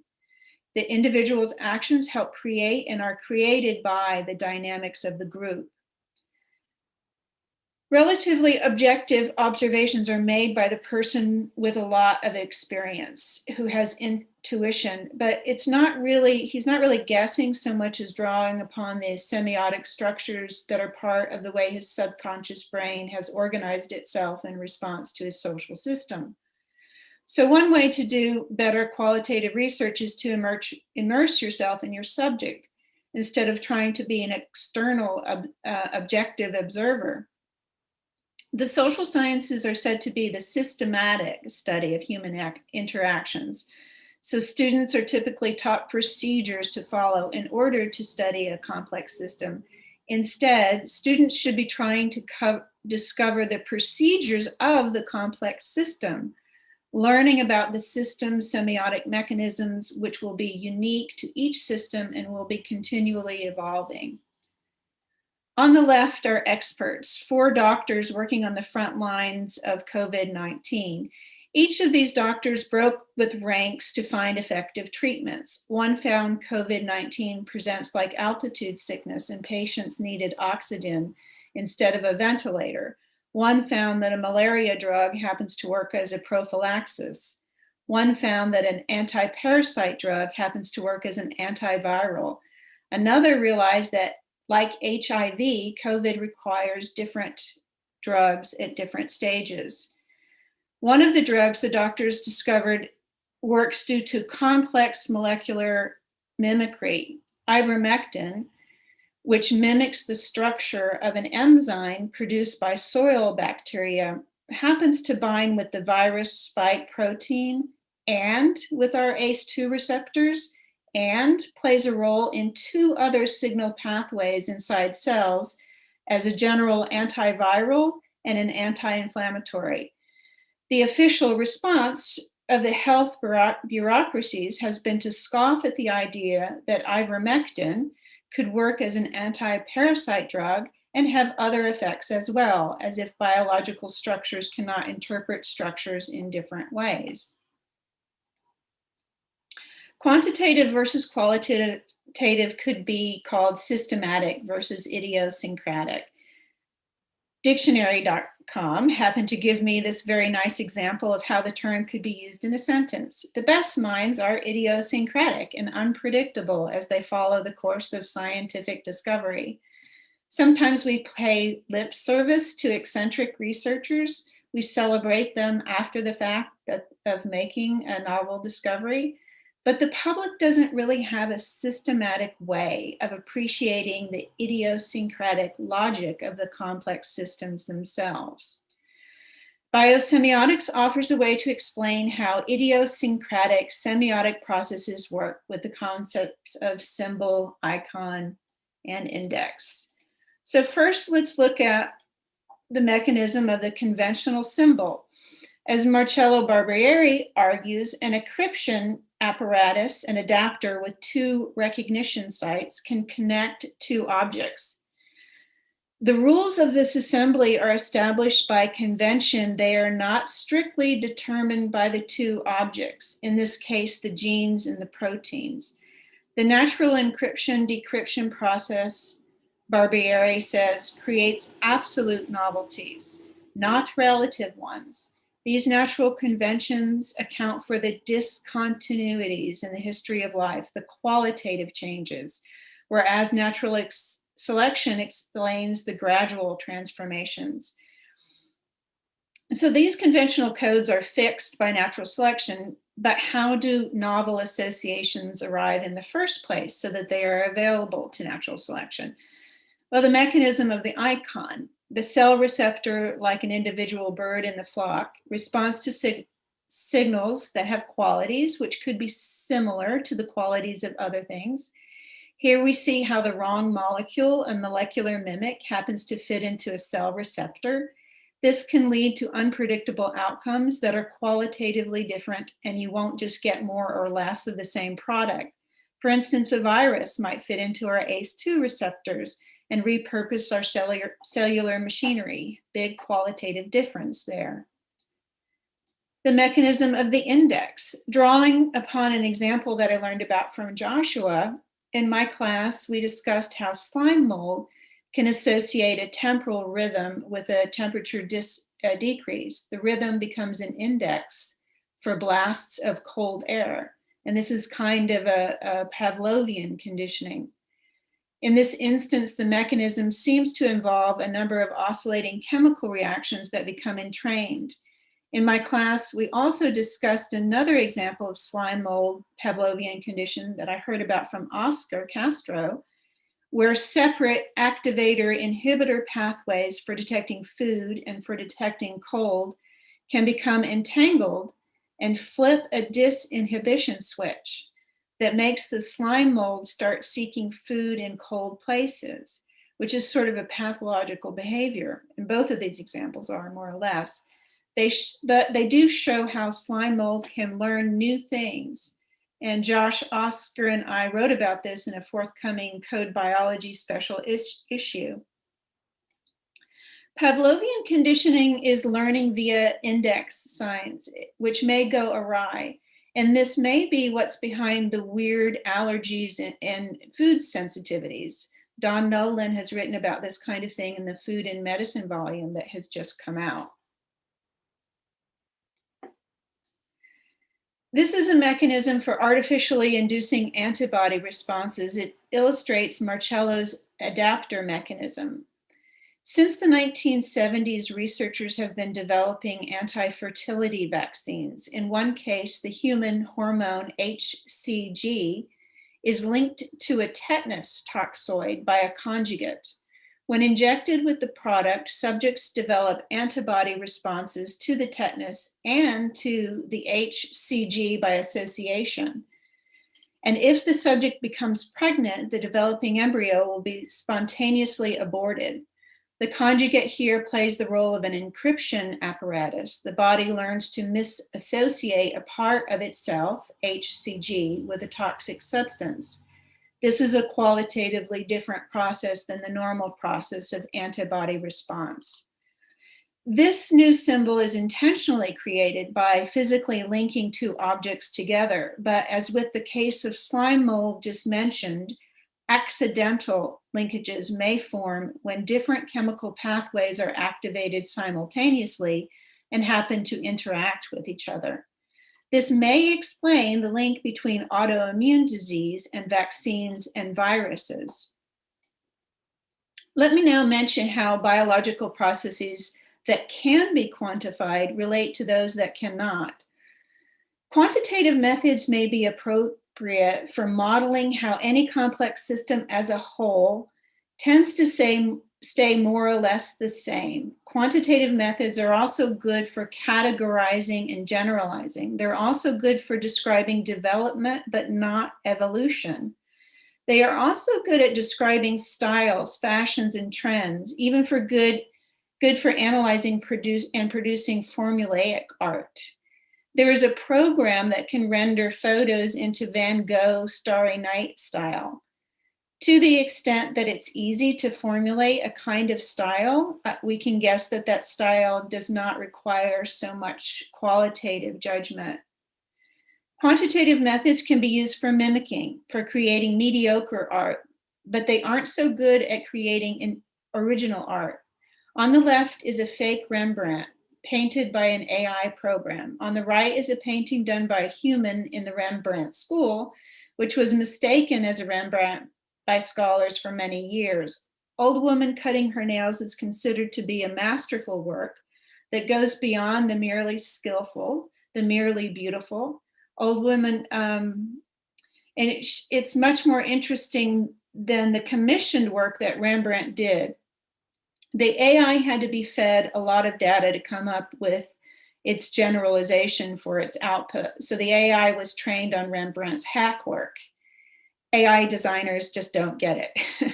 The individual's actions help create and are created by the dynamics of the group. Relatively objective observations are made by the person with a lot of experience who has intuition, but he's not really guessing so much as drawing upon the semiotic structures that are part of the way his subconscious brain has organized itself in response to his social system. So one way to do better qualitative research is to immerse yourself in your subject instead of trying to be an external objective observer. The social sciences are said to be the systematic study of human interactions. So students are typically taught procedures to follow in order to study a complex system. Instead, students should be trying to discover the procedures of the complex system, learning about the system's semiotic mechanisms, which will be unique to each system and will be continually evolving. On the left are experts, 4 doctors working on the front lines of COVID-19. Each of these doctors broke with ranks to find effective treatments. One found COVID-19 presents like altitude sickness and patients needed oxygen instead of a ventilator. One found that a malaria drug happens to work as a prophylaxis. One found that an anti-parasite drug happens to work as an antiviral. Another realized that like HIV, COVID requires different drugs at different stages. One of the drugs the doctors discovered works due to complex molecular mimicry, ivermectin, which mimics the structure of an enzyme produced by soil bacteria, happens to bind with the virus spike protein and with our ACE2 receptors, and plays a role in 2 other signal pathways inside cells as a general antiviral and an anti-inflammatory. The official response of the health bureaucracies has been to scoff at the idea that ivermectin could work as an anti-parasite drug and have other effects as well, as if biological structures cannot interpret structures in different ways. Quantitative versus qualitative could be called systematic versus idiosyncratic. Dictionary.com happened to give me this very nice example of how the term could be used in a sentence. The best minds are idiosyncratic and unpredictable as they follow the course of scientific discovery. Sometimes we pay lip service to eccentric researchers. We celebrate them after the fact of making a novel discovery. But the public doesn't really have a systematic way of appreciating the idiosyncratic logic of the complex systems themselves. Biosemiotics offers a way to explain how idiosyncratic semiotic processes work with the concepts of symbol, icon, and index. So first, let's look at the mechanism of the conventional symbol. As Marcello Barbieri argues, an encryption apparatus, an adapter with 2 recognition sites, can connect 2 objects. The rules of this assembly are established by convention. They are not strictly determined by the 2 objects, in this case, the genes and the proteins. The natural encryption-decryption process, Barbieri says, creates absolute novelties, not relative ones. These natural conventions account for the discontinuities in the history of life, the qualitative changes, whereas natural selection explains the gradual transformations. So these conventional codes are fixed by natural selection, but how do novel associations arrive in the first place so that they are available to natural selection? Well, the mechanism of the icon. The cell receptor, like an individual bird in the flock, responds to signals that have qualities which could be similar to the qualities of other things. Here we see how the wrong molecule, a molecular mimic, happens to fit into a cell receptor. This can lead to unpredictable outcomes that are qualitatively different, and you won't just get more or less of the same product. For instance, a virus might fit into our ACE2 receptors and repurpose our cellular machinery. Big qualitative difference there. the mechanism of the index. Drawing upon an example that I learned about from Joshua, in my class, we discussed how slime mold can associate a temporal rhythm with a temperature decrease. The rhythm becomes an index for blasts of cold air. And this is kind of a Pavlovian conditioning. In this instance, the mechanism seems to involve a number of oscillating chemical reactions that become entrained. In my class, we also discussed another example of slime mold Pavlovian condition that I heard about from Oscar Castro, where separate activator-inhibitor pathways for detecting food and for detecting cold can become entangled and flip a disinhibition switch that makes the slime mold start seeking food in cold places, which is sort of a pathological behavior. And both of these examples are more or less. But they do show how slime mold can learn new things. And Josh, Oscar, and I wrote about this in a forthcoming Code Biology special issue. Pavlovian conditioning is learning via index science, which may go awry. And this may be what's behind the weird allergies and food sensitivities. Don Nolan has written about this kind of thing in the Food and Medicine volume that has just come out. This is a mechanism for artificially inducing antibody responses. It illustrates Marcello's adapter mechanism. Since the 1970s, researchers have been developing anti-fertility vaccines. In one case, the human hormone HCG is linked to a tetanus toxoid by a conjugate. When injected with the product, subjects develop antibody responses to the tetanus and to the HCG by association. And if the subject becomes pregnant, the developing embryo will be spontaneously aborted. The conjugate here plays the role of an encryption apparatus. The body learns to misassociate a part of itself, HCG, with a toxic substance. This is a qualitatively different process than the normal process of antibody response. This new symbol is intentionally created by physically linking two objects together, but as with the case of slime mold just mentioned, accidental linkages may form when different chemical pathways are activated simultaneously and happen to interact with each other. This may explain the link between autoimmune disease and vaccines and viruses. Let me now mention how biological processes that can be quantified relate to those that cannot. Quantitative methods may be appropriate for modeling how any complex system as a whole tends to stay more or less the same. Quantitative methods are also good for categorizing and generalizing. They're also good for describing development, but not evolution. They are also good at describing styles, fashions, and trends, even for good for analyzing and producing formulaic art. There is a program that can render photos into Van Gogh Starry Night style. To the extent that it's easy to formulate a kind of style, we can guess that that style does not require so much qualitative judgment. Quantitative methods can be used for mimicking, for creating mediocre art, but they aren't so good at creating an original art. On the left is a fake Rembrandt, painted by an AI program. On the right is a painting done by a human in the Rembrandt school, which was mistaken as a Rembrandt by scholars for many years. Old Woman Cutting Her Nails is considered to be a masterful work that goes beyond the merely skillful, the merely beautiful. Old Woman, and it's much more interesting than the commissioned work that Rembrandt did. The AI had to be fed a lot of data to come up with its generalization for its output. So the AI was trained on Rembrandt's hack work. AI designers just don't get it.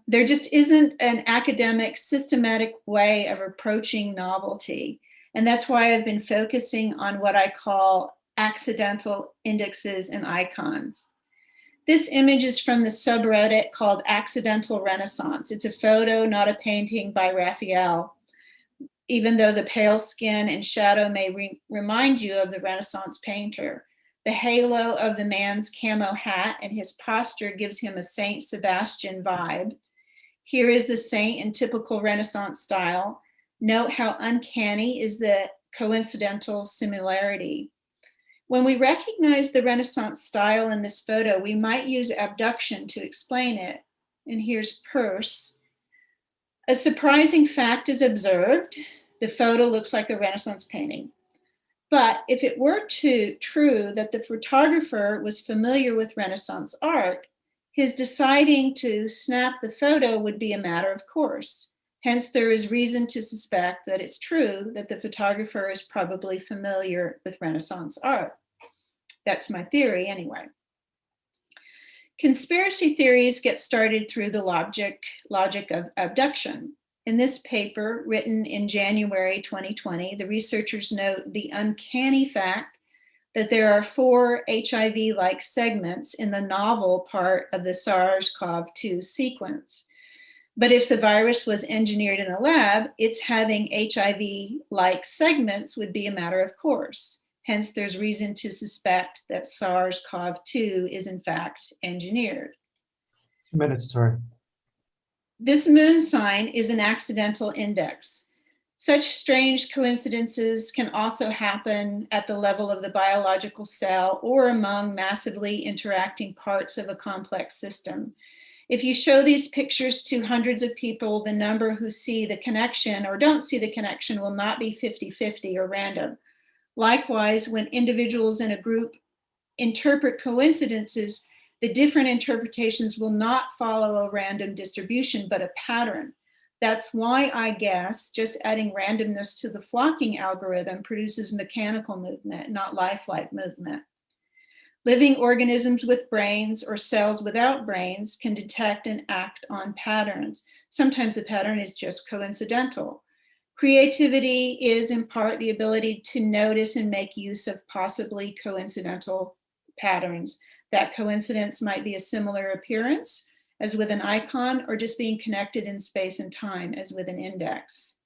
There just isn't an academic, systematic way of approaching novelty. And that's why I've been focusing on what I call accidental indexes and icons. This image is from the subreddit called Accidental Renaissance. It's a photo, not a painting by Raphael. even though the pale skin and shadow may remind you of the Renaissance painter. The halo of the man's camo hat and his posture gives him a Saint Sebastian vibe. Here is the saint in typical Renaissance style. Note how uncanny is the coincidental similarity. When we recognize the Renaissance style in this photo, we might use abduction to explain it. And here's Peirce. A surprising fact is observed. The photo looks like a Renaissance painting. But if it were true that the photographer was familiar with Renaissance art, his deciding to snap the photo would be a matter of course. Hence, there is reason to suspect that it's true that the photographer is probably familiar with Renaissance art. That's my theory anyway. Conspiracy theories get started through the logic of abduction. In this paper, written in January 2020, the researchers note the uncanny fact that there are 4 HIV-like segments in the novel part of the SARS-CoV-2 sequence. But if the virus was engineered in a lab, its having HIV-like segments would be a matter of course. Hence, there's reason to suspect that SARS-CoV-2 is in fact engineered. 2 minutes, sorry. This moon sign is an accidental index. Such strange coincidences can also happen at the level of the biological cell or among massively interacting parts of a complex system. If you show these pictures to hundreds of people, the number who see the connection or don't see the connection will not be 50-50 or random. Likewise, when individuals in a group interpret coincidences, the different interpretations will not follow a random distribution, but a pattern. That's why I guess just adding randomness to the flocking algorithm produces mechanical movement, not lifelike movement. Living organisms with brains or cells without brains can detect and act on patterns. Sometimes the pattern is just coincidental. Creativity is in part the ability to notice and make use of possibly coincidental patterns. That coincidence might be a similar appearance as with an icon, or just being connected in space and time as with an index.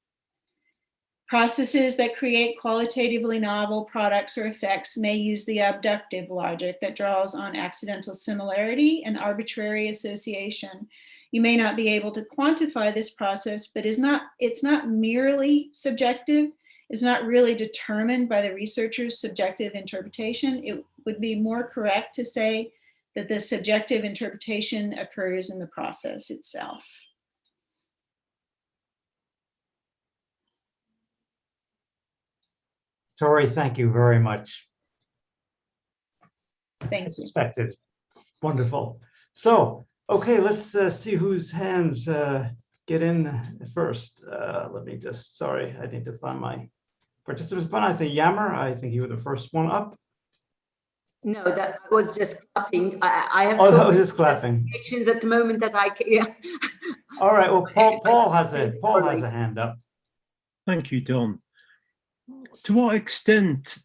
Processes that create qualitatively novel products or effects may use the abductive logic that draws on accidental similarity and arbitrary association. You may not be able to quantify this process, but it's not merely subjective. It's not really determined by the researcher's subjective interpretation. It would be more correct to say that the subjective interpretation occurs in the process itself. Tori, thank you very much. Thank As you. expected. Wonderful. So, okay, let's see whose hands get in first. Let me just, sorry, I need to find my participants. But I think Yammer, I think you were the first one up. No, that was just clapping. I have Oh, so that was many just clapping. presentations at the moment that I can. Yeah. All right. Well, Paul has a hand up. Thank you, Don. To what extent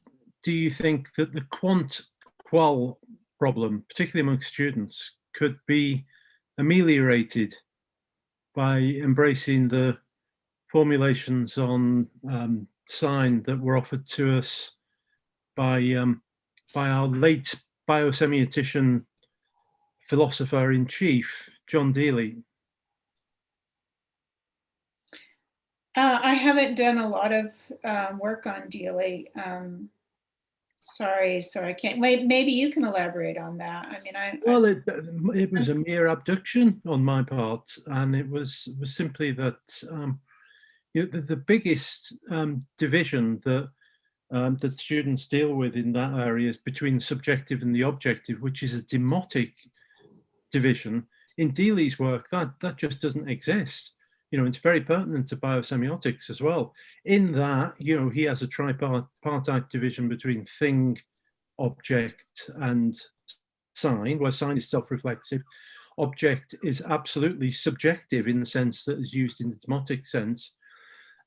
do you think that the quant-qual problem, particularly among students, could be ameliorated by embracing the formulations on sign that were offered to us by our late biosemiotician philosopher-in-chief, John Dealey? I haven't done a lot of work on Dealey. Sorry, I can't. Maybe you can elaborate on that. I mean, Well, it was a mere abduction on my part, and it was simply that the biggest division that students deal with in that area is between the subjective and the objective, which is a demotic division. In Dealey's work, that just doesn't exist. It's very pertinent to biosemiotics as well. In that, he has a tripartite division between thing, object, and sign, where sign is self-reflexive. Object is absolutely subjective in the sense that is used in the demotic sense.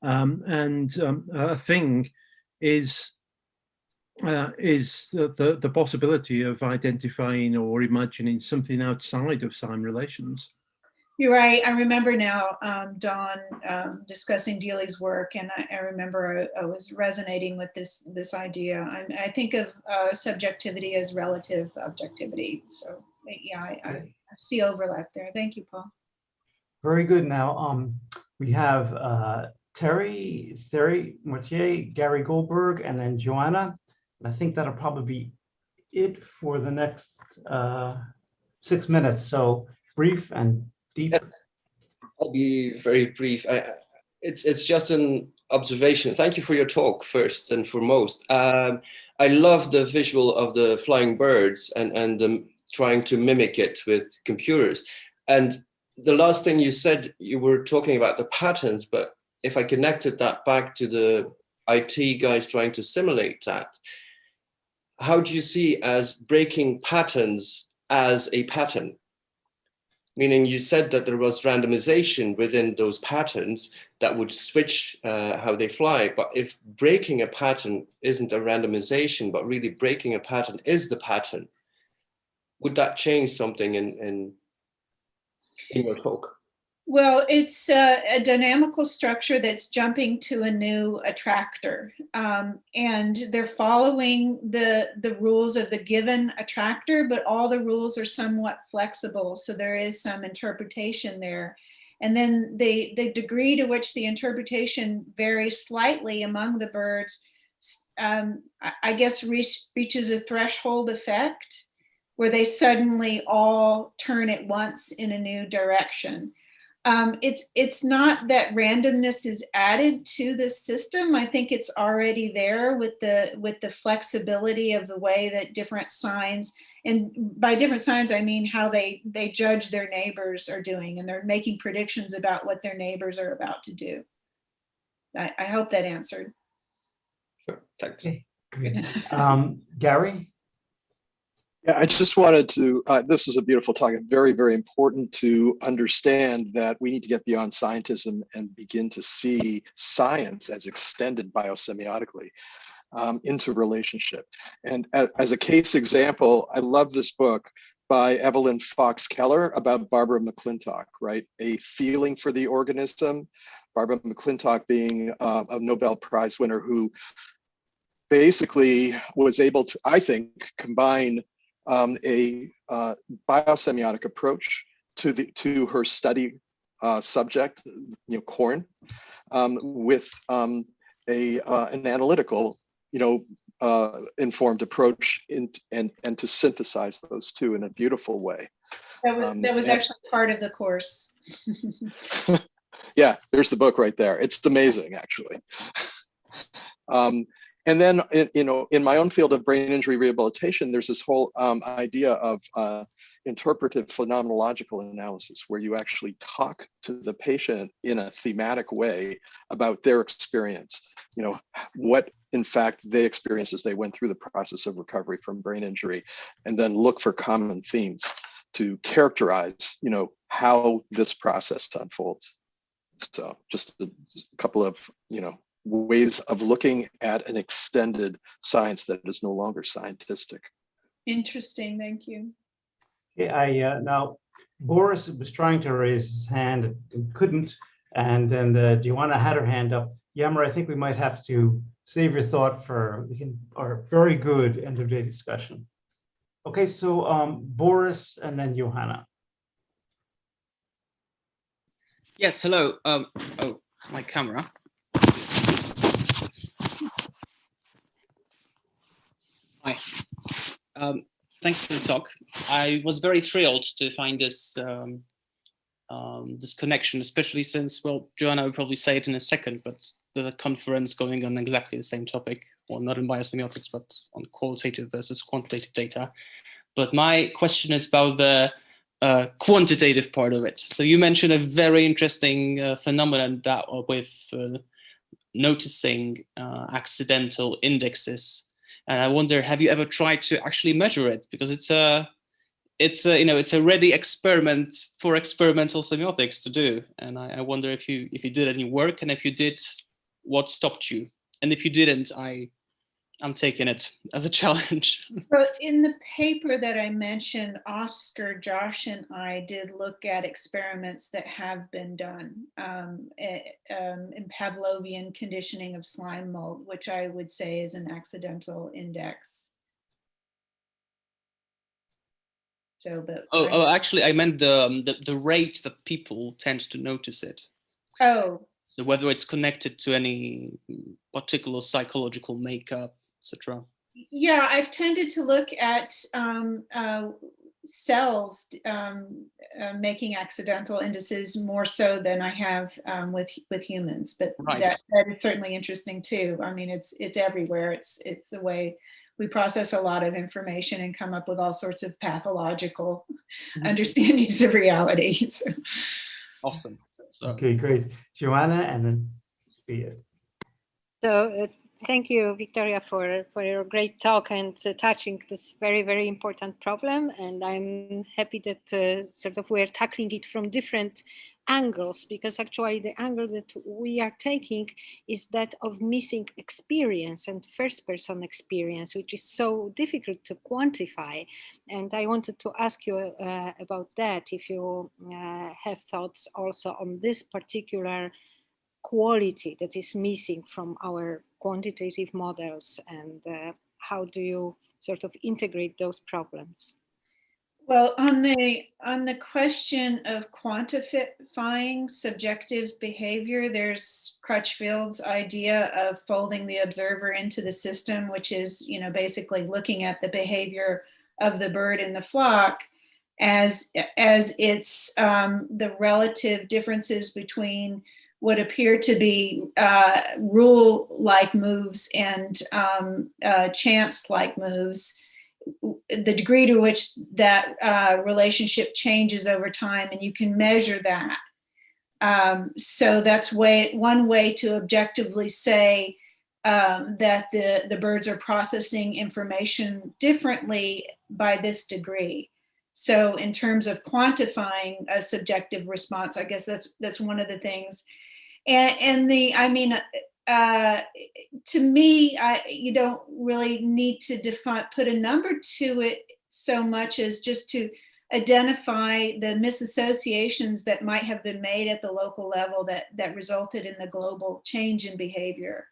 A thing is the possibility of identifying or imagining something outside of sign relations. You're right. I remember now, Dawn, discussing Dealey's work, and I remember I was resonating with this idea. I think of subjectivity as relative objectivity. So yeah, I see overlap there. Thank you, Paul. Very good. Now, we have Terry Mortier, Gary Goldberg, and then Joanna. And I think that'll probably be it for the next 6 minutes. So brief and deep. I'll be very brief. It's just an observation. Thank you for your talk first and foremost. I love the visual of the flying birds and them trying to mimic it with computers. And the last thing you said, you were talking about the patterns, but if I connected that back to the IT guys trying to simulate that, how do you see as breaking patterns as a pattern? Meaning you said that there was randomization within those patterns that would switch how they fly. But if breaking a pattern isn't a randomization, but really breaking a pattern is the pattern, would that change something in your talk? Well, it's a dynamical structure that's jumping to a new attractor, and they're following the rules of the given attractor, but all the rules are somewhat flexible, so there is some interpretation there. And then the degree to which the interpretation varies slightly among the birds, I guess reaches a threshold effect where they suddenly all turn at once in a new direction. It's not that randomness is added to the system. I think it's already there with the flexibility of the way that different signs, and by different signs I mean how they judge their neighbors are doing, and they're making predictions about what their neighbors are about to do. I hope that answered. Sure, thanks. Okay, great. Gary? Yeah, I just wanted to, this was a beautiful talk. Very, very important to understand that we need to get beyond scientism and begin to see science as extended biosemiotically into relationship. And as a case example, I love this book by Evelyn Fox Keller about Barbara McClintock, right? A feeling for the organism. Barbara McClintock being a Nobel Prize winner who basically was able to, I think, combine a biosemiotic approach to her study subject, corn, with an analytical, informed approach and to synthesize those two in a beautiful way. That was actually part of the course. Yeah, there's the book right there. It's amazing, actually. And then, in my own field of brain injury rehabilitation, there's this whole idea of interpretive phenomenological analysis, where you actually talk to the patient in a thematic way about their experience, what in fact they experienced as they went through the process of recovery from brain injury, and then look for common themes to characterize, how this process unfolds. So just a couple of, ways of looking at an extended science that is no longer scientistic. Interesting, thank you. Okay, now Boris was trying to raise his hand and couldn't, and then Joanna had her hand up. Yammer, I think we might have to save your thought for our very good end of day discussion. Okay, so Boris and then Johanna. Yes, hello. Oh, my camera. Hi. Thanks for the talk. I was very thrilled to find this this connection, especially since, well, Joanna will probably say it in a second, but the conference going on exactly the same topic, well, not in biosemiotics, but on qualitative versus quantitative data. But my question is about the quantitative part of it. So you mentioned a very interesting phenomenon that with noticing accidental indexes. And I wonder, have you ever tried to actually measure it? Because it's a ready experiment for experimental semiotics to do. And I wonder if you did any work, and if you did, what stopped you? And if you didn't, I I'm taking it as a challenge. So in the paper that I mentioned, Oscar, Josh, and I did look at experiments that have been done in Pavlovian conditioning of slime mold, which I would say is an accidental index. So, but Actually, I meant the rate that people tend to notice it. Oh. So whether it's connected to any particular psychological makeup, etc. Yeah, I've tended to look at cells making accidental indices more so than I have with humans, but right. that is certainly interesting too. I mean, it's everywhere. It's the way we process a lot of information and come up with all sorts of pathological understandings of reality. So. Awesome. So. Okay, great. Joanna and then Bea. So thank you, Victoria, for your great talk and touching this very, very important problem. And I'm happy that sort of we're tackling it from different angles, because actually the angle that we are taking is that of missing experience and first-person experience, which is so difficult to quantify. And I wanted to ask you about that, if you have thoughts also on this particular quality that is missing from our quantitative models, and how do you sort of integrate those problems? Well, on the question of quantifying subjective behavior, there's Crutchfield's idea of folding the observer into the system, which is, you know, basically looking at the behavior of the bird in the flock as it's the relative differences between what appear to be rule-like moves and chance-like moves, the degree to which that relationship changes over time, and you can measure that. So that's one way to objectively say that the birds are processing information differently by this degree. So in terms of quantifying a subjective response, I guess that's one of the things. And to me, you don't really need to put a number to it so much as just to identify the misassociations that might have been made at the local level that resulted in the global change in behavior.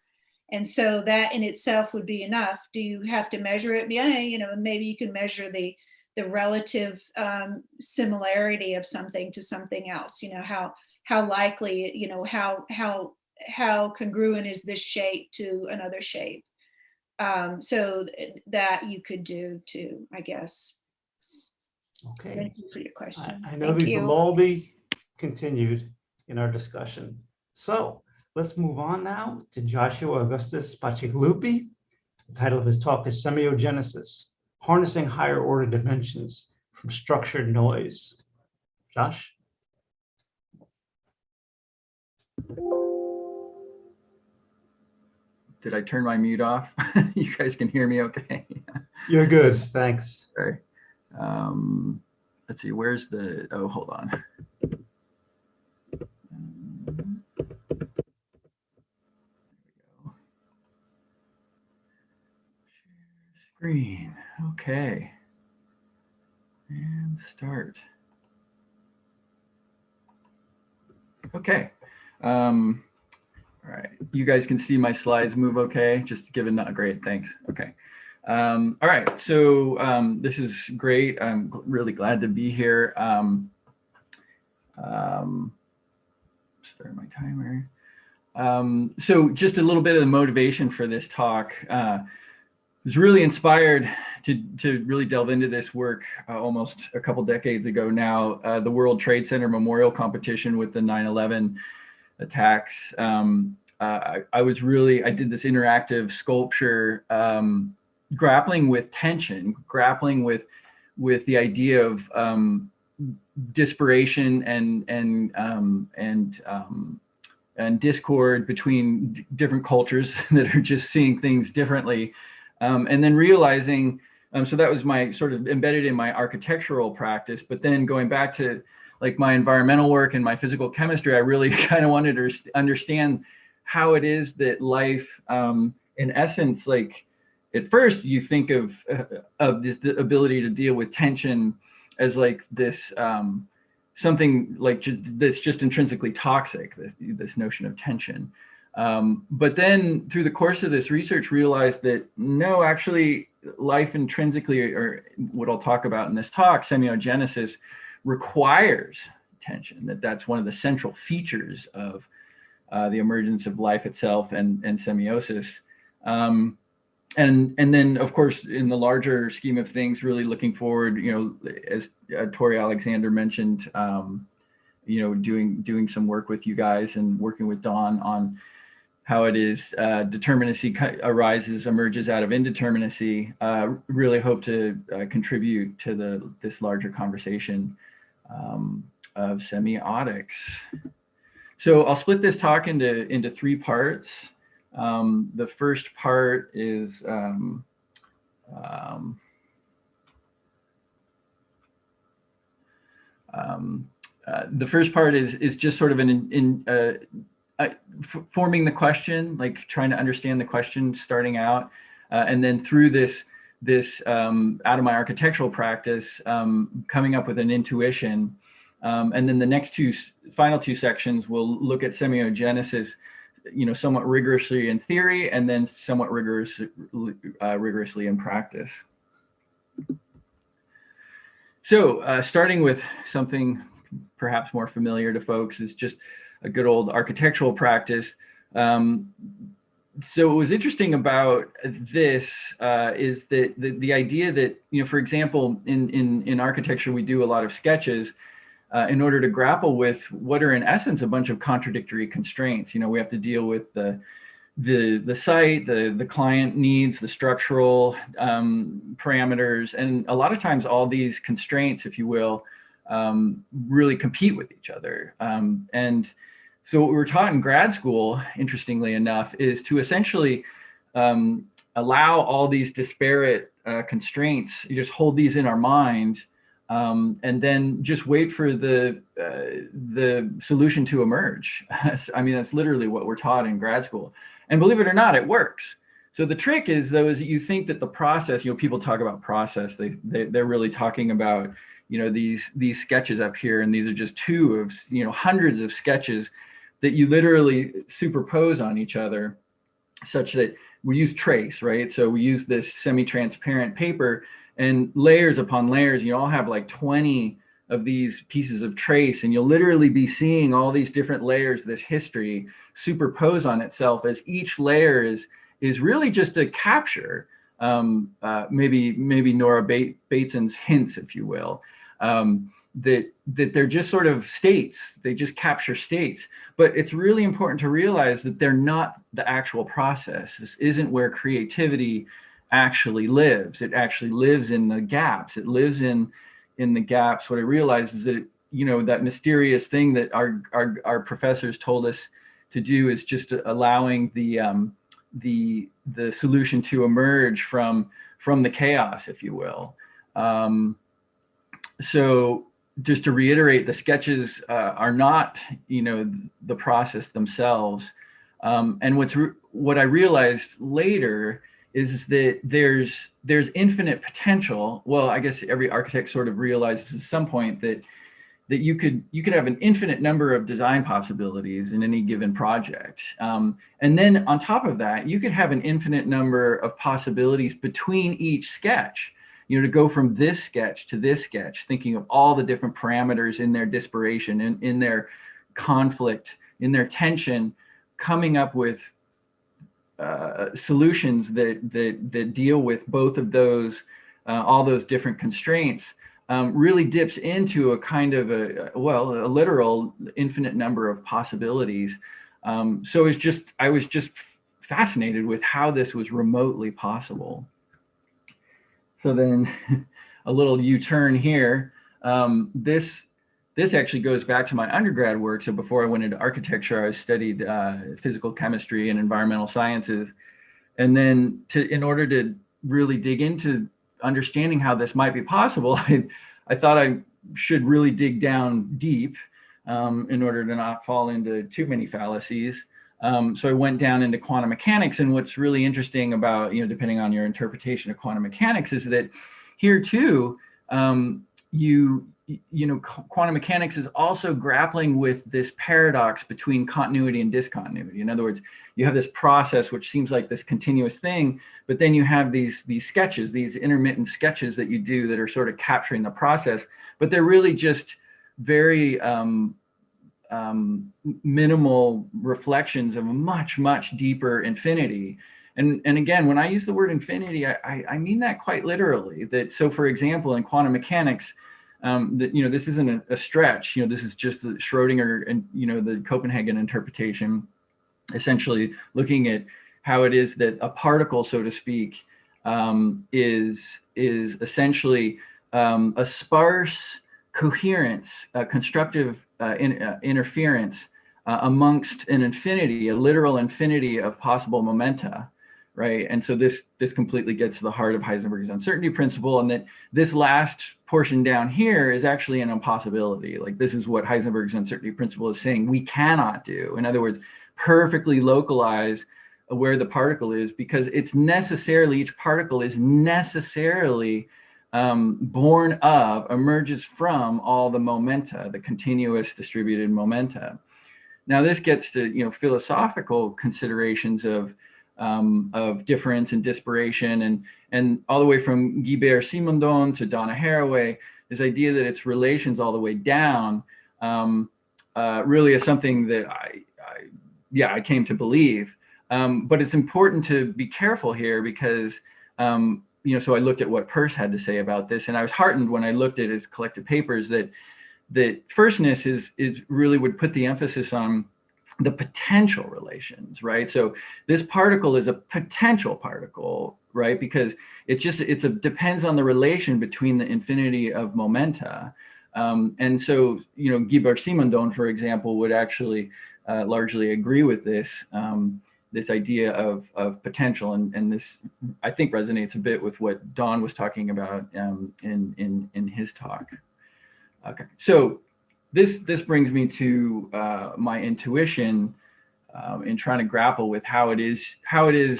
And so that in itself would be enough. Do you have to measure it? Yeah, you know, maybe you can measure the relative similarity of something to something else. You know, how likely, you know, how congruent is this shape to another shape? So that you could do too, I guess. Okay. Thank you for your question. I know these will all be continued in our discussion. So let's move on now to Joshua Augustus Pacigalupi. The title of his talk is Semiogenesis, Harnessing Higher Order Dimensions from Structured Noise. Josh? Did I turn my mute off? You guys can hear me okay? You're good, thanks. Sorry. Let's see, where's the, oh, hold on. Screen, okay. And start. Okay. All right, you guys can see my slides move okay? Just to give a nod, great, thanks, okay. All right, so this is great. I'm really glad to be here. Start my timer. So just a little bit of the motivation for this talk. I was really inspired to really delve into this work almost a couple decades ago now, the World Trade Center Memorial Competition with the 9/11 attacks. I did this interactive sculpture, grappling with tension, grappling with the idea of disparation and discord between different cultures that are just seeing things differently, and then realizing. So that was my sort of embedded in my architectural practice, but then going back to like my environmental work and my physical chemistry, I really kind of wanted to understand how it is that life, in essence, like at first you think of this the ability to deal with tension as like this something like that's just intrinsically toxic, this notion of tension. But then through the course of this research realized that no, actually life intrinsically, or what I'll talk about in this talk, semiogenesis, requires tension, that's one of the central features of the emergence of life itself and semiosis. And then, of course, in the larger scheme of things, really looking forward, as Tori Alexander mentioned, doing some work with you guys and working with Dawn on how it is determinacy emerges out of indeterminacy. Really hope to contribute to this larger conversation of semiotics. So I'll split this talk into 3 parts. The first part is just sort of forming the question, like trying to understand the question starting out, and then through this out of my architectural practice, coming up with an intuition. And then the final two sections will look at semiogenesis, somewhat rigorously in theory, and then somewhat rigorously in practice. So starting with something perhaps more familiar to folks is just a good old architectural practice. So what was interesting about this is that the idea that, for example, in architecture, we do a lot of sketches in order to grapple with what are in essence a bunch of contradictory constraints. We have to deal with the site, the client needs, the structural parameters, and a lot of times all these constraints, if you will, really compete with each other. And so what we were taught in grad school, interestingly enough, is to essentially allow all these disparate constraints, you just hold these in our mind, and then just wait for the solution to emerge. I mean, that's literally what we're taught in grad school. And believe it or not, it works. So the trick is, though, is you think that the process, people talk about process, they're really talking about, these sketches up here, and these are just 2 of, hundreds of sketches that you literally superpose on each other, such that we use trace, right? So we use this semi-transparent paper, and layers upon layers, you all have like 20 of these pieces of trace, and you'll literally be seeing all these different layers, this history superpose on itself, as each layer is really just a capture, maybe Nora Bateson's hints, if you will, that they're just sort of states, they just capture states. But it's really important to realize that they're not the actual process. This isn't where creativity actually lives. It actually lives in the gaps. It lives in the gaps. What I realized is that, that mysterious thing that our professors told us to do is just allowing the solution to emerge from the chaos, if you will. So just to reiterate, the sketches are not, the process themselves. And what I realized later is that there's infinite potential. Well, I guess every architect sort of realizes at some point that you could have an infinite number of design possibilities in any given project. And then on top of that, you could have an infinite number of possibilities between each sketch, to go from this sketch to this sketch, thinking of all the different parameters in their disparation, in their conflict, in their tension, coming up with solutions that deal with both of those, all those different constraints, really dips into a kind of a literal infinite number of possibilities. So I was just fascinated with how this was remotely possible. So then a little U-turn here. This actually goes back to my undergrad work. So before I went into architecture, I studied physical chemistry and environmental sciences. And then in order to really dig into understanding how this might be possible, I thought I should really dig down deep in order to not fall into too many fallacies. So I went down into quantum mechanics, and what's really interesting about, depending on your interpretation of quantum mechanics, is that here too, quantum mechanics is also grappling with this paradox between continuity and discontinuity. In other words, you have this process which seems like this continuous thing, but then you have these sketches, these intermittent sketches that you do that are sort of capturing the process, but they're really just very minimal reflections of a much, much deeper infinity. And again, when I use the word infinity, I mean that quite literally. That, so for example, in quantum mechanics, this isn't a stretch. This is just the Schrodinger and the Copenhagen interpretation, essentially looking at how it is that a particle, so to speak, is essentially a sparse coherence, constructive interference amongst an infinity, a literal infinity of possible momenta, right? And so this completely gets to the heart of Heisenberg's uncertainty principle, and that this last portion down here is actually an impossibility. Like, this is what Heisenberg's uncertainty principle is saying we cannot do. In other words, perfectly localize where the particle is, because it's necessarily, each particle is necessarily born of, emerges from all the momenta, the continuous distributed momenta. Now this gets to philosophical considerations of difference and disparation, and all the way from Guy Simondon to Donna Haraway, this idea that it's relations all the way down really is something that I came to believe. But it's important to be careful here because so I looked at what Peirce had to say about this, and I was heartened when I looked at his collected papers that firstness is really would put the emphasis on the potential relations, right? So this particle is a potential particle, right? Because it depends on the relation between the infinity of momenta. And so, Guy Simondon, for example, would actually largely agree with this, this idea of potential, and this, I think, resonates a bit with what Don was talking about in his talk. Okay, so this brings me to my intuition in trying to grapple with how it is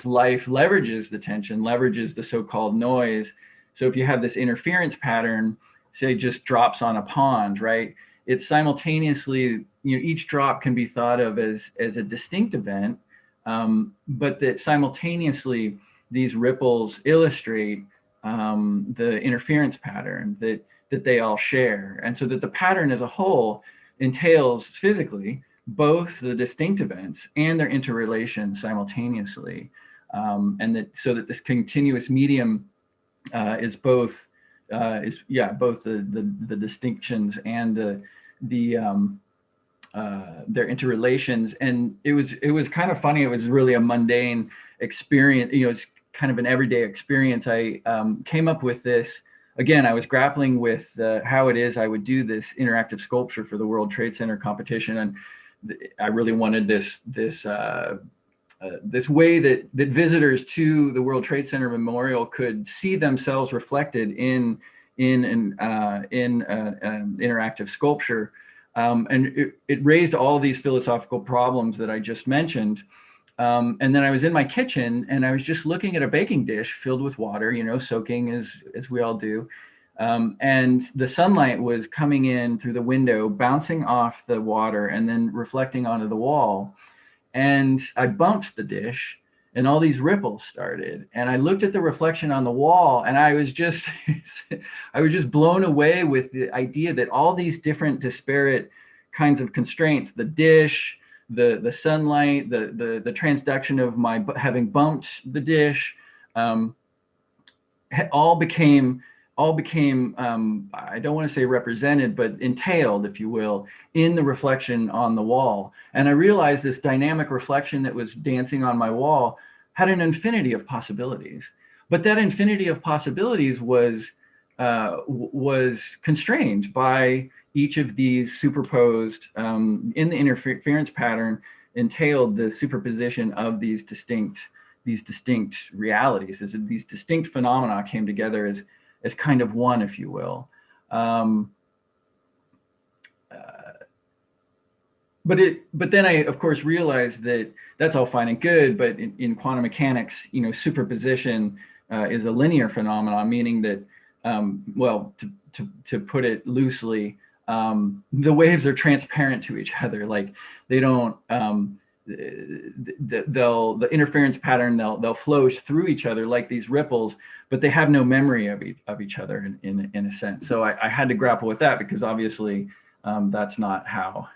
life leverages the tension, leverages the so-called noise. So if you have this interference pattern, say, just drops on a pond, right? It's simultaneously, each drop can be thought of as a distinct event, but that simultaneously these ripples illustrate the interference pattern that they all share. And so that the pattern as a whole entails physically both the distinct events and their interrelation simultaneously. And so that this continuous medium is both both the distinctions and their interrelations. And it was kind of funny. It was really a mundane experience. It's kind of an everyday experience. I came up with this. Again, I was grappling with how it is I would do this interactive sculpture for the World Trade Center competition, and I really wanted this way that visitors to the World Trade Center Memorial could see themselves reflected in an interactive sculpture, and it raised all these philosophical problems that I just mentioned. And then I was in my kitchen and I was just looking at a baking dish filled with water, soaking as we all do. And the sunlight was coming in through the window, bouncing off the water and then reflecting onto the wall. And I bumped the dish and all these ripples started. And I looked at the reflection on the wall and I was just blown away with the idea that all these different disparate kinds of constraints, the dish, the sunlight, the transduction of my having bumped the dish, all became I don't want to say represented, but entailed, if you will, in the reflection on the wall. And I realized this dynamic reflection that was dancing on my wall had an infinity of possibilities. But that infinity of possibilities was constrained by each of these superposed, in the interference pattern, entailed the superposition of these distinct realities. These distinct phenomena came together as kind of one, if you will. But but then I, of course, realized that that's all fine and good, but in quantum mechanics, superposition is a linear phenomenon, meaning that, well, to put it loosely, the waves are transparent to each other. Like they don't, the interference pattern, they'll flow through each other like these ripples, but they have no memory of each other in a sense. So I had to grapple with that, because obviously that's not how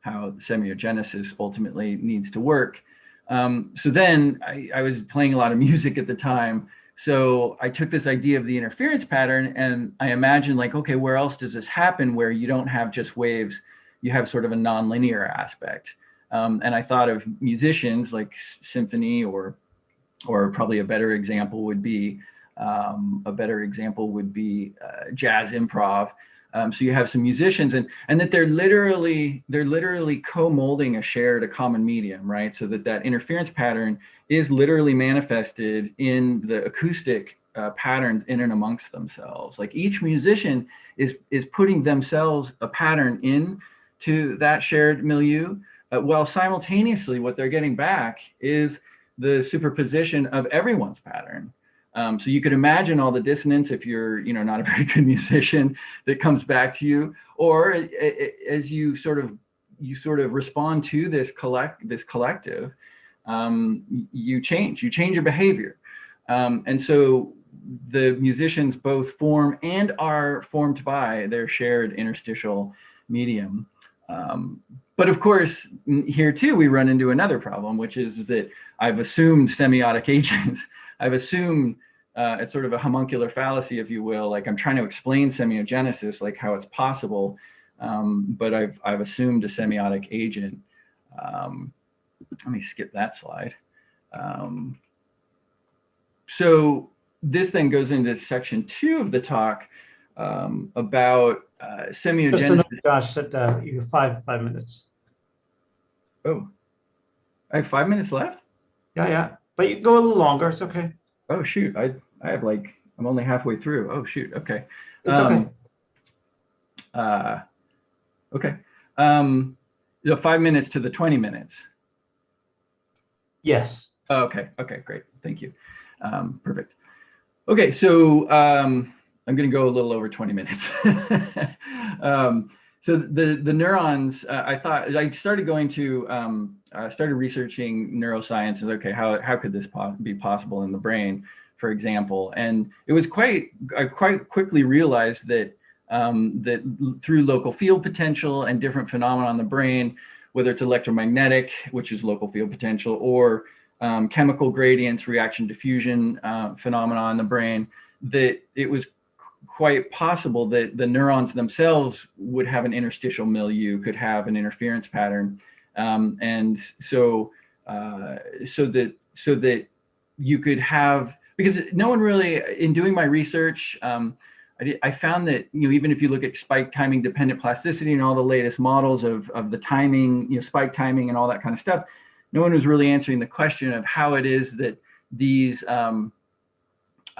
semiogenesis ultimately needs to work. So then I was playing a lot of music at the time. So I took this idea of the interference pattern and I imagined, like, okay, where else does this happen where you don't have just waves, you have sort of a nonlinear aspect. And I thought of musicians like symphony, or probably a better example would be jazz improv. So you have some musicians, and that they're literally co-molding a common medium, right? So that interference pattern is literally manifested in the acoustic patterns in and amongst themselves. Like each musician is putting themselves a pattern in to that shared milieu, while simultaneously what they're getting back is the superposition of everyone's pattern. So you could imagine all the dissonance if you're, not a very good musician, that comes back to you, or as you sort of respond to this collective, you change your behavior. And so the musicians both form and are formed by their shared interstitial medium. But of course, here too, we run into another problem, which is that I've assumed semiotic agents. I've assumed it's sort of a homuncular fallacy, if you will. Like I'm trying to explain semiogenesis, like how it's possible, but I've assumed a semiotic agent. Let me skip that slide. So this then goes into section 2 of the talk about semiogenesis. Just Josh, that you have five minutes. Oh, I have 5 minutes left? Yeah, but you can go a little longer. It's okay. Oh shoot, I have I'm only halfway through. Oh shoot, okay. It's okay. Okay. 5 minutes to the 20 minutes. Yes. Oh, okay, great, thank you. Perfect. Okay, so I'm gonna go a little over 20 minutes. So the neurons, I started going to, started researching neuroscience, and okay, how could this be possible in the brain, for example? And it was I quite quickly realized that that through local field potential and different phenomena in the brain, whether it's electromagnetic, which is local field potential, or chemical gradients, reaction diffusion phenomena in the brain, that it was quite possible that the neurons themselves would have an interstitial milieu, could have an interference pattern, and so that you could have, because no one really, in doing my research, I found that even if you look at spike timing dependent plasticity and all the latest models of the timing, spike timing and all that kind of stuff, no one was really answering the question of how it is that these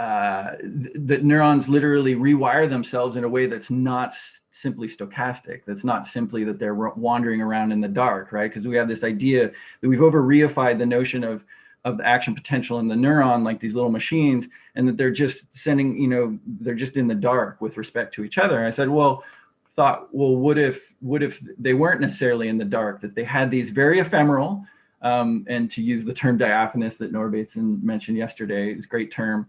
that neurons literally rewire themselves in a way that's not simply stochastic. That's not simply that they're wandering around in the dark, right? Because we have this idea that we've over-reified the notion of the action potential in the neuron, like these little machines, and that they're just sending, they're just in the dark with respect to each other. And I said, well, what if they weren't necessarily in the dark, that they had these very ephemeral, and to use the term diaphanous that Nora Bateson mentioned yesterday, is a great term,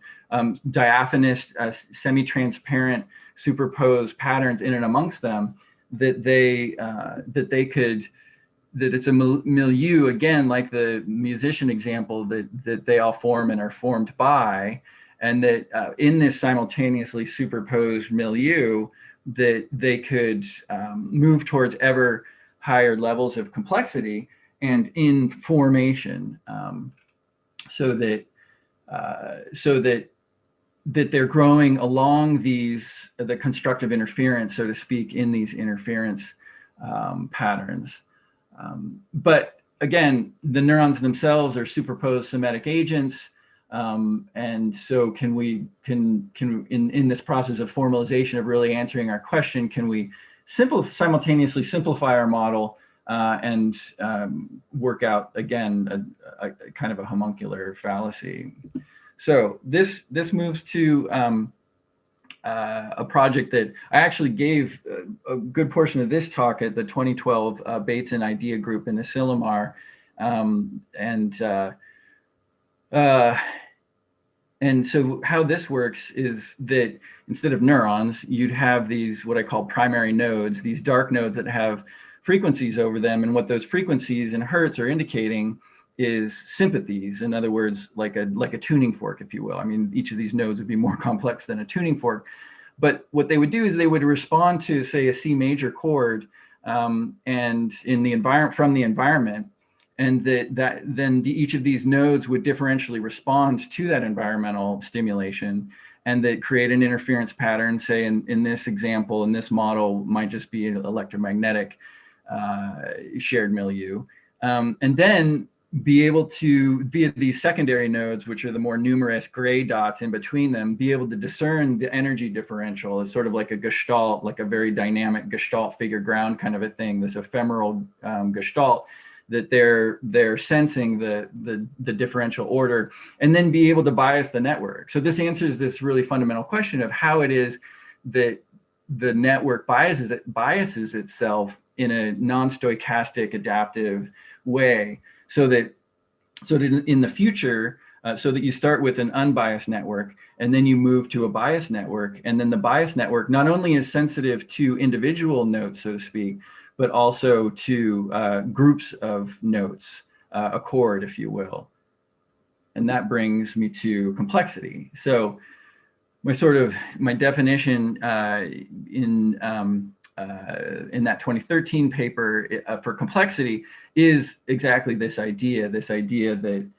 diaphanous, semi-transparent, superposed patterns in and amongst them, that it's a milieu, again, like the musician example, that they all form and are formed by, and that in this simultaneously superposed milieu, that they could move towards ever higher levels of complexity and in formation, so that they're growing along the constructive interference, so to speak, in these interference patterns. But again, the neurons themselves are superposed somatic agents, and so in this process of formalization of really answering our question, can we simultaneously simplify our model and work out, again, a kind of a homuncular fallacy. So this moves to a project that I actually gave a good portion of this talk at the 2012 Bateson Idea Group in Asilomar. And so how this works is that instead of neurons, you'd have these, what I call primary nodes, these dark nodes that have frequencies over them. And what those frequencies in hertz are indicating is sympathies. In other words, like a tuning fork, if you will. I mean, each of these nodes would be more complex than a tuning fork. But what they would do is they would respond to, say, a C major chord and in the environment, from the environment. And then each of these nodes would differentially respond to that environmental stimulation, and that create an interference pattern. Say in this example, in this model, might just be an electromagnetic shared milieu, and then be able to, via these secondary nodes, which are the more numerous gray dots in between them, be able to discern the energy differential as sort of like a gestalt, like a very dynamic gestalt figure ground kind of a thing, this ephemeral gestalt, that they're sensing the differential order, and then be able to bias the network. So this answers this really fundamental question of how it is that the network biases itself in a non-stochastic adaptive way, so that in the future, so that you start with an unbiased network and then you move to a biased network, and then the biased network not only is sensitive to individual notes, so to speak, but also to groups of notes, a chord, if you will. And that brings me to complexity. So my definition in that 2013 paper for complexity is exactly this idea that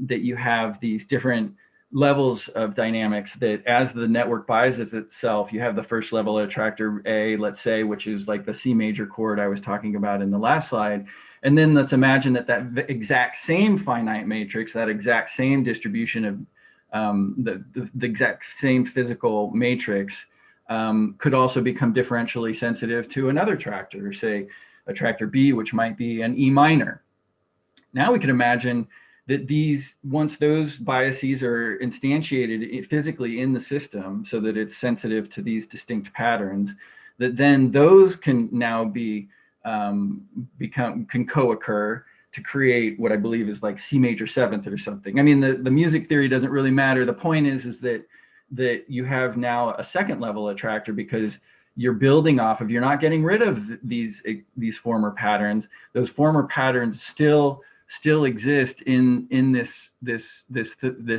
that you have these different levels of dynamics, that as the network biases itself, you have the first level attractor A, let's say, which is like the C major chord I was talking about in the last slide. And then let's imagine that exact same finite matrix, that exact same distribution of the exact same physical matrix could also become differentially sensitive to another attractor, say attractor B, which might be an E minor. Now we can imagine that once those biases are instantiated physically in the system so that it's sensitive to these distinct patterns, that then those can now be can co-occur to create what I believe is like C major seventh or something. I mean, the music theory doesn't really matter. The point is that you have now a second level attractor, because you're building off of, you're not getting rid of these former patterns. Those former patterns still exist in this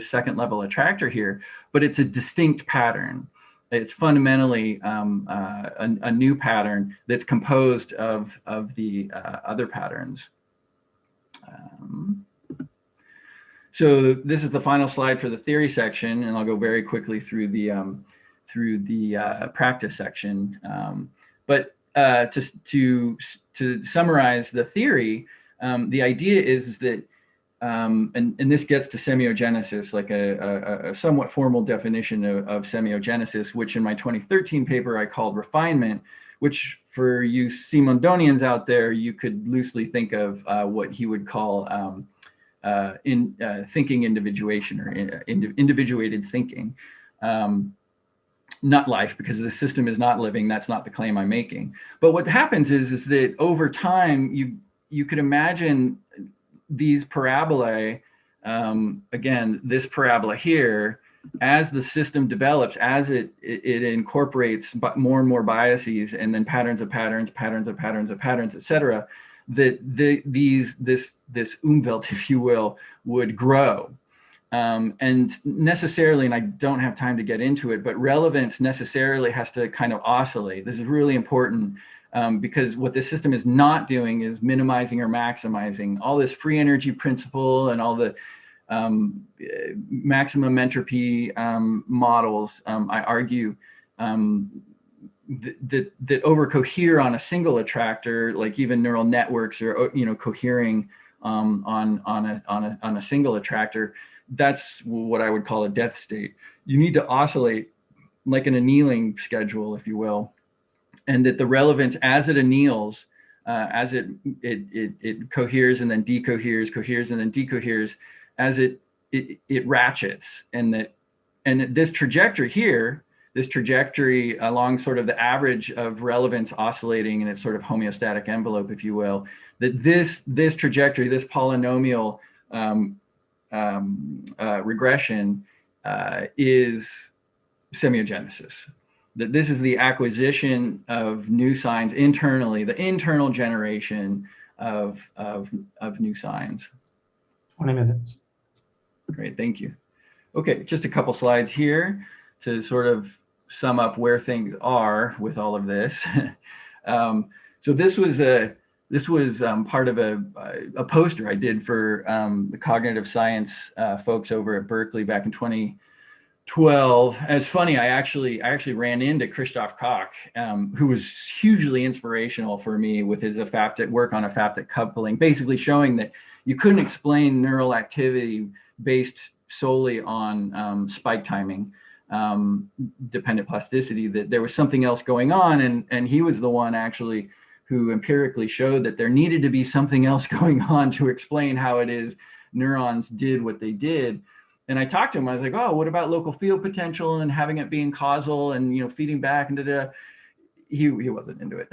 second level attractor here, but it's a distinct pattern. It's fundamentally a new pattern that's composed of the other patterns. So this is the final slide for the theory section, and I'll go very quickly through the practice section. But to summarize the theory, the idea is that, and this gets to semiogenesis, like a somewhat formal definition of semiogenesis, which in my 2013 paper I called refinement, which for you Simondonians out there, you could loosely think of what he would call thinking individuation, or individuated thinking. Not life, because the system is not living. That's not the claim I'm making. But what happens is that over time, you could imagine these parabolae, again, this parabola here, as the system develops, as it incorporates more and more biases, and then patterns of patterns, patterns of patterns of patterns, et cetera, that this Umwelt, if you will, would grow. And necessarily, and I don't have time to get into it, but relevance necessarily has to kind of oscillate. This is really important, because what this system is not doing is minimizing or maximizing. All this free energy principle and all the maximum entropy models, I argue, that over-cohere on a single attractor, like even neural networks are, cohering on a single attractor. That's what I would call a death state. You need to oscillate like an annealing schedule, if you will, and that the relevance as it anneals as it coheres and then decoheres, coheres and then decoheres, as it ratchets, and this trajectory here, this trajectory along sort of the average of relevance oscillating in its sort of homeostatic envelope, if you will, that this trajectory, this polynomial regression is semiogenesis. That this is the acquisition of new signs internally, the internal generation of new signs. 20 minutes. Great, thank you. Okay, just a couple slides here to sort of sum up where things are with all of this. So this was part of a poster I did for the cognitive science folks over at Berkeley back in 2012. And it's funny, I actually ran into Christoph Koch, who was hugely inspirational for me with his work on aphaptic coupling, basically showing that you couldn't explain neural activity based solely on spike timing, dependent plasticity, that there was something else going on. And he was the one actually who empirically showed that there needed to be something else going on to explain how it is neurons did what they did. And I talked to him, I was like, oh, what about local field potential and having it being causal and, you know, feeding back and da-da. He wasn't into it.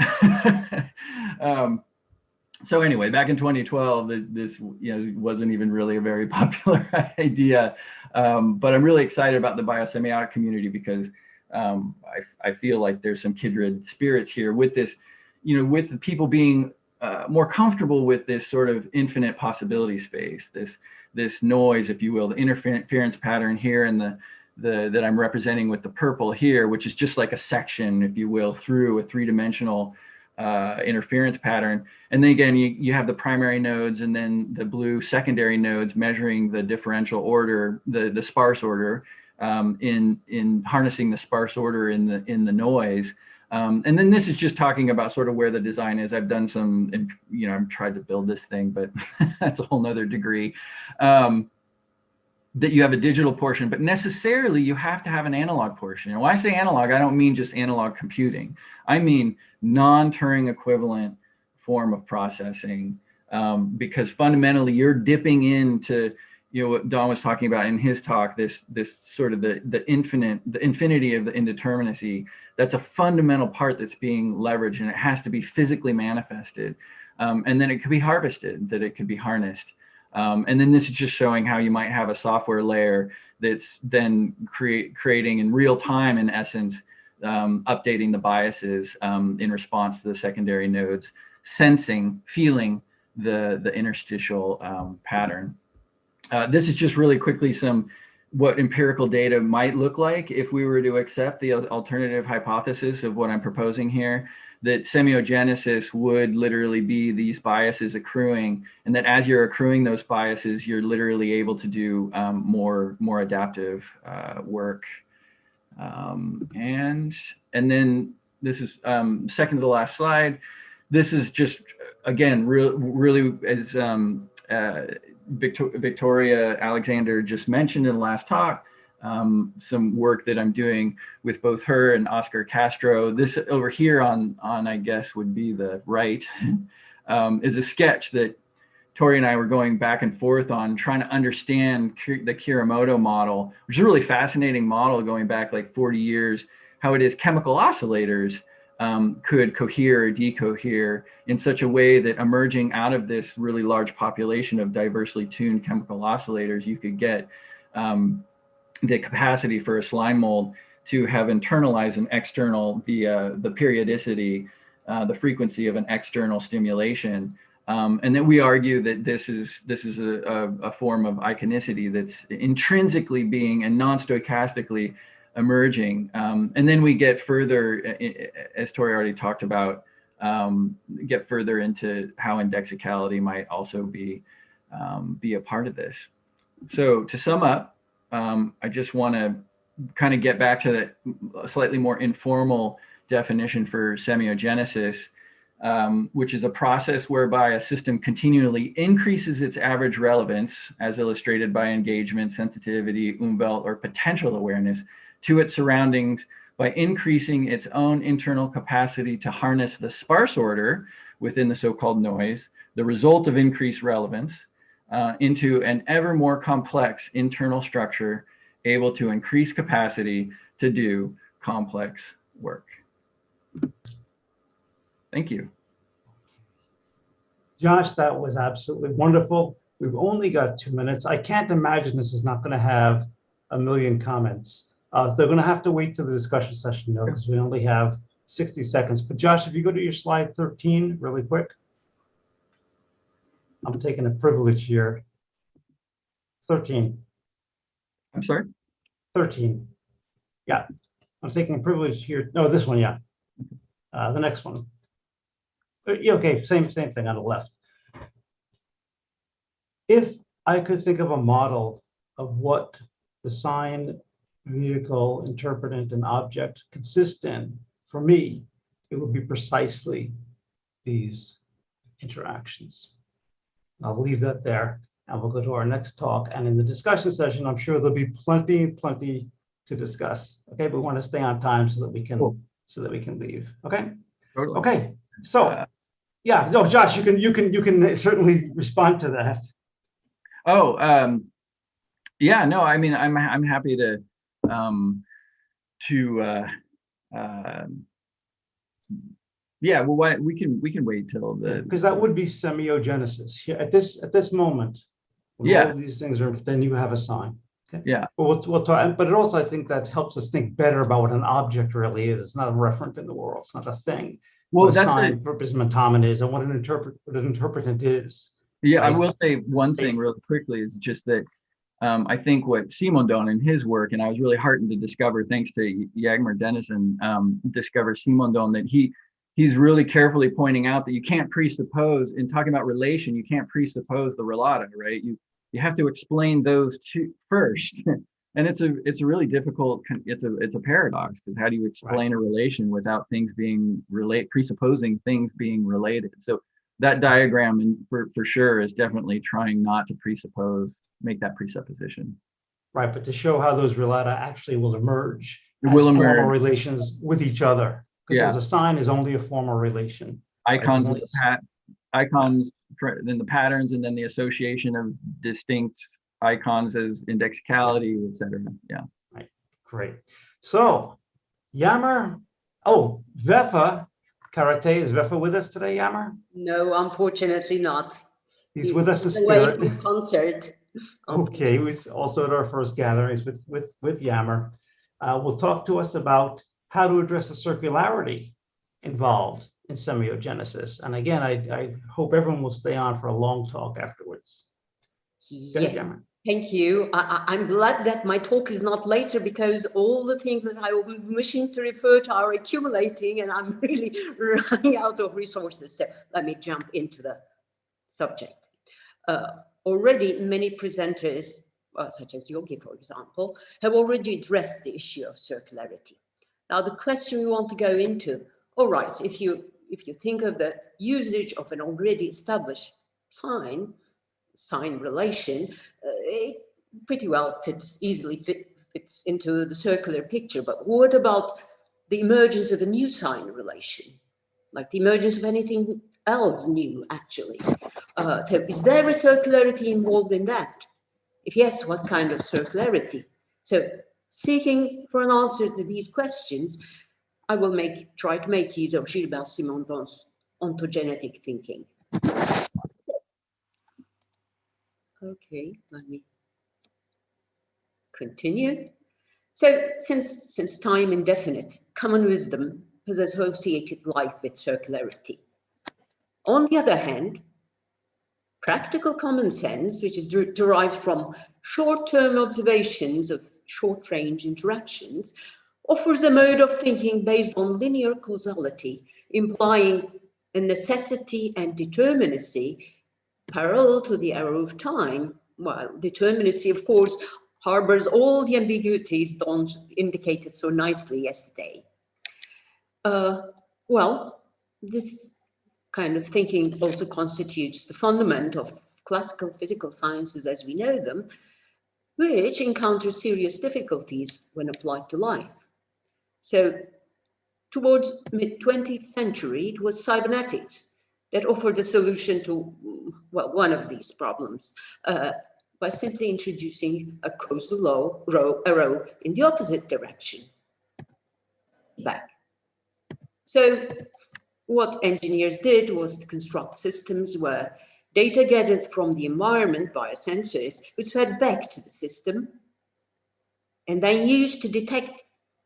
So anyway, back in 2012, this wasn't even really a very popular idea. But I'm really excited about the biosemiotic community because I feel like there's some kindred spirits here with this, with the people being more comfortable with this sort of infinite possibility space, this noise, if you will, the interference pattern here and that I'm representing with the purple here, which is just like a section, if you will, through a three-dimensional interference pattern. And then again, you have the primary nodes and then the blue secondary nodes measuring the differential order, the sparse order, in harnessing the sparse order in the noise. And then this is just talking about sort of where the design is. I've done some, I've tried to build this thing, but that's a whole nother degree. That you have a digital portion, but necessarily you have to have an analog portion. And when I say analog, I don't mean just analog computing. I mean non-Turing equivalent form of processing, because fundamentally you're dipping into, what Don was talking about in his talk, this sort of the infinity of the indeterminacy. That's a fundamental part that's being leveraged, and it has to be physically manifested. And then it could be harvested, that it could be harnessed. And then this is just showing how you might have a software layer that's then creating in real time, in essence, updating the biases in response to the secondary nodes, sensing, feeling the interstitial pattern. This is just really quickly what empirical data might look like if we were to accept the alternative hypothesis of what I'm proposing here, that semiogenesis would literally be these biases accruing, and that as you're accruing those biases, you're literally able to do more adaptive work. And then this is second to the last slide. This is just, again, really as Victoria Alexander just mentioned in the last talk, some work that I'm doing with both her and Oscar Castro. This over here on I guess would be the right, is a sketch that Tori and I were going back and forth on, trying to understand the Kuramoto model, which is a really fascinating model going back like 40 years, how it is chemical oscillators could cohere or decohere in such a way that emerging out of this really large population of diversely tuned chemical oscillators, you could get the capacity for a slime mold to have internalized an external, the periodicity, the frequency of an external stimulation. And then we argue that this is a form of iconicity that's intrinsically being and non-stochastically emerging. And then we get further, as Tori already talked about, get further into how indexicality might also be a part of this. So to sum up, I just want to kind of get back to a slightly more informal definition for semiogenesis, which is a process whereby a system continually increases its average relevance, as illustrated by engagement, sensitivity, Umwelt, or potential awareness, to its surroundings by increasing its own internal capacity to harness the sparse order, within the so-called noise, the result of increased relevance, into an ever more complex internal structure able to increase capacity to do complex work. Thank you. Josh, that was absolutely wonderful. We've only got 2 minutes. I can't imagine this is not going to have a million comments. They're going to have to wait till the discussion session, though, because we only have 60 seconds. But Josh, if you go to your slide 13 really quick. I'm taking a privilege here. 13. I'm sorry? 13. Yeah, I'm taking a privilege here. No, this one, yeah. The next one. Yeah, okay, same thing on the left. If I could think of a model of what the sign, vehicle, interpretant, and object consist in, for me, it would be precisely these interactions. I'll leave that there, and we'll go to our next talk. And in the discussion session, I'm sure there'll be plenty to discuss. Okay, but we want to stay on time so that we can leave. Okay. Totally. Okay. So, yeah. No, Josh, you can certainly respond to that. Oh, yeah. No, I mean, I'm happy to yeah, well, we can wait till the, because that would be semiogenesis. Yeah, at this moment, when yeah, all of these things are, then you have a sign. Okay? Yeah. But we'll talk. But it also, I think, that helps us think better about what an object really is. It's not a referent in the world. It's not a thing. Well, what a that's sign, purpose, mentomen is, and what an interpretant is. Yeah, right? I will say one thing really quickly is just that I think what Simondon in his work, and I was really heartened to discover, thanks to Jagmer Dennison, discover Simondon, that he's really carefully pointing out that you can't presuppose, in talking about relation, you can't presuppose the relata, right? You have to explain those two first. And it's a really difficult, it's a paradox, because how do you explain a relation without things being presupposing things being related? So that diagram, and for sure, is definitely trying not to make that presupposition. Right, but to show how those relata actually will emerge It as will formal emerge. relations with each other. Because Yeah. as a sign is only a formal relation. Icons, right? icons, then the patterns, and then the association of distinct icons as indexicality, etc. Yeah. Right. Great. So, Yammer. Oh, Vefa Karate. Is Vefa with us today, Yammer? No, unfortunately not. He's with us in away spirit. from concert. Okay, he was also at our first gatherings with Yammer. Will talk to us about how to address the circularity involved in semiogenesis. And again, I hope everyone will stay on for a long talk afterwards. Yes, thank you. I'm glad that my talk is not later, because all the things that I was wishing to refer to are accumulating, and I'm really running out of resources. So let me jump into the subject. Already many presenters, such as Yogi, for example, have already addressed the issue of circularity. Now, the question we want to go into, all right, if you think of the usage of an already established sign relation, it pretty well easily fits into the circular picture. But what about the emergence of a new sign relation, like the emergence of anything else new, actually? So is there a circularity involved in that? If yes, what kind of circularity? So seeking for an answer to these questions, I will try to make use of Gilbert Simondon's ontogenetic thinking. Okay, let me continue. So since time indefinite, common wisdom has associated life with circularity. On the other hand, practical common sense, which is derived from short-term observations of short-range interactions, offers a mode of thinking based on linear causality, implying a necessity and determinacy parallel to the arrow of time, while determinacy, of course, harbors all the ambiguities Don indicated so nicely yesterday. Well, this kind of thinking also constitutes the fundament of classical physical sciences as we know them, which encounter serious difficulties when applied to life. So towards mid-20th century, it was cybernetics that offered a solution to, well, one of these problems by simply introducing a causal row in the opposite direction, back. So what engineers did was to construct systems where data gathered from the environment via sensors was fed back to the system and then used to detect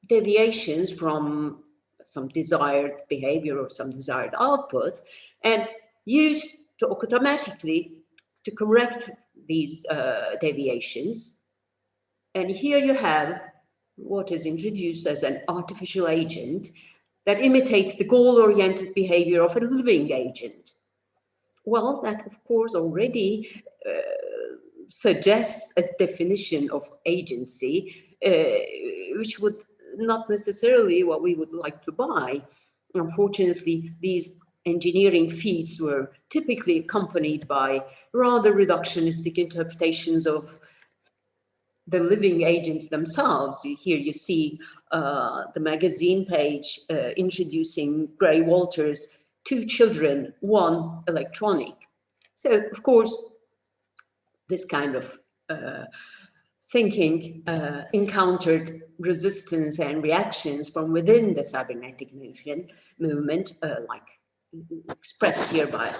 deviations from some desired behavior or some desired output, and used to automatically to correct these deviations. And here you have what is introduced as an artificial agent that imitates the goal-oriented behavior of a living agent. Well, that of course already suggests a definition of agency, which would not necessarily what we would like to buy. Unfortunately, these engineering feats were typically accompanied by rather reductionistic interpretations of the living agents themselves. Here you see the magazine page introducing Gray Walter's 2 children, 1 electronic. So, of course, this kind of thinking encountered resistance and reactions from within the cybernetic movement, like expressed here by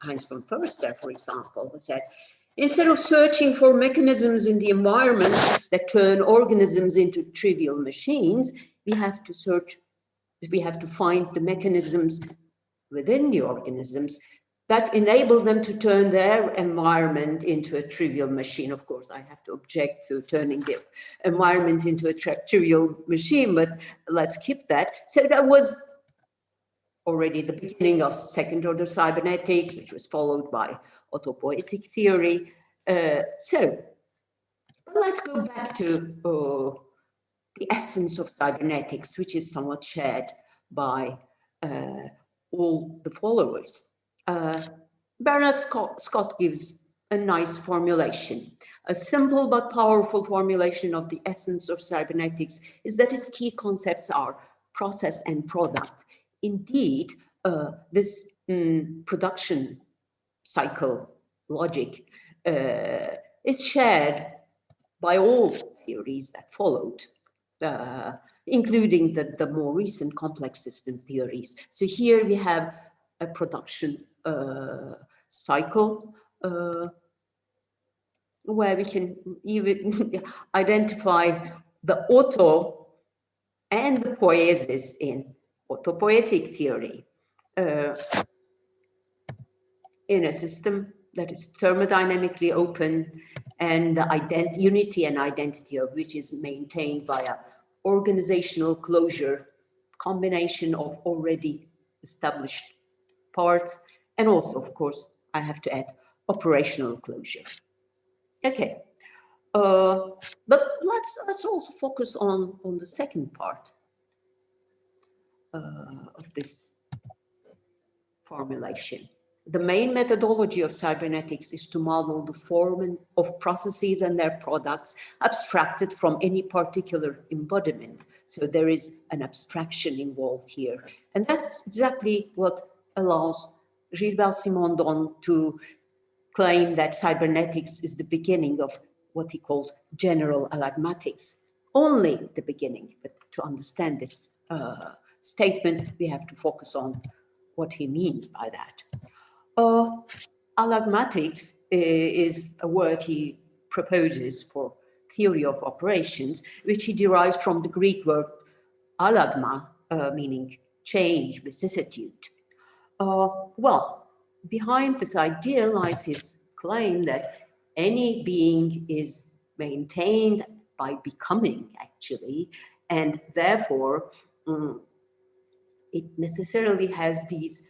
Heinz von Förster, for example, who said, instead of searching for mechanisms in the environment that turn organisms into trivial machines, we have to find the mechanisms within the organisms that enable them to turn their environment into a trivial machine. Of course, I have to object to turning the environment into a trivial machine, but let's keep that. So that was already the beginning of second-order cybernetics, which was followed by autopoietic theory. So let's go back to the essence of cybernetics, which is somewhat shared by all the followers. Bernard Scott gives a nice formulation. A simple but powerful formulation of the essence of cybernetics is that its key concepts are process and product. Indeed, this production cycle logic is shared by all theories that followed, including the more recent complex system theories. So here we have a production cycle where we can even identify the auto and the poiesis in autopoietic theory in a system that is thermodynamically open and the unity and identity of which is maintained by a organizational closure combination of already established parts, and also, of course, I have to add operational closure. Okay, but let's also focus on the second part of this formulation. The main methodology of cybernetics is to model the form of processes and their products abstracted from any particular embodiment. So there is an abstraction involved here. And that's exactly what allows Gilbert Simondon to claim that cybernetics is the beginning of what he calls general alagmatics. Only the beginning, but to understand this statement, we have to focus on what he means by that. Alagmatics is a word he proposes for theory of operations, which he derives from the Greek word alagma, meaning change, vicissitude. Well, behind this idea lies his claim that any being is maintained by becoming, actually, and therefore it necessarily has these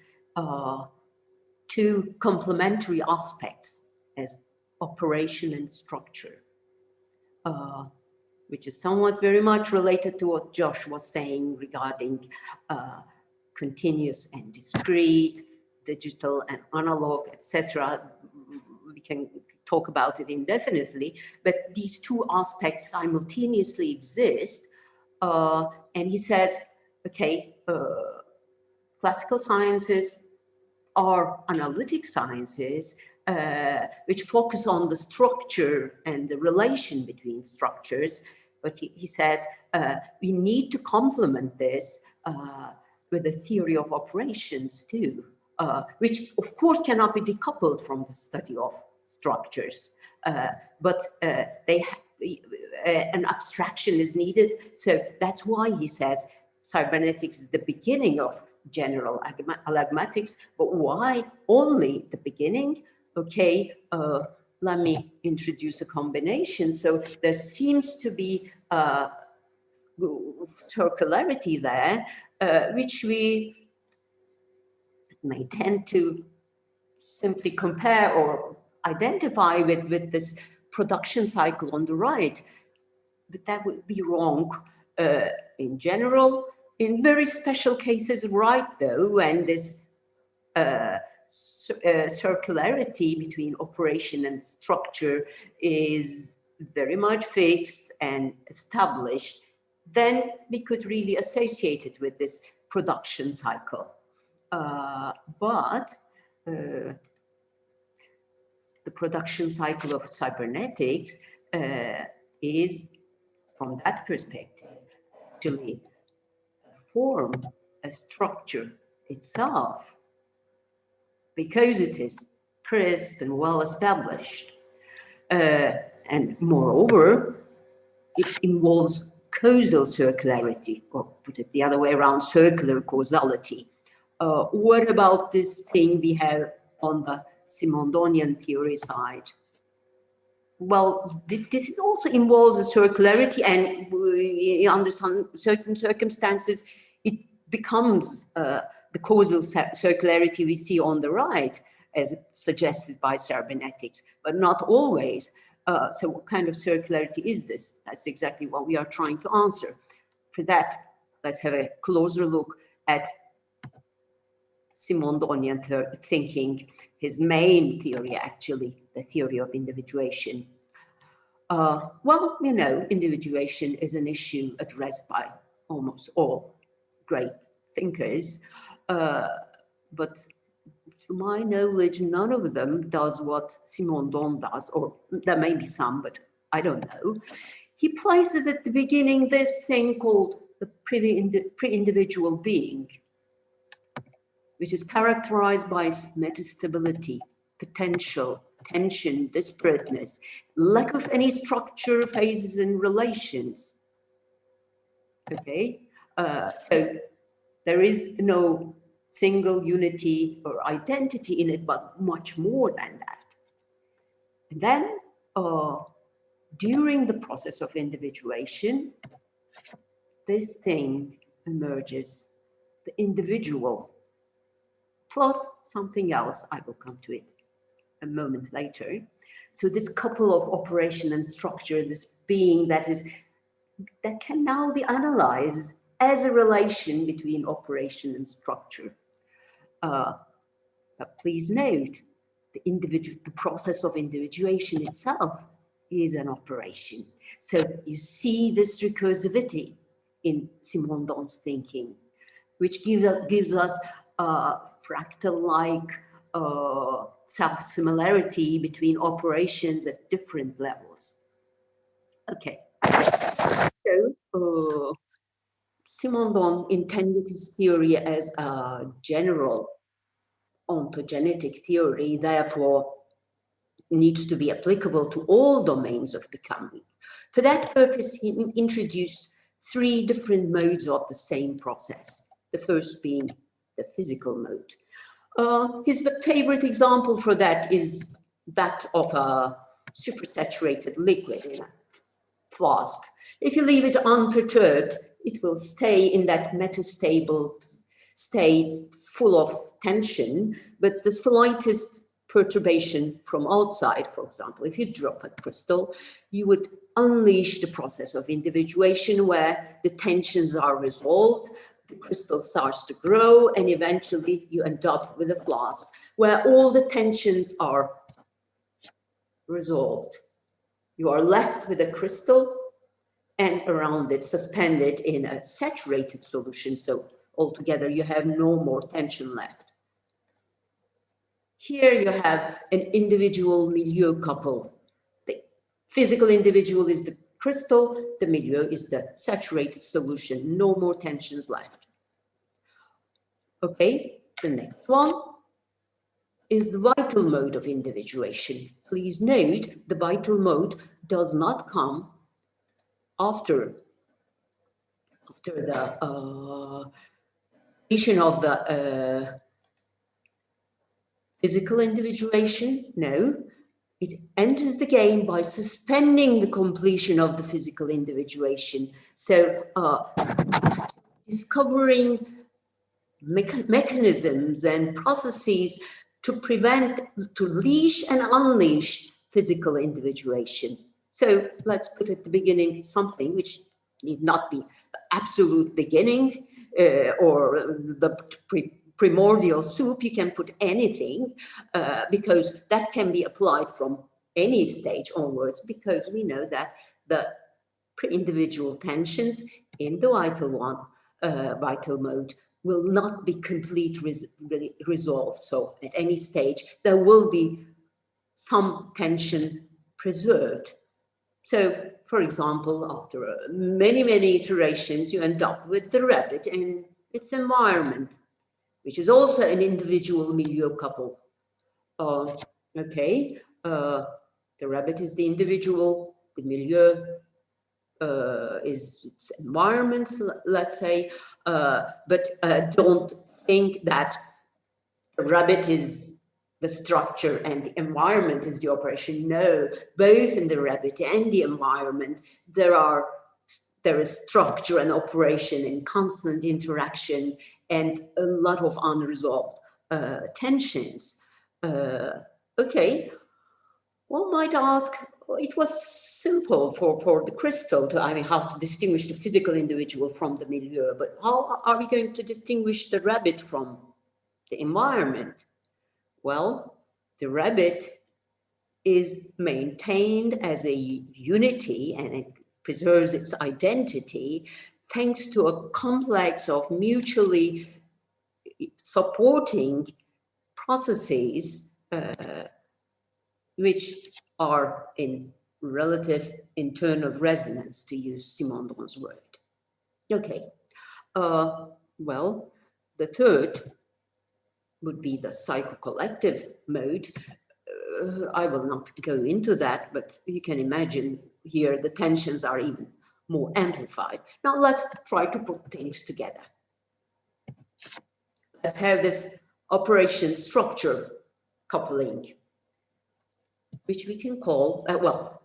2 complementary aspects as operation and structure, which is somewhat very much related to what Josh was saying regarding continuous and discrete, digital and analog, etc. We can talk about it indefinitely, but these 2 aspects simultaneously exist. And he says, okay, classical sciences are analytic sciences, which focus on the structure and the relation between structures. But he says we need to complement this with a theory of operations too, which of course cannot be decoupled from the study of structures, but an abstraction is needed. So that's why he says cybernetics is the beginning of general alagmatics. But why only the beginning? Okay, let me introduce a combination. So there seems to be circularity there, which we may tend to simply compare or identify with this production cycle on the right. But that would be wrong in general. In very special cases, right though, and this circularity between operation and structure is very much fixed and established, then we could really associate it with this production cycle. But the production cycle of cybernetics is, from that perspective, actually form a structure itself, because it is crisp and well established. And moreover, it involves causal circularity, or put it the other way around, circular causality. What about this thing we have on the Simondonian theory side? Well, this also involves a circularity, and under some certain circumstances, it becomes the causal circularity we see on the right, as suggested by cybernetics, but not always. So what kind of circularity is this? That's exactly what we are trying to answer. For that, let's have a closer look at Simondonian thinking, his main theory, actually, the theory of individuation. Well, you know, individuation is an issue addressed by almost all great thinkers, but to my knowledge, none of them does what Simondon does, or there may be some, but I don't know. He places at the beginning this thing called the pre-individual being, which is characterized by its metastability, potential, tension, disparateness, lack of any structure, phases, and relations. Okay, so there is no single unity or identity in it, but much more than that. And then, during the process of individuation, this thing emerges, the individual, plus something else. I will come to it a moment later. So this couple of operation and structure, this being that can now be analyzed as a relation between operation and structure. But please note, the process of individuation itself is an operation. So you see this recursivity in Simondon's thinking, which gives us fractal-like self-similarity between operations at different levels. Okay, so Simondon intended his theory as a general ontogenetic theory, therefore needs to be applicable to all domains of becoming. For that purpose, he introduced 3 different modes of the same process, the first being the physical mode. His favorite example for that is that of a supersaturated liquid in a flask. If you leave it unperturbed, it will stay in that metastable state full of tension, but the slightest perturbation from outside, for example, if you drop a crystal, you would unleash the process of individuation where the tensions are resolved, the crystal starts to grow, and eventually you end up with a flask where all the tensions are resolved. You are left with a crystal and around it suspended in a saturated solution. So altogether you have no more tension left. Here you have an individual milieu couple. The physical individual is the crystal, the milieu is the saturated solution, no more tensions left. Okay, the next one is the vital mode of individuation. Please note, the vital mode does not come after the completion of the physical individuation. No, it enters the game by suspending the completion of the physical individuation. So discovering mechanisms and processes to prevent, to leash and unleash physical individuation. So let's put at the beginning something which need not be the absolute beginning or the primordial soup. You can put anything because that can be applied from any stage onwards, because we know that the individual tensions in the vital mode will not be completely resolved. So at any stage, there will be some tension preserved. So, for example, after many, many iterations, you end up with the rabbit and its environment, which is also an individual milieu couple. Okay, the rabbit is the individual, the milieu is its environment, let's say, but don't think that the rabbit is the structure and the environment is the operation. No, both in the rabbit and the environment, there is structure and operation and constant interaction and a lot of unresolved tensions. Okay, one might ask, it was simple for the crystal to, how to distinguish the physical individual from the milieu, but how are we going to distinguish the rabbit from the environment? Well, the rabbit is maintained as a unity and it preserves its identity thanks to a complex of mutually supporting processes which are in relative internal resonance, to use Simondon's word. Okay, well, the third would be the psychocollective mode. I will not go into that, but you can imagine here the tensions are even more amplified. Now let's try to put things together. Let's have this operation structure coupling, which we can call, well,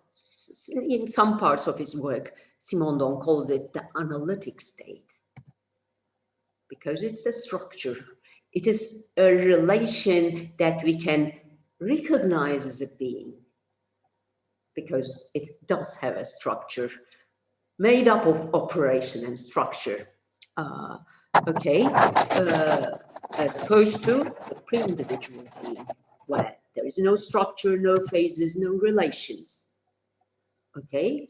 in some parts of his work, Simondon calls it the analytic state, because it's a structure. It is a relation that we can recognize as a being, because it does have a structure made up of operation and structure. Okay, as opposed to the pre-individual being, where there is no structure, no phases, no relations. Okay,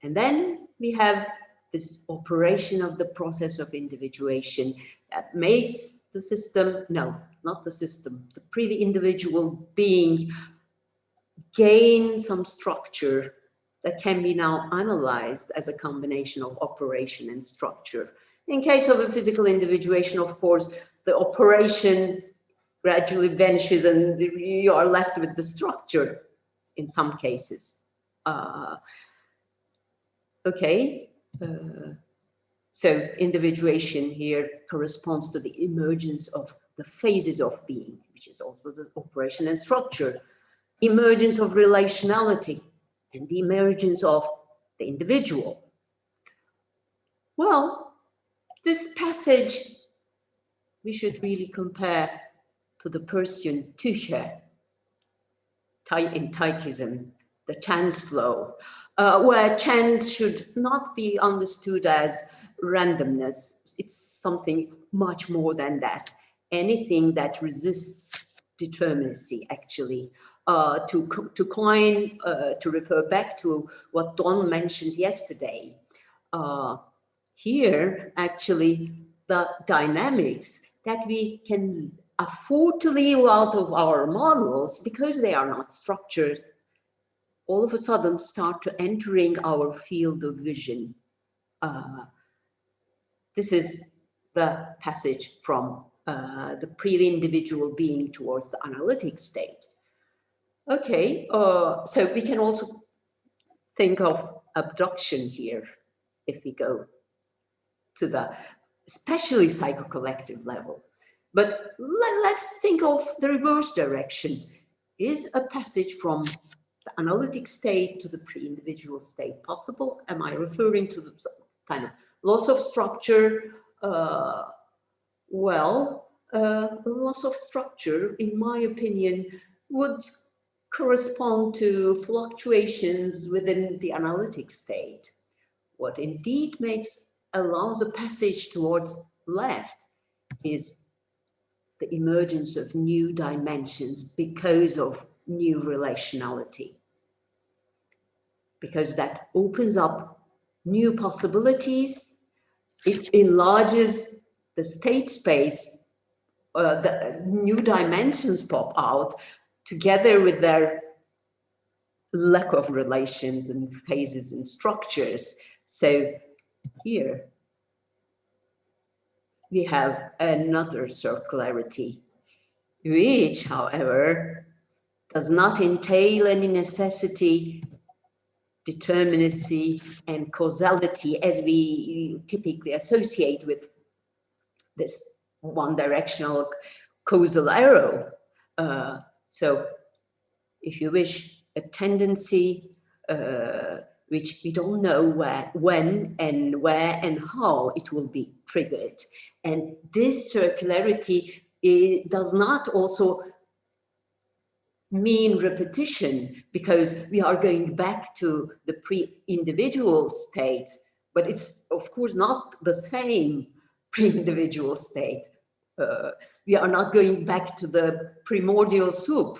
and then we have this operation of the process of individuation that makes the system, no, not the system, the pre-individual being gain some structure that can be now analyzed as a combination of operation and structure. In case of a physical individuation, of course, the operation gradually vanishes and you are left with the structure in some cases. Okay, so individuation here corresponds to the emergence of the phases of being, which is also the operation and structure, emergence of relationality, and the emergence of the individual. Well, this passage we should really compare to the Persian Tücher in Taikism, the chance flow, where chance should not be understood as randomness. It's something much more than that. Anything that resists determinacy, actually. To refer back to what Don mentioned yesterday, here, actually, the dynamics that we can afford to leave out of our models because they are not structures, all of a sudden start to entering our field of vision. This is the passage from the pre-individual being towards the analytic state. Okay, so we can also think of abduction here if we go to the especially psychocollective level. But let's think of the reverse direction. Is a passage from the analytic state to the pre-individual state possible? Am I referring to the kind of loss of structure? Loss of structure, in my opinion, would correspond to fluctuations within the analytic state. What indeed allows a passage towards left is the emergence of new dimensions because of new relationality. Because that opens up new possibilities, it enlarges the state space, the new dimensions pop out together with their lack of relations and phases and structures. So here we have another circularity, which, however, does not entail any necessity, determinacy, and causality as we typically associate with this one-directional causal arrow. So if you wish, a tendency which we don't know when and where and how it will be triggered. And this circularity does not also mean repetition, because we are going back to the pre-individual state, but it's of course not the same pre-individual state. We are not going back to the primordial soup.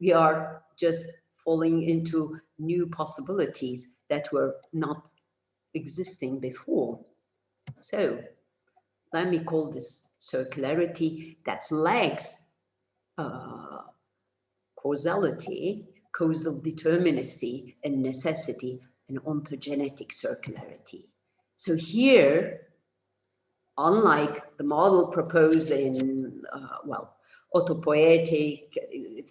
We are just falling into new possibilities that were not existing before. So let me call this circularity that lacks causality, causal determinacy, and necessity, and ontogenetic circularity. So here, unlike the model proposed in, autopoietic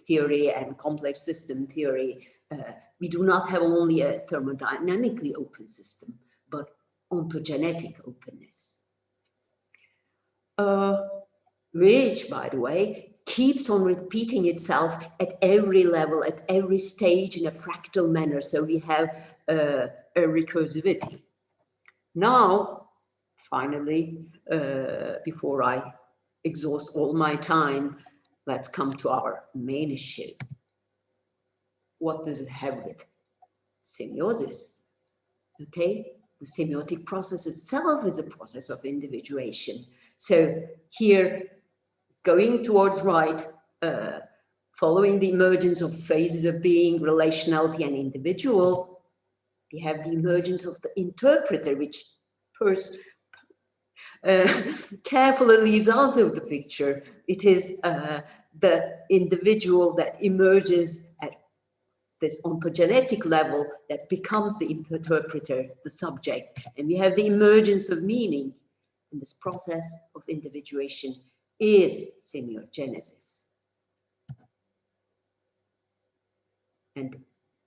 theory and complex system theory, we do not have only a thermodynamically open system, but ontogenetic openness. Which, by the way, keeps on repeating itself at every level, at every stage in a fractal manner. So we have a recursivity. Now, finally, before I exhaust all my time, let's come to our main issue. What does it have with semiosis? Okay, the semiotic process itself is a process of individuation. So here, going towards right, following the emergence of phases of being, relationality, and individual, we have the emergence of the interpreter, which carefully leaves out of the picture. It is the individual that emerges at this ontogenetic level that becomes the interpreter, the subject. And we have the emergence of meaning. And this process of individuation is semiogenesis. And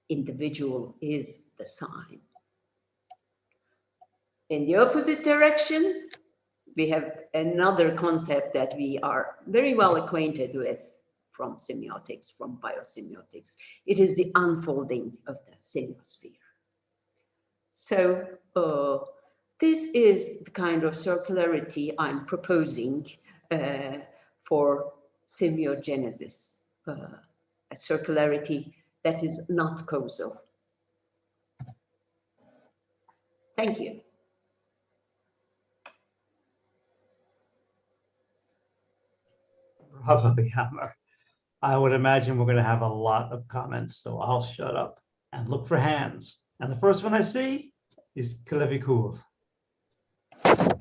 individual is the sign. In the opposite direction, we have another concept that we are very well acquainted with from semiotics, from biosemiotics. It is the unfolding of the semiosphere. So this is the kind of circularity I'm proposing for semiogenesis, a circularity that is not causal. Thank you. Bravo, Hammer. I would imagine we're going to have a lot of comments, so I'll shut up and look for hands. And the first one I see is Clavicool.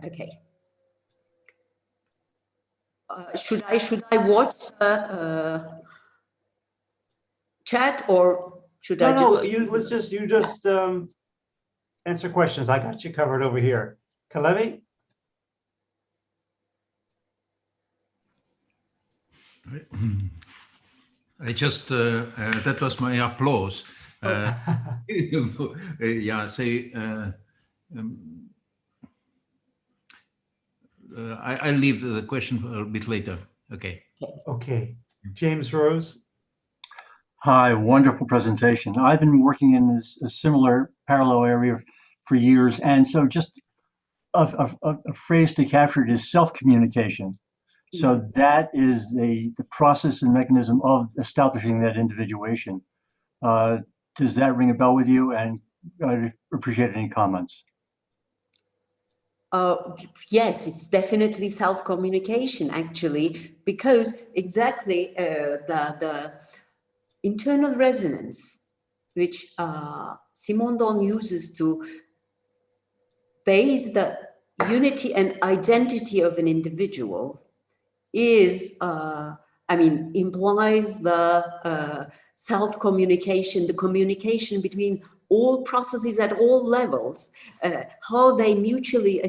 Okay. should I watch the chat, or should I No, just? you just answer questions. I got you covered over here. Kalevi? I just, that was my applause. Yeah, say, I'll leave the question a bit later. Okay. Okay. James Rose? Hi, wonderful presentation. I've been working in a similar parallel area for years, and so just a phrase to capture it is self-communication. So that is the process and mechanism of establishing that individuation. Does that ring a bell with you? And I'd appreciate any comments. Yes, it's definitely self-communication, actually, because exactly the internal resonance, which Simondon uses to base the unity and identity of an individual, is, implies the self-communication, the communication between all processes at all levels, how they mutually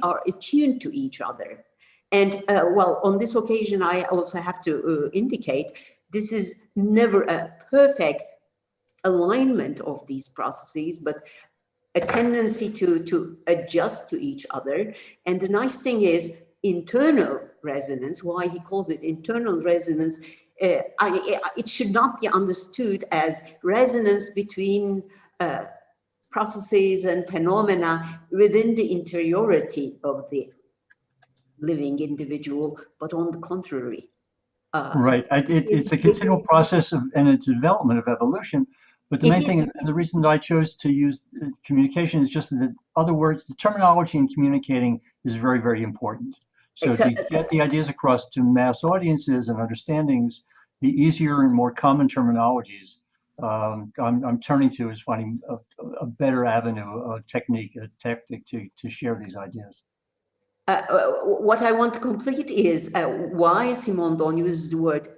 are attuned to each other. And well, on this occasion, I also have to indicate, this is never a perfect alignment of these processes, but a tendency to adjust to each other. And the nice thing is, internal resonance, why he calls it internal resonance, it should not be understood as resonance between processes and phenomena within the interiority of the living individual, but on the contrary. Right, it's a continual process and it's a development of evolution. But the main thing, and the reason that I chose to use communication is just that, other words, the terminology in communicating is very, very important. So to get the ideas across to mass audiences and understandings, the easier and more common terminologies I'm turning to is finding a better avenue, a technique, a tactic to share these ideas. What I want to complete is why Simondon uses the word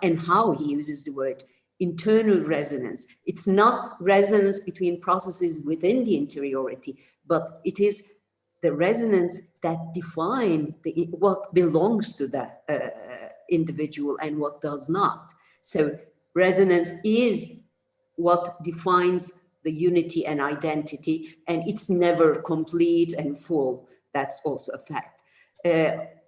and how he uses the word internal resonance. It's not resonance between processes within the interiority, but it is the resonance that defines what belongs to the individual and what does not. So resonance is what defines the unity and identity, and it's never complete and full. That's also a fact.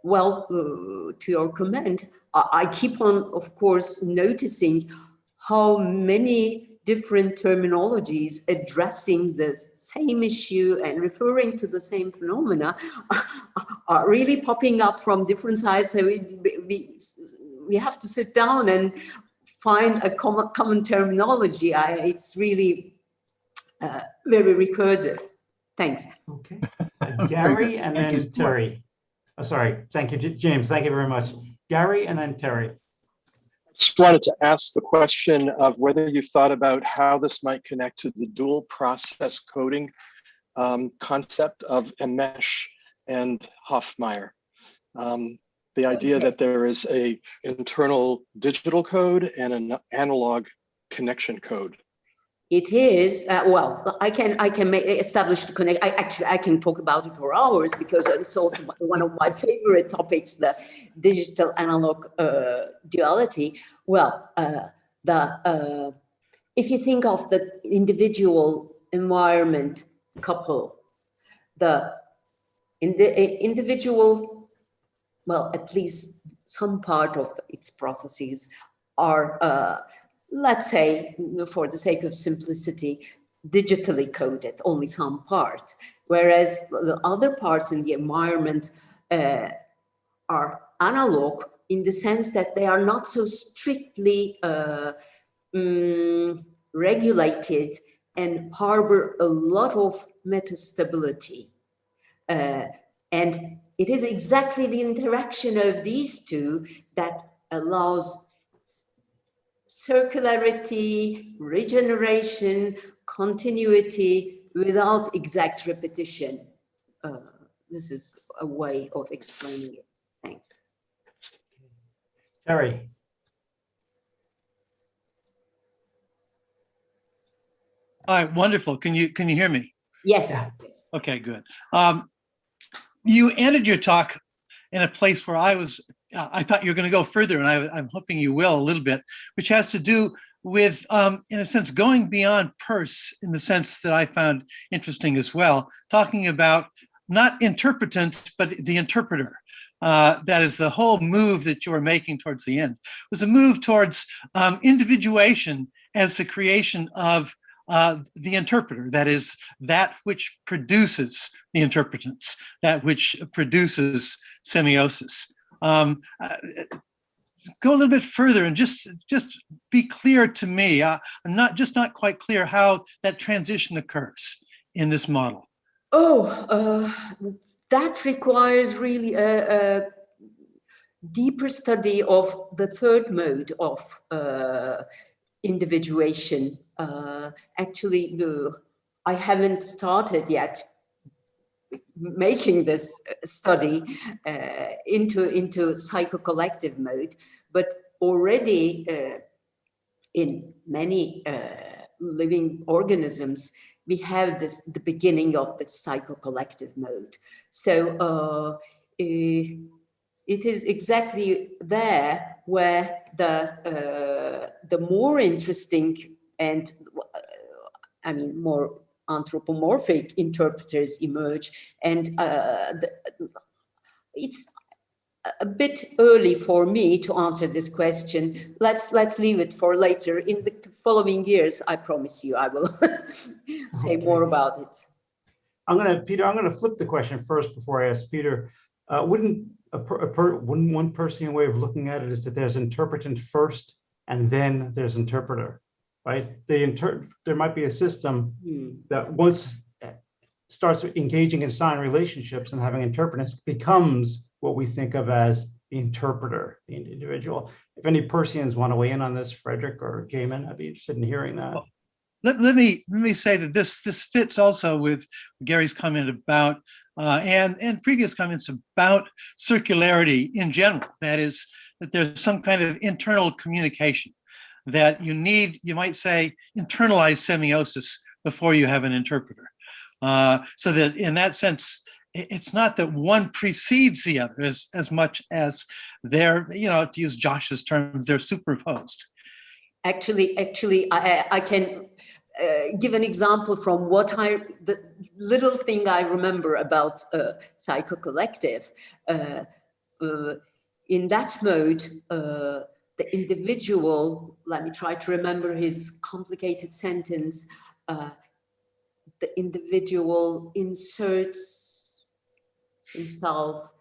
Well, to your comment, I keep on, of course, noticing how many different terminologies addressing the same issue and referring to the same phenomena are really popping up from different sides. So we have to sit down and find a common terminology. It's really very recursive. Thanks. Okay. Gary and then Terry. Oh, sorry. Thank you, James. Thank you very much. Gary and then Terry. Just wanted to ask the question of whether you thought about how this might connect to the dual process coding concept of Emesh and Hofmeyr. The idea that there is an internal digital code and an analog connection code. It is, well, I can establish the connect. I can talk about it for hours because it's also one of my favorite topics, the digital analog duality. Well, if you think of the individual environment couple, in the individual, well, at least some part of its processes are, let's say, for the sake of simplicity, digitally coded, only some part, whereas the other parts in the environment are analog in the sense that they are not so strictly regulated and harbor a lot of metastability. And it is exactly the interaction of these two that allows circularity, regeneration, continuity without exact repetition. This is a way of explaining it. Thanks. Terry. All right, wonderful. Can you hear me? Yes. Yeah. Okay, good. You ended your talk in a place where I thought you were going to go further, and I'm hoping you will a little bit, which has to do with, in a sense, going beyond Peirce in the sense that I found interesting as well, talking about not interpretant, but the interpreter. That is the whole move that you were making towards the end, was a move towards individuation as the creation of the interpreter, that is, that which produces the interpretance, that which produces semiosis. Go a little bit further and just be clear to me. I'm not quite clear how that transition occurs in this model. Oh, that requires really a deeper study of the third mode of individuation. Actually, I haven't started yet making this study into psychocollective mode, but already in many living organisms, we have the beginning of the psychocollective mode. So it is exactly there where the more interesting and I mean more anthropomorphic interpreters emerge, and it's a bit early for me to answer this question. Let's leave it for later. In the following years, I promise you, I will say more about it. Peter, I'm gonna flip the question first before I ask Peter. Wouldn't one Peircean way of looking at it is that there's interpretant first and then there's interpreter, right? There might be a system that once starts engaging in sign relationships and having interpretants becomes what we think of as the interpreter, the individual. If any Peirceans want to weigh in on this, Frederick or Gaiman, I'd be interested in hearing that. Let me say that this fits also with Gary's comment about and previous comments about circularity in general. That is, that there's some kind of internal communication that you need, you might say, internalized semiosis before you have an interpreter. So that in that sense, it's not that one precedes the other as much as they're, to use Josh's terms, they're superimposed. Actually, I can give an example from the little thing I remember about psychocollective. In that mode, the individual, let me try to remember his complicated sentence, the individual inserts himself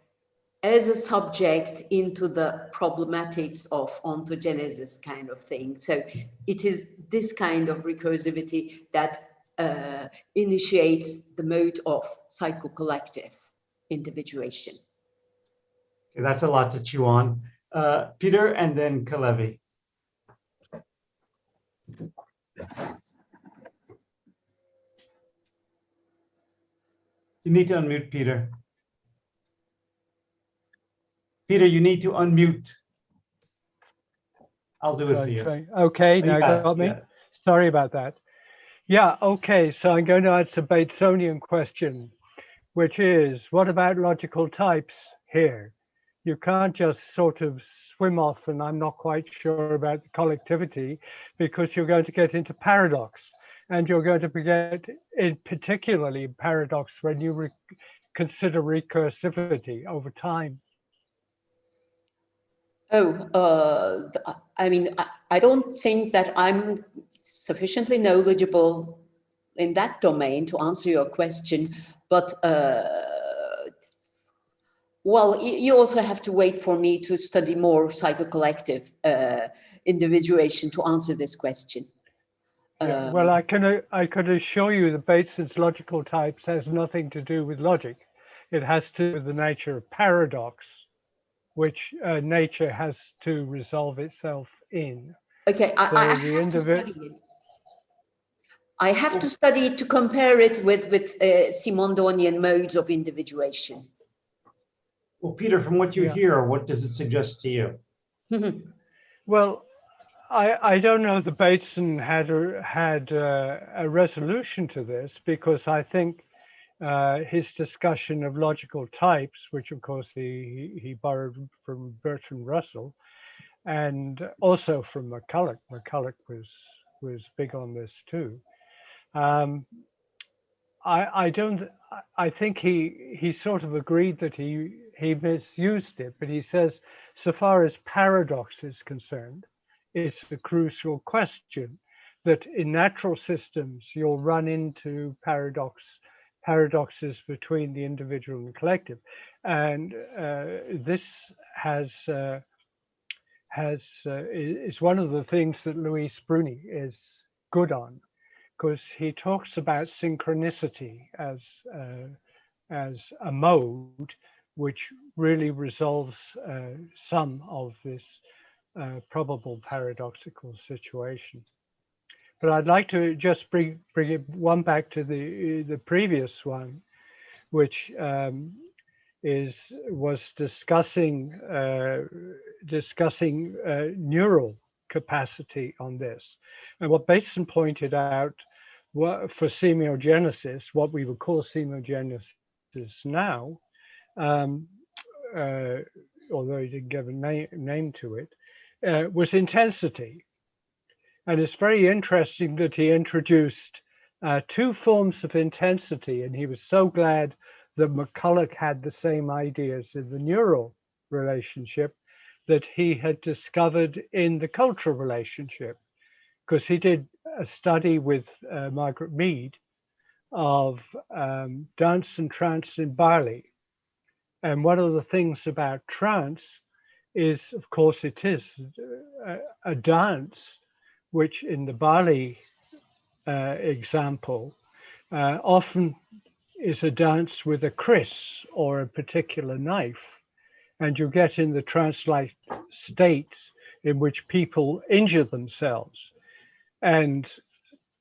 as a subject into the problematics of ontogenesis kind of thing. So it is this kind of recursivity that initiates the mode of psychocollective individuation. Okay, that's a lot to chew on. Peter and then Kalevi. You need to unmute Peter. Peter, you need to unmute. I'll do it for you. Okay, now you got me. Yeah. Sorry about that. Yeah, okay, so I'm going to answer Batesonian question, which is, what about logical types here? You can't just sort of swim off, and I'm not quite sure about the collectivity, because you're going to get into paradox, and you're going to get particularly paradox when you consider recursivity over time. Oh, I mean, I don't think that I'm sufficiently knowledgeable in that domain to answer your question, but well, you also have to wait for me to study more psychocollective individuation to answer this question. Yeah, well, I could assure you that Bateson's logical types has nothing to do with logic. It has to do with the nature of paradox, which nature has to resolve itself in. Okay, I have to study it. I have to study it to compare it with Simondonian modes of individuation. Well, Peter, from what you hear, what does it suggest to you? Well, I don't know that Bateson had a resolution to this, because I think his discussion of logical types, which of course he borrowed from Bertrand Russell, and also from McCulloch. McCulloch was big on this too. I think he sort of agreed that he misused it, but he says, so far as paradox is concerned, it's a crucial question, that in natural systems you'll run into paradoxes between the individual and collective, and this is one of the things that Luis Bruni is good on, because he talks about synchronicity as a mode which really resolves some of this probable paradoxical situation. But I'd like to just bring it one back to the previous one, which was discussing neural capacity on this. And what Bateson pointed out, for semiogenesis, what we would call semiogenesis now, although he didn't give a name to it, was intensity. And it's very interesting that he introduced two forms of intensity, and he was so glad that McCulloch had the same ideas in the neural relationship that he had discovered in the cultural relationship, because he did a study with Margaret Mead of dance and trance in Bali. And one of the things about trance is, of course, it is a dance, which in the Bali example, often is a dance with a kris or a particular knife. And you get in the trance-like states in which people injure themselves. And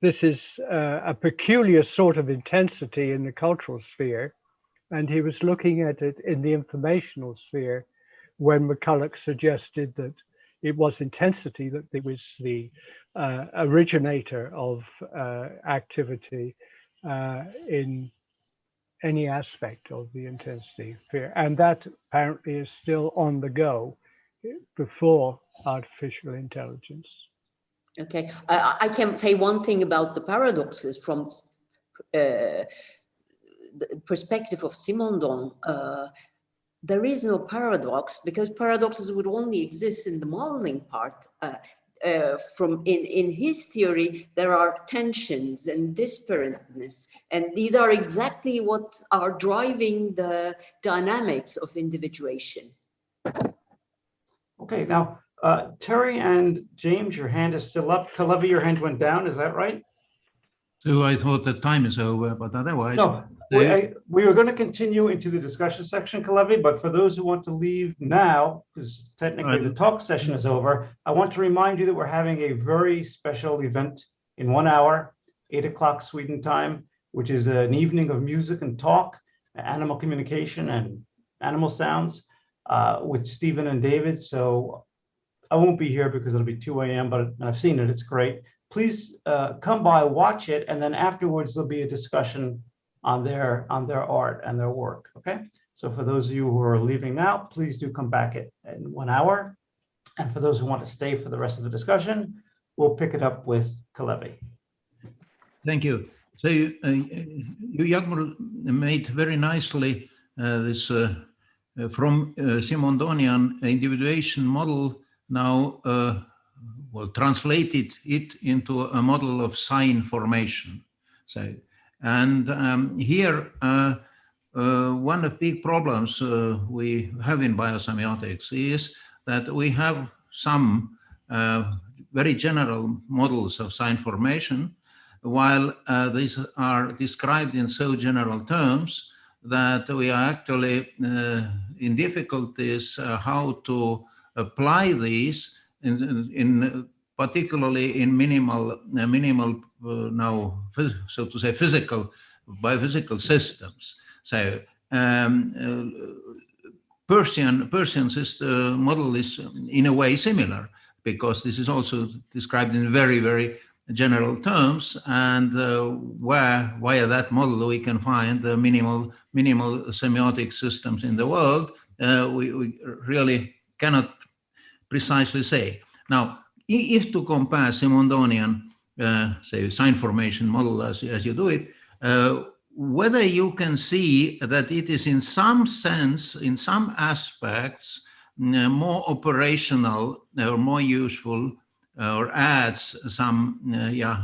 this is a peculiar sort of intensity in the cultural sphere. And he was looking at it in the informational sphere when McCulloch suggested that it was intensity, that it was the originator of activity in any aspect of the intensity sphere. And that apparently is still on the go before artificial intelligence. Okay, I can say one thing about the paradoxes from the perspective of Simondon. There is no paradox, because paradoxes would only exist in the modeling part. In his theory, there are tensions and disparateness, and these are exactly what are driving the dynamics of individuation. Okay, now, Terry and James, your hand is still up. Kalevi, your hand went down, is that right? So I thought the time is over, but otherwise. No, we were going to continue into the discussion section, Kalevi, but for those who want to leave now, because technically the talk session is over, I want to remind you that we're having a very special event in 1 hour, 8 o'clock Sweden time, which is an evening of music and talk, animal communication and animal sounds with Stephen and David. So I won't be here because it'll be 2 a.m., but I've seen it, it's great. Please come by, watch it, and then afterwards there'll be a discussion on their art and their work, okay? So for those of you who are leaving now, please do come back in 1 hour. And for those who want to stay for the rest of the discussion, we'll pick it up with Kalevi. Thank you. So you Jagmur, made very nicely this from Simondonian individuation model now well, translated it into a model of sign formation. So, and here, one of the big problems we have in biosemiotics is that we have some very general models of sign formation, while these are described in so general terms that we are actually in difficulties how to apply these in particularly in minimal now, so to say, biophysical systems. So Persian system model is in a way similar, because this is also described in very, very general terms, and where via that model we can find the minimal semiotic systems in the world, we really cannot precisely say. Now, if to compare Simondonian, say, sign formation model as you do it, whether you can see that it is in some sense, in some aspects, more operational or more useful, or adds some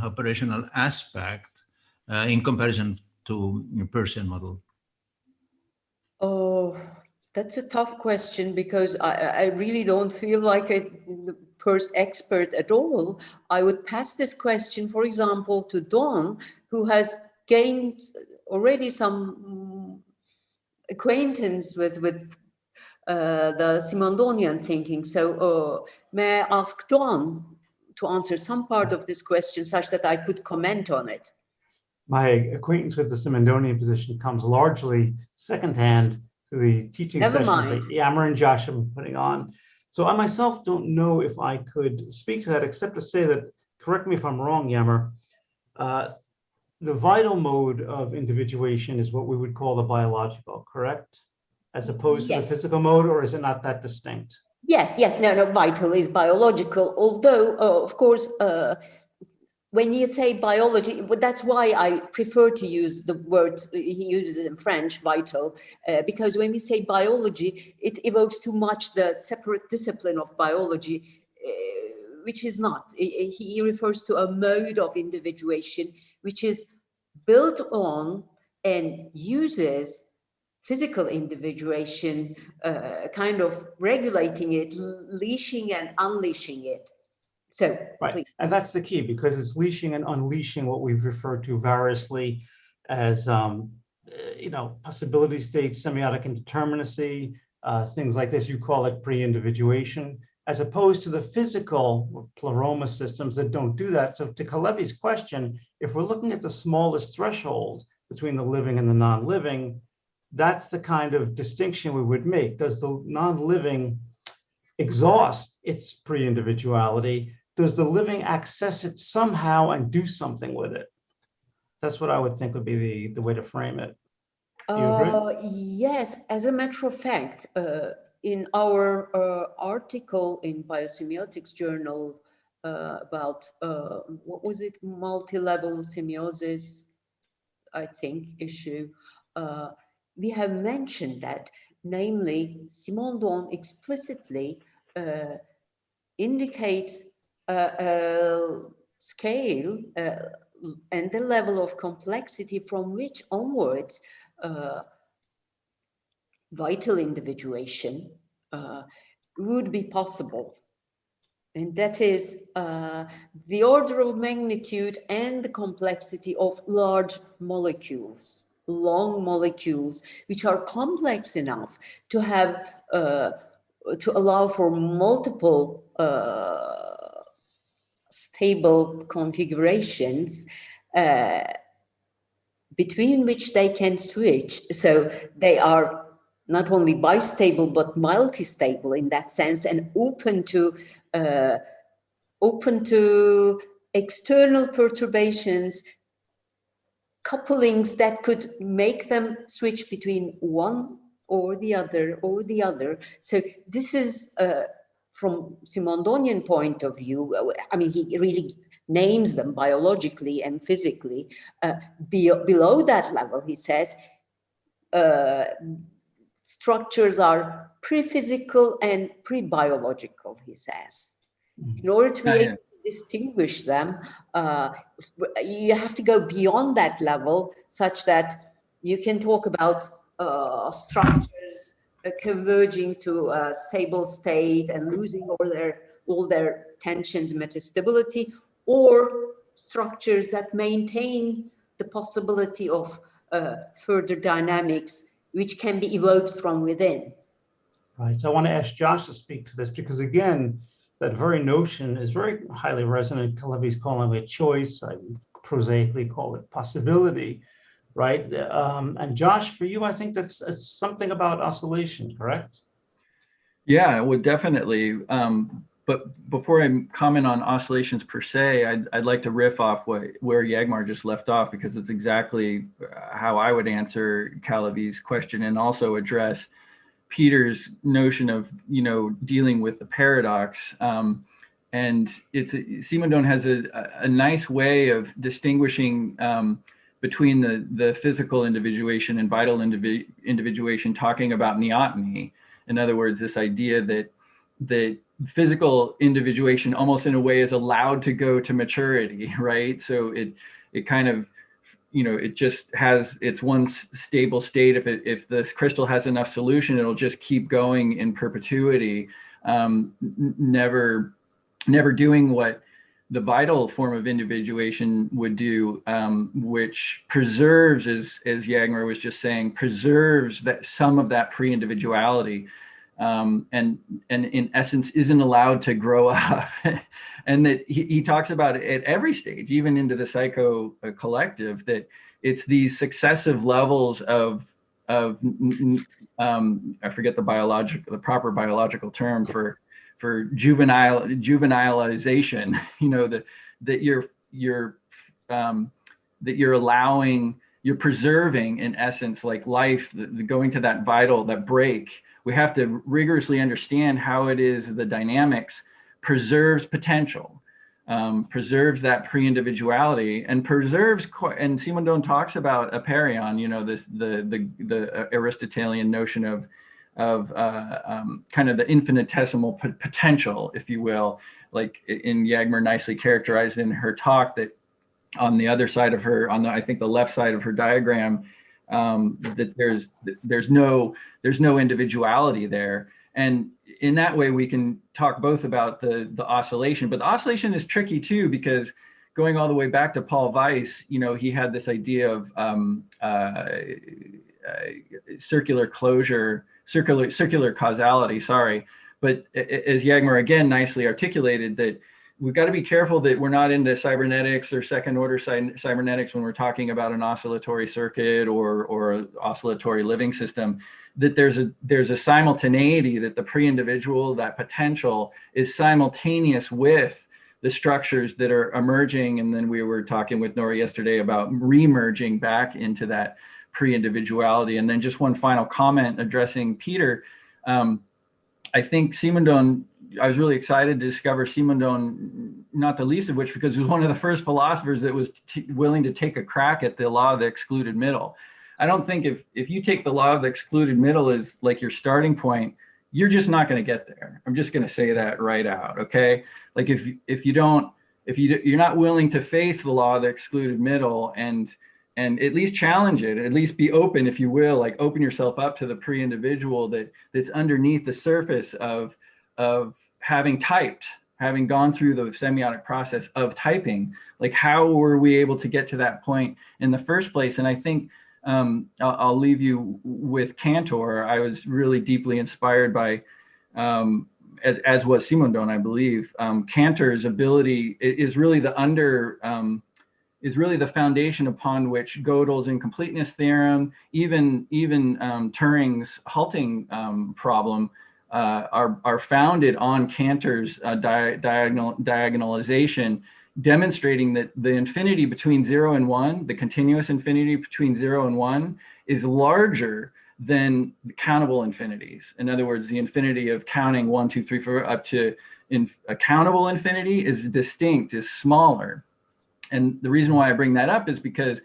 operational aspect in comparison to Persian model. Oh, that's a tough question, because I really don't feel like a PERS expert at all. I would pass this question, for example, to Dawn, who has gained already some acquaintance with the Simondonian thinking. So may I ask Dawn to answer some part of this question such that I could comment on it? My acquaintance with the Simondonian position comes largely secondhand through the teaching sessions that Yammer and Josh have been putting on. So I myself don't know if I could speak to that, except to say that, correct me if I'm wrong, Yammer, the vital mode of individuation is what we would call the biological, correct? As opposed to the physical mode, or is it not that distinct? Yes, no, vital is biological, although, of course, when you say biology, that's why I prefer to use the word he uses in French, vital, because when we say biology, it evokes too much the separate discipline of biology, which is not. He refers to a mode of individuation, which is built on and uses physical individuation, kind of regulating it, leashing and unleashing it. So, right, and that's the key, because it's leashing and unleashing what we've referred to variously as, possibility states, semiotic indeterminacy, things like this. You call it pre-individuation, as opposed to the physical pleroma systems that don't do that. So to Kalevi's question, if we're looking at the smallest threshold between the living and the non-living, that's the kind of distinction we would make. Does the non-living exhaust its pre-individuality? Does the living access it somehow and do something with it? That's what I would think would be the way to frame it. Do you agree? Yes, as a matter of fact, in our article in Biosemiotics journal about, what was it, multi-level semiosis, I think, issue, we have mentioned that, namely, Simondon explicitly indicates a scale and the level of complexity from which onwards vital individuation would be possible. And that is the order of magnitude and the complexity of large molecules, long molecules, which are complex enough to have, to allow for multiple stable configurations between which they can switch. So they are not only bistable, but multi-stable in that sense, and open to external perturbations, couplings that could make them switch between one or the other. So this is, from Simondonian point of view, I mean, he really names them biologically and physically. Below that level, he says, structures are pre-physical and pre-biological, he says. In order to be able to distinguish them, you have to go beyond that level, such that you can talk about structures converging to a stable state and losing all their tensions and metastability, or structures that maintain the possibility of further dynamics which can be evoked from within. Right, so I want to ask Josh to speak to this, because again, that very notion is very highly resonant. Kalevi's calling it choice. I prosaically call it possibility, right? And Josh, for you, I think that's something about oscillation, correct? Yeah, well, definitely. But before I comment on oscillations per se, I'd like to riff off where Yagmar just left off, because it's exactly how I would answer Calavi's question, and also address Peter's notion of, dealing with the paradox. And Simondon has a nice way of distinguishing between the physical individuation and vital individuation, talking about neoteny. In other words, this idea that physical individuation almost in a way is allowed to go to maturity, right? So it kind of, it just has its one stable state. If this crystal has enough solution, it'll just keep going in perpetuity, never doing what the vital form of individuation would do, which preserves, as Yagmar was just saying, preserves that some of that pre-individuality, and in essence isn't allowed to grow up. And that he talks about it at every stage, even into the psycho collective, that it's these successive levels of I forget the proper biological term for juvenilization, that you're allowing, you're preserving, in essence, like life, going to that vital, that break. We have to rigorously understand how it is the dynamics preserves potential, preserves that pre-individuality, and preserves, and Simondon talks about aperion, the Aristotelian notion of kind of the infinitesimal potential, if you will, like in Yagmar nicely characterized in her talk, that on the other side of her, I think the left side of her diagram, that there's no individuality there. And in that way, we can talk both about the oscillation, but the oscillation is tricky too, because going all the way back to Paul Weiss, he had this idea of circular closure, circular causality, sorry. But as Yagmar again nicely articulated, that we've got to be careful that we're not into cybernetics or second order cybernetics when we're talking about an oscillatory circuit or oscillatory living system, that there's a simultaneity, that the pre-individual, that potential, is simultaneous with the structures that are emerging. And then we were talking with Nora yesterday about re-merging back into that pre-individuality. And then just one final comment addressing Peter. I think Simondon, I was really excited to discover Simondon, not the least of which because he was one of the first philosophers that was willing to take a crack at the law of the excluded middle. I don't think if you take the law of the excluded middle as like your starting point, you're just not going to get there. I'm just going to say that right out, okay? Like if you're not willing to face the law of the excluded middle and at least challenge it, at least be open, if you will, like open yourself up to the pre-individual that's underneath the surface of having typed, having gone through the semiotic process of typing. Like, how were we able to get to that point in the first place? And I think I'll leave you with Cantor. I was really deeply inspired by, as was Simondon, I believe. Cantor's ability is really the foundation upon which Gödel's incompleteness theorem, even Turing's halting problem, are founded on Cantor's diagonalization, demonstrating that the infinity between 0 and 1, the continuous infinity between 0 and 1, is larger than countable infinities. In other words, the infinity of counting 1, 2, 3, 4 up to a countable infinity is distinct, is smaller. And the reason why I bring that up is because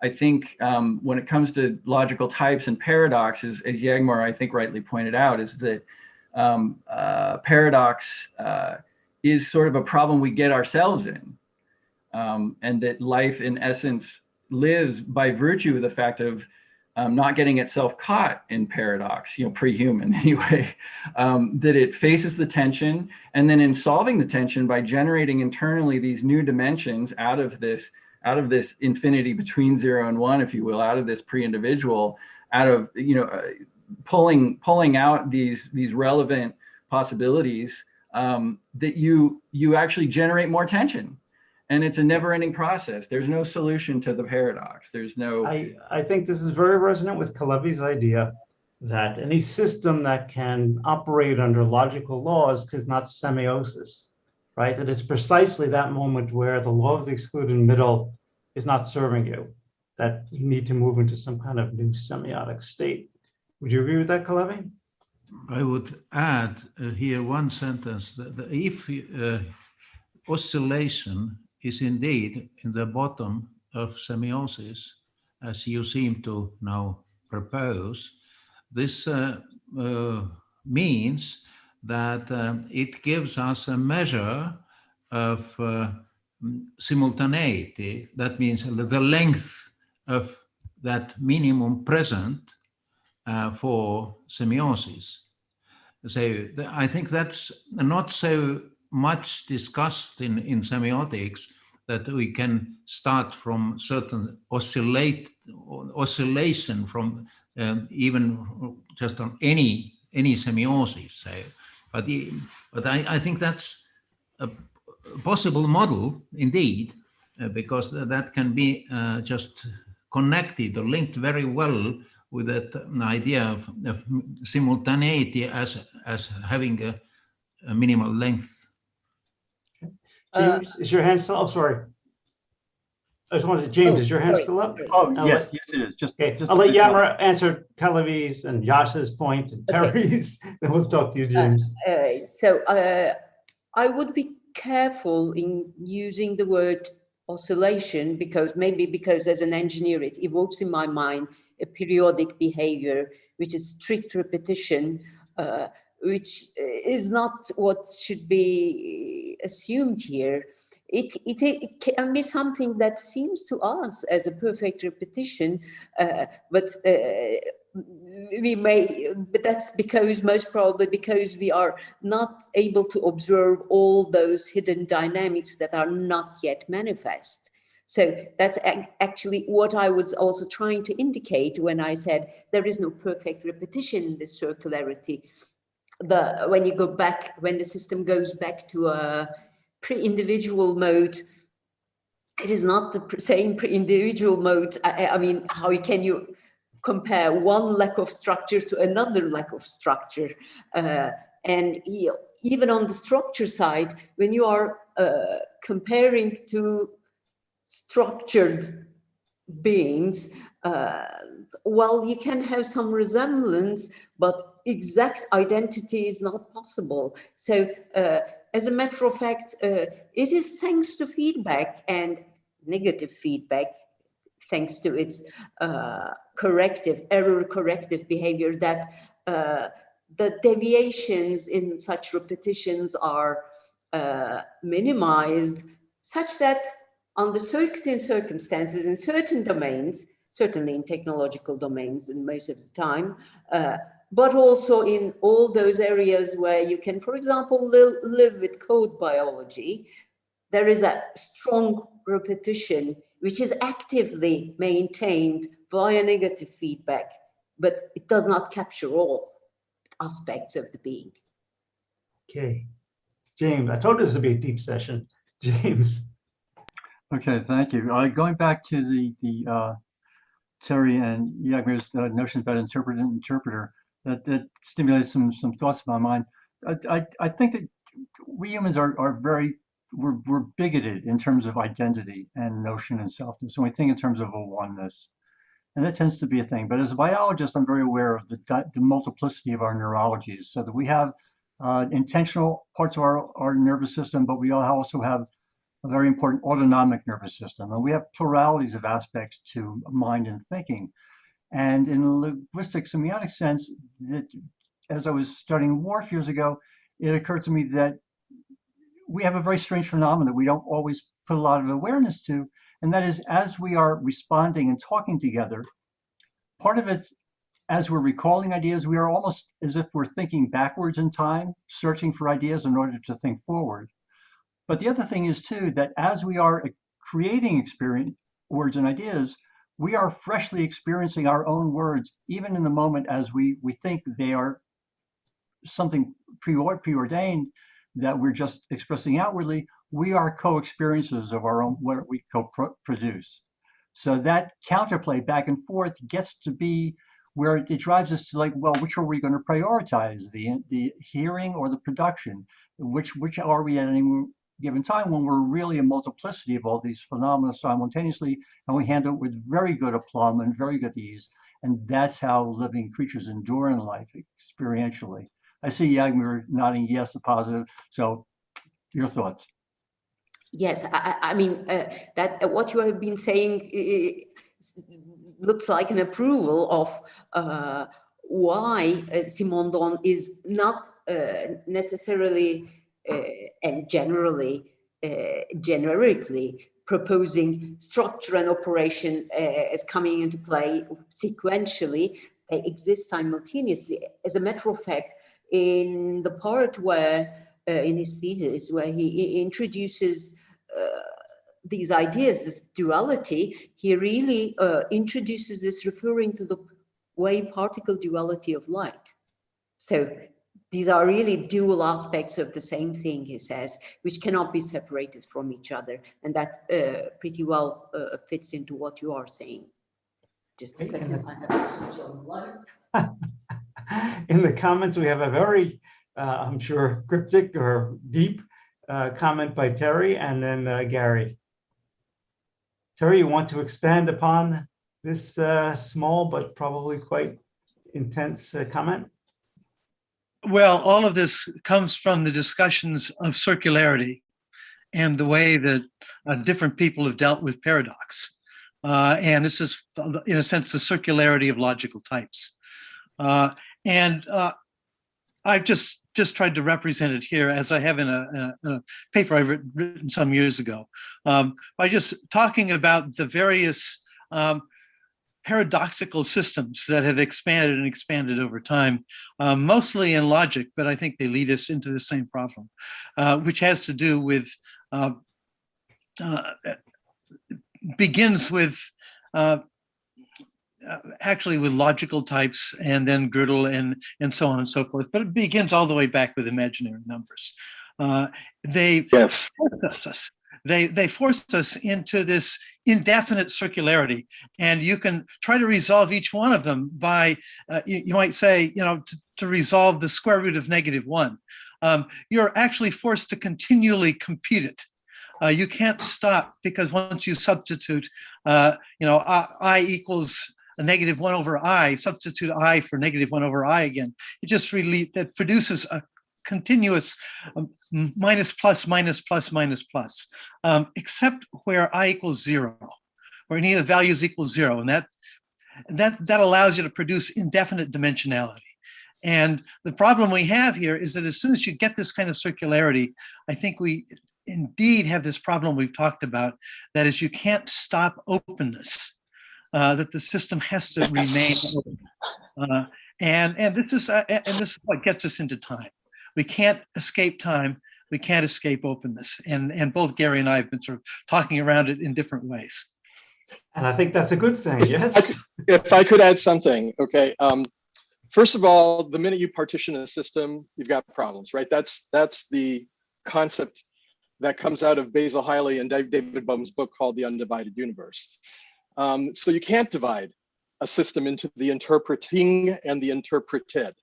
I think when it comes to logical types and paradoxes, as Yagmar, I think, rightly pointed out, is that paradox is sort of a problem we get ourselves in. And that life, in essence, lives by virtue of the fact of not getting itself caught in paradox, pre-human anyway, that it faces the tension, and then in solving the tension by generating internally these new dimensions out of this infinity between 0 and 1, if you will, out of this pre-individual, out of, pulling out these relevant possibilities, that you actually generate more tension. And it's a never-ending process. There's no solution to the paradox. There's no. I think this is very resonant with Calevi's idea that any system that can operate under logical laws is not semiosis, right? It is precisely that moment where the law of the excluded middle is not serving you, that you need to move into some kind of new semiotic state. Would you agree with that, Kalevi? I would add here one sentence that if oscillation is indeed in the bottom of semiosis, as you seem to now propose, this means that it gives us a measure of simultaneity. That means the length of that minimum present for semiosis. So I think that's not so much discussed in semiotics, that we can start from certain oscillation from even just on any semiosis. So, but I think that's a possible model indeed, because that can be just connected or linked very well with that idea of simultaneity as having a minimal length. James, is your hand still? Oh, sorry. I just wanted to, James, is your hand still up? Oh, yes, yes, it is. Okay, I'll let Yammer answer Kalevi's and Josh's point and Terry's, then we'll talk to you, James. So I would be careful in using the word oscillation, because as an engineer, it evokes in my mind a periodic behavior, which is strict repetition, which is not what should be assumed here. It can be something that seems to us as a perfect repetition, but that's because, most probably because we are not able to observe all those hidden dynamics that are not yet manifest. So that's actually what I was also trying to indicate when I said there is no perfect repetition in this circularity. When you go back, when the system goes back to a pre-individual mode, it is not the same pre-individual mode. I mean, how can you compare one lack of structure to another lack of structure? And even on the structure side, when you are comparing two structured beings, well, you can have some resemblance, but exact identity is not possible. So as a matter of fact, it is thanks to feedback and negative feedback, thanks to its error corrective behavior, that the deviations in such repetitions are minimized, such that under certain circumstances, in certain domains, certainly in technological domains and most of the time, but also in all those areas where you can, for example, live with code biology, there is a strong repetition which is actively maintained via negative feedback, but it does not capture all aspects of the being. Okay, James, I told this would be a deep session. James. Okay, thank you. Going back to the Terry and Jagmer's notions about interpreter and interpreter, that stimulates some thoughts in my mind. I think that we humans we're bigoted in terms of identity and notion and selfness, and we think in terms of a oneness, and that tends to be a thing. But as a biologist, I'm very aware of the multiplicity of our neurologies, so that we have intentional parts of our nervous system, but we also have a very important autonomic nervous system, and we have pluralities of aspects to mind and thinking. And in a linguistic semiotic sense, that as I was studying Whorf years ago, it occurred to me that we have a very strange phenomenon that we don't always put a lot of awareness to, and that is, as we are responding and talking together, part of it, as we're recalling ideas, we are almost as if we're thinking backwards in time, searching for ideas in order to think forward. But the other thing is too, that as we are creating experience, words and ideas, we are freshly experiencing our own words, even in the moment as we think they are something preordained that we're just expressing outwardly. We are co-experiencers of our own, what we co-produce. So that counterplay back and forth gets to be where it drives us to like, well, which are we going to prioritize, the hearing or the production? Which are we at any given time when we're really a multiplicity of all these phenomena simultaneously, and we handle it with very good aplomb and very good ease. And that's how living creatures endure in life experientially. I see Yagmir nodding yes, a positive. So your thoughts? Yes, I mean, that what you have been saying looks like an approval of why Simondon is not necessarily and generally, generically proposing structure and operation as coming into play sequentially. They exist simultaneously. As a matter of fact, in the part where in his thesis, where he introduces these ideas, this duality, he really introduces this referring to the wave particle duality of light. So these are really dual aspects of the same thing, he says, which cannot be separated from each other. And that pretty well fits into what you are saying. Just a second, I have to switch on the light. In the comments, we have a very, I'm sure, cryptic or deep comment by Terry, and then Gary. Terry, you want to expand upon this small but probably quite intense comment? Well, all of this comes from the discussions of circularity and the way that different people have dealt with paradox. And this is, in a sense, the circularity of logical types. And I've just tried to represent it here, as I have in a paper I've written some years ago, by just talking about the various paradoxical systems that have expanded and expanded over time, mostly in logic, but I think they lead us into the same problem, which has to do with, begins with actually with logical types and then Gödel and so on and so forth, but it begins all the way back with imaginary numbers. They force us into this indefinite circularity, and you can try to resolve each one of them by, you might say, to resolve the square root of -1. You're actually forced to continually compute it. You can't stop, because once you substitute, I equals a -1 over I, substitute I for -1 over I again. It just really, that produces a continuous minus plus minus plus minus plus, except where I equals 0, where any of the values equals 0, and that allows you to produce indefinite dimensionality. And the problem we have here is that as soon as you get this kind of circularity, I think we indeed have this problem we've talked about, that is, you can't stop openness, that the system has to remain open. And this is what gets us into time. We can't escape time. We can't escape openness. And both Gary and I have been sort of talking around it in different ways. And I think that's a good thing, yes? If I could add something, okay. First of all, the minute you partition a system, you've got problems, right? That's the concept that comes out of Basil Hiley and David Bohm's book called The Undivided Universe. So you can't divide a system into the interpreting and the interpreted,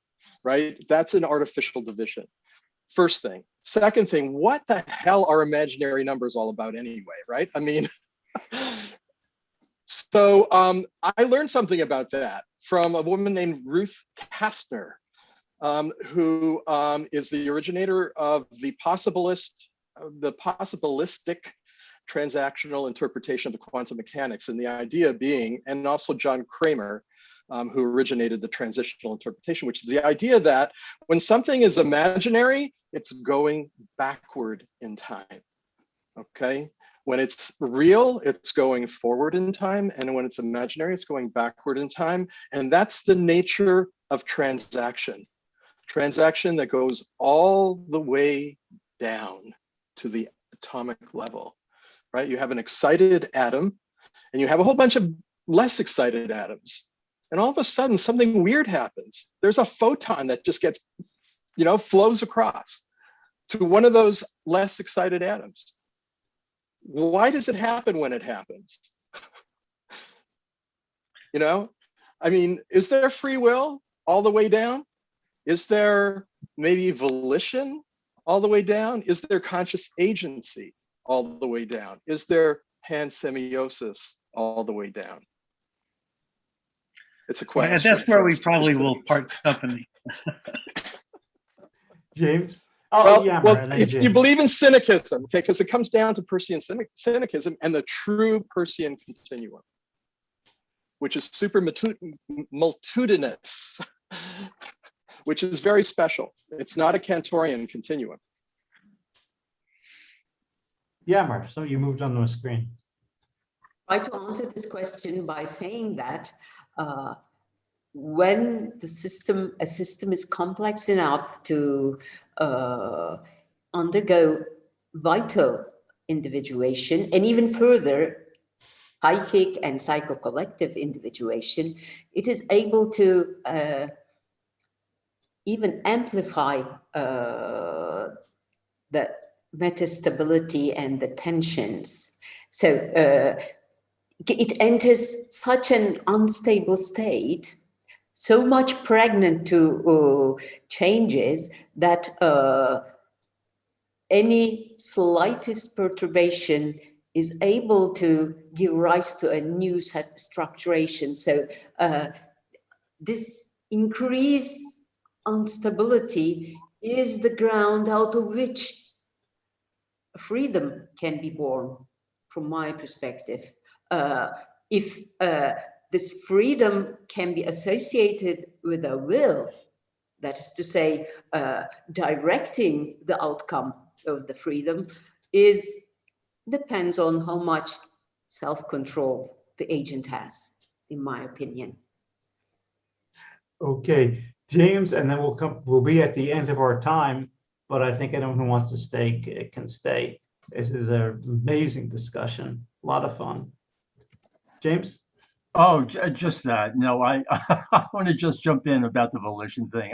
right? That's an artificial division. First thing. Second thing, what the hell are imaginary numbers all about anyway, right? I mean, so I learned something about that from a woman named Ruth Kastner, who is the originator of the possibilistic transactional interpretation of the quantum mechanics, and the idea being, and also John Kramer, who originated the transitional interpretation, which is the idea that when something is imaginary, it's going backward in time, okay? When it's real, it's going forward in time, and when it's imaginary, it's going backward in time, and that's the nature of transaction. Transaction that goes all the way down to the atomic level, right? You have an excited atom, and you have a whole bunch of less excited atoms. And all of a sudden, something weird happens. There's a photon that just gets, flows across to one of those less excited atoms. Why does it happen when it happens? I mean, is there free will all the way down? Is there maybe volition all the way down? Is there conscious agency all the way down? Is there pansemiosis all the way down? It's a question. And that's where we probably will part company. James? Well, Yammer, if you believe in cynicism, okay, because it comes down to Peircean cynicism and the true Peircean continuum, which is super multitudinous, which is very special. It's not a Cantorian continuum. Yammer, so you moved on the screen. Try to answer this question by saying that when a system is complex enough to undergo vital individuation, and even further, psychic and psychocollective individuation, it is able to even amplify the metastability and the tensions. So it enters such an unstable state, so much pregnant to changes, that any slightest perturbation is able to give rise to a new structuration. So this increased instability is the ground out of which freedom can be born, from my perspective. If this freedom can be associated with a will, that is to say, directing the outcome of the freedom, depends on how much self-control the agent has, in my opinion. Okay, James, and then we'll be at the end of our time, but I think anyone who wants to stay can stay. This is an amazing discussion, a lot of fun. James? Oh, just that. No, I want to just jump in about the volition thing.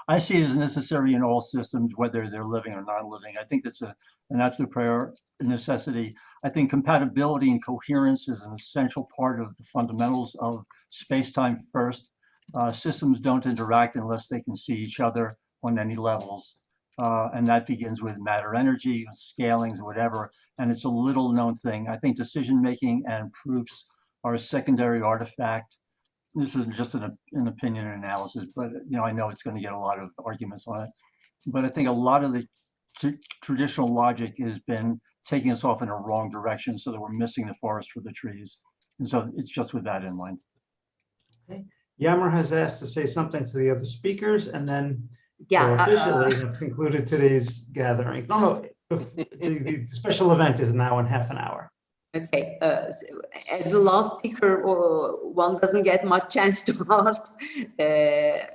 I see it as necessary in all systems, whether they're living or non-living. I think that's an absolute prior necessity. I think compatibility and coherence is an essential part of the fundamentals of space-time first. Systems don't interact unless they can see each other on any levels. And that begins with matter energy, scalings, whatever. And it's a little known thing. I think decision-making and proofs are a secondary artifact. This is just an opinion and analysis, but I know it's going to get a lot of arguments on it. But I think a lot of the traditional logic has been taking us off in a wrong direction, so that we're missing the forest for the trees. And so it's just with that in mind. Okay. Yammer has asked to say something to the other speakers, and then yeah, officially have concluded today's gathering. No, the special event is now in half an hour. Okay, so as the last speaker, one doesn't get much chance to ask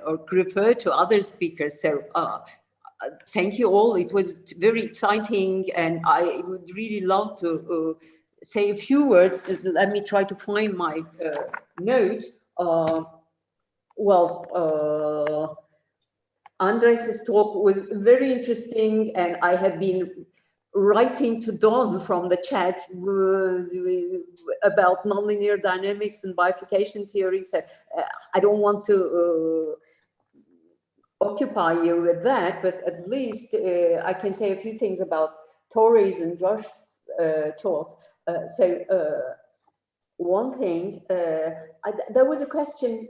or refer to other speakers. So thank you all. It was very exciting, and I would really love to say a few words. Let me try to find my notes. Andres' talk was very interesting, and I have been writing to Don from the chat about nonlinear dynamics and bifurcation theory. So I don't want to occupy you with that, but at least I can say a few things about Tori's and Josh's talk. One thing, there was a question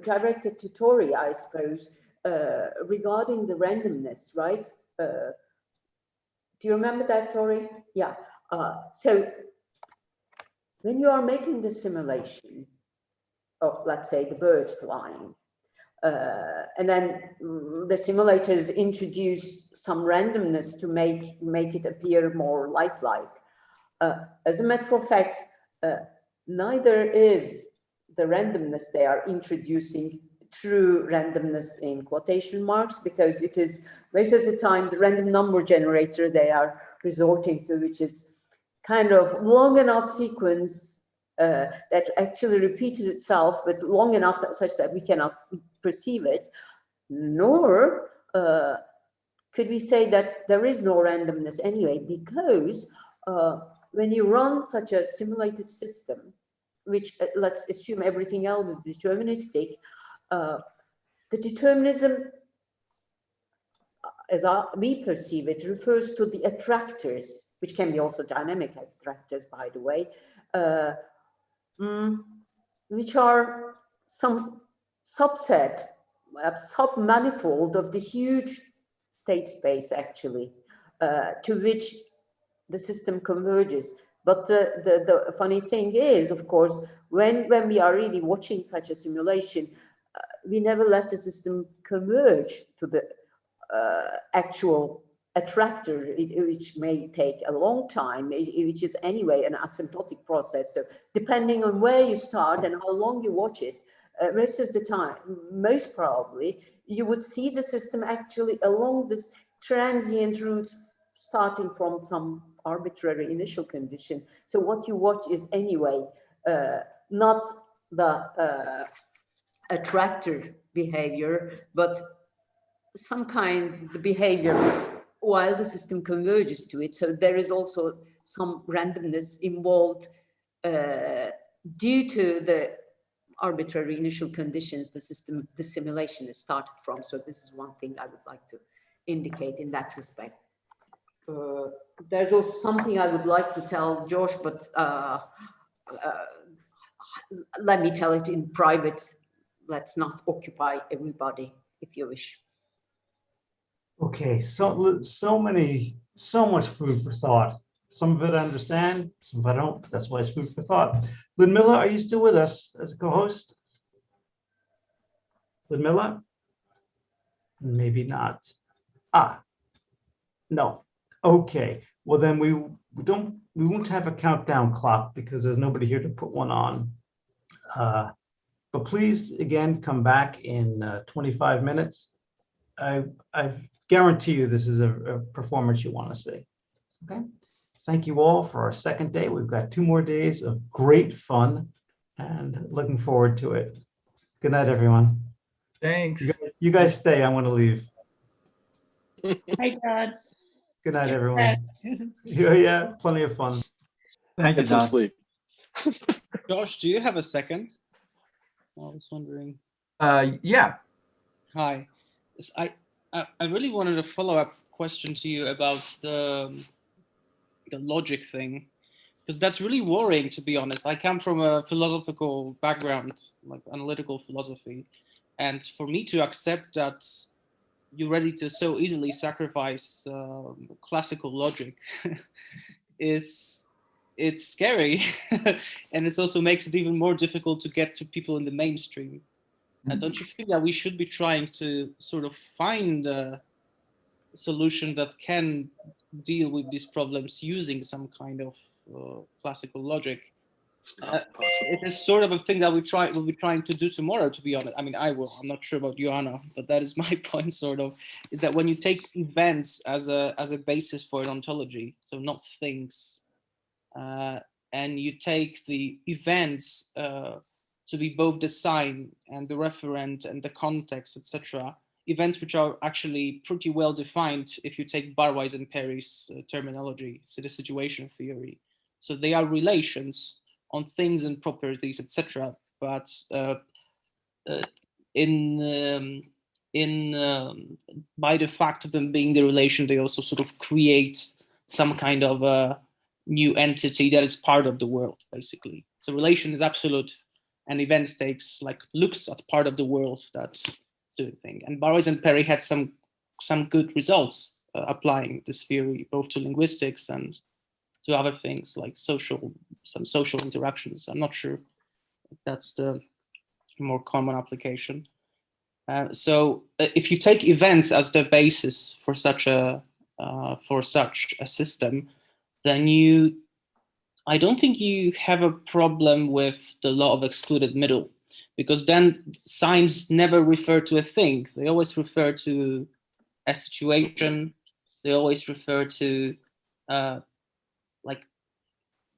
directed to Tori, I suppose, regarding the randomness, right? Do you remember that, Tori? Yeah. So when you are making the simulation of, let's say, the birds flying, and then the simulators introduce some randomness to make it appear more lifelike. As a matter of fact, neither is the randomness they are introducing true randomness in quotation marks, because it is most of the time the random number generator they are resorting to, which is kind of long enough sequence that actually repeats itself, but long enough such that we cannot perceive it. Nor could we say that there is no randomness anyway, because when you run such a simulated system, which let's assume everything else is deterministic, the determinism, as we perceive it, refers to the attractors, which can be also dynamic attractors, by the way, which are some subset, sub-manifold of the huge state space, actually, to which the system converges. But the funny thing is, of course, when we are really watching such a simulation, we never let the system converge to the actual attractor, which may take a long time, which is anyway an asymptotic process. So depending on where you start and how long you watch it, most of the time, most probably, you would see the system actually along this transient route, starting from some arbitrary initial condition. So what you watch is anyway not the attractor behavior, but some kind of behavior while the system converges to it. So there is also some randomness involved due to the arbitrary initial conditions the simulation is started from. So this is one thing I would like to indicate in that respect. There's also something I would like to tell Josh, but let me tell it in private. Let's not occupy everybody, if you wish. Okay, so much food for thought. Some of it I understand, some of it I don't, but that's why it's food for thought. Ludmila, are you still with us as a co-host? Ludmila? Maybe not. No. Okay. Well, then we won't have a countdown clock because there's nobody here to put one on. But please, again, come back in 25 minutes. I guarantee you this is a performance you want to see. Okay. Thank you all for our second day. We've got 2 more days of great fun and looking forward to it. Good night, everyone. Thanks. You guys stay. I want to leave. Hi, Todd. Good night, everyone. Yeah, plenty of fun. Thank you, Get some Don. sleep. Josh, do you have a second? I was wondering. Yeah. Hi. Yes, I really wanted a follow-up question to you about the logic thing, because that's really worrying, to be honest. I come from a philosophical background, like analytical philosophy, and for me to accept that you're ready to so easily sacrifice classical logic it's scary. And it also makes it even more difficult to get to people in the mainstream. Don't you think that we should be trying to sort of find a solution that can deal with these problems using some kind of classical logic? It is sort of a thing that we'll be trying to do tomorrow, to be honest. I mean, I will. I'm not sure about Joanna, but that is my point, sort of, is that when you take events as a basis for an ontology, so not things, and you take the events to be both the sign and the referent and the context, etc., events which are actually pretty well defined if you take Barwise and Perry's terminology, so the situation theory. So they are relations on things and properties, etc. But by the fact of them being the relation, they also sort of create some kind of a new entity that is part of the world, basically. So relation is absolute, and event looks at part of the world that's doing thing. And Barwise and Perry had some good results applying this theory both to linguistics and to other things like some social interactions. I'm not sure if that's the more common application. So if you take events as the basis for such a system, then I don't think you have a problem with the law of excluded middle, because then signs never refer to a thing. They always refer to a situation. They always refer to like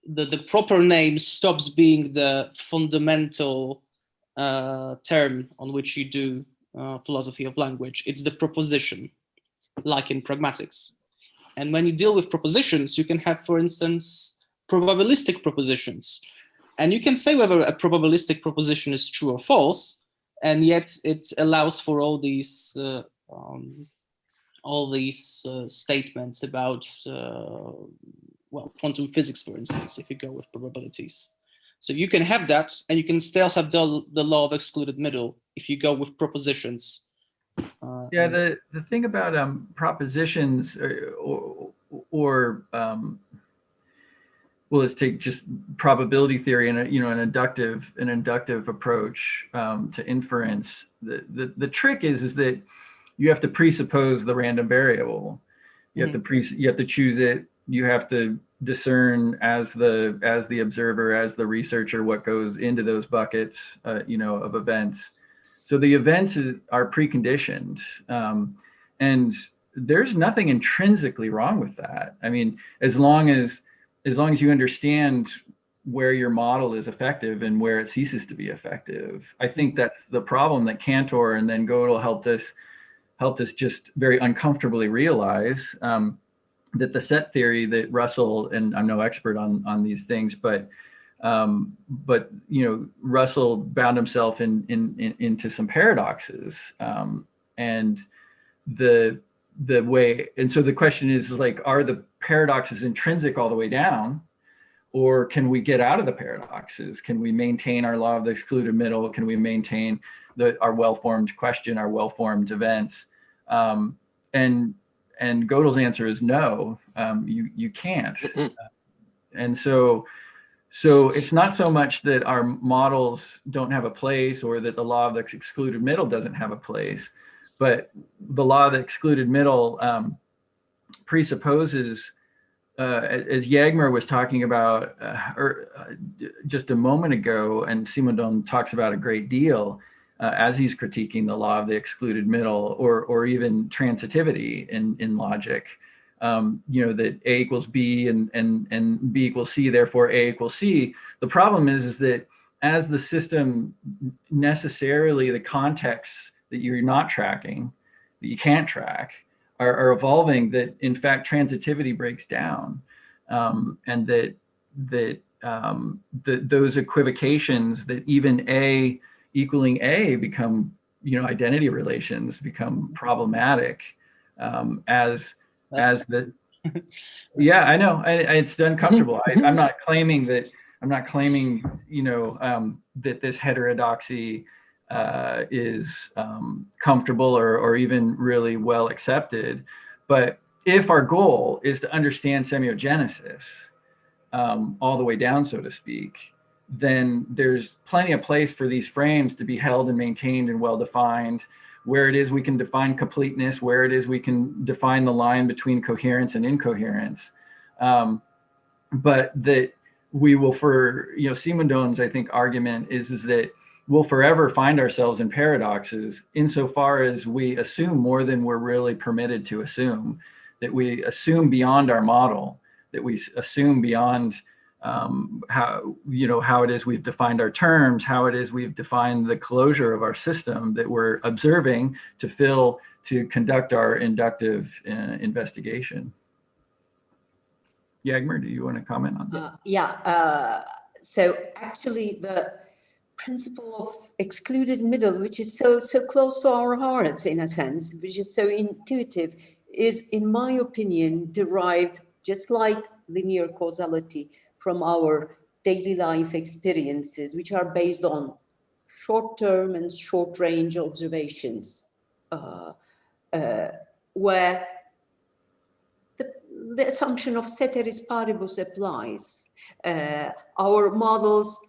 the proper name stops being the fundamental term on which you do philosophy of language. It's the proposition, like in pragmatics. And when you deal with propositions, you can have, for instance, probabilistic propositions. And you can say whether a probabilistic proposition is true or false, and yet it allows for all these statements about well, quantum physics, for instance, if you go with probabilities. So you can have that, and you can still have the law of excluded middle if you go with propositions. Yeah, the thing about propositions or well, let's take just probability theory and an inductive approach to inference. The trick is that you have to presuppose the random variable. You have to choose it. You have to discern as the observer, as the researcher, what goes into those buckets, of events. So the events are preconditioned, and there's nothing intrinsically wrong with that. I mean, as long as you understand where your model is effective and where it ceases to be effective. I think that's the problem that Cantor and then Gödel helped us just very uncomfortably realize, that the set theory that Russell, and I'm no expert on these things, but Russell bound himself into some paradoxes, and the way, and so the question is like, are the paradoxes intrinsic all the way down, or can we get out of the paradoxes? Can we maintain our law of the excluded middle? Can we maintain our well-formed question, our well-formed events? And Gödel's answer is no, you can't. And so it's not so much that our models don't have a place or that the law of the excluded middle doesn't have a place, but the law of the excluded middle presupposes, as Jagmer was talking about just a moment ago, and Simondon talks about a great deal as he's critiquing the law of the excluded middle, or even transitivity in logic, that A equals B and B equals C, therefore A equals C. The problem is that as the system, necessarily the contexts that you're not tracking, that you can't track, are evolving, that in fact transitivity breaks down, and that those equivocations, that even A equaling A become, identity relations become problematic, yeah, I know, it's uncomfortable. I'm not claiming that that this heterodoxy is comfortable or even really well accepted. But if our goal is to understand semiogenesis all the way down, so to speak, then there's plenty of place for these frames to be held and maintained and well-defined, where it is we can define completeness, where it is we can define the line between coherence and incoherence. But that we will, Simondon's, I think, argument is that we'll forever find ourselves in paradoxes insofar as we assume more than we're really permitted to assume, that we assume beyond our model, that we assume beyond how it is we've defined our terms, how it is we've defined the closure of our system that we're observing to conduct our inductive investigation. Jagmer, do you want to comment on that? Yeah, so actually the principle of excluded middle, which is so close to our hearts in a sense, which is so intuitive, is, in my opinion, derived, just like linear causality, from our daily life experiences, which are based on short-term and short-range observations, where the assumption of ceteris paribus applies. Our models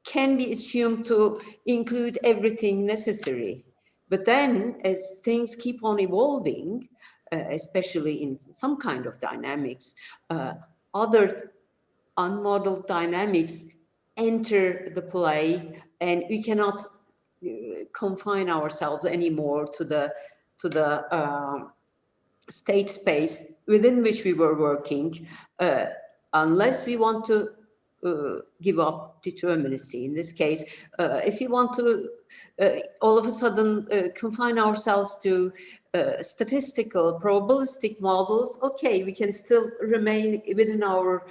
can be assumed to include everything necessary. But then, as things keep on evolving, especially in some kind of dynamics, other unmodeled dynamics enter the play, and we cannot confine ourselves anymore to the state space within which we were working, unless we want to give up determinacy. In this case, if you want to all of a sudden confine ourselves to statistical, probabilistic models, okay, we can still remain within our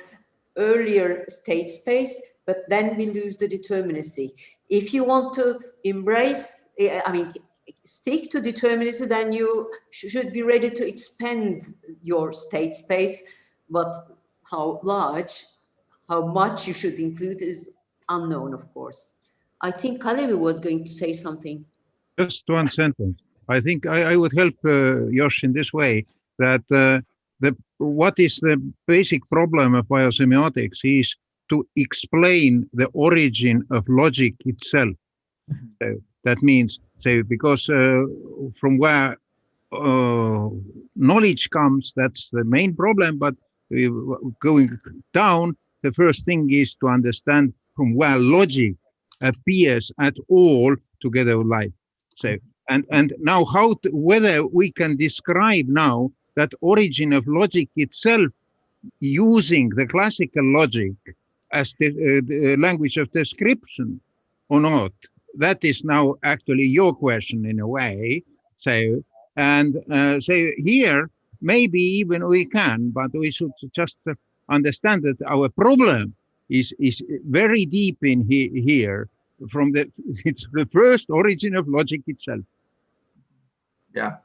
earlier state space, but then we lose the determinacy. If you want to embrace, stick to determinacy, then you should be ready to expand your state space, but how large, how much you should include is unknown, of course. I think Kalevi was going to say something. Just one sentence. I think I would help Josh in this way, that what is the basic problem of biosemiotics is to explain the origin of logic itself. So that means, because from where knowledge comes, that's the main problem, but going down, the first thing is to understand from where logic appears at all together with life. So, and now whether we can describe now that origin of logic itself using the classical logic as the language of description or not, that is now actually your question in a way. So, and here, maybe even we can, but we should just understand that our problem is very deep in here. It's the first origin of logic itself. Yeah.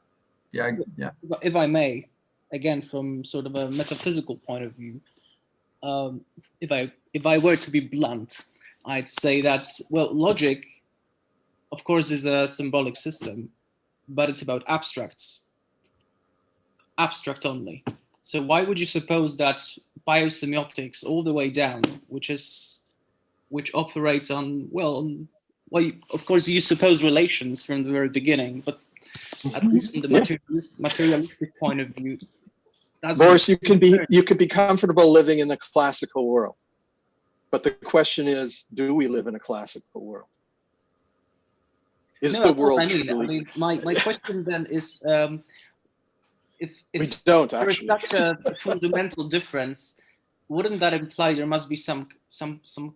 If I may, again, from sort of a metaphysical point of view, if I were to be blunt, I'd say that, well, logic, of course, is a symbolic system, but it's about abstracts only. So why would you suppose that biosemiotics all the way down, which operates on, of course you suppose relations from the very beginning, but at least from the materialistic point of view, Boris, you can be comfortable living in the classical world, but the question is, do we live in a classical world? Is the world truly? My question then is, if we don't there is actually such a fundamental difference, wouldn't that imply there must be some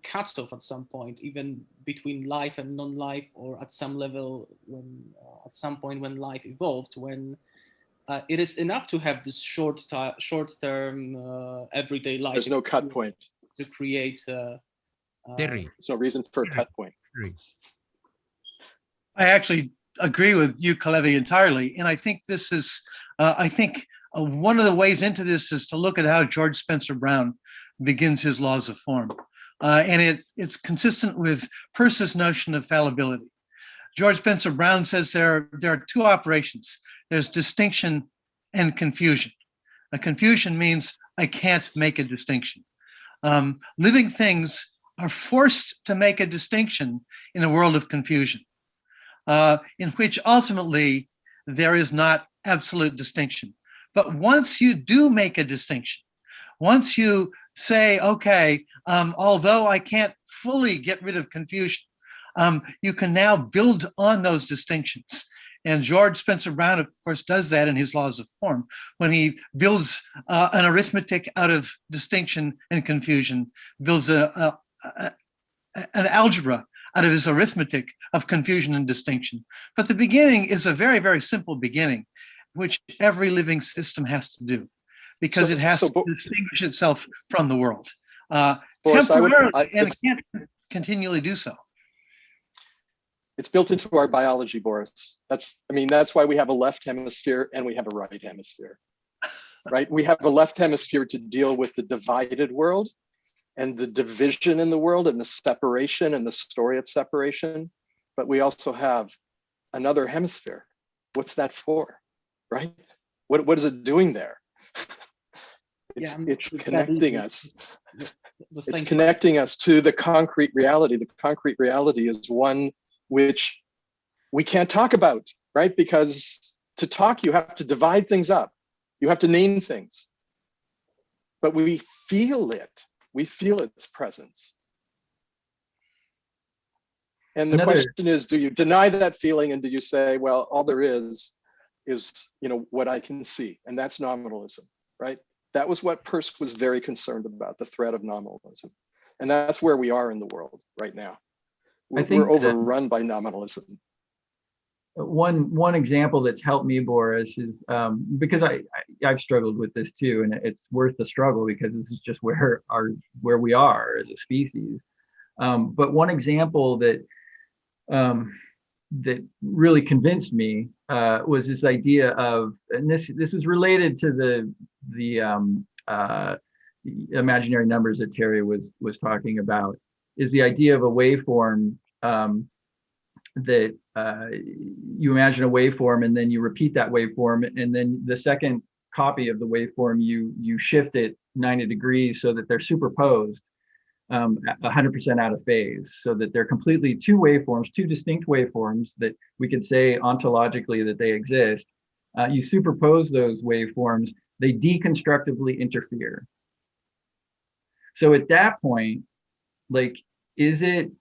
cutoff at some point, even between life and non-life, or at some level at some point when life evolved, when it is enough to have this short-term everyday life. There's no cut point to create. There's no reason for a cut point. I actually agree with you, Kalevi, entirely, and I think this is. I think one of the ways into this is to look at how George Spencer Brown begins his laws of form, and it's consistent with Peirce's notion of fallibility. George Spencer Brown says there are two operations. There's distinction and confusion. A confusion means I can't make a distinction. Living things are forced to make a distinction in a world of confusion, in which ultimately there is not absolute distinction. But once you do make a distinction, once you say, okay, although I can't fully get rid of confusion, you can now build on those distinctions. And George Spencer Brown, of course, does that in his laws of form, when he builds an arithmetic out of distinction and confusion, builds an algebra out of his arithmetic of confusion and distinction. But the beginning is a very, very simple beginning, which every living system has to do, because it has to distinguish itself from the world temporarily, and it can't continually do so. It's built into our biology, Boris. That's why we have a left hemisphere and we have a right hemisphere, right? We have a left hemisphere to deal with the divided world and the division in the world and the separation and the story of separation. But we also have another hemisphere. What's that for, right? What is it doing there? It's connecting us. It's connecting us to the concrete reality. The concrete reality is one which we can't talk about, right? Because to talk, you have to divide things up. You have to name things. But we feel it. We feel its presence. And the question is, do you deny that feeling, and do you say, well, all there is what I can see, and that's nominalism, right? That was what Peirce was very concerned about, the threat of nominalism. And that's where we are in the world right now. We're overrun by nominalism. One example that's helped me, Boris, is because I've struggled with this too, and it's worth the struggle because this is just where we are as a species. But one example that really convinced me was this idea of, and this is related to the imaginary numbers that Terry was talking about, is the idea of a waveform, that you imagine a waveform and then you repeat that waveform, and then the second copy of the waveform you shift it 90 degrees so that they're superposed 100% out of phase, so that they're completely two distinct waveforms that we could say ontologically that they exist. You superpose those waveforms, they deconstructively interfere. So at that point, like, is it,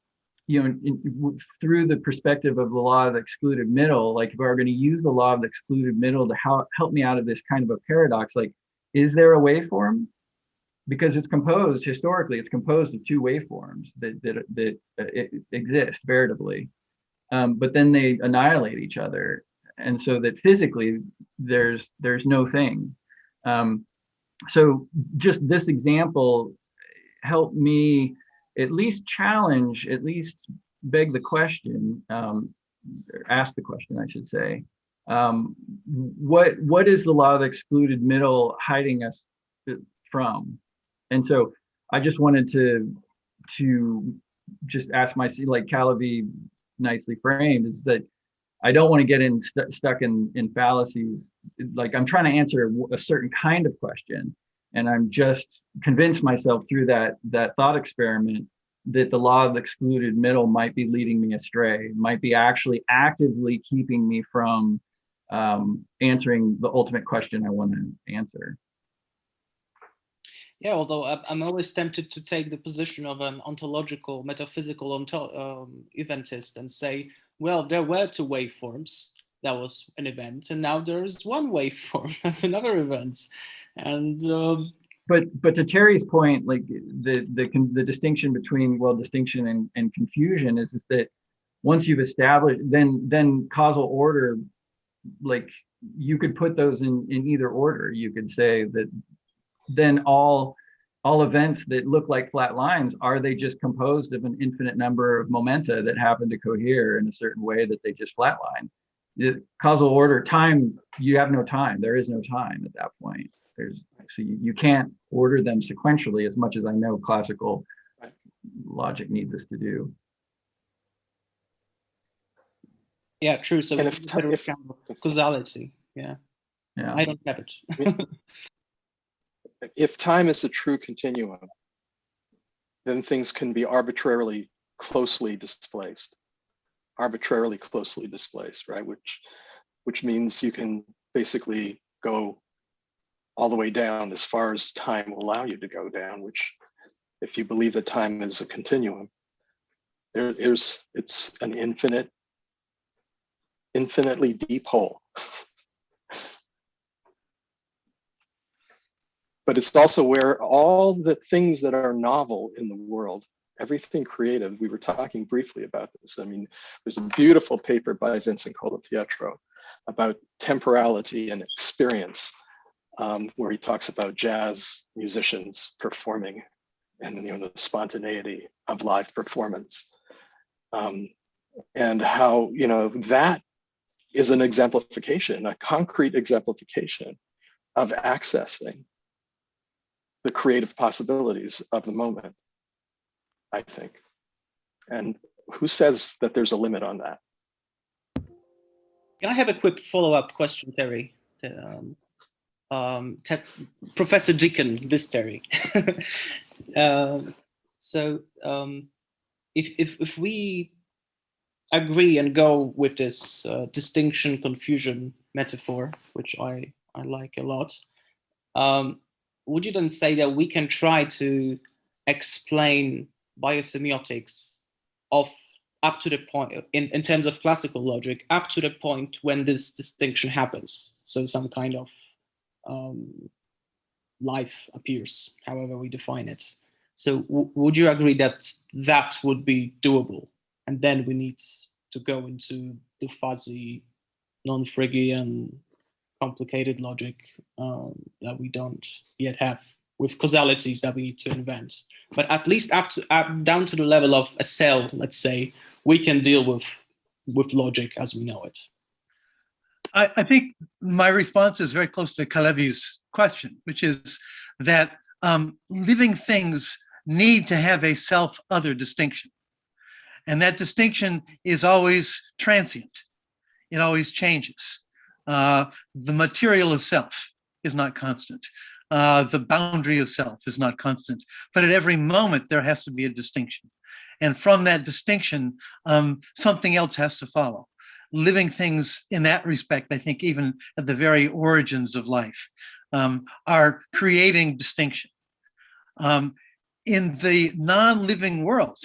through the perspective of the law of the excluded middle, like if I were going to use the law of the excluded middle to help me out of this kind of a paradox, like, is there a waveform? Because it's composed, historically, it's composed of two waveforms that exist veritably, but then they annihilate each other. And so that physically there's no thing. So just this example helped me at least challenge, at least beg the question, ask the question, I should say. What is the law of the excluded middle hiding us from? And so I just wanted to just ask myself, like Calavi nicely framed, is that I don't want to get stuck in fallacies. Like, I'm trying to answer a certain kind of question, and I'm just convinced myself through that thought experiment that the law of the excluded middle might be leading me astray, might be actually actively keeping me from answering the ultimate question I want to answer. Yeah, although I'm always tempted to take the position of an ontological, metaphysical eventist and say, well, there were two waveforms. That was an event, and now there is one waveform. That's another event. And but to Terry's point, like the distinction between, well, distinction and confusion is that once you've established, then causal order, like, you could put those in either order. You could say that then all events that look like flat lines, are they just composed of an infinite number of momenta that happen to cohere in a certain way that they just flatline? The causal order, time, you have no time. There is no time at that point. So you can't order them sequentially, as much as I know classical logic needs us to do. Yeah, true. So and if causality, yeah, I don't have it. If time is a true continuum, then things can be arbitrarily closely displaced, right? Which means you can basically go all the way down as far as time will allow you to go down, which, if you believe that time is a continuum, it's an infinitely deep hole. But it's also where all the things that are novel in the world, everything creative, we were talking briefly about this. I mean, there's a beautiful paper by Vincent Colapietro about temporality and experience, where he talks about jazz musicians performing and the spontaneity of live performance, and how that is an exemplification, a concrete exemplification of accessing the creative possibilities of the moment, I think. And who says that there's a limit on that? Can I have a quick follow-up question, Terry? Professor Deacon, this Terry. So if we agree and go with this distinction confusion metaphor, which I like a lot, would you then say that we can try to explain biosemiotics up to the point, in terms of classical logic, up to the point when this distinction happens? So some kind of life appears, however we define it. So would you agree that that would be doable? And then we need to go into the fuzzy, non-Phrygian, complicated logic that we don't yet have with causalities that we need to invent. But at least down to the level of a cell, let's say, we can deal with logic as we know it. I think my response is very close to Kalevi's question, which is that living things need to have a self-other distinction. And that distinction is always transient. It always changes. The material of self is not constant. The boundary of self is not constant. But at every moment, there has to be a distinction. And from that distinction, something else has to follow. Living things in that respect, I think even at the very origins of life, are creating distinction. In the non-living world,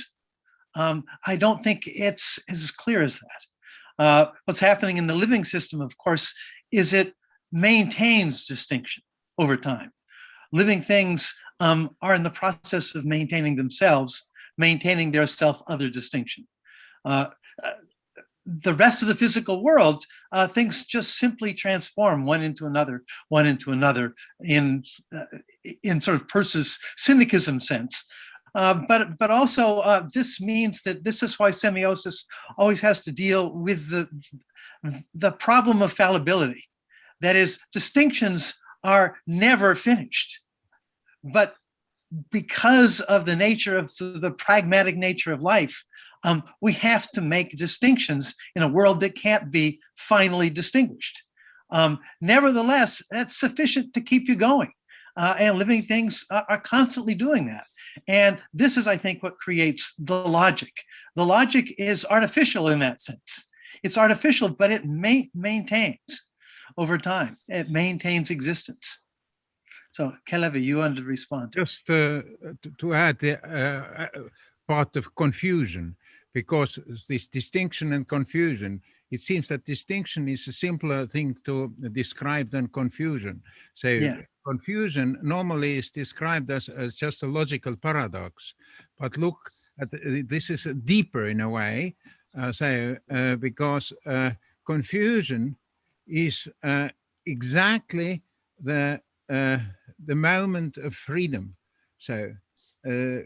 I don't think it's as clear as that. What's happening in the living system, of course, is it maintains distinction over time. Living things are in the process of maintaining themselves, maintaining their self-other distinction. The rest of the physical world, things just simply transform one into another in sort of Peirce's cynicism sense. But also this means that this is why semiosis always has to deal with the problem of fallibility. That is, distinctions are never finished, but because of the nature of the pragmatic nature of life, we have to make distinctions in a world that can't be finally distinguished. Nevertheless, that's sufficient to keep you going. And living things are constantly doing that. And this is, I think, what creates the logic. The logic is artificial in that sense. It's artificial, but it maintains over time. It maintains existence. So, Kalevi, you want to respond? Just to add part of confusion, because this distinction and confusion, it seems that distinction is a simpler thing to describe than confusion. So yeah. Confusion normally is described as just a logical paradox, but look at this is deeper in a way. Because confusion is exactly the moment of freedom. So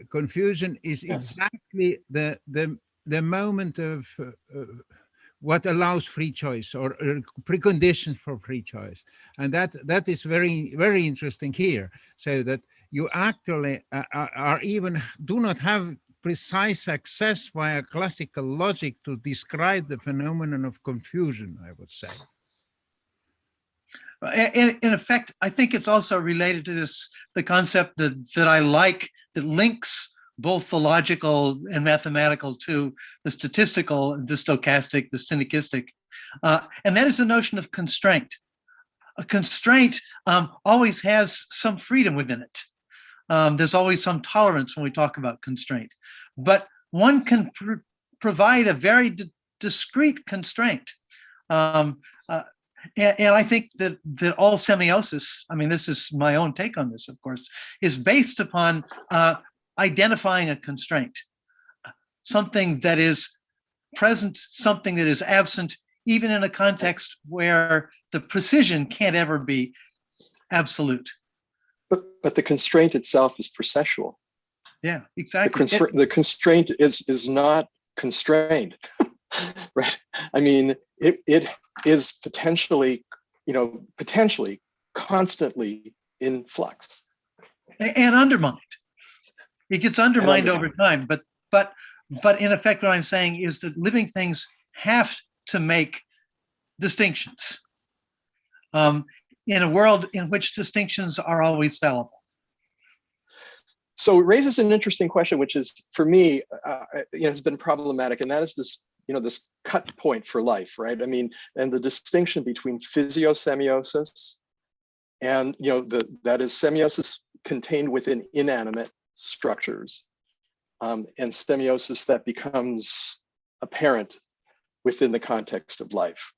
confusion is exactly the moment of what allows free choice or preconditions for free choice. And that is very, very interesting here. So that you actually are even do not have precise access via classical logic to describe the phenomenon of confusion, I would say. In effect, I think it's also related to the concept that I like that links both the logical and mathematical to the statistical, the stochastic, the synergistic, and that is the notion of constraint. A constraint always has some freedom within it. There's always some tolerance when we talk about constraint, but one can provide a very discrete constraint. And I think that all semiosis, I mean, this is my own take on this, of course, is based upon identifying a constraint, something that is present, something that is absent, even in a context where the precision can't ever be absolute. But the constraint itself is processual. Yeah, exactly. The constraint is not constrained, right? I mean, it is potentially constantly in flux and undermined. It gets undermined over time, but in effect, what I'm saying is that living things have to make distinctions in a world in which distinctions are always fallible. So it raises an interesting question, which is, for me, has been problematic, and that is this, this cut point for life, right? I mean, and the distinction between physiosemiosis and, that is semiosis contained within inanimate structures, and semiosis that becomes apparent within the context of life.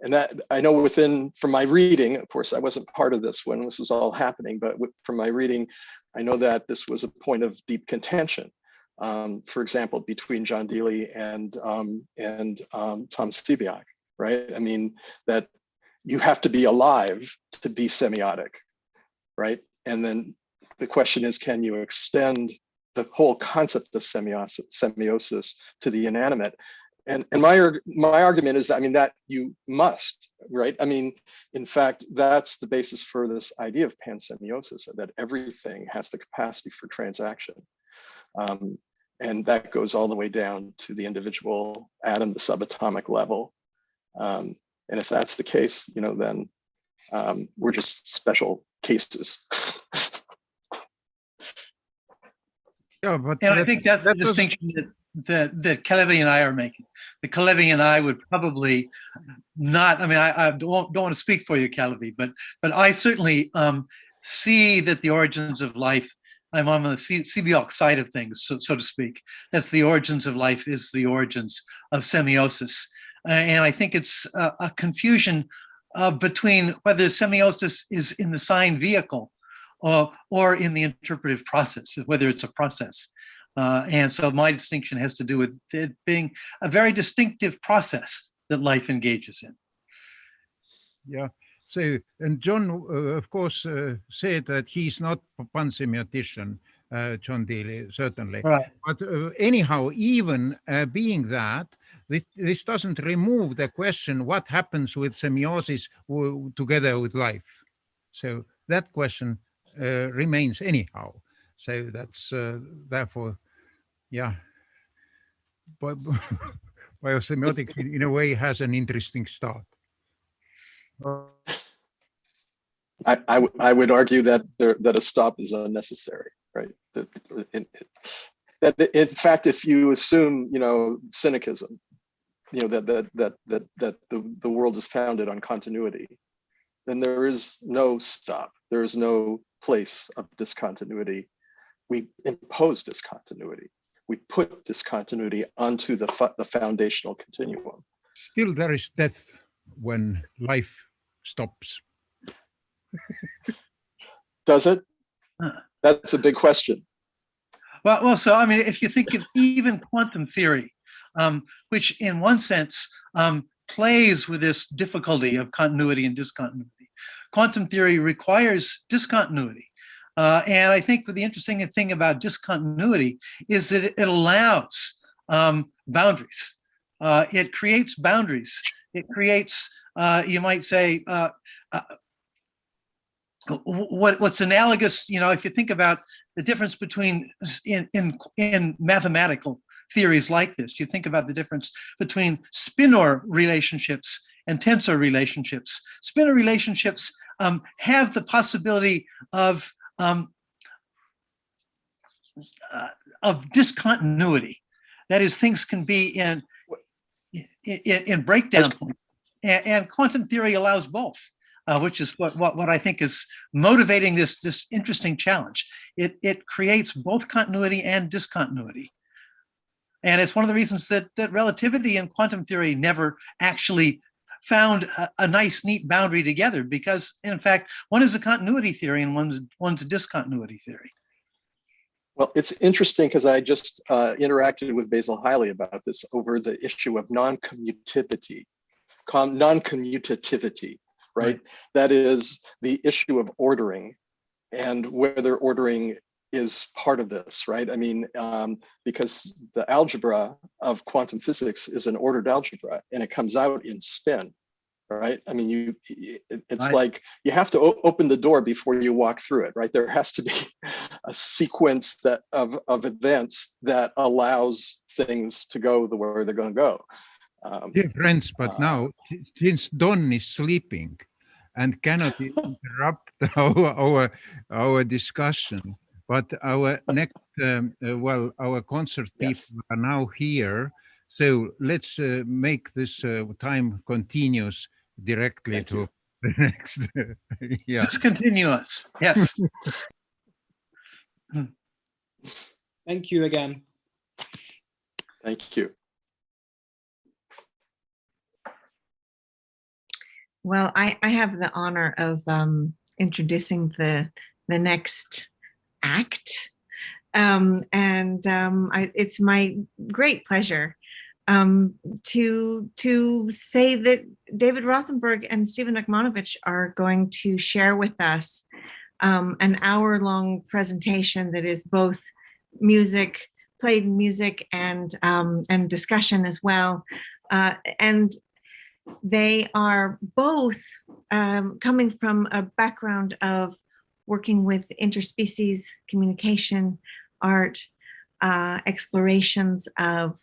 And that I know from my reading, of course, I wasn't part of this when this was all happening, but from my reading, I know that this was a point of deep contention. For example, between John Deely and Tom Stiebiak, right? I mean, that you have to be alive to be semiotic, right? And then the question is, can you extend the whole concept of semiosis to the inanimate? And my argument is that, I mean, that you must, right? I mean, in fact, that's the basis for this idea of pansemiosis, that everything has the capacity for transaction. And that goes all the way down to the individual atom, the subatomic level. And if that's the case, you know, then we're just special cases. Yeah, but and I think that's the distinction that Kalevi and I are making. The Kalevi and I would probably not. I mean, I don't want to speak for you, Kalevi, but I certainly see that the origins of life. I'm on the Sebeok side of things, so to speak. That's the origins of life is the origins of semiosis, and I think it's a confusion between whether semiosis is in the sign vehicle or in the interpretive process, whether it's a process. And so my distinction has to do with it being a very distinctive process that life engages in. Yeah. So, and John, of course, said that he's not a pansemiotician, John Dealey, certainly. Right. But anyhow, even being that, this doesn't remove the question, what happens with semiosis together with life? So that question remains anyhow. So that's therefore, yeah. But biosemiotics in a way has an interesting start. I would argue that that a stop is unnecessary, right? That in fact, if you assume, you know, cynicism, you know, that the world is founded on continuity, then there is no stop. There is no place of discontinuity. We impose discontinuity. We put discontinuity onto the foundational continuum. Still, there is death when life stops. Does it? That's a big question. Well, so I mean, if you think of even quantum theory, which in one sense plays with this difficulty of continuity and discontinuity, quantum theory requires discontinuity. And I think the interesting thing about discontinuity is that it allows boundaries. It creates boundaries. It creates, you might say, what's analogous, you know, if you think about the difference between in mathematical theories like this, you think about the difference between spinor relationships and tensor relationships. Spinor relationships have the possibility of discontinuity. That is, things can be in breakdown points, and quantum theory allows both. Which is what I think is motivating this interesting challenge. It creates both continuity and discontinuity. And it's one of the reasons that relativity and quantum theory never actually found a nice, neat boundary together, because in fact, one is a continuity theory and one's a discontinuity theory. Well, it's interesting because I just interacted with Basil Hiley about this over the issue of non-commutativity. Right? That is the issue of ordering and whether ordering is part of this, right? I mean, because the algebra of quantum physics is an ordered algebra and it comes out in spin, right? I mean, it's like you have to open the door before you walk through it, right? There has to be a sequence of events that allows things to go the way they're going to go. Dear friends, but now, since Don is sleeping and cannot interrupt our discussion, but our next, our concert people are now here. So let's make this time continuous directly to the next. Yeah. Discontinuous, yes. Thank you again. Thank you. Well, I have the honor of introducing the next act, it's my great pleasure to say that David Rothenberg and Stephen Akmanovich are going to share with us an hour-long presentation that is both music, played music, and discussion as well. And they are both coming from a background of working with interspecies communication, art, explorations of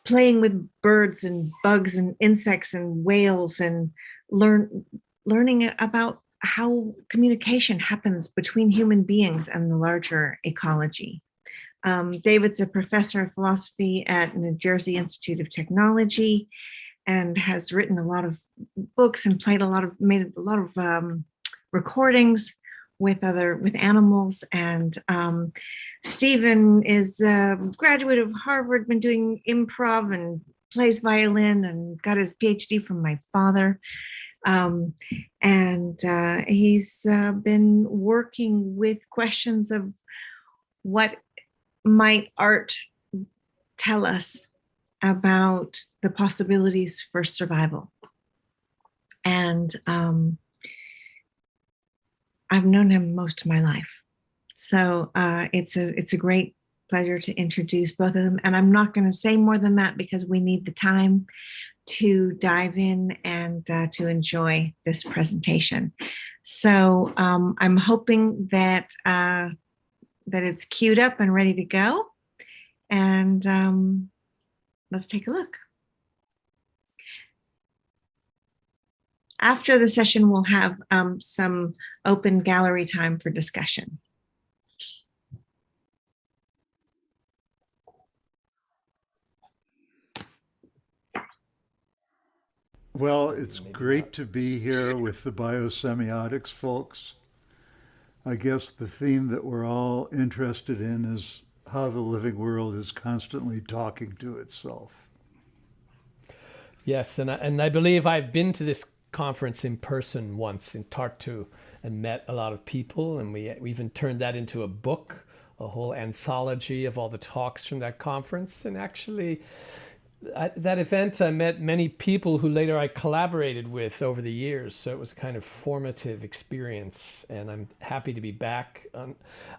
playing with birds and bugs and insects and whales, and learning about how communication happens between human beings and the larger ecology. David's a professor of philosophy at New Jersey Institute of Technology and has written a lot of books and made a lot of recordings with animals. And Stephen is a graduate of Harvard, been doing improv and plays violin and got his PhD from my father. And he's been working with questions of what might art tell us about the possibilities for survival. And I've known him most of my life. So it's a great pleasure to introduce both of them. And I'm not going to say more than that because we need the time to dive in and to enjoy this presentation. So I'm hoping that that it's queued up and ready to go. And let's take a look. After the session, we'll have some open gallery time for discussion. Well, it's great to be here with the biosemiotics folks. I guess the theme that we're all interested in is how the living world is constantly talking to itself. Yes, and I believe I've been to this conference in person once in Tartu and met a lot of people, and we even turned that into a book, a whole anthology of all the talks from that conference. And actually, at that event, I met many people who later I collaborated with over the years. So it was a kind of formative experience, and I'm happy to be back.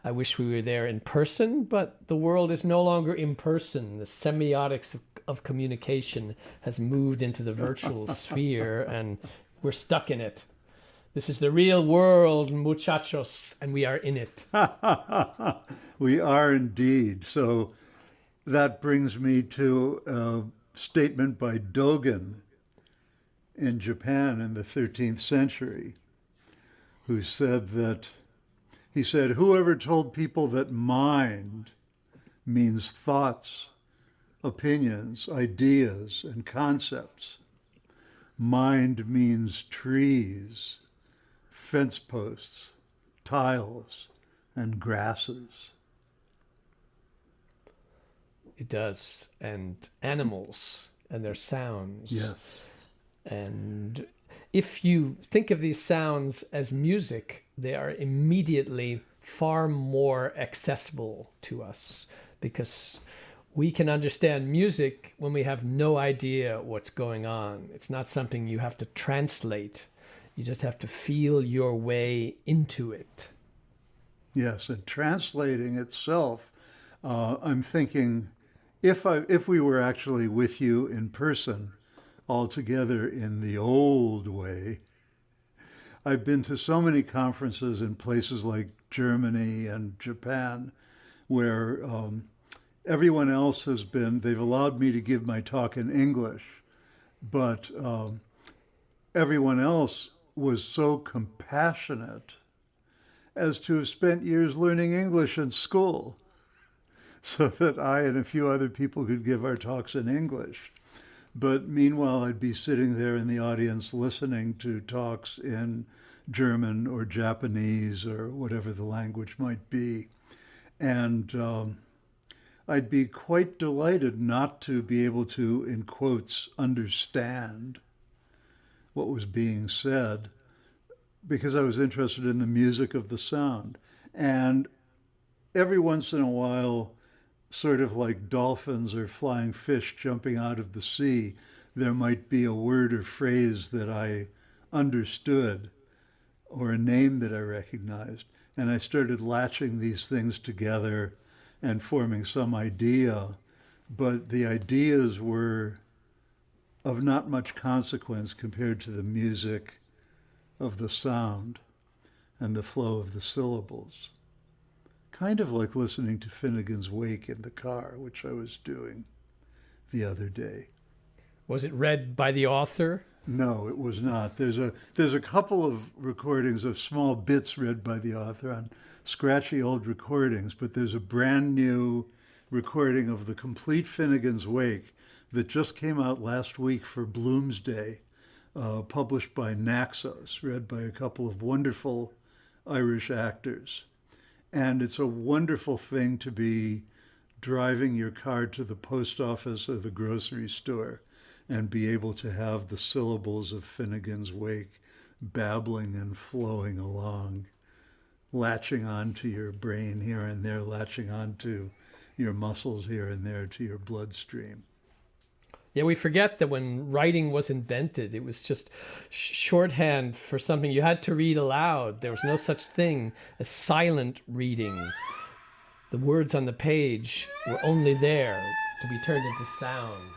I wish we were there in person, but the world is no longer in person. The semiotics of communication has moved into the virtual sphere, and we're stuck in it. This is the real world, muchachos, and we are in it. We are indeed. So that brings me to a statement by Dogen in Japan in the 13th century, who said that, he said, whoever told people that mind means thoughts, opinions, ideas, and concepts. Mind means trees, fence posts, tiles, and grasses. It does. And animals and their sounds. Yes. And if you think of these sounds as music, they are immediately far more accessible to us because we can understand music when we have no idea what's going on. It's not something you have to translate. You just have to feel your way into it. Yes, and translating itself, I'm thinking, if we were actually with you in person, all together in the old way, I've been to so many conferences in places like Germany and Japan, where everyone else has been, they've allowed me to give my talk in English, but everyone else was so compassionate as to have spent years learning English in school, so that I and a few other people could give our talks in English. But meanwhile, I'd be sitting there in the audience listening to talks in German or Japanese or whatever the language might be. And I'd be quite delighted not to be able to, in quotes, understand what was being said, because I was interested in the music of the sound. And every once in a while, sort of like dolphins or flying fish jumping out of the sea, there might be a word or phrase that I understood. or a name that I recognized. And I started latching these things together and forming some idea. But the ideas were of not much consequence compared to the music of the sound and the flow of the syllables. Kind of like listening to Finnegan's Wake in the car, which I was doing the other day. Was it read by the author? No, it was not. There's a couple of recordings of small bits read by the author on scratchy old recordings, but there's a brand new recording of the complete Finnegan's Wake that just came out last week for Bloomsday, published by Naxos, read by a couple of wonderful Irish actors. And it's a wonderful thing to be driving your car to the post office or the grocery store and be able to have the syllables of Finnegan's Wake babbling and flowing along, latching onto your brain here and there, latching onto your muscles here and there, to your bloodstream. Yeah, we forget that when writing was invented, it was just shorthand for something you had to read aloud. There was no such thing as silent reading. The words on the page were only there to be turned into sound.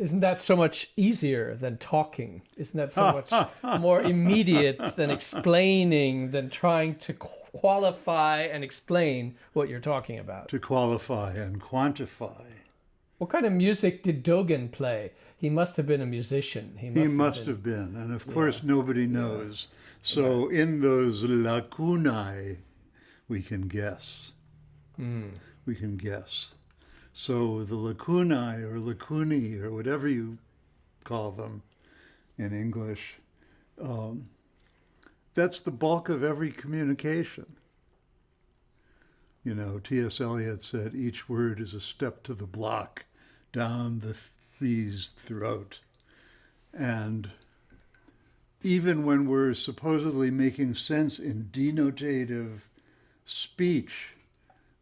Isn't that so much easier than talking? Isn't that so much more immediate than explaining, than trying to qualify and explain what you're talking about? To qualify and quantify. What kind of music did Dogen play? He must have been a musician. He must have been. And of course, nobody knows. So in those lacunae, we can guess. We can guess. So the lacunae or lacunae or whatever you call them in English, that's the bulk of every communication. You know, T.S. Eliot said, each word is a step to the block down the thief's throat. And even when we're supposedly making sense in denotative speech,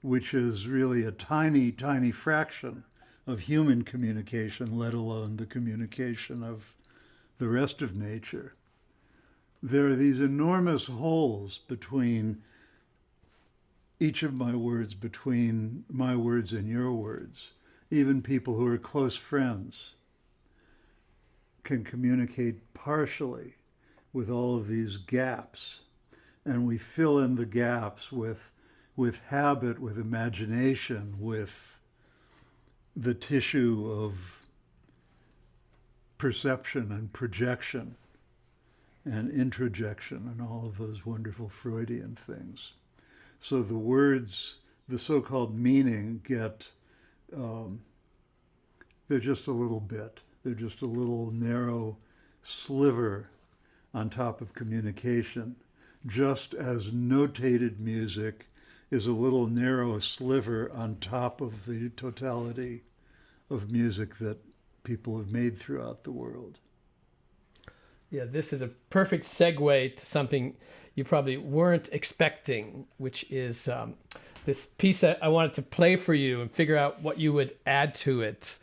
which is really a tiny, tiny fraction of human communication, let alone the communication of the rest of nature, there are these enormous holes between each of my words, between my words and your words. Even people who are close friends can communicate partially with all of these gaps. And we fill in the gaps with habit, with imagination, with the tissue of perception and projection and introjection and all of those wonderful Freudian things. So the words, the so-called meaning, get, they're just a little bit. They're just a little narrow sliver on top of communication, just as notated music is a little narrow sliver on top of the totality of music that people have made throughout the world. Yeah, this is a perfect segue to something you probably weren't expecting, which is this piece that I wanted to play for you and figure out what you would add to it.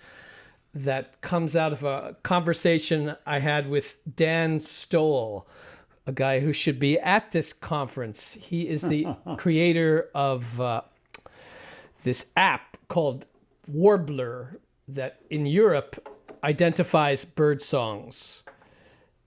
That comes out of a conversation I had with Dan Stoll, a guy who should be at this conference. He is the creator of this app called Warbler that in Europe identifies bird songs.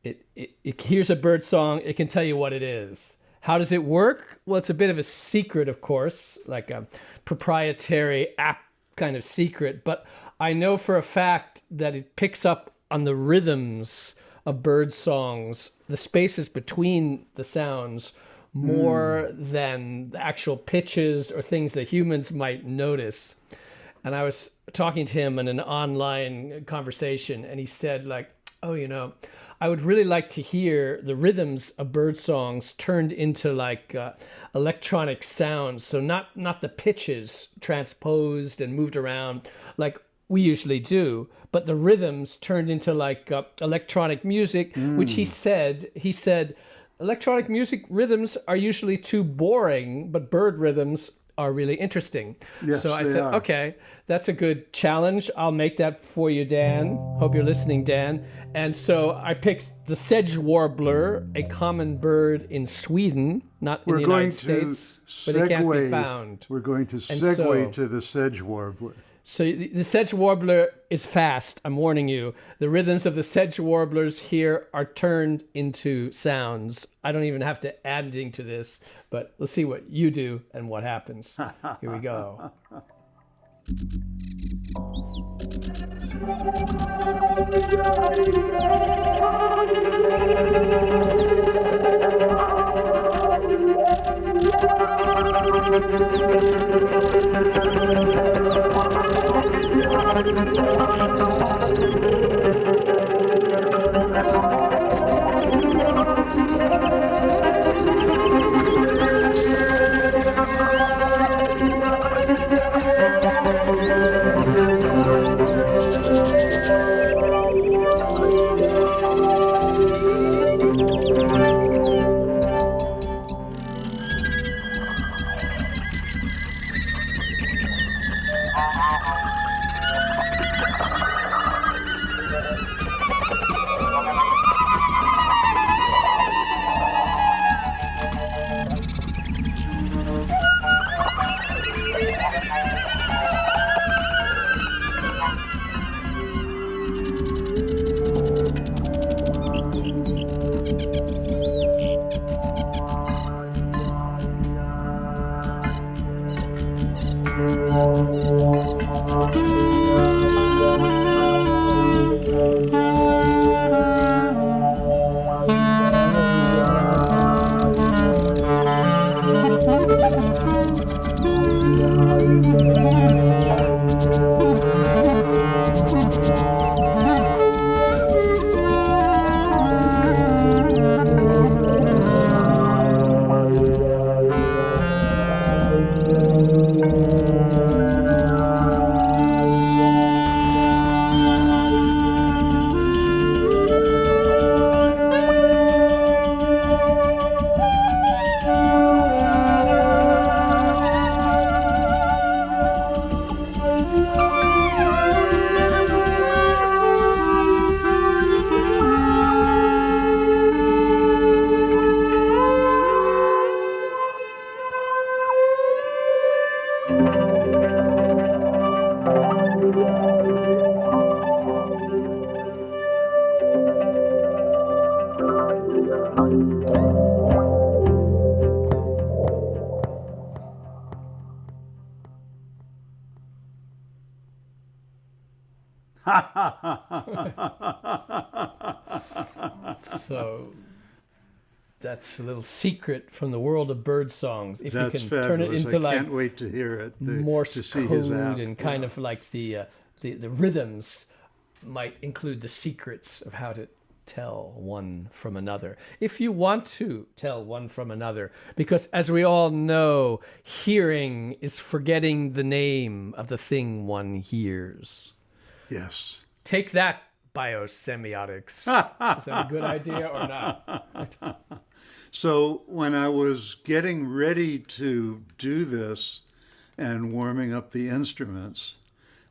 It hears a bird song, it can tell you what it is. How does it work? Well, it's a bit of a secret, of course, like a proprietary app kind of secret, but I know for a fact that it picks up on the rhythms of bird songs, the spaces between the sounds, more than the actual pitches or things that humans might notice. And I was talking to him in an online conversation, and he said, like, oh, you know, I would really like to hear the rhythms of bird songs turned into like electronic sounds. So not the pitches transposed and moved around like we usually do, but the rhythms turned into like electronic music, which he said electronic music rhythms are usually too boring, but bird rhythms are really interesting. Yes, so I said, okay, that's a good challenge. I'll make that for you, Dan. Hope you're listening, Dan. And so I picked the sedge warbler, a common bird in Sweden, not in the United States, but it can't be found. We're going to segue to the sedge warbler. So the sedge warbler is fast, I'm warning you. The rhythms of the sedge warblers here are turned into sounds. I don't even have to add anything to this, but let's see what you do and what happens. Here we go. that's a little secret from the world of bird songs. If That's you can fabulous. turn it into I can't wait to hear it. Morse to see his app. code and kind of like the rhythms might include the secrets of how to tell one from another, if you want to tell one from another, because as we all know, hearing is forgetting the name of the thing one hears. Yes. Take that, biosemiotics. Is that a good idea or not? So when I was getting ready to do this and warming up the instruments,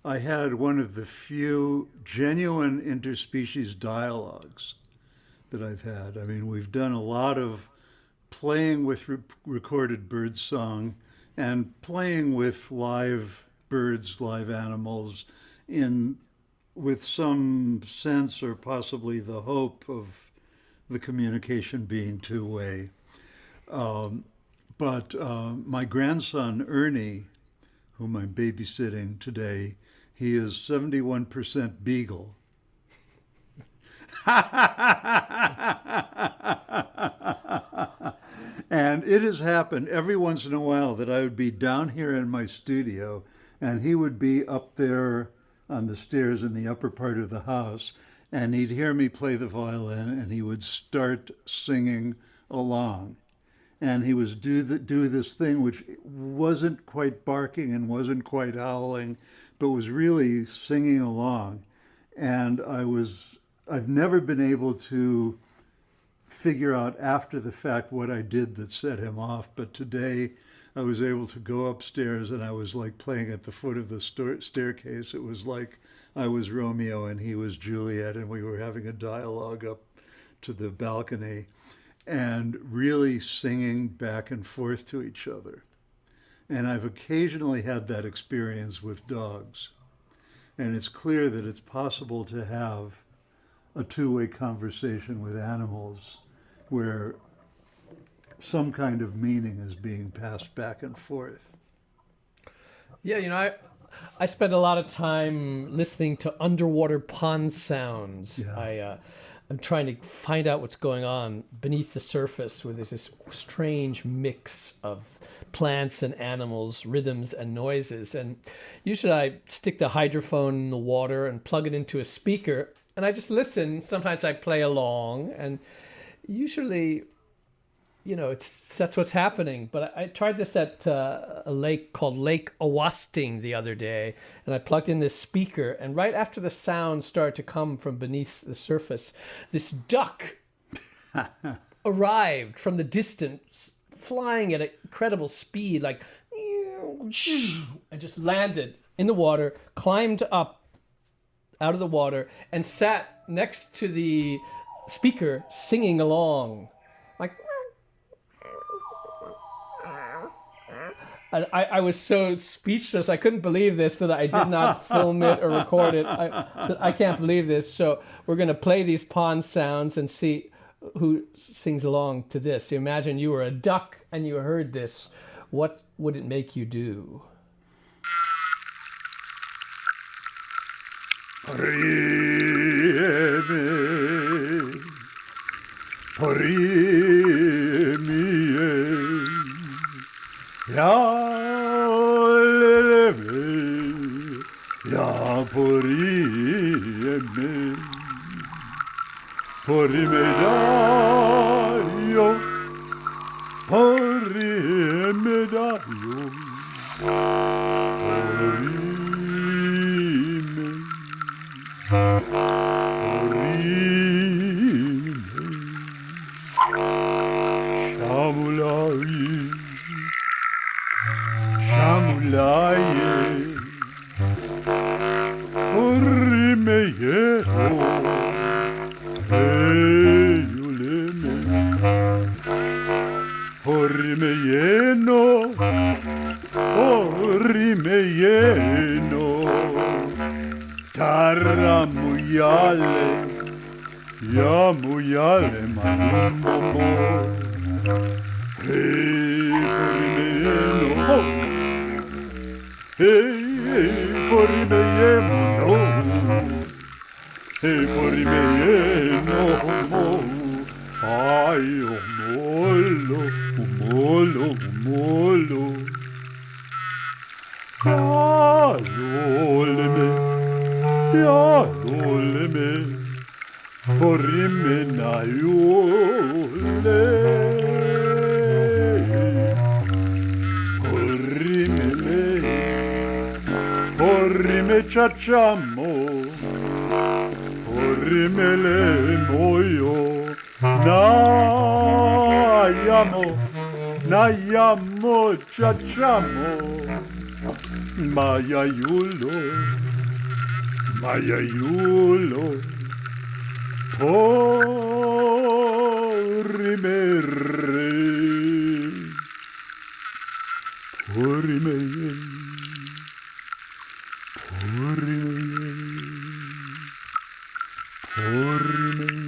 I had one of the few genuine interspecies dialogues that I've had. I mean, we've done a lot of playing with recorded bird song and playing with live birds, live animals, with some sense or possibly the hope of the communication being two-way. But my grandson, Ernie, whom I'm babysitting today, he is 71% beagle. And it has happened every once in a while that I would be down here in my studio and he would be up there on the stairs in the upper part of the house, and he'd hear me play the violin and he would start singing along. And he was do this thing which wasn't quite barking and wasn't quite howling, but was really singing along. And I've never been able to figure out after the fact what I did that set him off, but today I was able to go upstairs and I was like playing at the foot of the staircase. It was like I was Romeo and he was Juliet, and we were having a dialogue up to the balcony and really singing back and forth to each other. And I've occasionally had that experience with dogs. And it's clear that it's possible to have a two-way conversation with animals where some kind of meaning is being passed back and forth. Yeah, you know, I spend a lot of time listening to underwater pond sounds. Yeah. I'm trying to find out what's going on beneath the surface, where there's this strange mix of plants and animals, rhythms and noises. And usually I stick the hydrophone in the water and plug it into a speaker, and I just listen. Sometimes I play along, and usually, you know, that's what's happening. But I tried this at a lake called Lake Awasting the other day, and I plugged in this speaker, and right after the sound started to come from beneath the surface, this duck arrived from the distance, flying at an incredible speed, like, and just landed in the water, climbed up out of the water, and sat next to the speaker singing along. Like, I was so speechless. I couldn't believe this, that I did not film it or record it. I said, I can't believe this. So we're going to play these pond sounds and see who sings along to this. You imagine you were a duck and you heard this. What would it make you do? Ayo molo, umolo, umolo. Yaloleme, yaloleme, porime na yole. Porrimele, porrime ciacciamo, porrimele moyo. Nayamo, nayamo, ciacciamo. Maiaiulo, maiaiulo, porrimere, porrimere, porrimere, porrimere.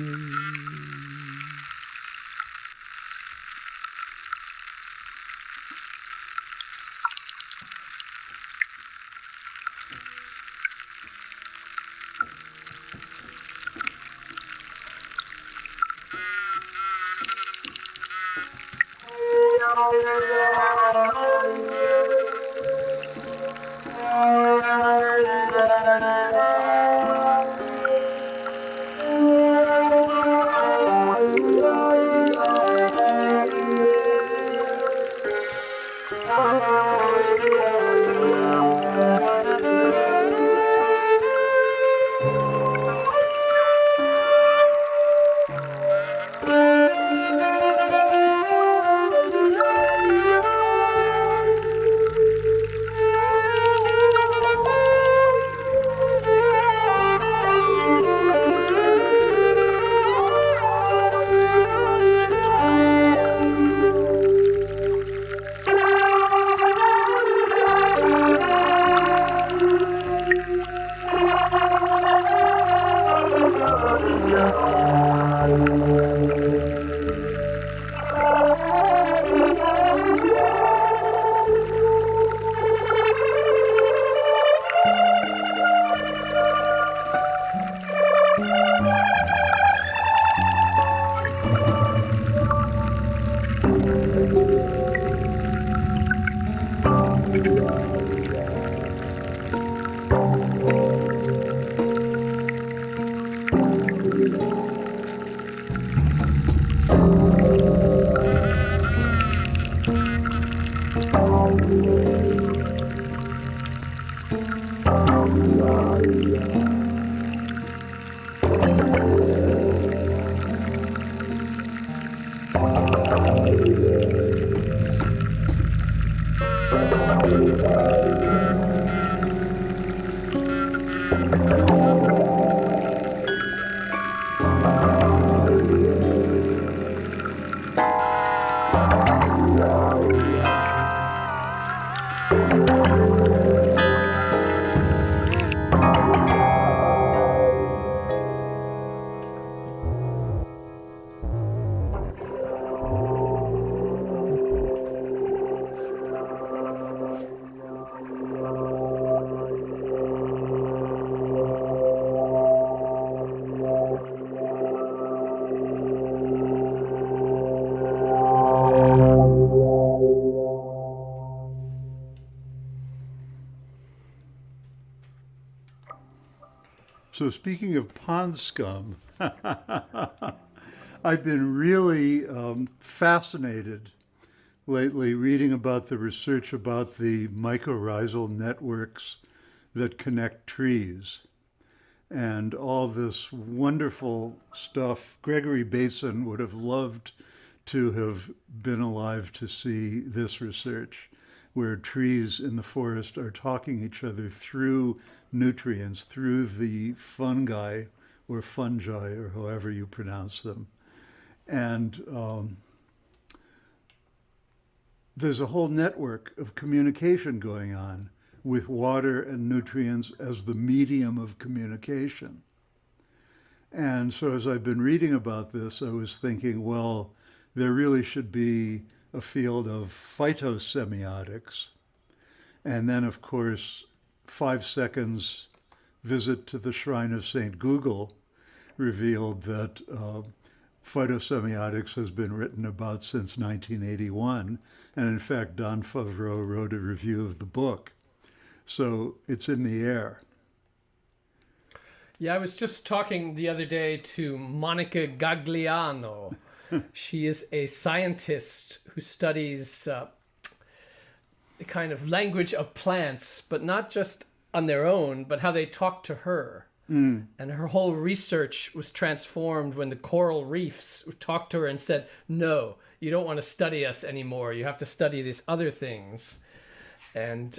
So speaking of pond scum, I've been really fascinated lately reading about the research about the mycorrhizal networks that connect trees and all this wonderful stuff. Gregory Basin would have loved to have been alive to see this research, where trees in the forest are talking each other through nutrients, through the fungi or fungi or however you pronounce them. And there's a whole network of communication going on with water and nutrients as the medium of communication. And so as I've been reading about this, I was thinking, well, there really should be a field of phytosemiotics. And then, of course, 5 seconds visit to the shrine of St. Google revealed that phytosemiotics has been written about since 1981. And in fact, Don Favreau wrote a review of the book. So it's in the air. Yeah, I was just talking the other day to Monica Gagliano. She is a scientist who studies the kind of language of plants, but not just on their own, but how they talk to her. And her whole research was transformed when the coral reefs talked to her and said, no, you don't want to study us anymore. You have to study these other things. And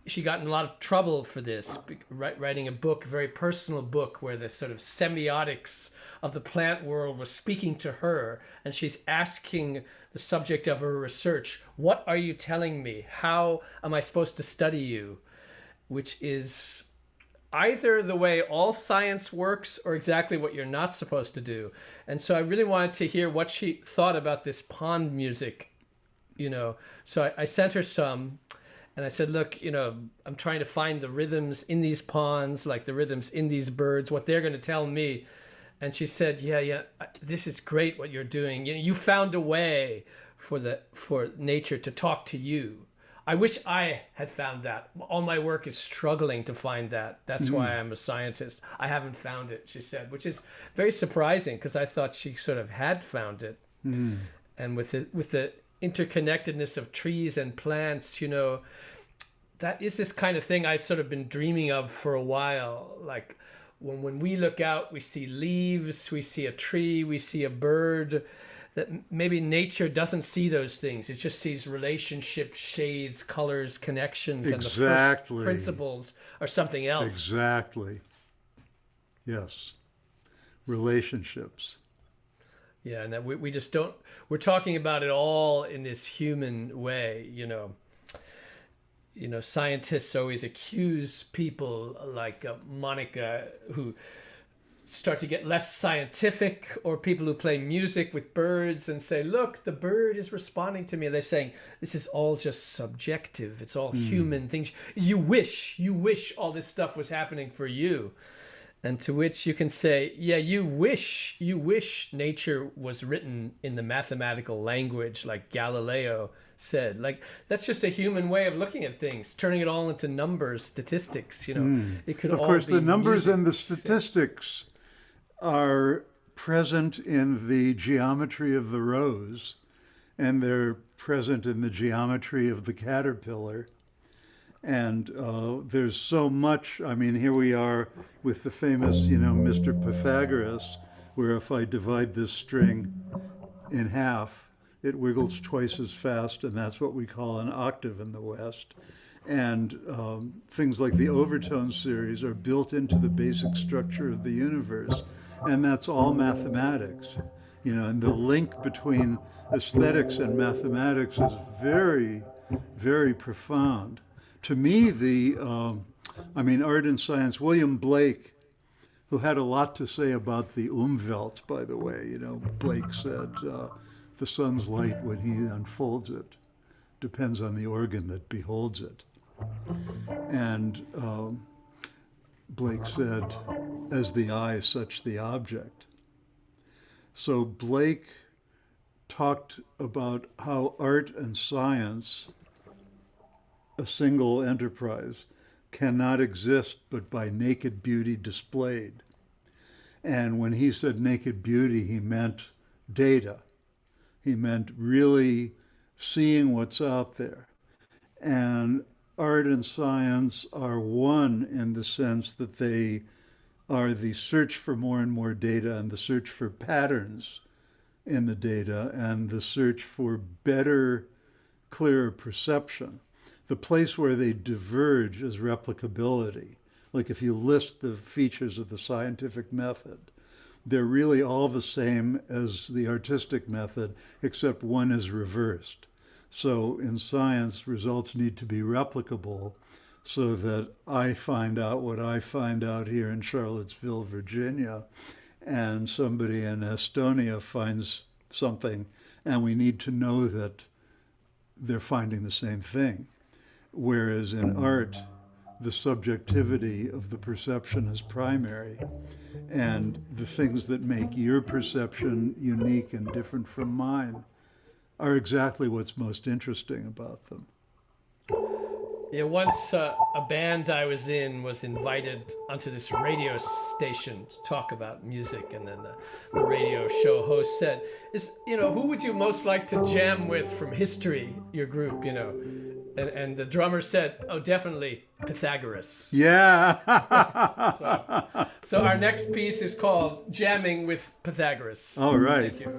she got in a lot of trouble for this, writing a book, a very personal book, where the sort of semiotics of the plant world was speaking to her. And she's asking the subject of her research, what are you telling me? How am I supposed to study you? Which is either the way all science works or exactly what you're not supposed to do. And so I really wanted to hear what she thought about this pond music, you know. So I sent her some, and I said, look, you know, I'm trying to find the rhythms in these ponds, like the rhythms in these birds, what they're going to tell me. And she said, yeah, this is great what you're doing. You found a way for nature to talk to you. I wish I had found that. All my work is struggling to find that. That's why I'm a scientist. I haven't found it, she said, which is very surprising because I thought she sort of had found it. And with the interconnectedness of trees and plants, you know, that is this kind of thing I've sort of been dreaming of for a while. Like when we look out, we see leaves, we see a tree, we see a bird. That maybe nature doesn't see those things. It just sees relationships, shades, colors, connections, and the first principles are something else. Exactly. Yes. Relationships. Yeah, and that we just don't, we're talking about it all in this human way, you know. You know, scientists always accuse people like Monica, who start to get less scientific, or people who play music with birds and say, look, the bird is responding to me. And they're saying, this is all just subjective. It's all human things. You wish all this stuff was happening for you. And to which you can say, yeah, you wish nature was written in the mathematical language like Galileo said. Like, that's just a human way of looking at things, turning it all into numbers, statistics, you know. It could of all course, be the numbers music. and the statistics are present in the geometry of the rose, and they're present in the geometry of the caterpillar. And there's so much. I mean, here we are with the famous, you know, Mr. Pythagoras, where if I divide this string in half, it wiggles twice as fast, and that's what we call an octave in the West. And things like the overtone series are built into the basic structure of the universe, and that's all mathematics. You know, and the link between aesthetics and mathematics is very, very profound. To me, art and science, William Blake, who had a lot to say about the Umwelt, by the way, you know, Blake said, the sun's light when he unfolds it depends on the organ that beholds it. And Blake said, as the eye, such the object. So Blake talked about how art and science, a single enterprise, cannot exist but by naked beauty displayed. And when he said naked beauty, he meant data. He meant really seeing what's out there. And art and science are one in the sense that they are the search for more and more data, and the search for patterns in the data, and the search for better, clearer perception. The place where they diverge is replicability. Like if you list the features of the scientific method, they're really all the same as the artistic method, except one is reversed. So in science, results need to be replicable so that I find out what I find out here in Charlottesville, Virginia, and somebody in Estonia finds something, and we need to know that they're finding the same thing. Whereas in art, the subjectivity of the perception as primary, and the things that make your perception unique and different from mine are exactly what's most interesting about them. Yeah, once a band I was in was invited onto this radio station to talk about music, and then the radio show host said, who would you most like to jam with from history, your group, And the drummer said, oh, definitely Pythagoras. Yeah. So our next piece is called Jamming with Pythagoras. All right. Thank you.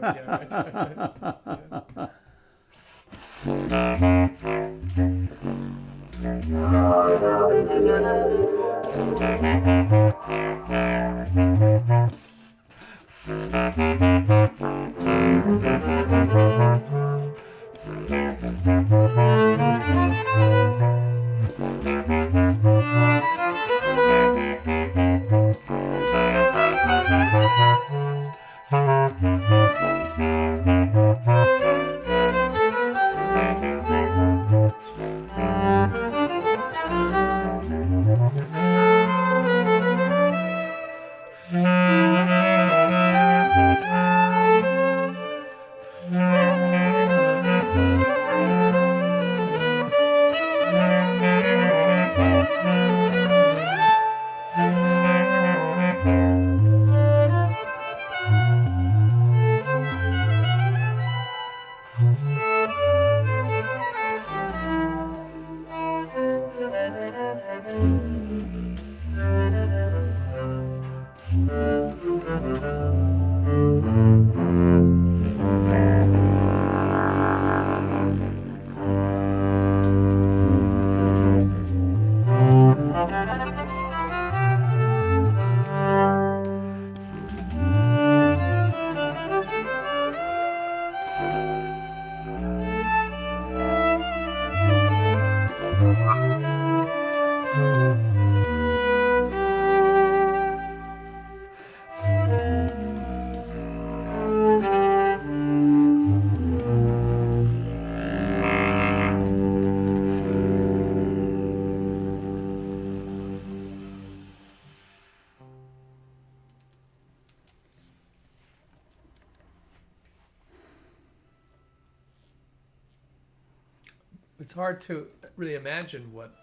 It's hard to really imagine what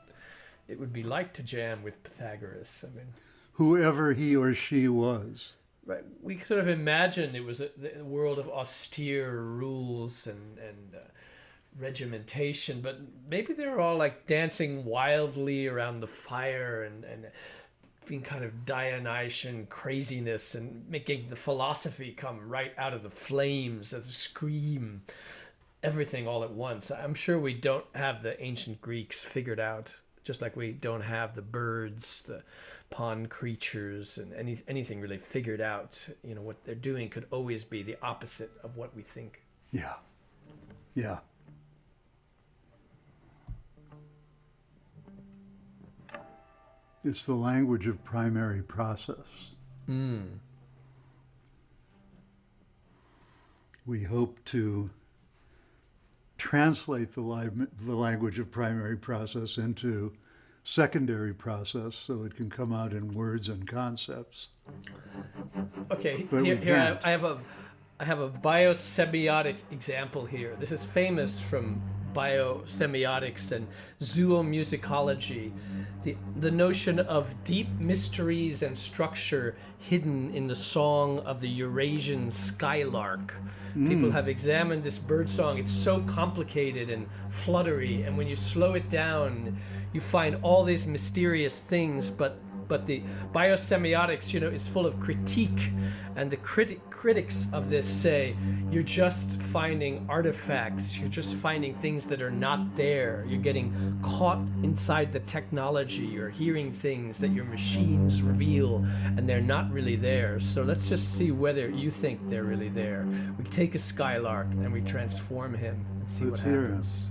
it would be like to jam with Pythagoras. I mean, whoever he or she was. Right. We sort of imagined it was a world of austere rules and regimentation, but maybe they were all like dancing wildly around the fire and being kind of Dionysian craziness and making the philosophy come right out of the flames, of the scream, everything all at once. I'm sure we don't have the ancient Greeks figured out, just like we don't have the birds, the pond creatures, and anything really figured out. You know, what they're doing could always be the opposite of what we think. Yeah. Yeah. It's the language of primary process. Mm. We hope to translate the language of primary process into secondary process so it can come out in words and concepts. Okay, But here I have a biosemiotic example here. This is famous from biosemiotics and zoomusicology. The notion of deep mysteries and structure hidden in the song of the Eurasian skylark. People have examined this bird song. It's so complicated and fluttery, and when you slow it down, you find all these mysterious things, but the biosemiotics, you know, is full of critique, and the critics of this say you're just finding artifacts, you're just finding things that are not there, you're getting caught inside the technology, you're hearing things that your machines reveal and they're not really there. So let's just see whether you think they're really there. We take a skylark and we transform him and see what happens.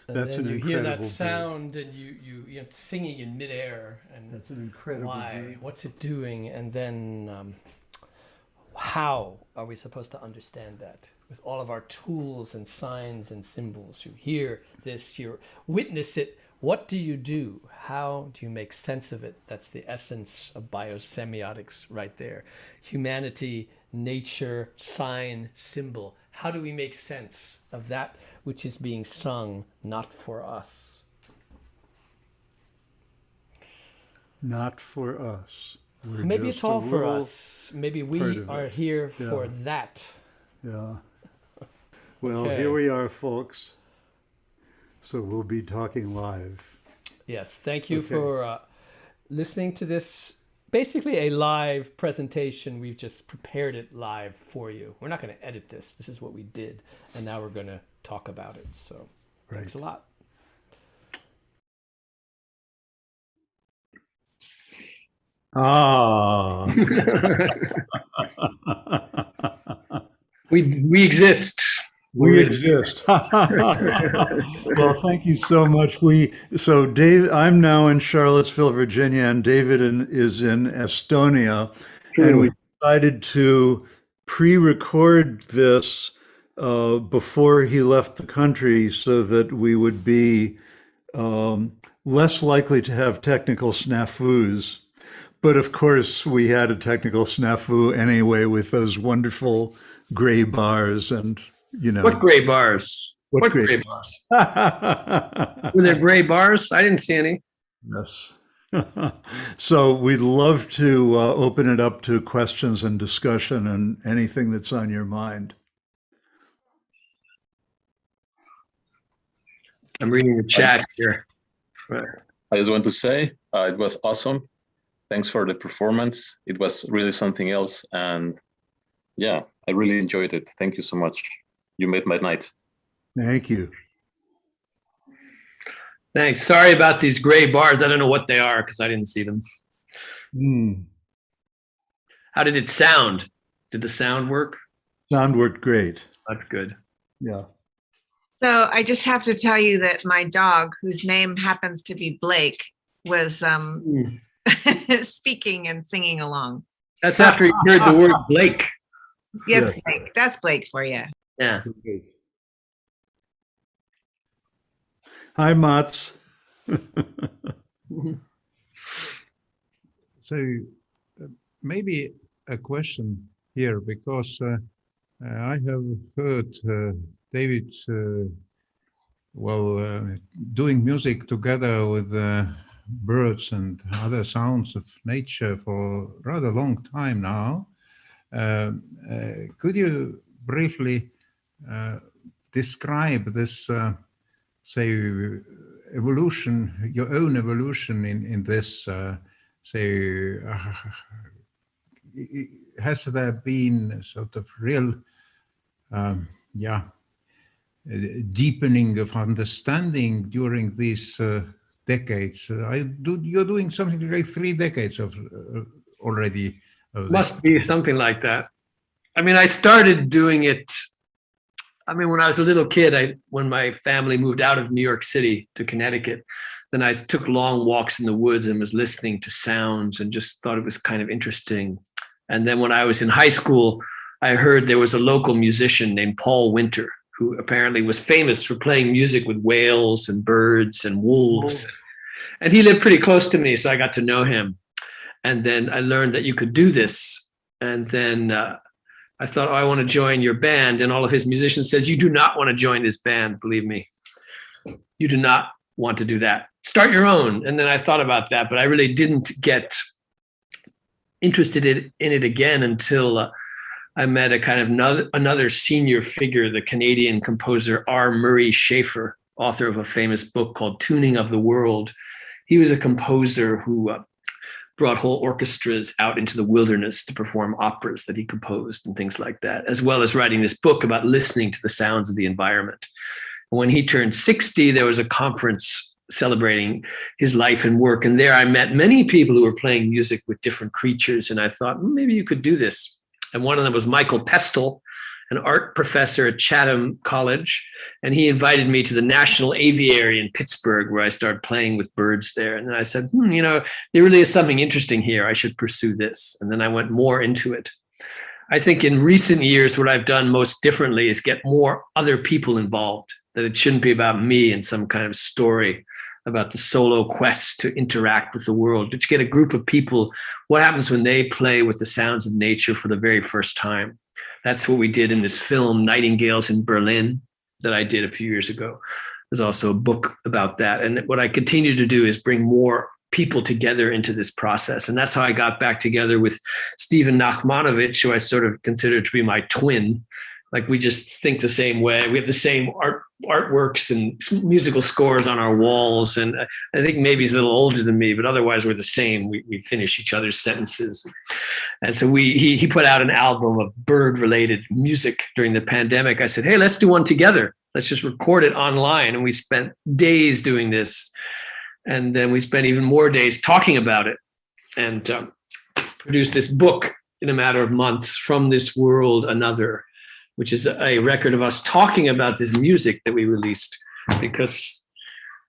And That's then an you hear that incredible bird. sound, and you're singing in midair, and That's an incredible why? bird. What's it doing? And then how are we supposed to understand that with all of our tools and signs and symbols? You hear this, you witness it. What do you do? How do you make sense of it? That's the essence of biosemiotics right there. Humanity, nature, sign, symbol. How do we make sense of that which is being sung, not for us? Not for us. We're Maybe just it's a all for little us. Maybe part we of are it. here Yeah. for that. Yeah. Well, Okay. here we are, folks. So we'll be talking live. Yes, thank you Okay. for listening to this. Basically a live presentation. We've just prepared it live for you. We're not going to edit this. This is what we did. And now we're going to talk about it. So thanks a lot. Ah. we exist. We exist. Well, thank you so much. So Dave, I'm now in Charlottesville, Virginia, and David is in Estonia, and we decided to pre-record this before he left the country so that we would be less likely to have technical snafus. But of course, we had a technical snafu anyway with those wonderful gray bars and, you know. What gray bars? What gray gray bars? Were there gray bars? I didn't see any. Yes. So we'd love to open it up to questions and discussion and anything that's on your mind. I'm reading the chat here. I just want to say it was awesome. thanks for the performance. It was really something else. And yeah, I really enjoyed it. Thank you so much. You made my night. Thank you. Thanks. Sorry about these gray bars. I don't know what they are because I didn't see them. How did it sound? Did the sound work? Sound worked great. That's good. Yeah. So I just have to tell you that my dog, whose name happens to be Blake, was speaking and singing along. That's after you heard the word Blake. Yes, Blake. That's Blake for you. Yeah. Hi, Mats. So maybe a question here, because I have heard David doing music together with birds and other sounds of nature for rather long time now. Could you briefly describe this, say, evolution, your own evolution in this, has there been sort of real, deepening of understanding during these decades? You're doing something like 3 decades of already. Must be something like that. I mean, I started doing it. I mean, when I was a little kid, when my family moved out of New York City to Connecticut, then I took long walks in the woods and was listening to sounds and just thought it was kind of interesting. And then when I was in high school, I heard there was a local musician named Paul Winter, who apparently was famous for playing music with whales and birds and wolves. And he lived pretty close to me, so I got to know him. And then I learned that you could do this. And then I thought, oh, I want to join your band. And all of his musicians says, you do not want to join this band, believe me. You do not want to do that. Start your own. And then I thought about that, but I really didn't get interested in it again until I met a kind of another senior figure, the Canadian composer R. Murray Schafer, author of a famous book called Tuning of the World. He was a composer who brought whole orchestras out into the wilderness to perform operas that he composed and things like that, as well as writing this book about listening to the sounds of the environment. When he turned 60, there was a conference celebrating his life and work. And there I met many people who were playing music with different creatures. And I thought, maybe you could do this. And one of them was Michael Pestle, an art professor at Chatham College. And he invited me to the National Aviary in Pittsburgh, where I started playing with birds there. And then I said, there really is something interesting here. I should pursue this. And then I went more into it. I think in recent years, what I've done most differently is get more other people involved, that it shouldn't be about me and some kind of story about the solo quest to interact with the world, but to get a group of people, what happens when they play with the sounds of nature for the very first time. That's what we did in this film, Nightingales in Berlin, that I did a few years ago. There's also a book about that. And what I continue to do is bring more people together into this process. And that's how I got back together with Stephen Nachmanovich, who I sort of consider to be my twin. Like, we just think the same way. We have the same artworks and musical scores on our walls. And I think maybe he's a little older than me, but otherwise we're the same. We finish each other's sentences. And so he put out an album of bird-related music during the pandemic. I said, hey, let's do one together. Let's just record it online. And we spent days doing this. And then we spent even more days talking about it, and produced this book in a matter of months, From This World Another, which is a record of us talking about this music that we released. Because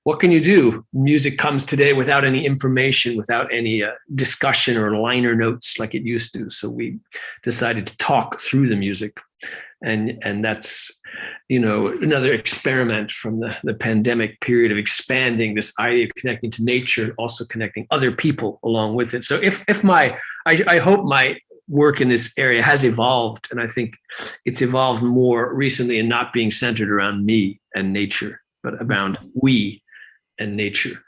what can you do? Music comes today without any information, without any discussion or liner notes like it used to. So we decided to talk through the music. And that's, another experiment from the pandemic period of expanding this idea of connecting to nature and also connecting other people along with it. So I hope my work in this area has evolved, and I think it's evolved more recently in not being centered around me and nature, but around we and nature,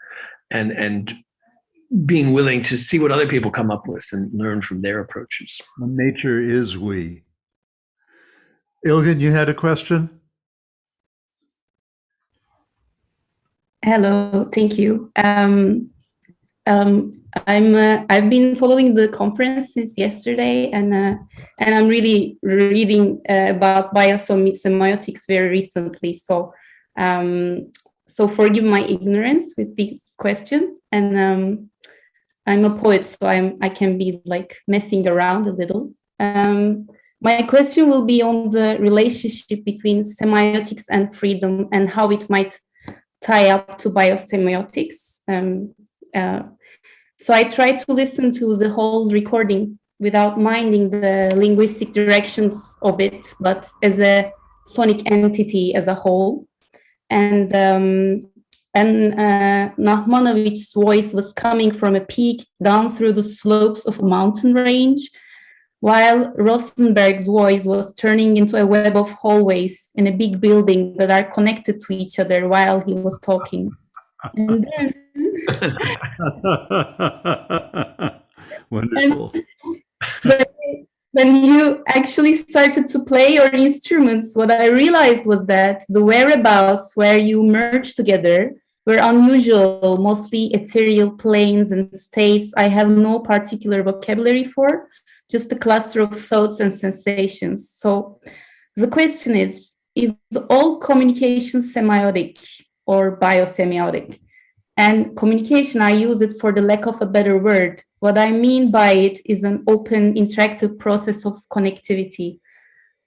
and being willing to see what other people come up with and learn from their approaches. Nature is we. Ilgen, you had a question? Hello, thank you. I've been following the conference since yesterday, and I'm really reading about biosemiotics very recently. So so forgive my ignorance with this question, and I'm a poet, so I can be like messing around a little. My question will be on the relationship between semiotics and freedom and how it might tie up to biosemiotics. So I tried to listen to the whole recording without minding the linguistic directions of it, but as a sonic entity as a whole. And Nahmanovich's voice was coming from a peak down through the slopes of a mountain range, while Rosenberg's voice was turning into a web of hallways in a big building that are connected to each other while he was talking. And then Wonderful. when you actually started to play your instruments, what I realized was that the whereabouts where you merged together were unusual, mostly ethereal planes and states I have no particular vocabulary for, just a cluster of thoughts and sensations. So the question is all communication semiotic or biosemiotic? And communication, I use it for the lack of a better word. What I mean by it is an open, interactive process of connectivity.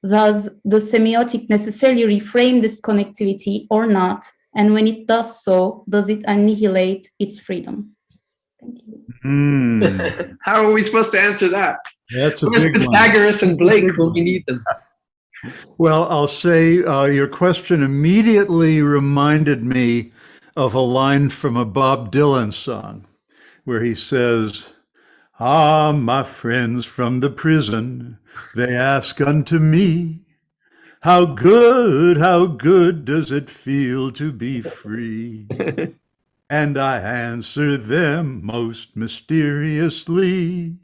Does the semiotic necessarily reframe this connectivity or not? And when it does so, does it annihilate its freedom? Thank you. How are we supposed to answer that? That's a Where's big one. Pythagoras and Blake when we need them? Well, I'll say your question immediately reminded me of a line from a Bob Dylan song where he says, "Ah, my friends from the prison, they ask unto me, how good does it feel to be free? And I answer them most mysteriously,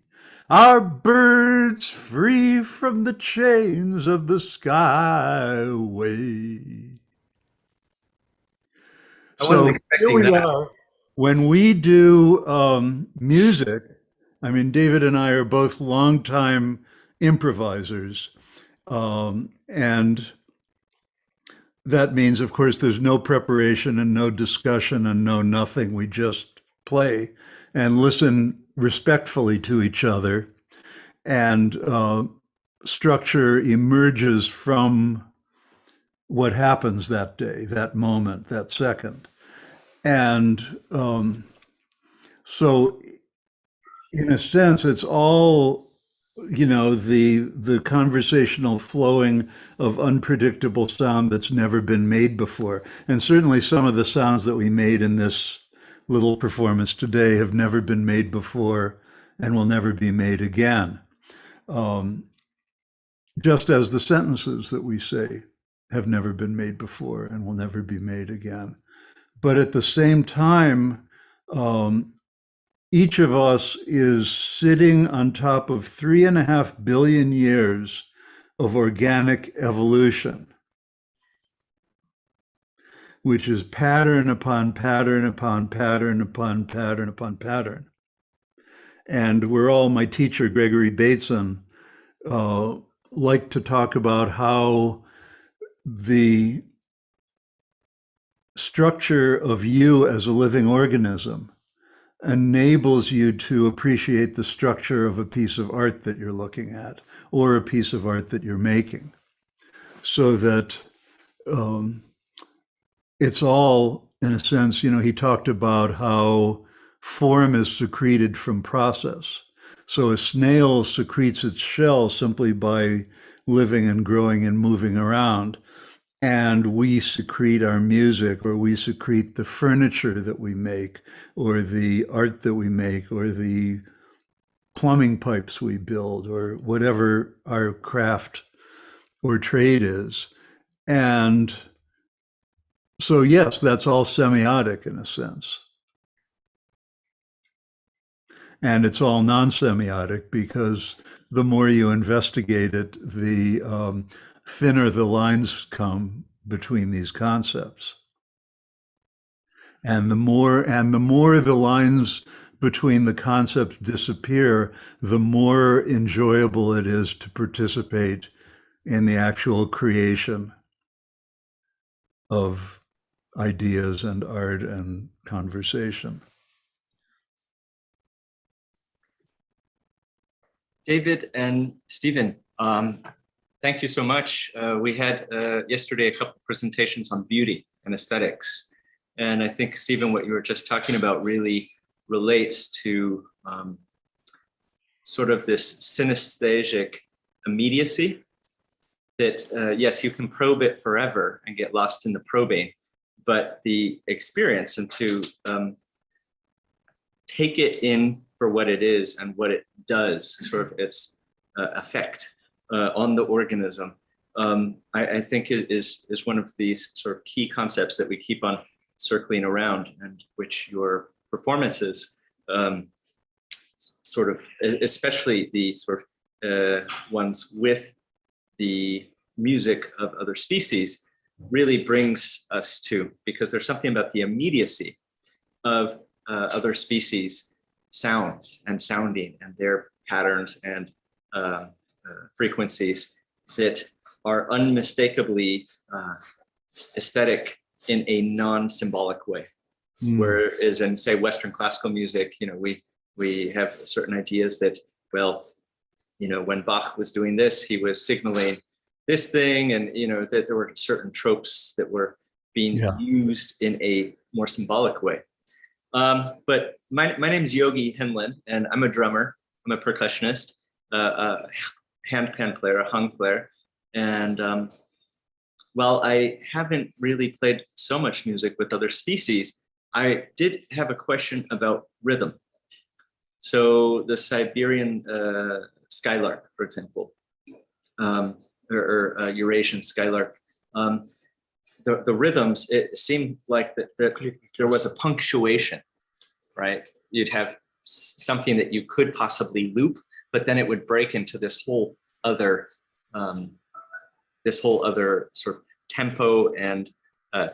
our birds free from the chains of the skyway." I wasn't So expecting here we that. are. When we do music, I mean, David and I are both longtime improvisers. And that means, of course, there's no preparation and no discussion and no nothing. We just play and listen respectfully to each other. And structure emerges from what happens that day, that moment, that second. And so, in a sense, it's all, you know, the conversational flowing of unpredictable sound that's never been made before. And certainly some of the sounds that we made in this little performance today have never been made before and will never be made again. Just as the sentences that we say have never been made before and will never be made again. But at the same time, each of us is sitting on top of 3.5 billion years of organic evolution, which is pattern upon pattern upon pattern upon pattern upon pattern. And we're all, my teacher, Gregory Bateson, liked to talk about how the structure of you as a living organism enables you to appreciate the structure of a piece of art that you're looking at or a piece of art that you're making. So that it's all, in a sense, you know, he talked about how form is secreted from process. So a snail secretes its shell simply by living and growing and moving around. And we secrete our music, or we secrete the furniture that we make, or the art that we make, or the plumbing pipes we build, or whatever our craft or trade is. And so, yes, that's all semiotic in a sense. And it's all non-semiotic because the more you investigate it, the thinner the lines come between these concepts. And the more the lines between the concepts disappear, the more enjoyable it is to participate in the actual creation of ideas and art and conversation. David and Stephen, thank you so much. We had yesterday a couple of presentations on beauty and aesthetics. And I think, Stephen, what you were just talking about really relates to sort of this synesthetic immediacy that, yes, you can probe it forever and get lost in the probing, but the experience and to take it in for what it is and what it does, sort of its effect on the organism, I think is one of these sort of key concepts that we keep on circling around, and which your performances sort of, especially the sort of ones with the music of other species, really brings us to, because there's something about the immediacy of other species sounds and sounding and their patterns and frequencies that are unmistakably aesthetic in a non-symbolic way. Whereas in, say, Western classical music, you know, we have certain ideas that, well, you know, when Bach was doing this, he was signaling this thing, and, you know, that there were certain tropes that were being used in a more symbolic way. But my name's Yogi Henlin, and I'm a drummer. I'm a percussionist, a handpan player, a hung player. And while I haven't really played so much music with other species, I did have a question about rhythm. So the Siberian skylark, for example, or Eurasian skylark, the rhythms, it seemed like that there was a punctuation, right? You'd have something that you could possibly loop, but then it would break into this whole other sort of tempo and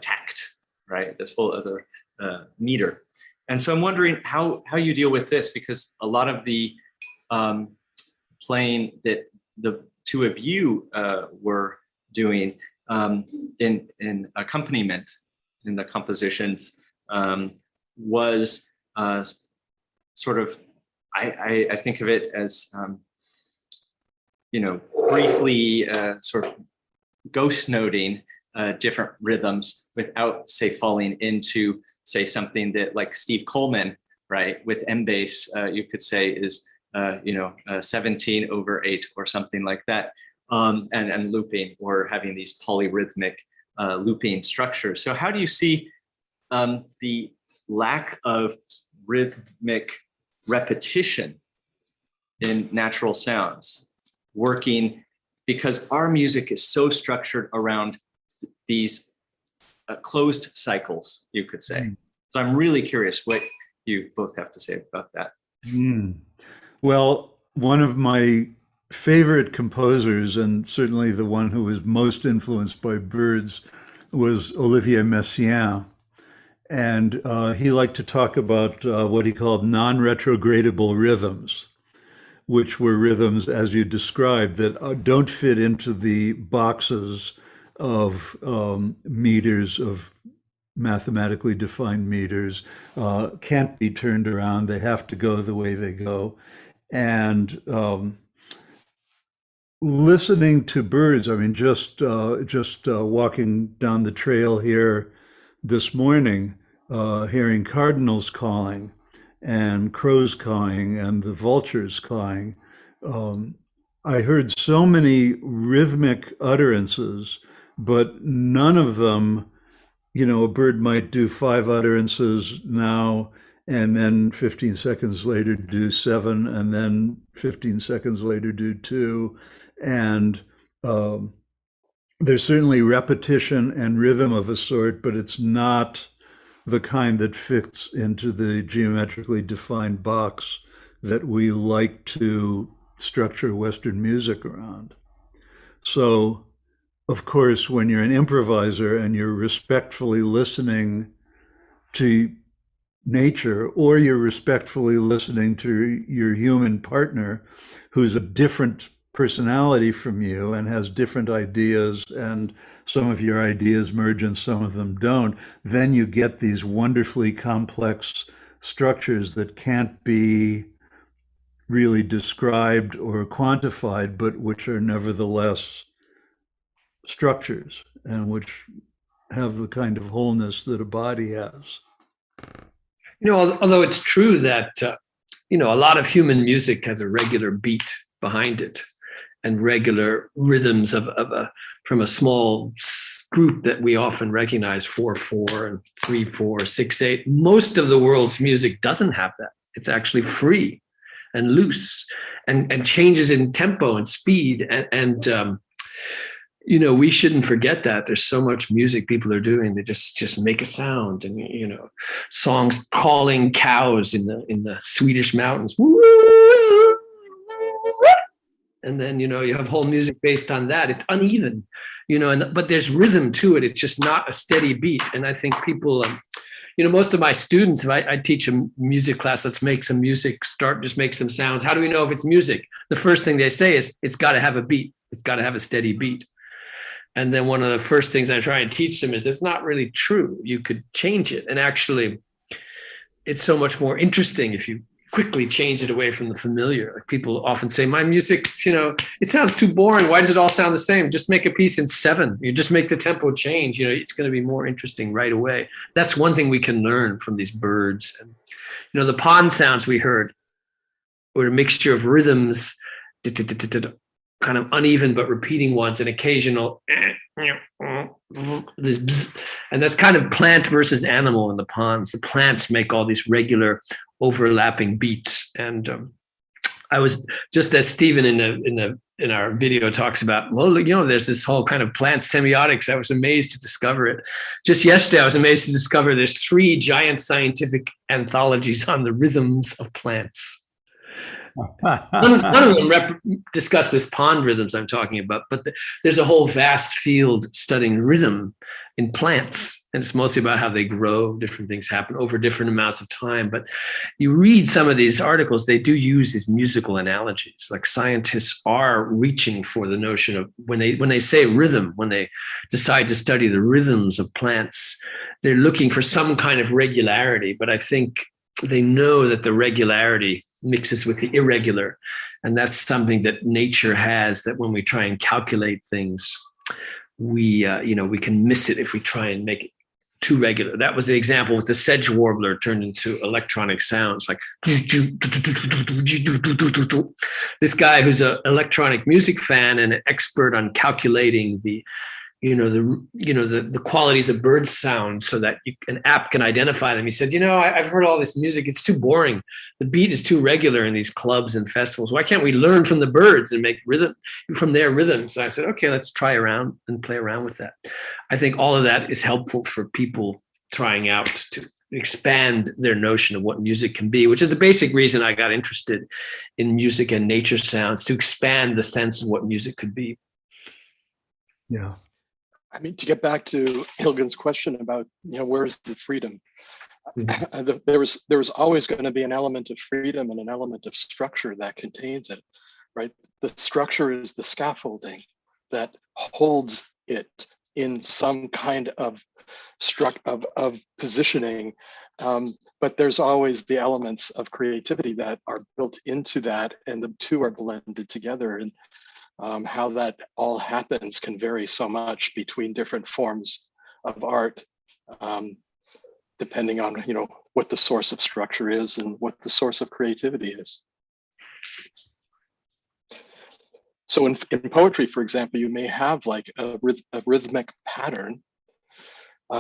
tact, right? This whole other meter. And so I'm wondering how you deal with this, because a lot of the playing that the two of you were doing in accompaniment in the compositions was sort of, I think of it as, you know, briefly sort of ghost noting different rhythms without, say, falling into, say, something that like Steve Coleman, right, with M-bass, you could say is, you know, 17/8 or something like that, and looping, or having these polyrhythmic looping structures. So how do you see the lack of rhythmic repetition in natural sounds working, because our music is so structured around these closed cycles, you could say. So I'm really curious what you both have to say about that. Well, one of my favorite composers, and certainly the one who was most influenced by birds, was Olivier Messiaen. And he liked to talk about what he called non-retrogradable rhythms, which were rhythms, as you described, that don't fit into the boxes of meters, of mathematically defined meters, can't be turned around. They have to go the way they go. And listening to birds, I mean, just walking down the trail here this morning, hearing cardinals calling and crows cawing and the vultures cawing, I heard so many rhythmic utterances, but none of them, you know, a bird might do 5 utterances now, and then 15 seconds later do 7, and then 15 seconds later do 2. And there's certainly repetition and rhythm of a sort, but it's not the kind that fits into the geometrically defined box that we like to structure Western music around. So, of course, when you're an improviser and you're respectfully listening to nature, or you're respectfully listening to your human partner who's a different personality from you and has different ideas, and some of your ideas merge and some of them don't, then you get these wonderfully complex structures that can't be really described or quantified, but which are nevertheless structures and which have the kind of wholeness that a body has. You know, although it's true that, you know, a lot of human music has a regular beat behind it and regular rhythms from a small group that we often recognize, 4/4 and 3/4, 6/8. Most of the world's music doesn't have that. It's actually free and loose and changes in tempo and speed. You know, we shouldn't forget that. There's so much music people are doing. They just make a sound, and, you know, songs calling cows in the Swedish mountains. And then, you know, you have whole music based on that. It's uneven, you know, but there's rhythm to it. It's just not a steady beat. And I think people, you know, most of my students, if I teach a music class, let's make some music, just make some sounds. How do we know if it's music? The first thing they say is, it's got to have a beat. It's got to have a steady beat. And then one of the first things I try and teach them is, it's not really true. You could change it. And actually, it's so much more interesting if you quickly change it away from the familiar. Like, people often say, my music's, you know, it sounds too boring. Why does it all sound the same? Just make a piece in 7. You just make the tempo change. You know, it's going to be more interesting right away. That's one thing we can learn from these birds. And, you know, the pond sounds we heard were a mixture of rhythms, kind of uneven but repeating ones, and occasional this bzz. And that's kind of plant versus animal in the ponds. The plants make all these regular overlapping beats. And I was, just as Stephen in our video talks about, well, you know, there's this whole kind of plant semiotics. I was amazed to discover it. Just yesterday, I was amazed to discover there's 3 giant scientific anthologies on the rhythms of plants. None of them discuss this pond rhythms I'm talking about, but there's a whole vast field studying rhythm in plants, and it's mostly about how they grow, different things happen over different amounts of time. But you read some of these articles, they do use these musical analogies. Like, scientists are reaching for the notion of, when they say rhythm, when they decide to study the rhythms of plants, they're looking for some kind of regularity. But I think they know that the regularity mixes with the irregular. And that's something that nature has, that when we try and calculate things, we can miss it if we try and make it too regular. That was the example with the sedge warbler turned into electronic sounds, like this guy who's an electronic music fan and an expert on calculating the qualities of bird sound so that an app can identify them. He said, you know, I've heard all this music. It's too boring. The beat is too regular in these clubs and festivals. Why can't we learn from the birds and make rhythm from their rhythms? So I said, okay, let's try around and play around with that. I think all of that is helpful for people trying out to expand their notion of what music can be, which is the basic reason I got interested in music and nature sounds, to expand the sense of what music could be. Yeah. I mean, to get back to Hilgen's question about, you know, where is the freedom? There was always going to be an element of freedom and an element of structure that contains it, right? The structure is the scaffolding that holds it in some kind of positioning. But there's always the elements of creativity that are built into that, and the two are blended together. And how that all happens can vary so much between different forms of art, depending on, you know, what the source of structure is and what the source of creativity is. So in poetry, for example, you may have like a rhythmic pattern.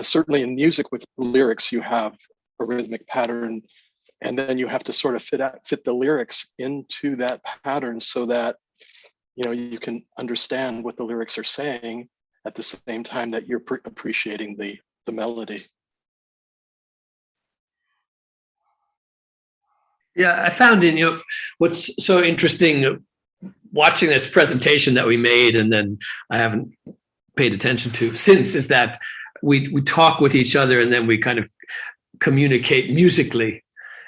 Certainly in music with lyrics, you have a rhythmic pattern, and then you have to sort of fit the lyrics into that pattern so that, you know, you can understand what the lyrics are saying at the same time that you're appreciating the melody. Yeah, I found what's so interesting watching this presentation that we made, and then I haven't paid attention to since, is that we talk with each other, and then we kind of communicate musically?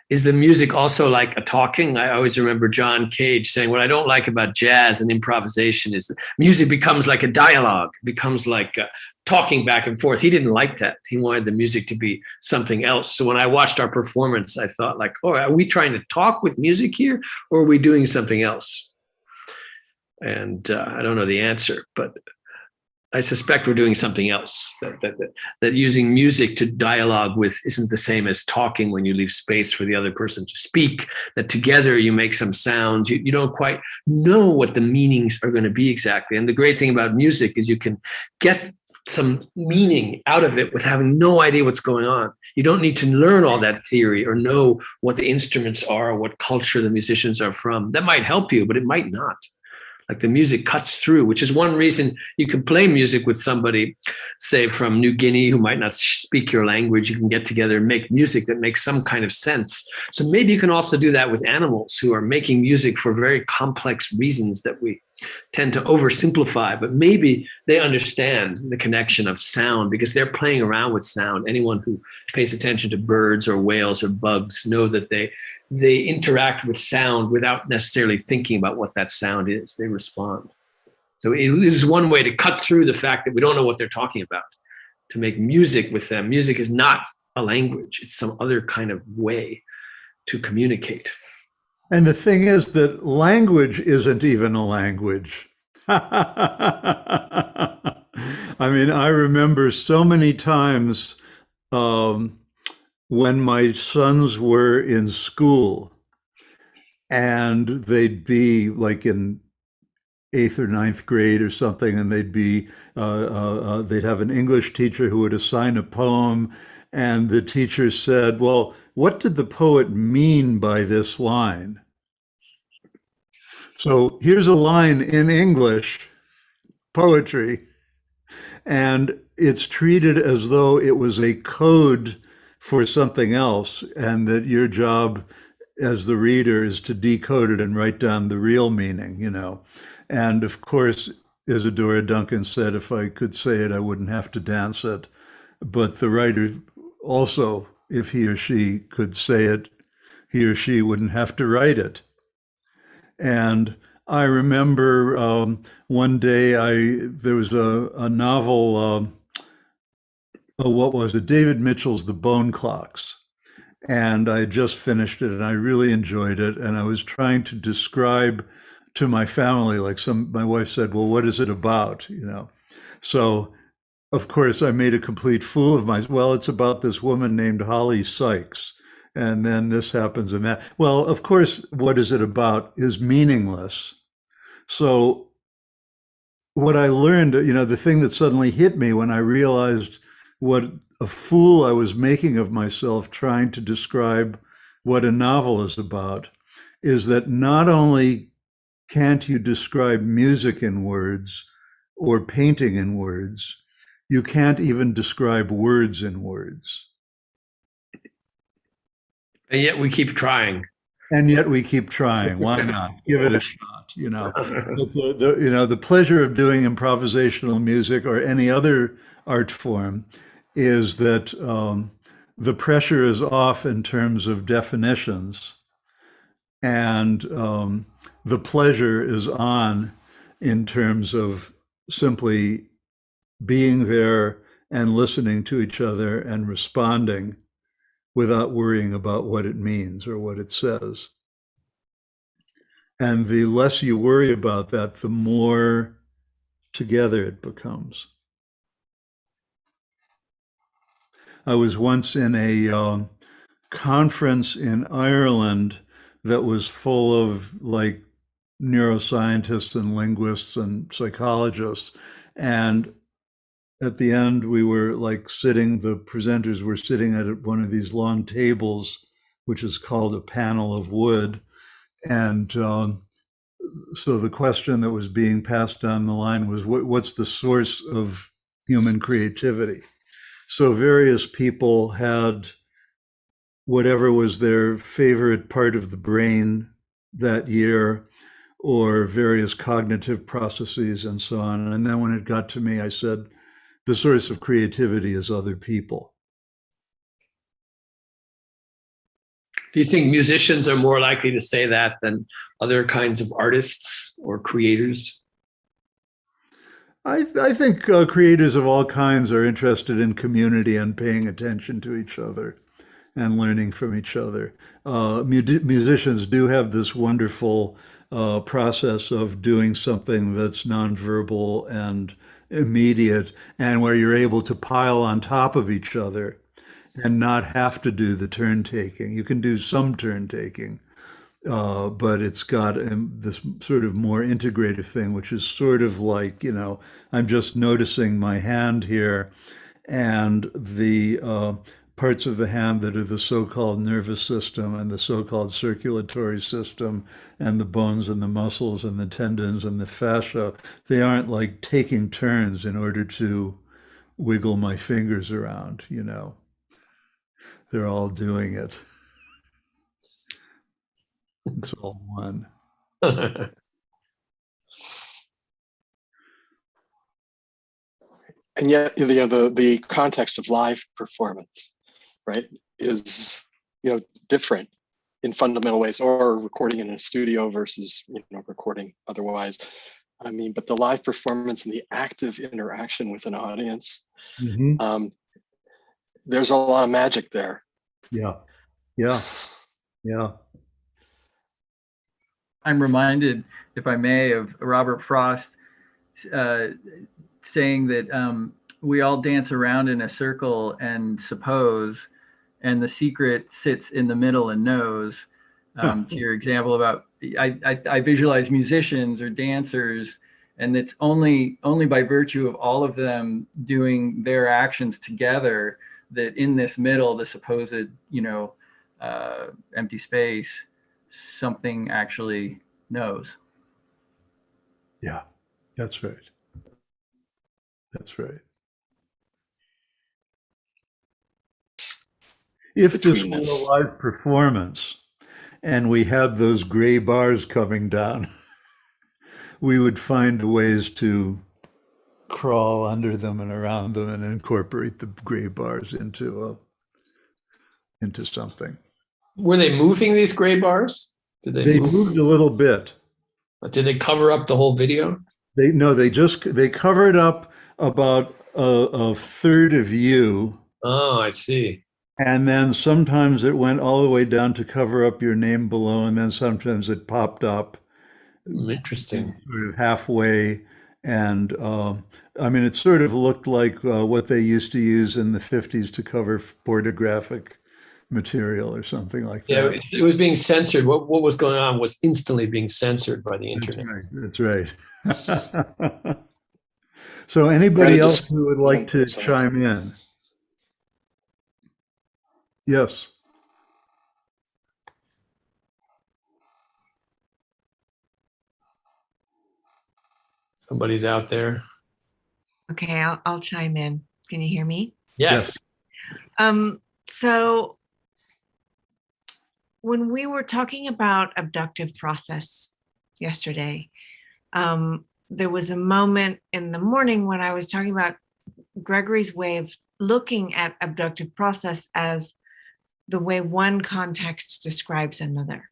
Is the music also like a talking? I always remember John Cage saying, what I don't like about jazz and improvisation is that music becomes like a dialogue, becomes like talking back and forth. He didn't like that. He wanted the music to be something else. So when I watched our performance, I thought like, oh, are we trying to talk with music here, or are we doing something else? And I don't know the answer, but I suspect we're doing something else, that using music to dialogue with isn't the same as talking when you leave space for the other person to speak, that together you make some sounds. You don't quite know what the meanings are going to be exactly. And the great thing about music is you can get some meaning out of it with having no idea what's going on. You don't need to learn all that theory or know what the instruments are or what culture the musicians are from. That might help you, but it might not. Like the music cuts through, which is one reason you can play music with somebody, say from New Guinea, who might not speak your language. You can get together and make music that makes some kind of sense. So maybe you can also do that with animals who are making music for very complex reasons that we tend to oversimplify, but maybe they understand the connection of sound because they're playing around with sound. Anyone who pays attention to birds or whales or bugs know that they interact with sound without necessarily thinking about what that sound is. They respond. So it is one way to cut through the fact that we don't know what they're talking about, to make music with them. Music is not a language. It's some other kind of way to communicate. And the thing is that language isn't even a language. I mean, I remember so many times when my sons were in school and they'd be like in 8th or 9th grade or something, and they'd have an English teacher who would assign a poem, and the teacher said, well, what did the poet mean by this line? So here's a line in English poetry, and it's treated as though it was a code for something else, and that your job as the reader is to decode it and write down the real meaning, you know. And of course, Isadora Duncan said, if I could say it, I wouldn't have to dance it. But the writer also, if he or she could say it, he or she wouldn't have to write it. And I remember one day there was a novel, what was it? David Mitchell's The Bone Clocks. And I had just finished it and I really enjoyed it. And I was trying to describe to my family, like my wife said, well, what is it about? You know? So of course I made a complete fool of myself. Well, it's about this woman named Holly Sykes. And then this happens and that. Well, of course, what is it about is meaningless. So what I learned, you know, the thing that suddenly hit me when I realized what a fool I was making of myself trying to describe what a novel is about, is that not only can't you describe music in words or painting in words, you can't even describe words in words. And yet we keep trying. And yet we keep trying. Why not? Give it a shot, you know. But you know, the pleasure of doing improvisational music or any other art form is that the pressure is off in terms of definitions, and the pleasure is on in terms of simply being there and listening to each other and responding without worrying about what it means or what it says. And the less you worry about that, the more together it becomes. I was once in a conference in Ireland that was full of like neuroscientists and linguists and psychologists. And at the end, we were like sitting, the presenters were sitting at one of these long tables, which is called a panel of wood. And so the question that was being passed down the line was, what's the source of human creativity? So various people had whatever was their favorite part of the brain that year, or various cognitive processes and so on. And then when it got to me, I said, the source of creativity is other people. Do you think musicians are more likely to say that than other kinds of artists or creators? I think creators of all kinds are interested in community and paying attention to each other and learning from each other. Musicians do have this wonderful process of doing something that's nonverbal and immediate, and where you're able to pile on top of each other and not have to do the turn taking. You can do some turn taking, but it's got this sort of more integrative thing, which is sort of like, I'm just noticing my hand here and the parts of the hand that are the so-called nervous system and the so-called circulatory system and the bones and the muscles and the tendons and the fascia. They aren't like taking turns in order to wiggle my fingers around, They're all doing it. It's all one. And yet, the context of live performance, right, is different in fundamental ways, or recording in a studio versus recording otherwise. I mean, but the live performance and the active interaction with an audience, there's a lot of magic there. Yeah. I'm reminded, if I may, of Robert Frost saying that we all dance around in a circle and suppose, and the secret sits in the middle and knows. To your example about, I visualize musicians or dancers, and it's only by virtue of all of them doing their actions together that in this middle, the supposed, empty space, something actually knows. Yeah, that's right. That's right. If this were a live performance and we had those gray bars coming down, we would find ways to crawl under them and around them and incorporate the gray bars into something. Were they moving these gray bars? Did They moved a little bit. But did they cover up the whole video? They covered up about a third of you. Oh, I see. And then sometimes it went all the way down to cover up your name below, and then sometimes it popped up. Interesting. Sort of halfway. And I mean, it sort of looked like what they used to use in the 50s to cover pornographic material or something like that. Yeah, it was being censored. What was going on was instantly being censored by the internet. That's right. So anybody else who would like to chime in? Yes. Somebody's out there. Okay, I'll chime in. Can you hear me? Yes. So when we were talking about abductive process yesterday, there was a moment in the morning when I was talking about Gregory's way of looking at abductive process as the way one context describes another,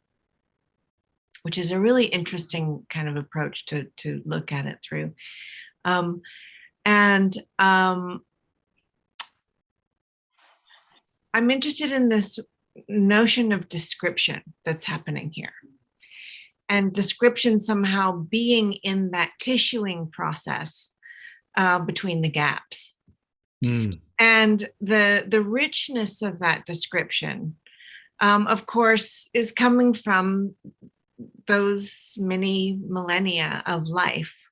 which is a really interesting kind of approach to look at it through. I'm interested in this notion of description that's happening here. And description somehow being in that tissuing process between the gaps. And the richness of that description, of course, is coming from those many millennia of life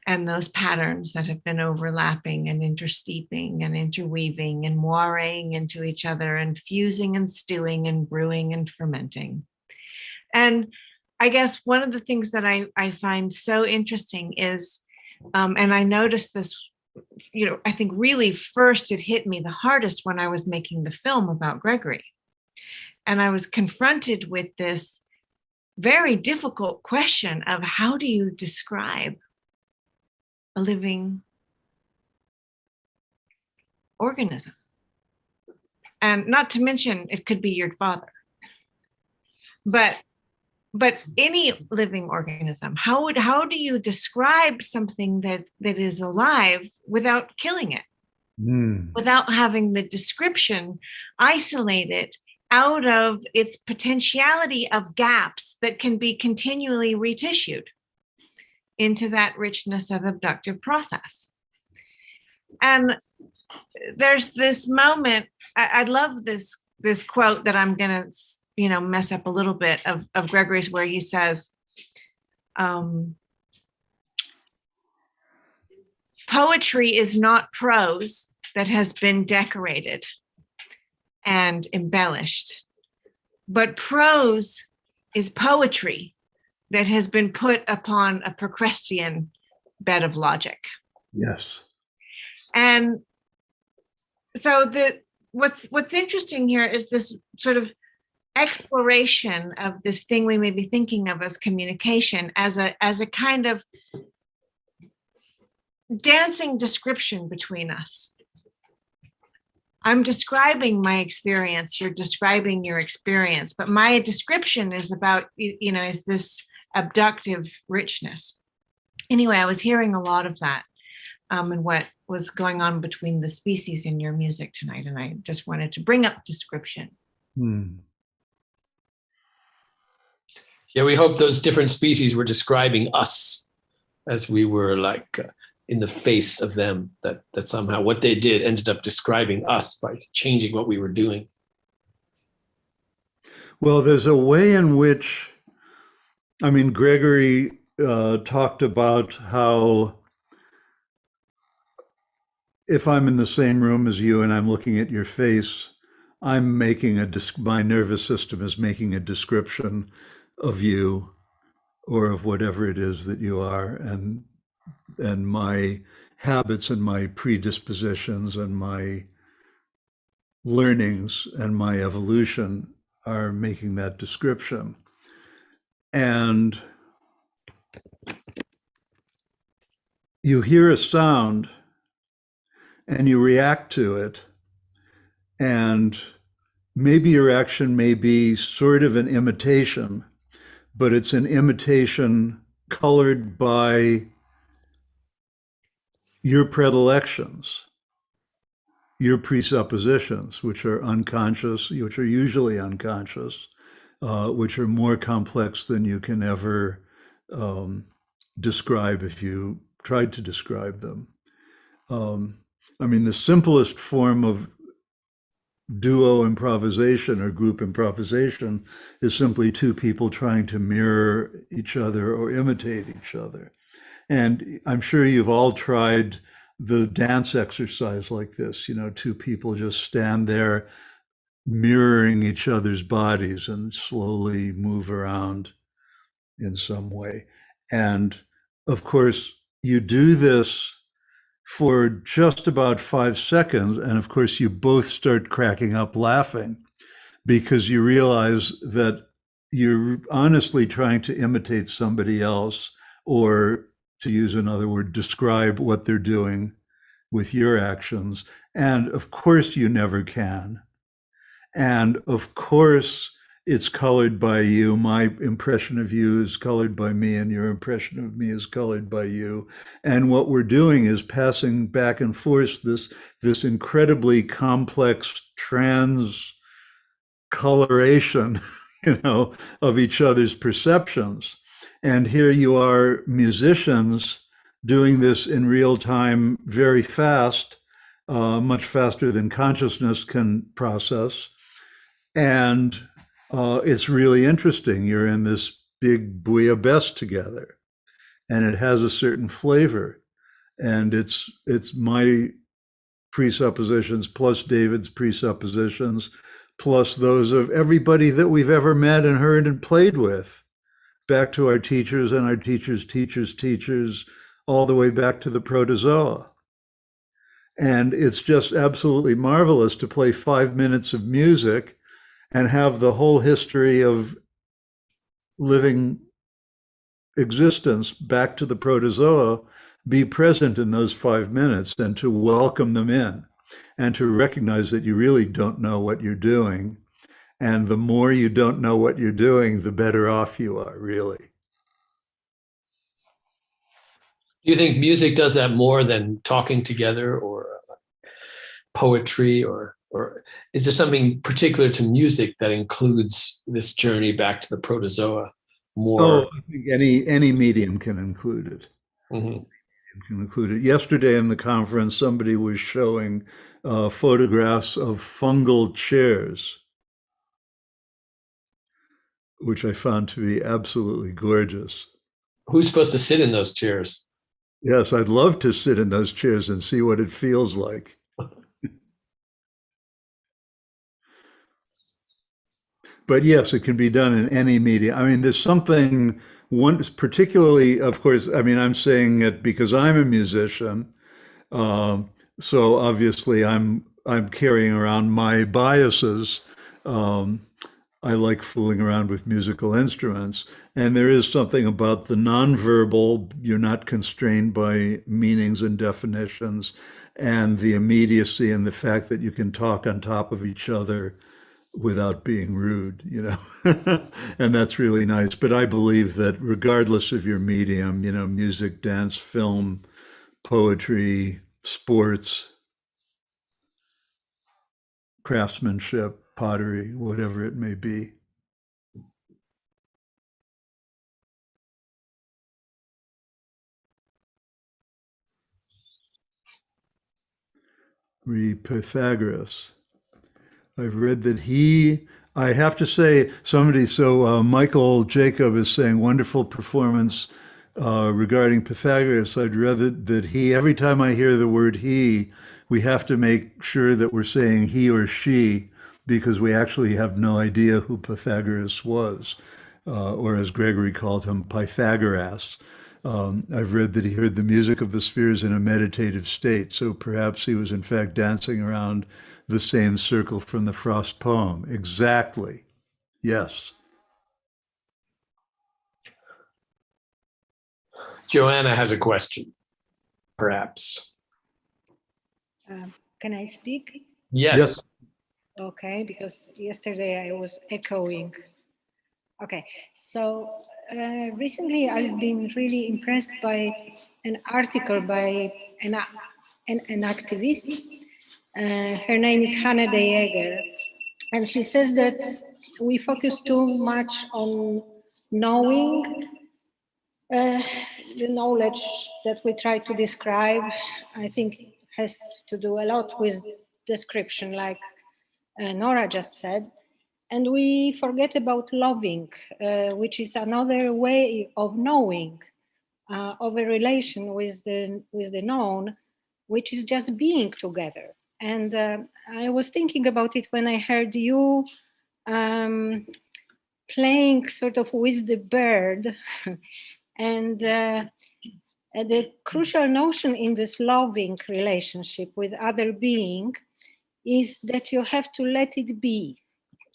and those patterns that have been overlapping and intersteeping and interweaving and moiring into each other and fusing and stewing and brewing and fermenting. And I guess one of the things that I find so interesting is, and I noticed this, I think really first it hit me the hardest when I was making the film about Gregory. And I was confronted with this very difficult question of how do you describe a living organism? And not to mention, it could be your father. But any living organism, how do you describe something that is alive without killing it? Without having the description isolated out of its potentiality of gaps that can be continually retissued into that richness of abductive process. And there's this moment, I love this quote that I'm gonna mess up a little bit of Gregory's, where he says, poetry is not prose that has been decorated and embellished, but prose is poetry that has been put upon a Procrustean bed of logic. Yes. And so what's interesting here is this sort of exploration of this thing we may be thinking of as communication, as a kind of dancing description between us. I'm describing my experience, you're describing your experience, but my description is about, is this abductive richness. Anyway, I was hearing a lot of that and what was going on between the species in your music tonight, and I just wanted to bring up description. Yeah, we hope those different species were describing us as we were like in the face of them, that somehow what they did ended up describing us by changing what we were doing. Well, there's a way in which, Gregory talked about how if I'm in the same room as you and I'm looking at your face, I'm making my nervous system is making a description of you or of whatever it is that you are, and my habits and my predispositions and my learnings and my evolution are making that description. And you hear a sound and you react to it, and maybe your action may be sort of an imitation, but it's an imitation colored by your predilections, your presuppositions, which are unconscious, which are usually unconscious, which are more complex than you can ever describe if you tried to describe them. The simplest form of duo improvisation or group improvisation is simply two people trying to mirror each other or imitate each other. And I'm sure you've all tried the dance exercise like this, two people just stand there mirroring each other's bodies and slowly move around in some way. And of course, you do this for just about 5 seconds. And of course, you both start cracking up laughing because you realize that you're honestly trying to imitate somebody else, or to use another word, describe what they're doing with your actions. And of course, you never can. And of course, it's colored by you. My impression of you is colored by me, and your impression of me is colored by you. And what we're doing is passing back and forth this incredibly complex transcoloration, of each other's perceptions. And here you are, musicians, doing this in real time, very fast, much faster than consciousness can process. And it's really interesting. You're in this big bouillabaisse together, and it has a certain flavor. And it's my presuppositions plus David's presuppositions plus those of everybody that we've ever met and heard and played with, back to our teachers and our teachers' teachers' teachers, all the way back to the protozoa. And it's just absolutely marvelous to play 5 minutes of music and have the whole history of living existence back to the protozoa be present in those 5 minutes, and to welcome them in. and to recognize that you really don't know what you're doing. And the more you don't know what you're doing, the better off you are, really. Do you think music does that more than talking together, or poetry, or is there something particular to music that includes this journey back to the protozoa more? Oh, I think any medium can include it. Mhm. Can include it. Yesterday in the conference, somebody was showing photographs of fungal chairs, which I found to be absolutely gorgeous. Who's supposed to sit in those chairs? Yes, I'd love to sit in those chairs and see what it feels like. But yes, it can be done in any media. I mean, there's something one particularly, of course, I mean, I'm saying it because I'm a musician. Um, so obviously I'm carrying around my biases. Um, I like fooling around with musical instruments. And there is something about the nonverbal, you're not constrained by meanings and definitions, and the immediacy and the fact that you can talk on top of each other without being rude, you know. And that's really nice. But I believe that regardless of your medium, you know, music, dance, film, poetry, sports, craftsmanship, pottery, whatever it may be. Read Pythagoras. I've read that I have to say, Michael Jacob is saying wonderful performance regarding Pythagoras. I'd rather that every time I hear the word he, we have to make sure that we're saying he or she, because we actually have no idea who Pythagoras was, or as Gregory called him, Pythagoras. I've read that he heard the music of the spheres in a meditative state, so perhaps he was in fact dancing around the same circle from the Frost poem. Exactly. Yes. Joanna has a question, perhaps. Can I speak? Yes. Okay, because yesterday I was echoing. Okay, so recently I've been really impressed by an article by an activist. Her name is Hannah De Jager, and she says that we focus too much on knowing the knowledge that we try to describe. I think has to do a lot with description, like Nora just said. And we forget about loving, which is another way of knowing, of a relation with the known, which is just being together. And I was thinking about it when I heard you playing sort of with the bird. And the crucial notion in this loving relationship with other being is that you have to let it be.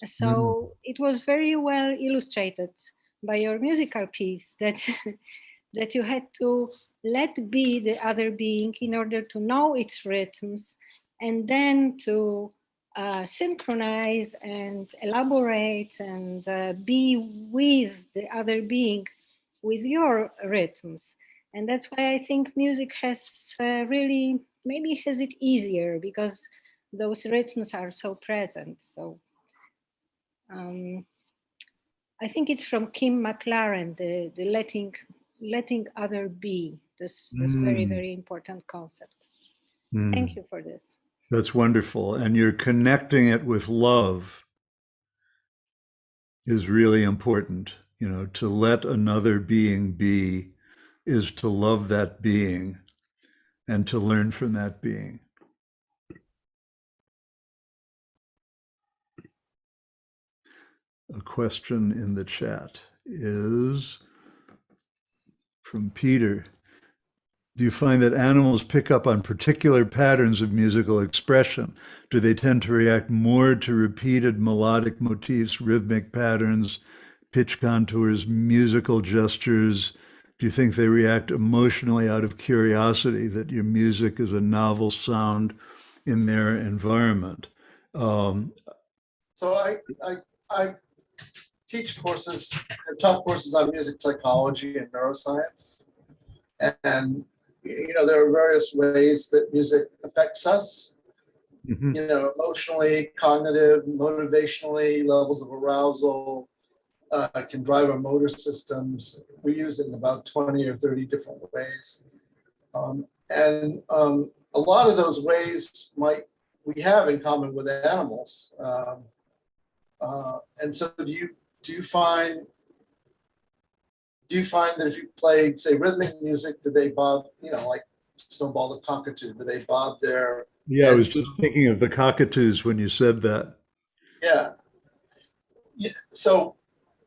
So it was very well illustrated by your musical piece that that you had to let be the other being in order to know its rhythms, and then to synchronize and elaborate and be with the other being with your rhythms. And that's why I think music has really, maybe has it easier because those rhythms are so present. So I think it's from Kim McLaren, the letting other be, this very, very important concept. Thank you for this. That's wonderful. And you're connecting it with love is really important. You know, to let another being be is to love that being and to learn from that being. A question in the chat is from Peter. Do you find that animals pick up on particular patterns of musical expression? Do they tend to react more to repeated melodic motifs, rhythmic patterns, pitch contours, musical gestures? Do you think they react emotionally out of curiosity that your music is a novel sound in their environment. So I teach courses, I taught courses on music psychology and neuroscience. And, you know, there are various ways that music affects us, Mhm. you know, emotionally, cognitive, motivationally, levels of arousal, can drive our motor systems. We use it in about 20 or 30 different ways. A lot of those ways we have in common with animals. And so do you find that if you play, say, rhythmic music, do they bob, you know, like Snowball the Cockatoo, do they bob their Yeah, I was heads? just thinking of the cockatoos when you said that. Yeah. So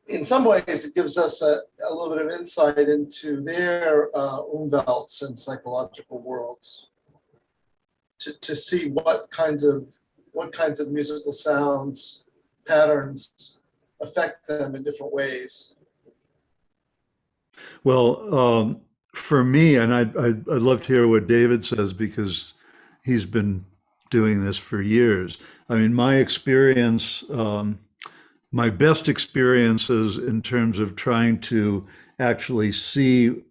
in some ways, it gives us a little bit of insight into their umwelts and psychological worlds to see what kinds of musical sounds, patterns affect them in different ways. Well, for me, and I'd love to hear what David says because he's been doing this for years. I mean, my experience, my best experiences in terms of trying to actually see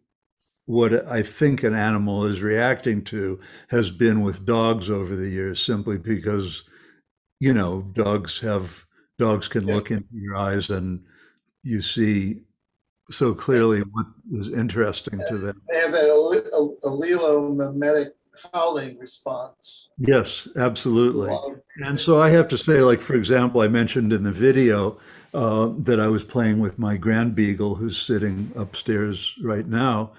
what I think an animal is reacting to has been with dogs over the years, simply because, you know, dogs can look into your eyes and you see so clearly what is interesting to them. They have that allelomimetic howling response. Yes, absolutely. And so I have to say, like, for example, I mentioned in the video that I was playing with my Grand Beagle, who's sitting upstairs right now.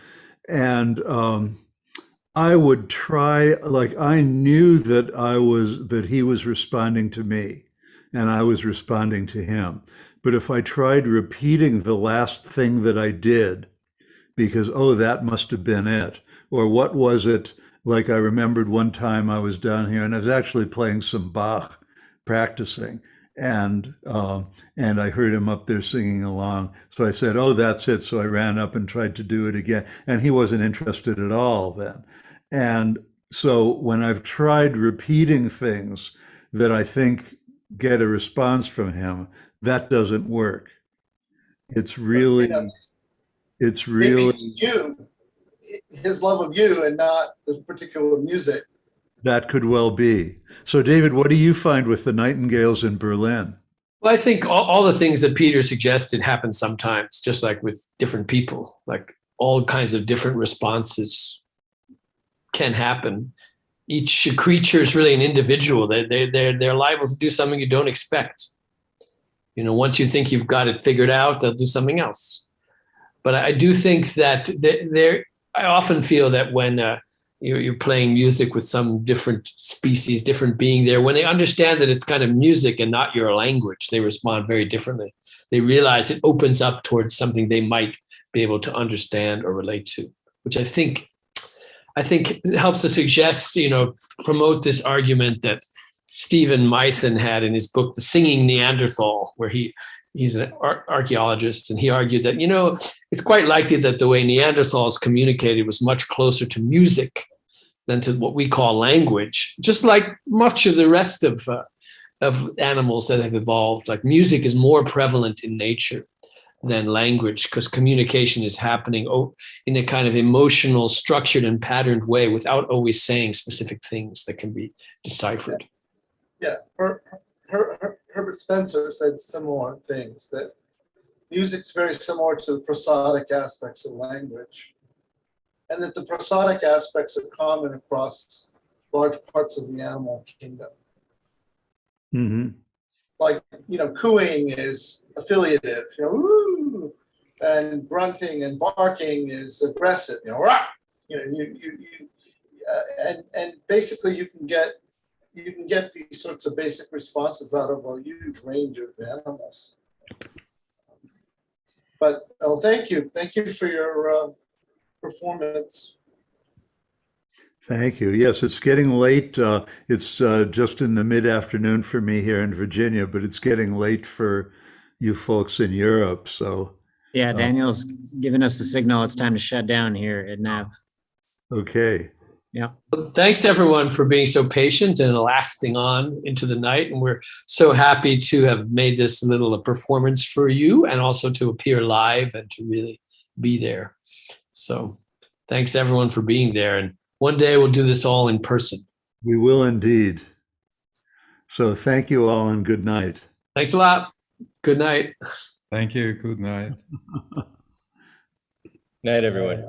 And I would try, like, I knew that he was responding to me and I was responding to him. But if I tried repeating the last thing that I did, because, oh, that must have been it, or what was it? Like, I remembered one time I was down here and I was actually playing some Bach, practicing, and I heard him up there singing along. So I said, "Oh, that's it." So I ran up and tried to do it again, and he wasn't interested at all then. And so when I've tried repeating things that I think get a response from him, that doesn't work. It's really, You know, it's maybe really, it's his love of you and not the particular music. that could well be. So, David, what do you find with the nightingales in Berlin? Well, I think all the things that Peter suggested happen sometimes, just like with different people, like all kinds of different responses can happen. Each creature is really an individual. They're liable to do something you don't expect. You know, once you think you've got it figured out, they'll do something else. But I do think that I often feel that when you're playing music with some different species, different being there, when they understand that it's kind of music and not your language, they respond very differently. They realize it opens up towards something they might be able to understand or relate to, which I think helps to suggest, you know, promote this argument that Stephen Mythen had in his book, The Singing Neanderthal, where he's an archaeologist, and he argued that, you know, it's quite likely that the way Neanderthals communicated was much closer to music than to what we call language, just like much of the rest of animals that have evolved. Like music is more prevalent in nature than language because communication is happening in a kind of emotional, structured and patterned way without always saying specific things that can be deciphered. Yeah, Herbert Spencer said similar things, that music's very similar to the prosodic aspects of language, and that the prosodic aspects are common across large parts of the animal kingdom. Mm-hmm. Like, you know, cooing is affiliative, you know, woo, and grunting and barking is aggressive, you know, rah! You know, and basically you can get these sorts of basic responses out of a huge range of animals. But thank you for your performance. Thank you. Yes, it's getting late. It's just in the mid-afternoon for me here in Virginia, but it's getting late for you folks in Europe. So yeah, Daniel's giving us the signal. It's time to shut down here at NAV. Okay. Yeah. Thanks everyone for being so patient and lasting on into the night. And we're so happy to have made this little a performance for you and also to appear live and to really be there. So thanks everyone for being there. And one day we'll do this all in person. We will indeed. So thank you all and good night. Thanks a lot. Good night. Thank you. Good night. Night, everyone.